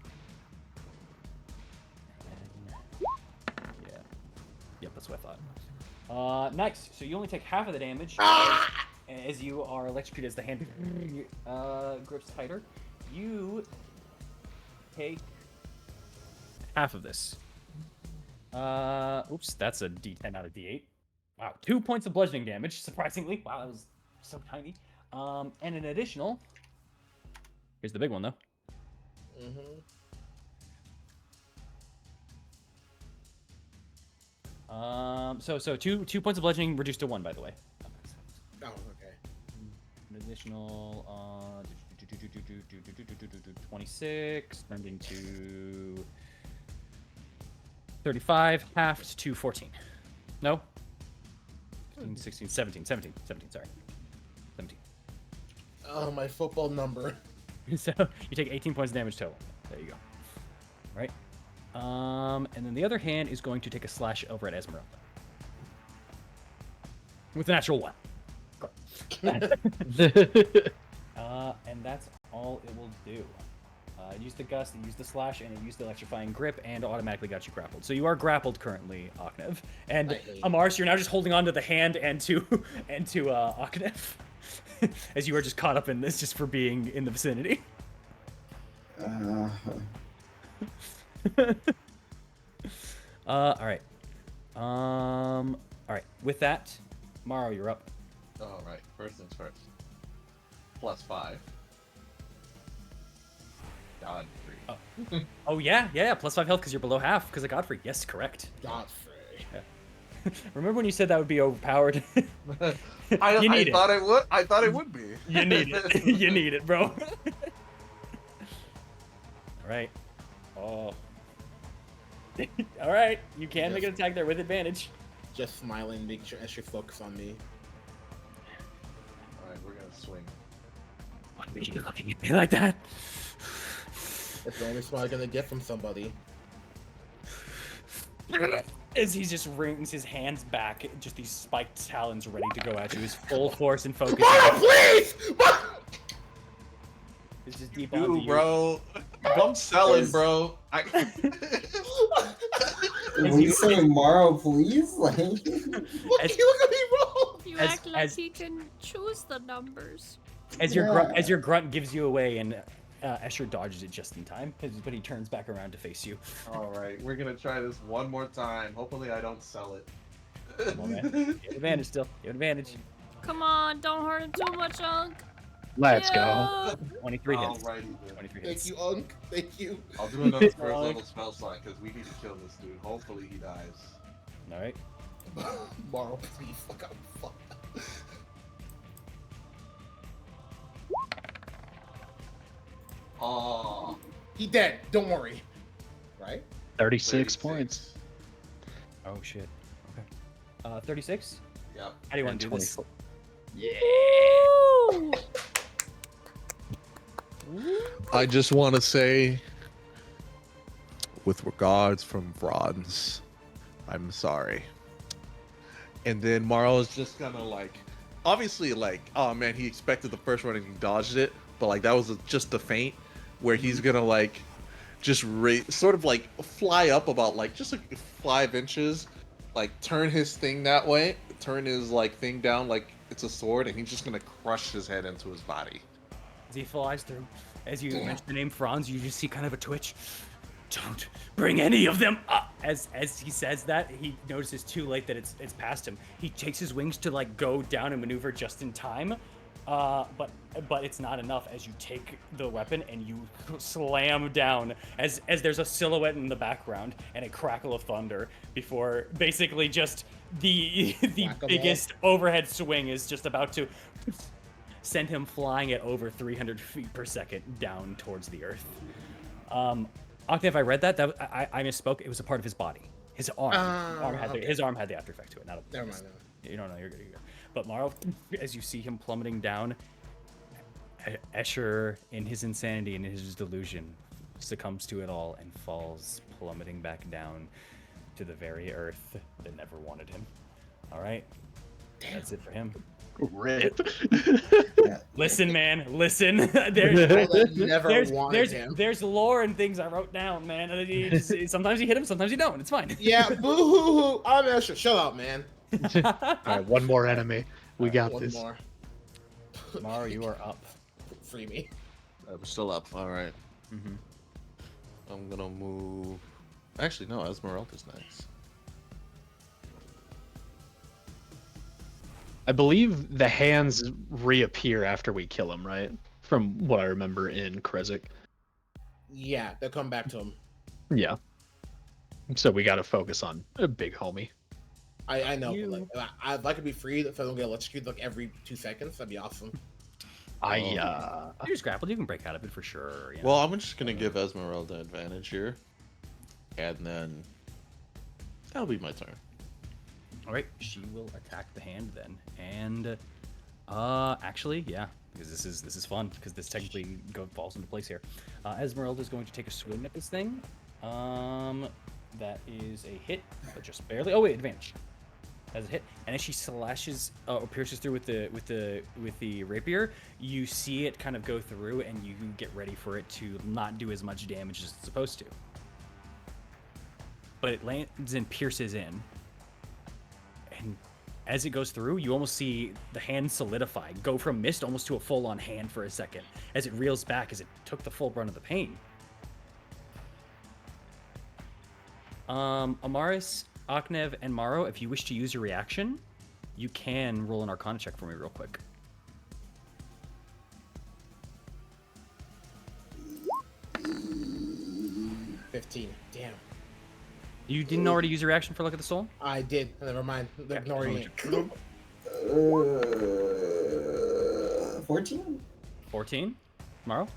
Yeah. Yep, that's what I thought. Nice. So you only take half of the damage as you are electrocuted as the hand grips tighter. You take half of this. Oops, that's a D10 out of D8. Wow, 2 points of bludgeoning damage, surprisingly. Wow, that was so tiny. And an additional. Here's the big one, though. So 2 points of bludgeoning reduced to 1, by the way. Oh, okay. An additional 26 turned into 35, halved to 14. No? 15, 16, 17, sorry. 17. Oh, my football number. So you take 18 points of damage total. There you go. All right. And then the other hand is going to take a slash over at Esmeralda. With a natural 1. And that's all it will do. It used the gust, it used the slash, and it used the electrifying grip, and automatically got you grappled. So you are grappled currently, Oknev. And Amars, you're now just holding on to the hand and to Oknev. As you are just caught up in this just for being in the vicinity. Alright. Alright. With that, Maro, you're up. Alright, first things first. +5. Godfrey. Oh yeah, +5 health because you're below half because of Godfrey. Yes, correct. Godfrey. Yeah. Remember when you said that would be overpowered? I thought it would. I thought it would be. You need it. You need it, bro. All right. Oh. All right. You can make an attack there with advantage. Just smiling, making sure Escher focus on me. Alright, we're gonna swing. Why are you looking at me like that? It's the only smile I'm gonna get from somebody. As he just wrings his hands back, just these spiked talons ready to go at you, his full force and focus. Mara, please! It's just deep onto Dude, you. bro. I'm selling, bro. We say Maro, please? Like, Look at me roll! You As- act like as- he can choose the numbers. As your grunt gives you away, and Escher dodges it just in time, but he turns back around to face you. Alright, we're gonna try this one more time. Hopefully I don't sell it. Come on, man. You have advantage still. You have advantage. Come on, don't hurt him too much, Unk. Let's go. Yeah. 23 hits. Alrighty then. 23 Thank hits. you, Unk. Thank you. I'll do another first level spell slot because we need to kill this dude. Hopefully he dies. All right. Mara, please. Fuck. Oh, He dead. Don't worry. Right? 36 points. Oh shit. Okay. 36. yep. How do you want to do this? 24. I just want to say, with regards from Bronze, I'm sorry. And then Marlo's just gonna like obviously, like, oh man, he expected the first one and he dodged it, but like that was just the feint where he's gonna like just sort of like fly up about like just like 5 inches, like turn his thing that way, turn his like thing down like it's a sword, and he's just gonna crush his head into his body. As he flies through, as you mention the name Franz, you just see kind of a twitch. Don't bring any of them up. As he says that, he notices too late that it's past him. He takes his wings to like go down and maneuver just in time, but it's not enough. As you take the weapon and you slam down, as there's a silhouette in the background and a crackle of thunder before basically just the biggest overhead swing is just about to send him flying at over 300 feet per second down towards the earth. Octave, I read that I misspoke. It was a part of his body. His arm. His arm had the after effect to it. Not a, Never mind. You don't know. You're good. But Morrow, as you see him plummeting down, Escher, in his insanity and in his delusion, succumbs to it all and falls plummeting back down to the very earth that never wanted him. All right, that's it for him. Rip. Listen, man. Listen. There's lore and things I wrote down, man. Sometimes you hit him, sometimes you don't. It's fine. Yeah, boo-hoo-hoo. I'm Escher. Shut up, man. All right, one more enemy. We got One this. more. Mara, you are up. Free me. I'm still up. All right. Mm-hmm. I'm gonna move. Actually, no. Esmeralda's next. I believe the hands reappear after we kill him, right? From what I remember in Krezik. Yeah, they'll come back to him. Yeah. So we got to focus on a big homie. I know, but like, I'd like to be free if I don't get electrocuted like every 2 seconds. That'd be awesome. You're just grappled. You can break out of it for sure. You know? Well, I'm just gonna give Esmeralda advantage here, and then that'll be my turn. All right, she will attack the hand then, and actually, yeah, because this is fun because this technically falls into place here. Esmeralda is going to take a swing at this thing. That is a hit, but just barely. Oh wait, advantage. As a hit, and as she slashes or pierces through with the rapier, you see it kind of go through, and you get ready for it to not do as much damage as it's supposed to. But it lands and pierces in, and as it goes through, you almost see the hand solidify, go from mist almost to a full-on hand for a second, as it reels back as it took the full brunt of the pain. Amaris, Aknev, and Maro, if you wish to use your reaction, you can roll an Arcana check for me real quick. $15. Damn. You didn't already use your reaction for Look at the Soul? I did. Never mind. Ignoring it. 14? 14? Maro?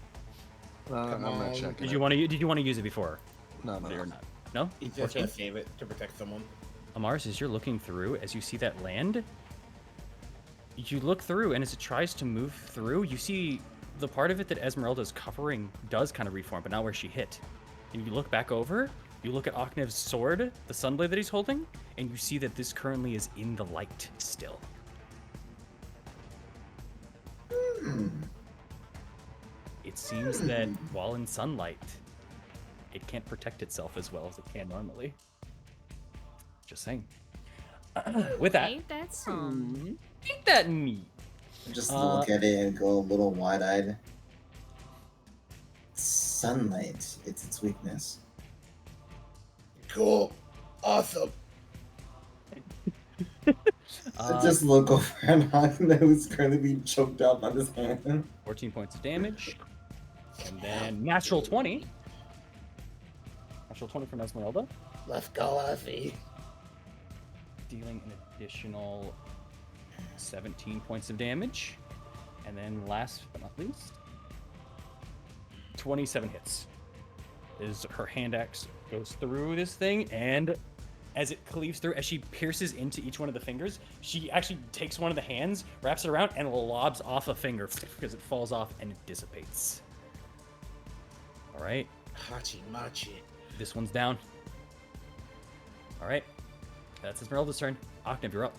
I'm not on. checking. Did you want to use it before? No. Or not? No? He's just 14? gonna save it to protect someone. Amaris, as you're looking through, as you see that land, you look through, and as it tries to move through, you see the part of it that Esmeralda is covering does kind of reform, but not where she hit. And you look back over, you look at Aknev's sword, the sunblade that he's holding, and you see that this currently is in the light still. It seems that while in sunlight, it can't protect itself as well as it can normally. Just saying. With that, Ain't that some? ain't that neat? Just look at it and go a little wide-eyed. Sunlight, it's its weakness. Cool. Awesome. Just look over at Hakuna, who's currently being choked out by this hand. 14 points of damage. And then natural 20. Natural 20 from Esmeralda. Let's go, Effie. Dealing an additional 17 points of damage. And then last but not least, 27 hits. Is her hand axe goes through this thing, and as it cleaves through, as she pierces into each one of the fingers, she actually takes one of the hands, wraps it around, and lobs off a finger because it falls off and it dissipates. All right. Hachi machi. This one's down. All right. That's Esmeralda's turn. Octave, you're up.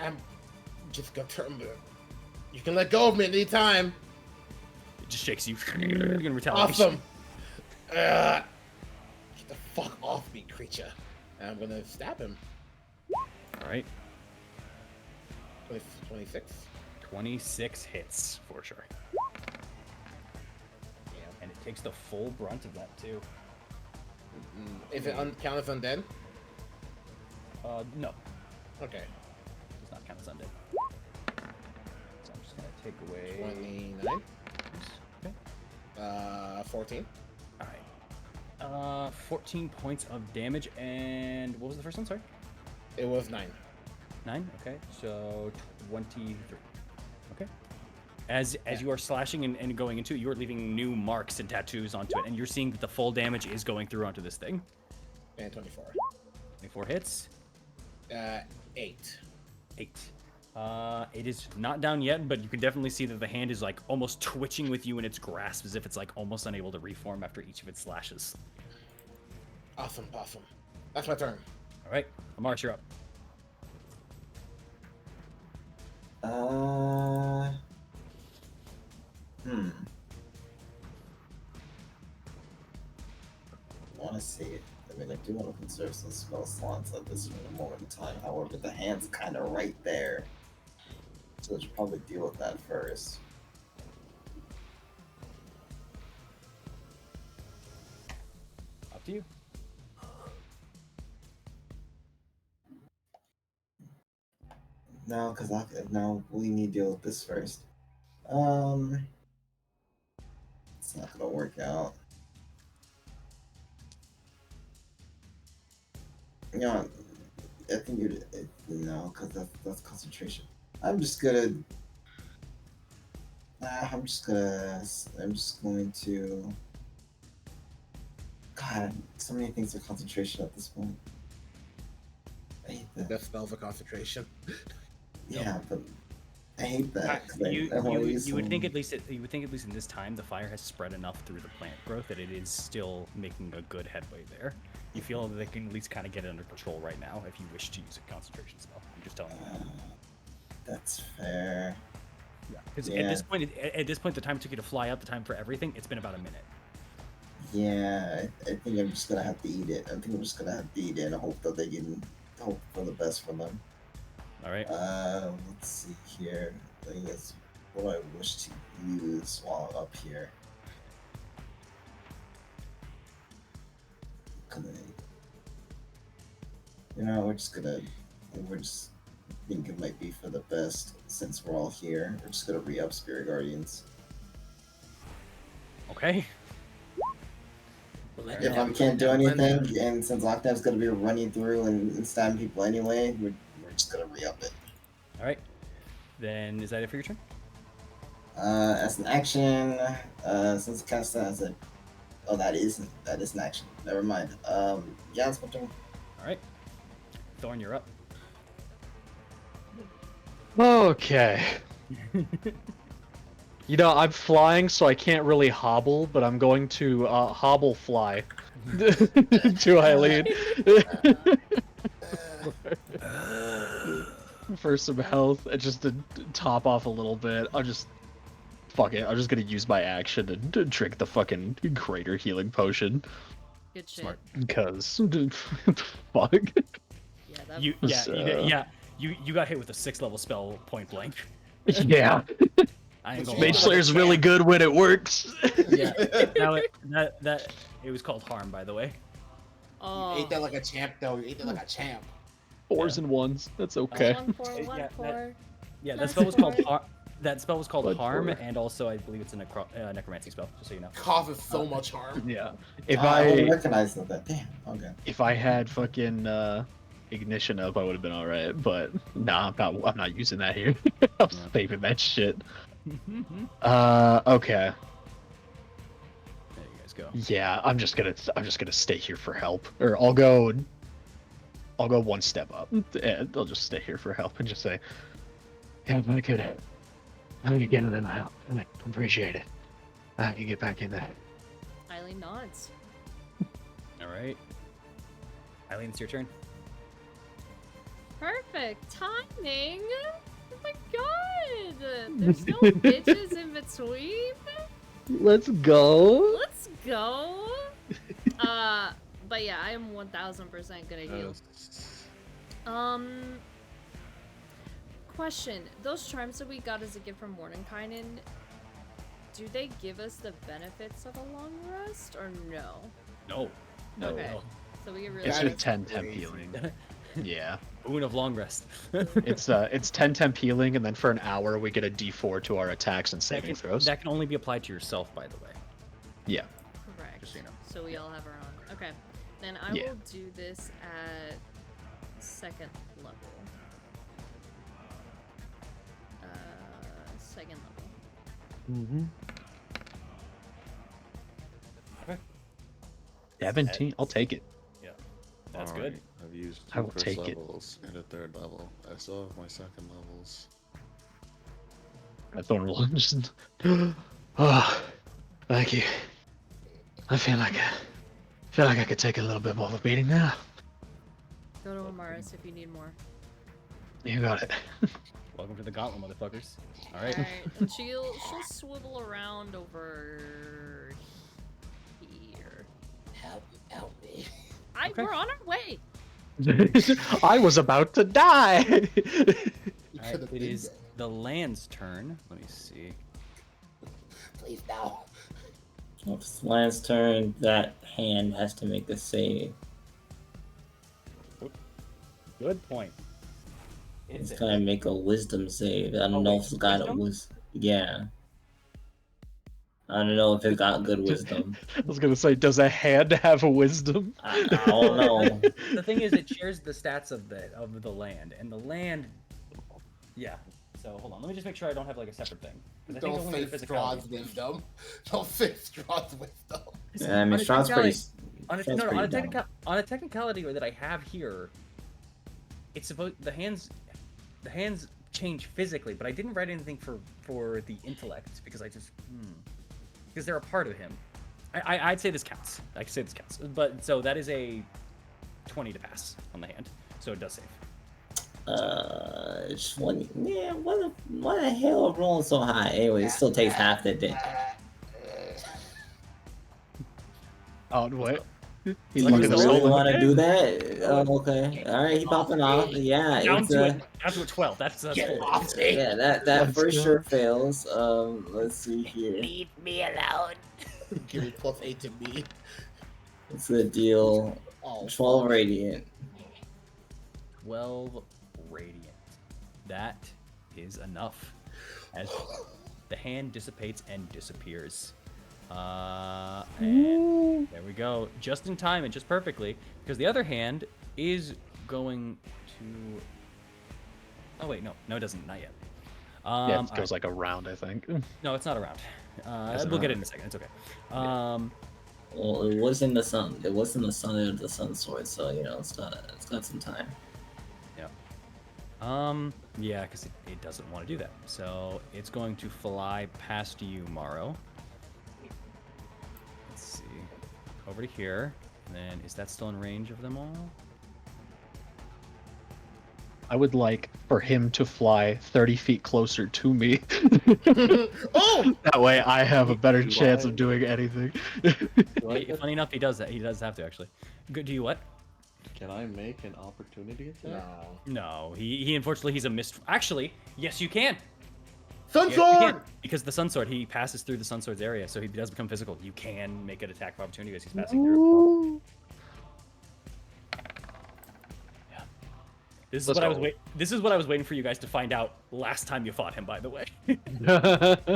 I'm just gonna turn. You can let go of me at any time. It just shakes you. You're gonna retaliate. Awesome. Get the fuck off me, creature. And I'm gonna stab him. All right. 26. 26 hits for sure. Yeah. And it takes the full brunt of that too. Is it count as undead? No, Okay. does not count as undead. So I'm just gonna take away 29. Okay. 14. All right. 14 points of damage, and what was the first one? Sorry. It was 9. 9. Okay. So 23. Okay. As you are slashing and going into it, you are leaving new marks and tattoos onto it, and you're seeing that the full damage is going through onto this thing. And 24. 24 hits. 8. 8. It is not down yet, but you can definitely see that the hand is like almost twitching with you in its grasp, as if it's like almost unable to reform after each of its slashes. Awesome. That's my turn. All right, Amaris, you're up. I want to see it. I mean, I do want to conserve some spell slots at this moment in time. However, the hand's kind of right there. So I should probably deal with that first. Up to you. No, because we need to deal with this first. It's not gonna work out. You know, I think no, because that's concentration. I'm just going to. God, so many things are concentration at this point. I hate that. Death spell for concentration. Yeah, but I hate that. 'Cause You I wanna would use think some- at least in this time the fire has spread enough through the plant growth that it is still making a good headway there. You feel that they can at least kind of get it under control right now if you wish to use a concentration spell. I'm just telling you. That's fair. Yeah. Because Yeah. at this point, the time it took you to fly up, the time for everything, it's been about a minute. Yeah, I think I'm just gonna have to eat it. I think I'm just gonna have to eat it and hope that they can hope for the best for them. All right. Let's see here. I guess what I wish to use while I'm up here. We're just think it might be for the best since we're all here. We're just gonna re-up Spirit Guardians. Okay. If I can't do anything, and since Octave's gonna be running through and stabbing people anyway, we're just gonna re-up it. All right. Then is that it for your turn? As an action, since it cast as a, oh, that is an action. Never mind. Yeah, it's my turn. All right. Thorn, you're up. Okay. You know, I'm flying, so I can't really hobble, but I'm going to hobble fly to Eileen for some health, and just to top off a little bit. Fuck it. I'm just gonna use my action and drink the fucking greater healing potion. Good shit. Smart. Because fuck. Yeah, that You got hit with a 6th level spell point blank. Yeah. I ain't gonna Mage lie. Slayer's really good when it works. Yeah. It was called harm, by the way. Oh. You ate that like a champ, though. You ate that like a champ. 4s and 1s. That's okay. 1-4-1-4. Yeah, that That's spell was called right. that spell was called Blood harm, Quarter. and also I believe it's a necromancy spell. Just so you know. Causes so much harm. Yeah. If I didn't I recognize that. Damn. Okay. if I had fucking ignition up, I would have been all right. But nah, I'm not using that here. I'm saving that shit. Okay. There you guys go. Yeah, I'm just gonna stay here for help, or I'll go one step up, and I'll just stay here for help and just say, yeah, if I could get in and out, I appreciate it. I can get back in there. Eileen nods. All right. Eileen, it's your turn. Perfect timing. Oh my god. There's no bitches in between. Let's go. Let's go. But yeah, I am 1000% gonna heal. Question: those charms that we got as a gift from Mordenkainen, do they give us the benefits of a long rest or no? No. No. Okay. No. So we get really. It's That just is 10 temp crazy. healing. Yeah. Boon of long rest. It's 10 temp healing, and then for an hour we get a D4 to our attacks and saving throws. That can only be applied to yourself, by the way. Yeah. Correct. Just so you know. So we all have our own. Okay. Then I Yeah. will do this at second level. Second level. Mm-hmm. 17. I'll take it. Yeah. That's good. I've used I two will first take it. levels and a third level. I still have my second levels. I thorn roll. Just. Oh, thank you. I feel like I could take a little bit more of a beating now. Go to Amaris if you need more. You got it. Welcome to the gauntlet, motherfuckers. All right. Alright, and she'll swivel around over here. Help me. Okay. We're on our way. I was about to die. All right. could've It been is dead. the land's turn. Let me see. Please no. Well, it's Lance turn. That hand has to make a save. Good point. It's gonna make a wisdom save. I don't Oh, know wait, if it's got wisdom? Yeah. I don't know if it got good wisdom. I was gonna say, does a hand have a wisdom? I don't know. The thing is, it shares the stats of the land, and the land. Yeah. So hold on. Let me just make sure I don't have like a separate thing. 'Cause I think Don't only the say physicality. Strahd's wisdom. Don't say Strahd's wisdom. Yeah, I mean, On a Strahd's pretty. technicality- on a technicality that I have here, it's supposed the hands change physically, but I didn't write anything for the intellect because I just because they're a part of him. I'd say this counts. I could say this counts, but so that is a 20 to pass on the hand, so it does save. Just one. Yeah, why the hell are rolling so high? Anyway, it still takes half the day. Oh wait. He's You looking at really soul. want to do that? Oh, okay. All right, he popping off. Yeah, Down it's to a 12. That's Get full. off me. yeah. That Let's for go. sure fails. Let's see here. Leave me alone. Give me +8 to me. It's a deal. Oh, 12 radiant. 12 radiant. That is enough. As the hand dissipates and disappears. And there we go. Just in time and just perfectly. Because the other hand is going to... Oh, wait, no. No, it doesn't. Not yet. Yeah, it goes like a round, I think. No, it's not around. Is it We'll get it not? in a second. It's okay. Well, it was in the sun. It was in the sun of the sun sword, so you know it's got some time. Yeah, because it doesn't want to do that. So it's going to fly past you, Morrow. Let's see. Over to here. And then, is that still in range of them all? I would like for him to fly 30 feet closer to me. Oh! That way I have a better Do chance I- of doing anything. Funny enough, he does that. He does have to, actually. Good. Do you what? Can I make an opportunity attack? No. No. He unfortunately, he's a missed... Actually, yes, you can. Sun Yeah, you sword! can. Because the Sun Sword, he passes through the Sun Sword's area, so he does become physical. You can make an attack of opportunity as he's passing through. Yeah. This is Let's what I was go. This is what I was waiting for you guys to find out last time you fought him. By the way,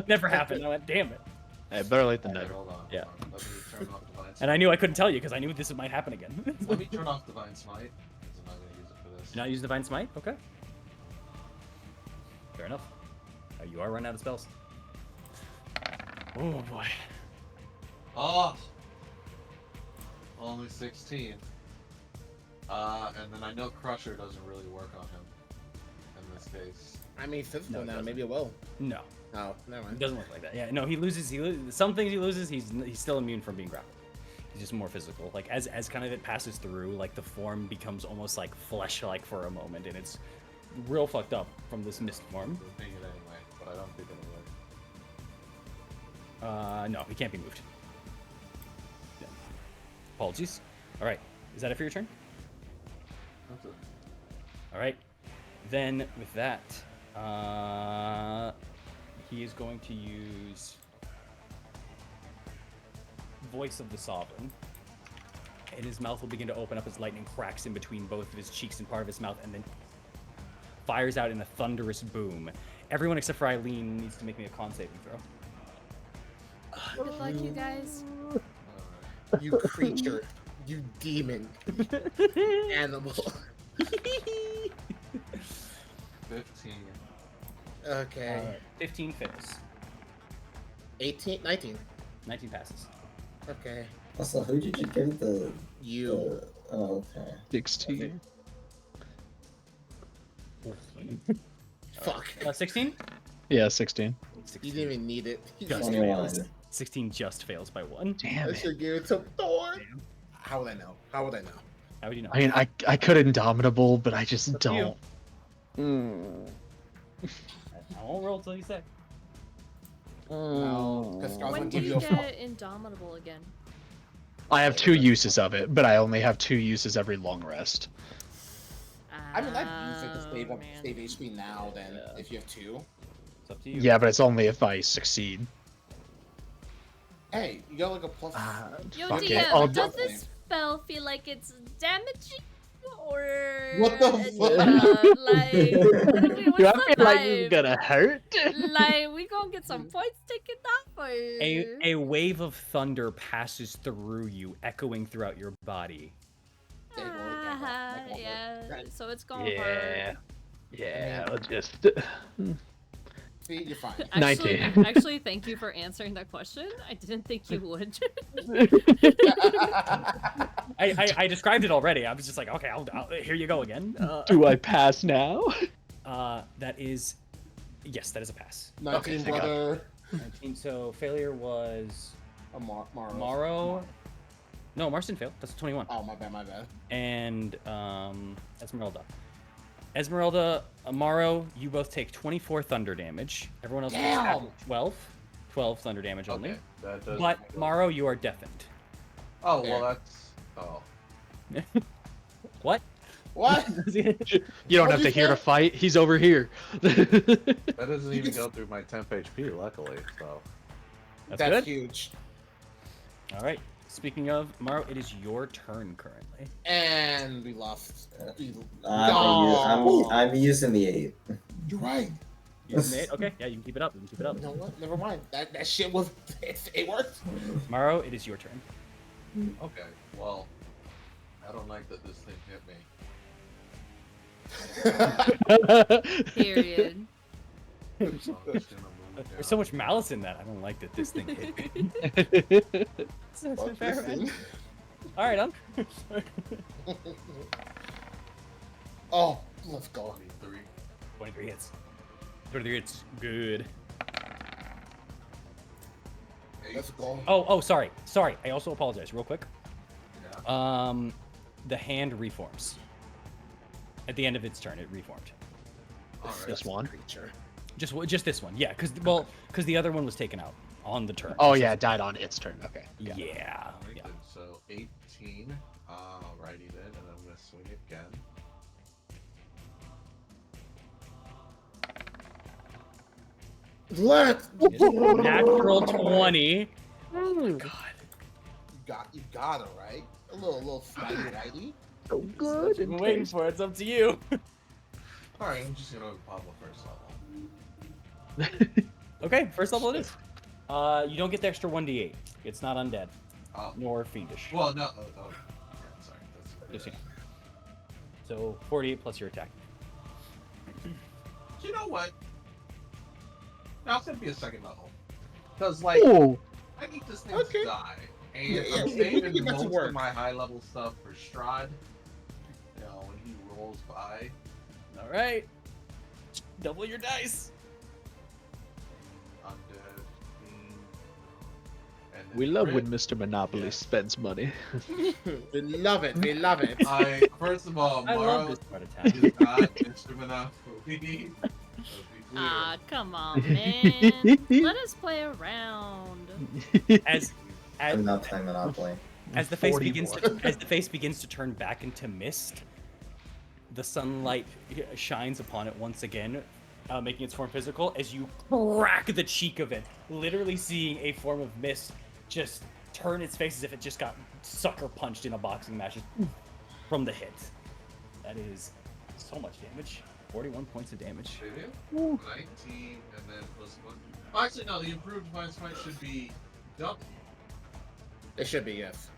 never happened. I went, damn it. Hey, better late than Okay, never. hold on. Yeah. Hold on. Let me turn off Divine Smite. And I knew I couldn't tell you because I knew this might happen again. Let me turn off Divine Smite, because I'm not going to use it for this. You're not using Divine Smite? Okay. Fair enough. You are running out of spells. Oh boy. Oh! Only 16. And then I know Crusher doesn't really work on him in this case. I mean, physical No, it now. doesn't. Maybe it will. No, Oh, never it mind. doesn't work like that. Yeah, no, he loses. Some things he loses. He's still immune from being grappled. He's just more physical. Like as kind of it passes through, like the form becomes almost like flesh-like for a moment, and it's real fucked up from this mist form. We'll ping it anyway, but I don't think it'll work. No, he can't be moved. Yeah. Apologies. All right, is that it for your turn? That's it. All right. Then with that, he is going to use Voice of the Sovereign. And his mouth will begin to open up as lightning cracks in between both of his cheeks and part of his mouth, and then fires out in a thunderous boom. Everyone except for Eileen needs to make me a con saving throw. Good luck, you guys. You creature, you demon, animal. 15. Okay. 15 fails. 18, 19. 19 passes. Okay. Also, who did you give the? You. Oh, okay. 16. Fuck. 16? Yeah, 16. You didn't even need it. Just 21. fails. 16 just fails by 1. Damn I it. should give it to Thor. How would I know? How would I know? How would you know? I mean, I could Indomitable, but I just Up to you. don't. I won't roll till you say. No, because Strahd When won't do give you you a fuck. get Indomitable again? I have 2 uses of it, but I only have 2 uses every long rest. I mean, I'd use it to save up, man. save HP now. Then Yeah. if you have 2, It's up to you. Yeah, but it's only if I succeed. hey, you got like a plus. Yo, Fuck it, DM, I'll does do- this spell feel like it's damaging? Or What the like, fuck? what's Do I the feel like vibe? it's gonna hurt? Like, we gonna get some points taken off, or A wave of thunder passes through you, echoing throughout your body. yeah. So it's going Yeah. hard. Yeah, I'll just. See, you're fine. Actually, 19. actually, thank you for answering that question. I didn't think you would. I described it already. I was just like, okay, here you go again. Do I pass now? That is, yes, that is a pass. 19 thank God. brother. 19. So failure was Morrow. Morrow. No, Mars didn't fail. That's a 21. Oh, my bad, my bad. And Esmeralda. Esmeralda, Amaro, you both take 24 thunder damage. Everyone else takes half of 12. 12 thunder damage only. Okay, that does. But Maro, you are deafened. Oh Fair. well, that's. Oh. What? What? You don't What'd have you to hear say? to fight. He's over here. That doesn't You even can- go through my temp HP, luckily. So. That's That's good. huge. All right. Speaking of Maro, it is your turn currently. And we lost. We... I'm using the 8. You're right. You made, okay, yeah, you can keep it up. You can keep it up. You know what? Never mind. That shit was. It worked. Maro, it is your turn. Okay. Well, I don't like that this thing hit me. Period. So I'm just gonna move There's so down. much malice in that. I don't like that this thing hit me. That's Fuck fair, this man. thing. All right, on. Oh, let's go. 23. 23 hits. 23 hits. Good. Let's go. Oh, sorry. I also apologize, real quick. Yeah. The hand reforms. At the end of its turn, it reformed. All right. This one. Creature. Just this one, yeah. Because the other one was taken out on the turn. Oh yeah, it died on its turn. Okay. Yeah. Alright, Yeah. then, so 18. Alrighty then, and I'm gonna swing again. Let's. Natural 20. Oh my god. You got it right. A little slidey whitey. So good. I'm waiting for it. It's up to you. Alright, I'm just gonna pop a first level. Okay, first level it is. You don't get the extra 1d8. It's not undead, Oh, nor fiendish. well, no. Yeah, sorry. That's Just yeah. So 48 plus your attack. You know what? Now it's gonna be a second level. Because, like, Oh, I need this thing Okay. to die. And Yeah, I'm we saving can get that to most work. of my high level stuff for Strahd. You know, when he rolls by. All right. Double your dice. Undead, fiend, and We love Crit. when Mr. Monopoly Yeah. spends money. We love it. We love it. First of all, I love Morrow this part of town. is not Mr. Monopoly. Let's be clear. Ah, come on, man. Let us play around. As I'm not playing Monopoly. as the face 40 begins more. to, as the face begins to turn back into mist, the sunlight shines upon it once again, making its form physical. As you crack the cheek of it, literally seeing a form of mist just turn its face as if it just got sucker punched in a boxing match just from the hit. That is so much damage. 41 points of damage. They do? 19 and then plus 1. Oh, actually, no, the improved Divine Smite should be double. It should be, yes.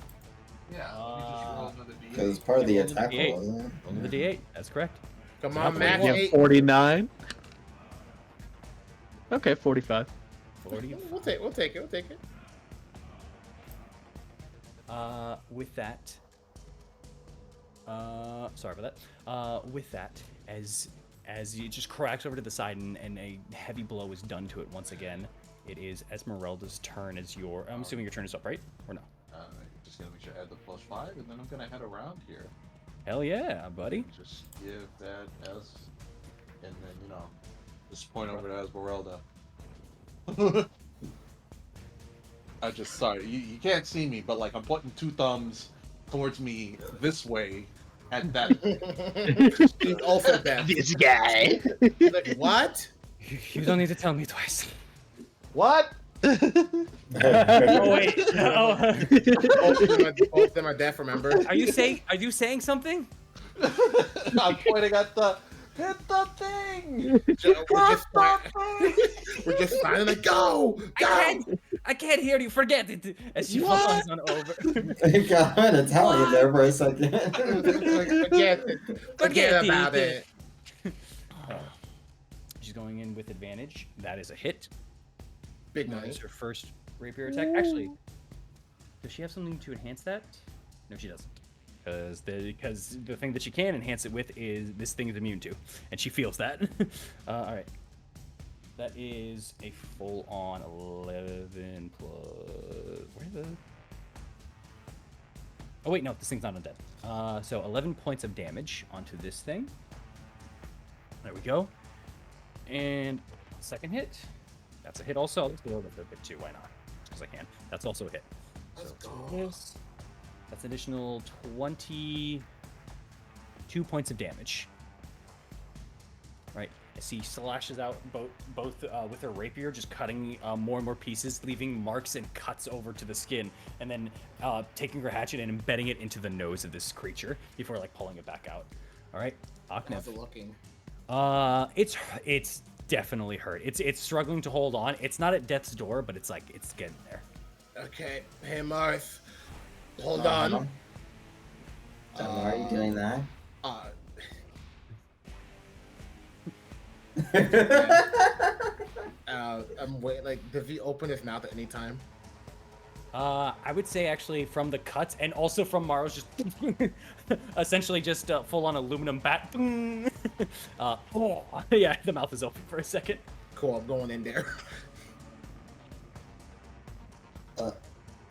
Yeah, we just roll another D8. Because it's part of the Yeah, roll attack the D8. roll, isn't it? Roll the D8. That's correct. Come So on, not match 41. 8. 49. Okay, 45. 40. We'll take it. We'll take it. With that, sorry for that. With that, as it just cracks over to the side and a heavy blow is done to it once again, it is Esmeralda's turn. I'm assuming your turn is up, right? Or no? Just gonna make sure I add the +5, and then I'm gonna head around here. Hell yeah, buddy. Just give that as, and then just point over to Esmeralda. Sorry, you can't see me, but like I'm putting 2 thumbs towards me this way at that. He's also deaf. This guy. Like, what? You don't need to tell me twice. What? Oh wait. Oh. Both of them are deaf, remember? Are you saying something? I'm pointing at the hit the thing. We're just signing like, go! I can't hear you. Forget it. As she flies on over. It got an Italian there for a second. Forget about it. She's going in with advantage. That is a hit. Big That money. is her first rapier attack. Actually, does she have something to enhance that? No, she doesn't. Because the thing that she can enhance it with is this thing is immune to, and she feels that. All right. That is a full-on 11 plus. Where the? Oh wait, no, this thing's not undead. So 11 points of damage onto this thing. There we go. And second hit. That's a hit also. Let's go over the bit too. Why not? Because I can. That's also a hit. Let's So go. this. That's an additional 22 points of damage. Right. As he slashes out both with her rapier, just cutting more and more pieces, leaving marks and cuts over to the skin, and then taking her hatchet and embedding it into the nose of this creature before like pulling it back out. All right, How's it Aknev. looking? It's definitely hurt. It's struggling to hold on. It's not at death's door, but it's getting there. Okay. Hey, Marth. Hold on. Why are you doing that? I'm wait. Like, does he open his mouth at any time? I would say actually from the cuts and also from Maro's just essentially just full on aluminum bat. Yeah, the mouth is open for a second. Cool. I'm going in there.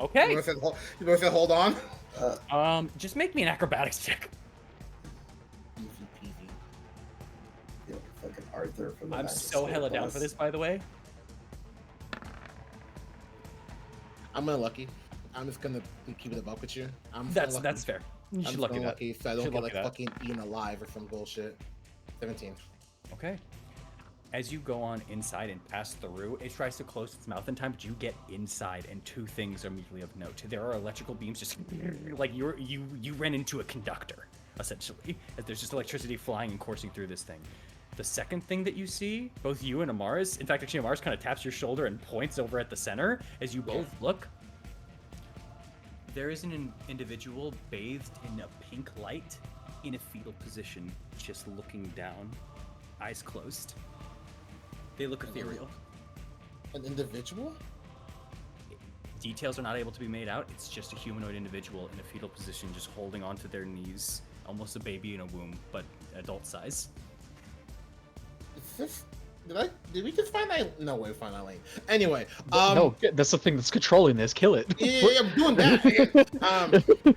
Okay. You want to hold on? Just make me an acrobatics check. Easy peasy. Feel like fucking Arthur from the I'm Magic so School hella down Bus. for this, by the way. I'm unlucky. I'm just gonna keep it a buck with you. That's fair. You I'm should just lucky that. unlucky so I You don't should get lucky like that. fucking eaten alive or some bullshit. 17. Okay. As you go on inside and pass through, it tries to close its mouth in time, but you get inside, and 2 things are immediately of note. There are electrical beams just like you ran into a conductor, essentially. As there's just electricity flying and coursing through this thing. The second thing that you see, both you and Amaris, in fact, actually Amaris kind of taps your shoulder and points over at the center. As you both look, there is an individual bathed in a pink light in a fetal position, just looking down, eyes closed. They look ethereal. An individual? Details are not able to be made out. It's just a humanoid individual in a fetal position, just holding onto their knees, almost a baby in a womb, but adult size. Is this Did we just find Eileen? No way, find Eileen. Anyway, No, that's the thing that's controlling this. Kill it. yeah, I'm doing that.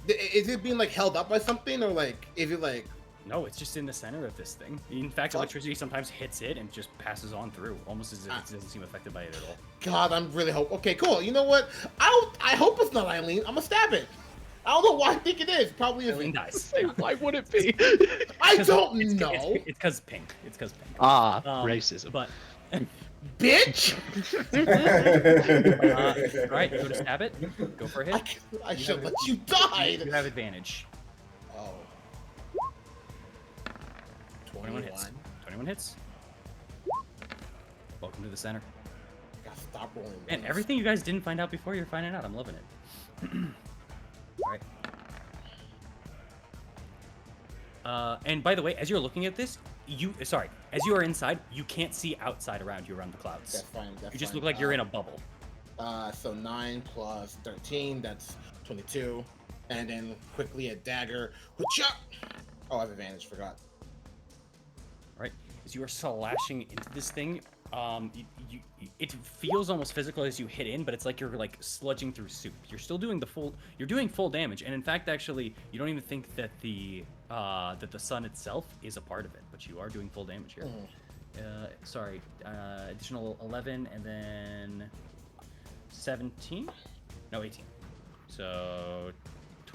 Is it being like held up by something, or like is it like? No, it's just in the center of this thing. In fact, electricity sometimes hits it and just passes on through, almost as if it doesn't seem affected by it at all. God, I'm really hope. Okay, cool. You know what? I hope it's not Eileen. I'm gonna stab it. I don't know why I think it is. Probably Eileen isn't. dies. Why would it be? I don't It's know. It's because pink. It's because pink. Racism. But Bitch. all right, you go to stab it. Go for a hit. I should let you die. You have advantage. Oh. 21 hits. 21 hits. Welcome to the center. Gotta stop rolling. And ones. everything you guys didn't find out before, you're finding out. I'm loving it. All right. And by the way, as you're looking at this, as you are inside, you can't see outside around you around the clouds. That's fine. That's You just fine. look like you're in a bubble. So 9 plus 13, that's 22. And then quickly a dagger. Hoo-cha! Oh, I have advantage, forgot. Right? As you are slashing into this thing, it feels almost physical as you hit in, but it's like you're like sludging through soup. You're still doing full damage, and in fact, actually, you don't even think that the sun itself is a part of it, but you are doing full damage here. Additional 11 and then 17? No, 18. So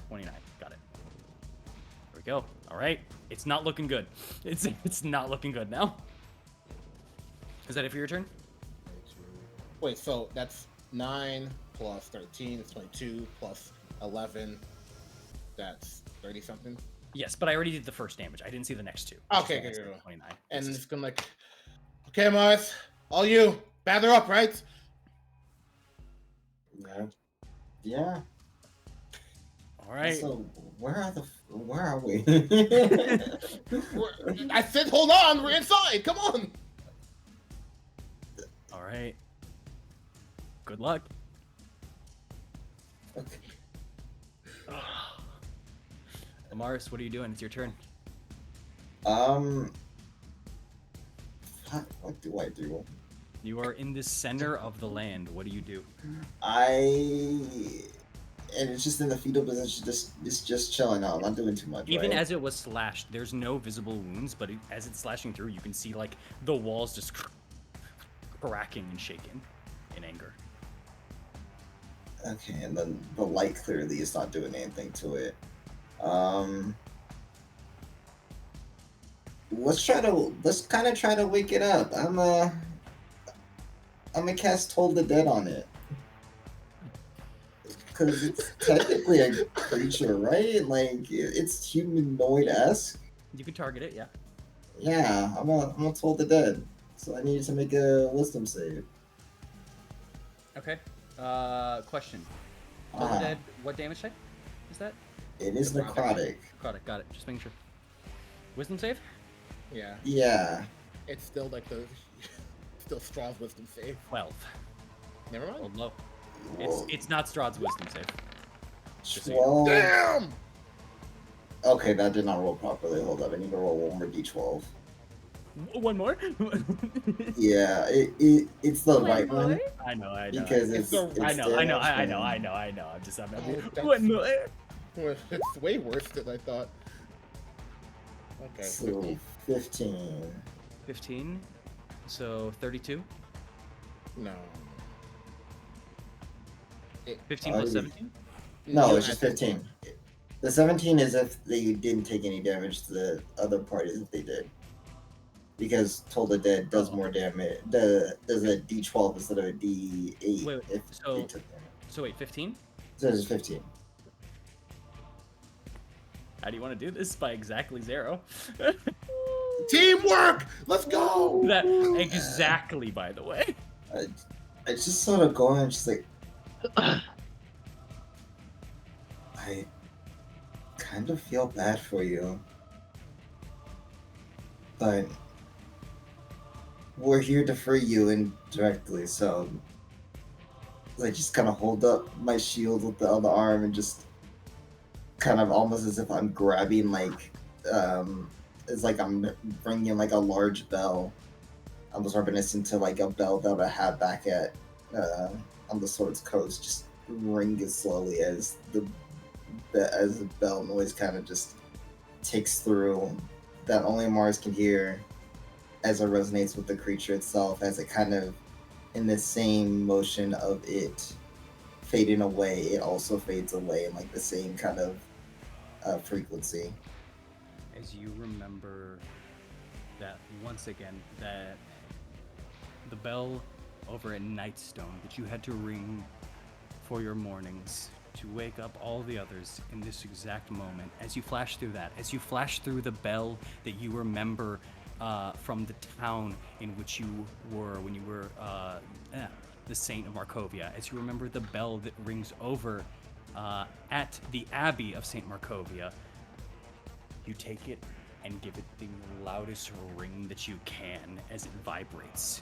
29. Got it. There we go. All right. It's not looking good. It's not looking good now. Is that it for your turn? Wait, so that's 9 plus 13 is 22 plus 11. That's 30 something. Yes, but I already did the first damage. I didn't see the next two. Okay, So okay, that's okay. 29. And it's gonna like, okay, Mars, all you, batter up, right? Yeah. Yeah. All right. So where are we? I said, hold on, we're inside. Come on. All right. Good luck. Okay. Amaris, what are you doing? It's your turn. What do I do? You are in the center of the land. What do you do? And it's just in the fetal position, it's just chilling out. I'm not doing too much. Even right? as it was slashed, there's no visible wounds, but as it's slashing through, you can see like the walls just cracking and shaking in anger. Okay, and then the light clearly is not doing anything to it. Let's kind of try to wake it up. I'm gonna cast Toll the Dead on it. Because it's technically a creature, right? Like, it's humanoid-esque. You can target it, yeah. Yeah, I'm gonna Toll the Dead. So I need to make a wisdom save. Okay. Question. Toll the Dead, what damage type is that? It is necrotic. Necrotic, got it. Just making sure. Wisdom save? Yeah. Yeah. It's still like still Strahd's wisdom save. 12. Never mind. Rolled low. It's not Strahd's wisdom save. Just so you 12. know. Damn! Okay, that did not roll properly. Hold up, I need to roll one more d12. One more? Yeah, it's the right one. I know. Because It's it's the- I know. I'm just one more. It's way worse than I thought. Okay. So 15. 15. So 32. No. 15 plus 17. No, it's just 15. The 17 is if they didn't take any damage. The other part is if they did. Because Toll the Dead does more damage. Does a d12 instead of a d8 Wait, if so- they took damage. So wait, 15? So it's 15. How do you want to do this? By exactly 0? Teamwork! Let's go! That exactly, by the way. I just sort of go and just like. I kind of feel bad for you. But we're here to free you indirectly, so I just kind of hold up my shield with the other arm and just kind of almost as if I'm grabbing like it's like I'm bringing like a large bell almost reminiscent to like a bell that I had back at on the Sword's Coast, just ring as slowly as the bell noise kind of just takes through, that only Mars can hear, as it resonates with the creature itself, as it kind of, in the same motion of it fading away, it also fades away in like the same kind of frequency. As you remember that once again, that the bell over at Nightstone that you had to ring for your mornings to wake up all the others in this exact moment, as you flash through that, as you flash through the bell that you remember from the town in which you were when you were the Saint of Markovia, as you remember the bell that rings over at the Abbey of Saint Markovia, you take it and give it the loudest ring that you can as it vibrates.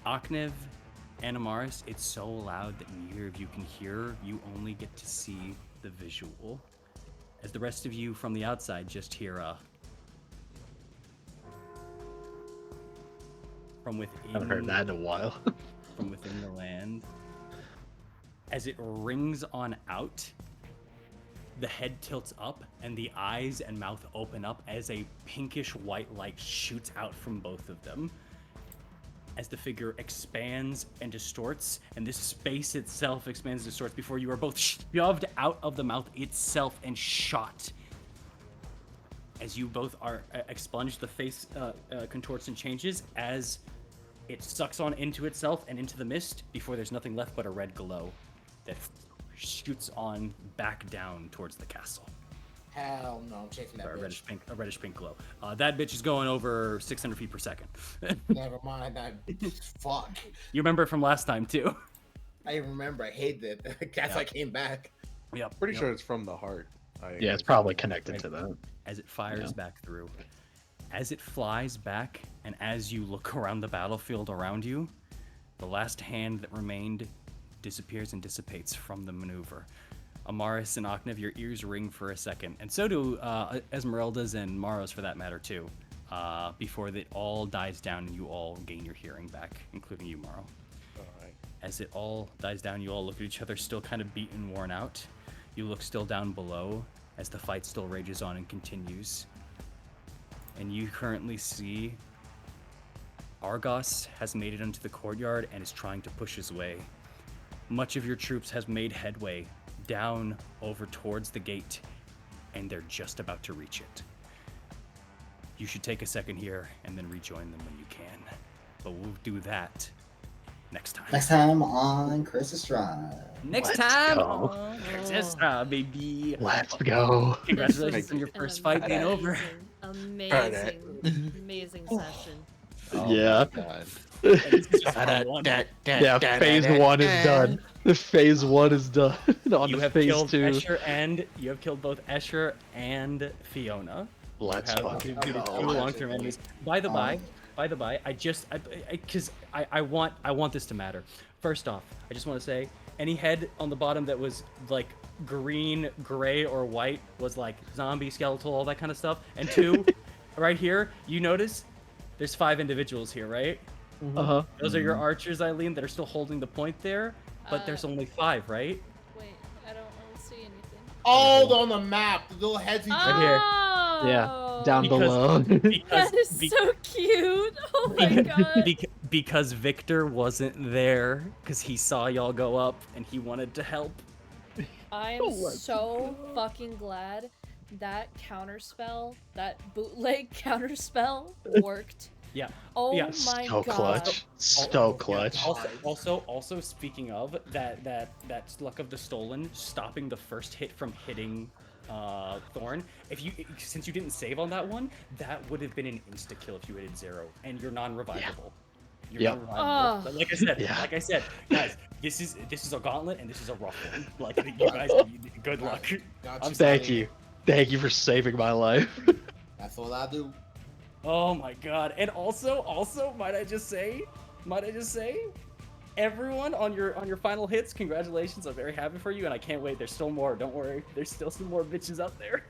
Aknev and Amaris, it's so loud that neither of you can hear. You only get to see the visual, as the rest of you from the outside just hear from within. I haven't heard that in a while. From within the land, as it rings on out, the head tilts up and the eyes and mouth open up as a pinkish white light shoots out from both of them. As the figure expands and distorts, and this space itself expands and distorts before you are both shoved out of the mouth itself and shot. As you both are expunged, the face contorts and changes as it sucks on into itself and into the mist before there's nothing left but a red glow that shoots on back down towards the castle. Hell no, I'm chasing that bitch. A reddish pink glow. That bitch is going over 600 feet per second. Never mind, fuck. You remember it from last time too. I remember, I hated it. Guess I came back. Yep. Pretty sure it's from the heart. Yeah, it's probably connected to that. As it fires back through. As it flies back, and as you look around the battlefield around you, the last hand that remained disappears and dissipates from the maneuver. Amaris and Aknev, your ears ring for a second, and so do Esmeralda's and Maro's for that matter too, before it all dies down and you all gain your hearing back, including you, Maro. Alright. As it all dies down, you all look at each other, still kind of beaten and worn out. You look still down below as the fight still rages on and continues. And you currently see Argos has made it into the courtyard and is trying to push his way. Much of your troops has made headway down over towards the gate, and they're just about to reach it. You should take a second here and then rejoin them when you can. But we'll do that next time. Next time on Chris Strahd. Next Let's time go. on Chris Strahd, baby. Let's go. Congratulations on your first fight being over. Amazing session. Oh Yeah. my God. Yeah, phase one is done. The phase one is done. On You to have phase killed two. Escher and you have killed both Escher and Fiona. Let's You have fucking defeated go. two long-term enemies. By the by, I want this to matter. First off, I just want to say, any head on the bottom that was like green, gray, or white was like zombie, skeletal, all that kind of stuff. And two, right here, you notice there's 5 individuals here, right? Uh-huh. Those are your archers, Eileen, that are still holding the point there, but there's only 5, right? Wait, I don't really see anything. All on the map, the little heads. Right here. Yeah, down Because- below. That is so cute. Oh my god. Because Victor wasn't there, because he saw y'all go up and he wanted to help. I am so fucking glad that counterspell, that bootleg counterspell worked. Yeah. Oh Yeah. my So god. clutch. So clutch. Also, speaking of that luck of the stolen, stopping the first hit from hitting Thorn. Since you didn't save on that one, that would have been an insta kill if you hit 0, and you're non-revivable. You're Yep. non-revivable. But like I said, guys, this is a gauntlet and this is a rough one. Like you guys, good luck. Thank you. Thank you for saving my life. That's all I do. Oh my god. And also, might I just say, everyone on your final hits, congratulations. I'm very happy for you and I can't wait. There's still more. Don't worry. There's still some more bitches out there.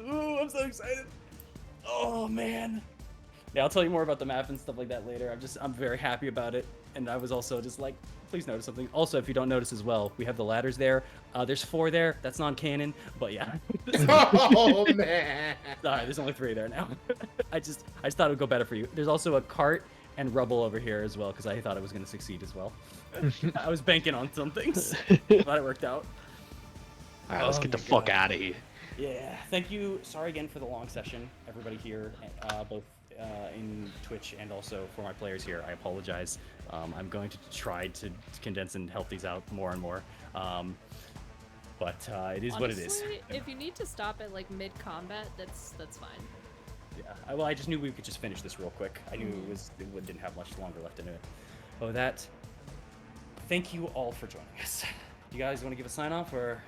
Ooh, I'm so excited. Oh man. Yeah, I'll tell you more about the map and stuff like that later. I'm very happy about it, and I was also just like, please notice something. Also, if you don't notice as well, we have the ladders there. There's 4 there. That's non-canon, but yeah. Oh man. Sorry, there's only 3 there now. I just thought it would go better for you. There's also a cart and rubble over here as well because I thought it was going to succeed as well. I was banking on some things. Glad it worked out. All right, let's Oh get the my fuck God. out of here. Yeah, thank you. Sorry again for the long session, everybody here, both in Twitch and also for my players here. I apologize. I'm going to try to condense and help these out more and more. But it is Honestly, what it is. if you need to stop at like mid-combat, that's fine. Yeah. Well, I just knew we could just finish this real quick. I knew it didn't have much longer left in it. Oh, that. Thank you all for joining us. You guys want to give a sign off or?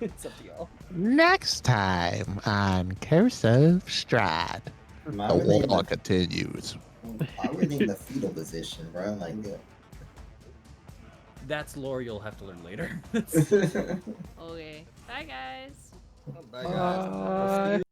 It's up to y'all. Next time on Curse of Strahd. Why The were they in war the, continues. why were they in the fetal position, bro? Like, That's lore you'll have to learn later. Okay. Bye, guys. Bye guys.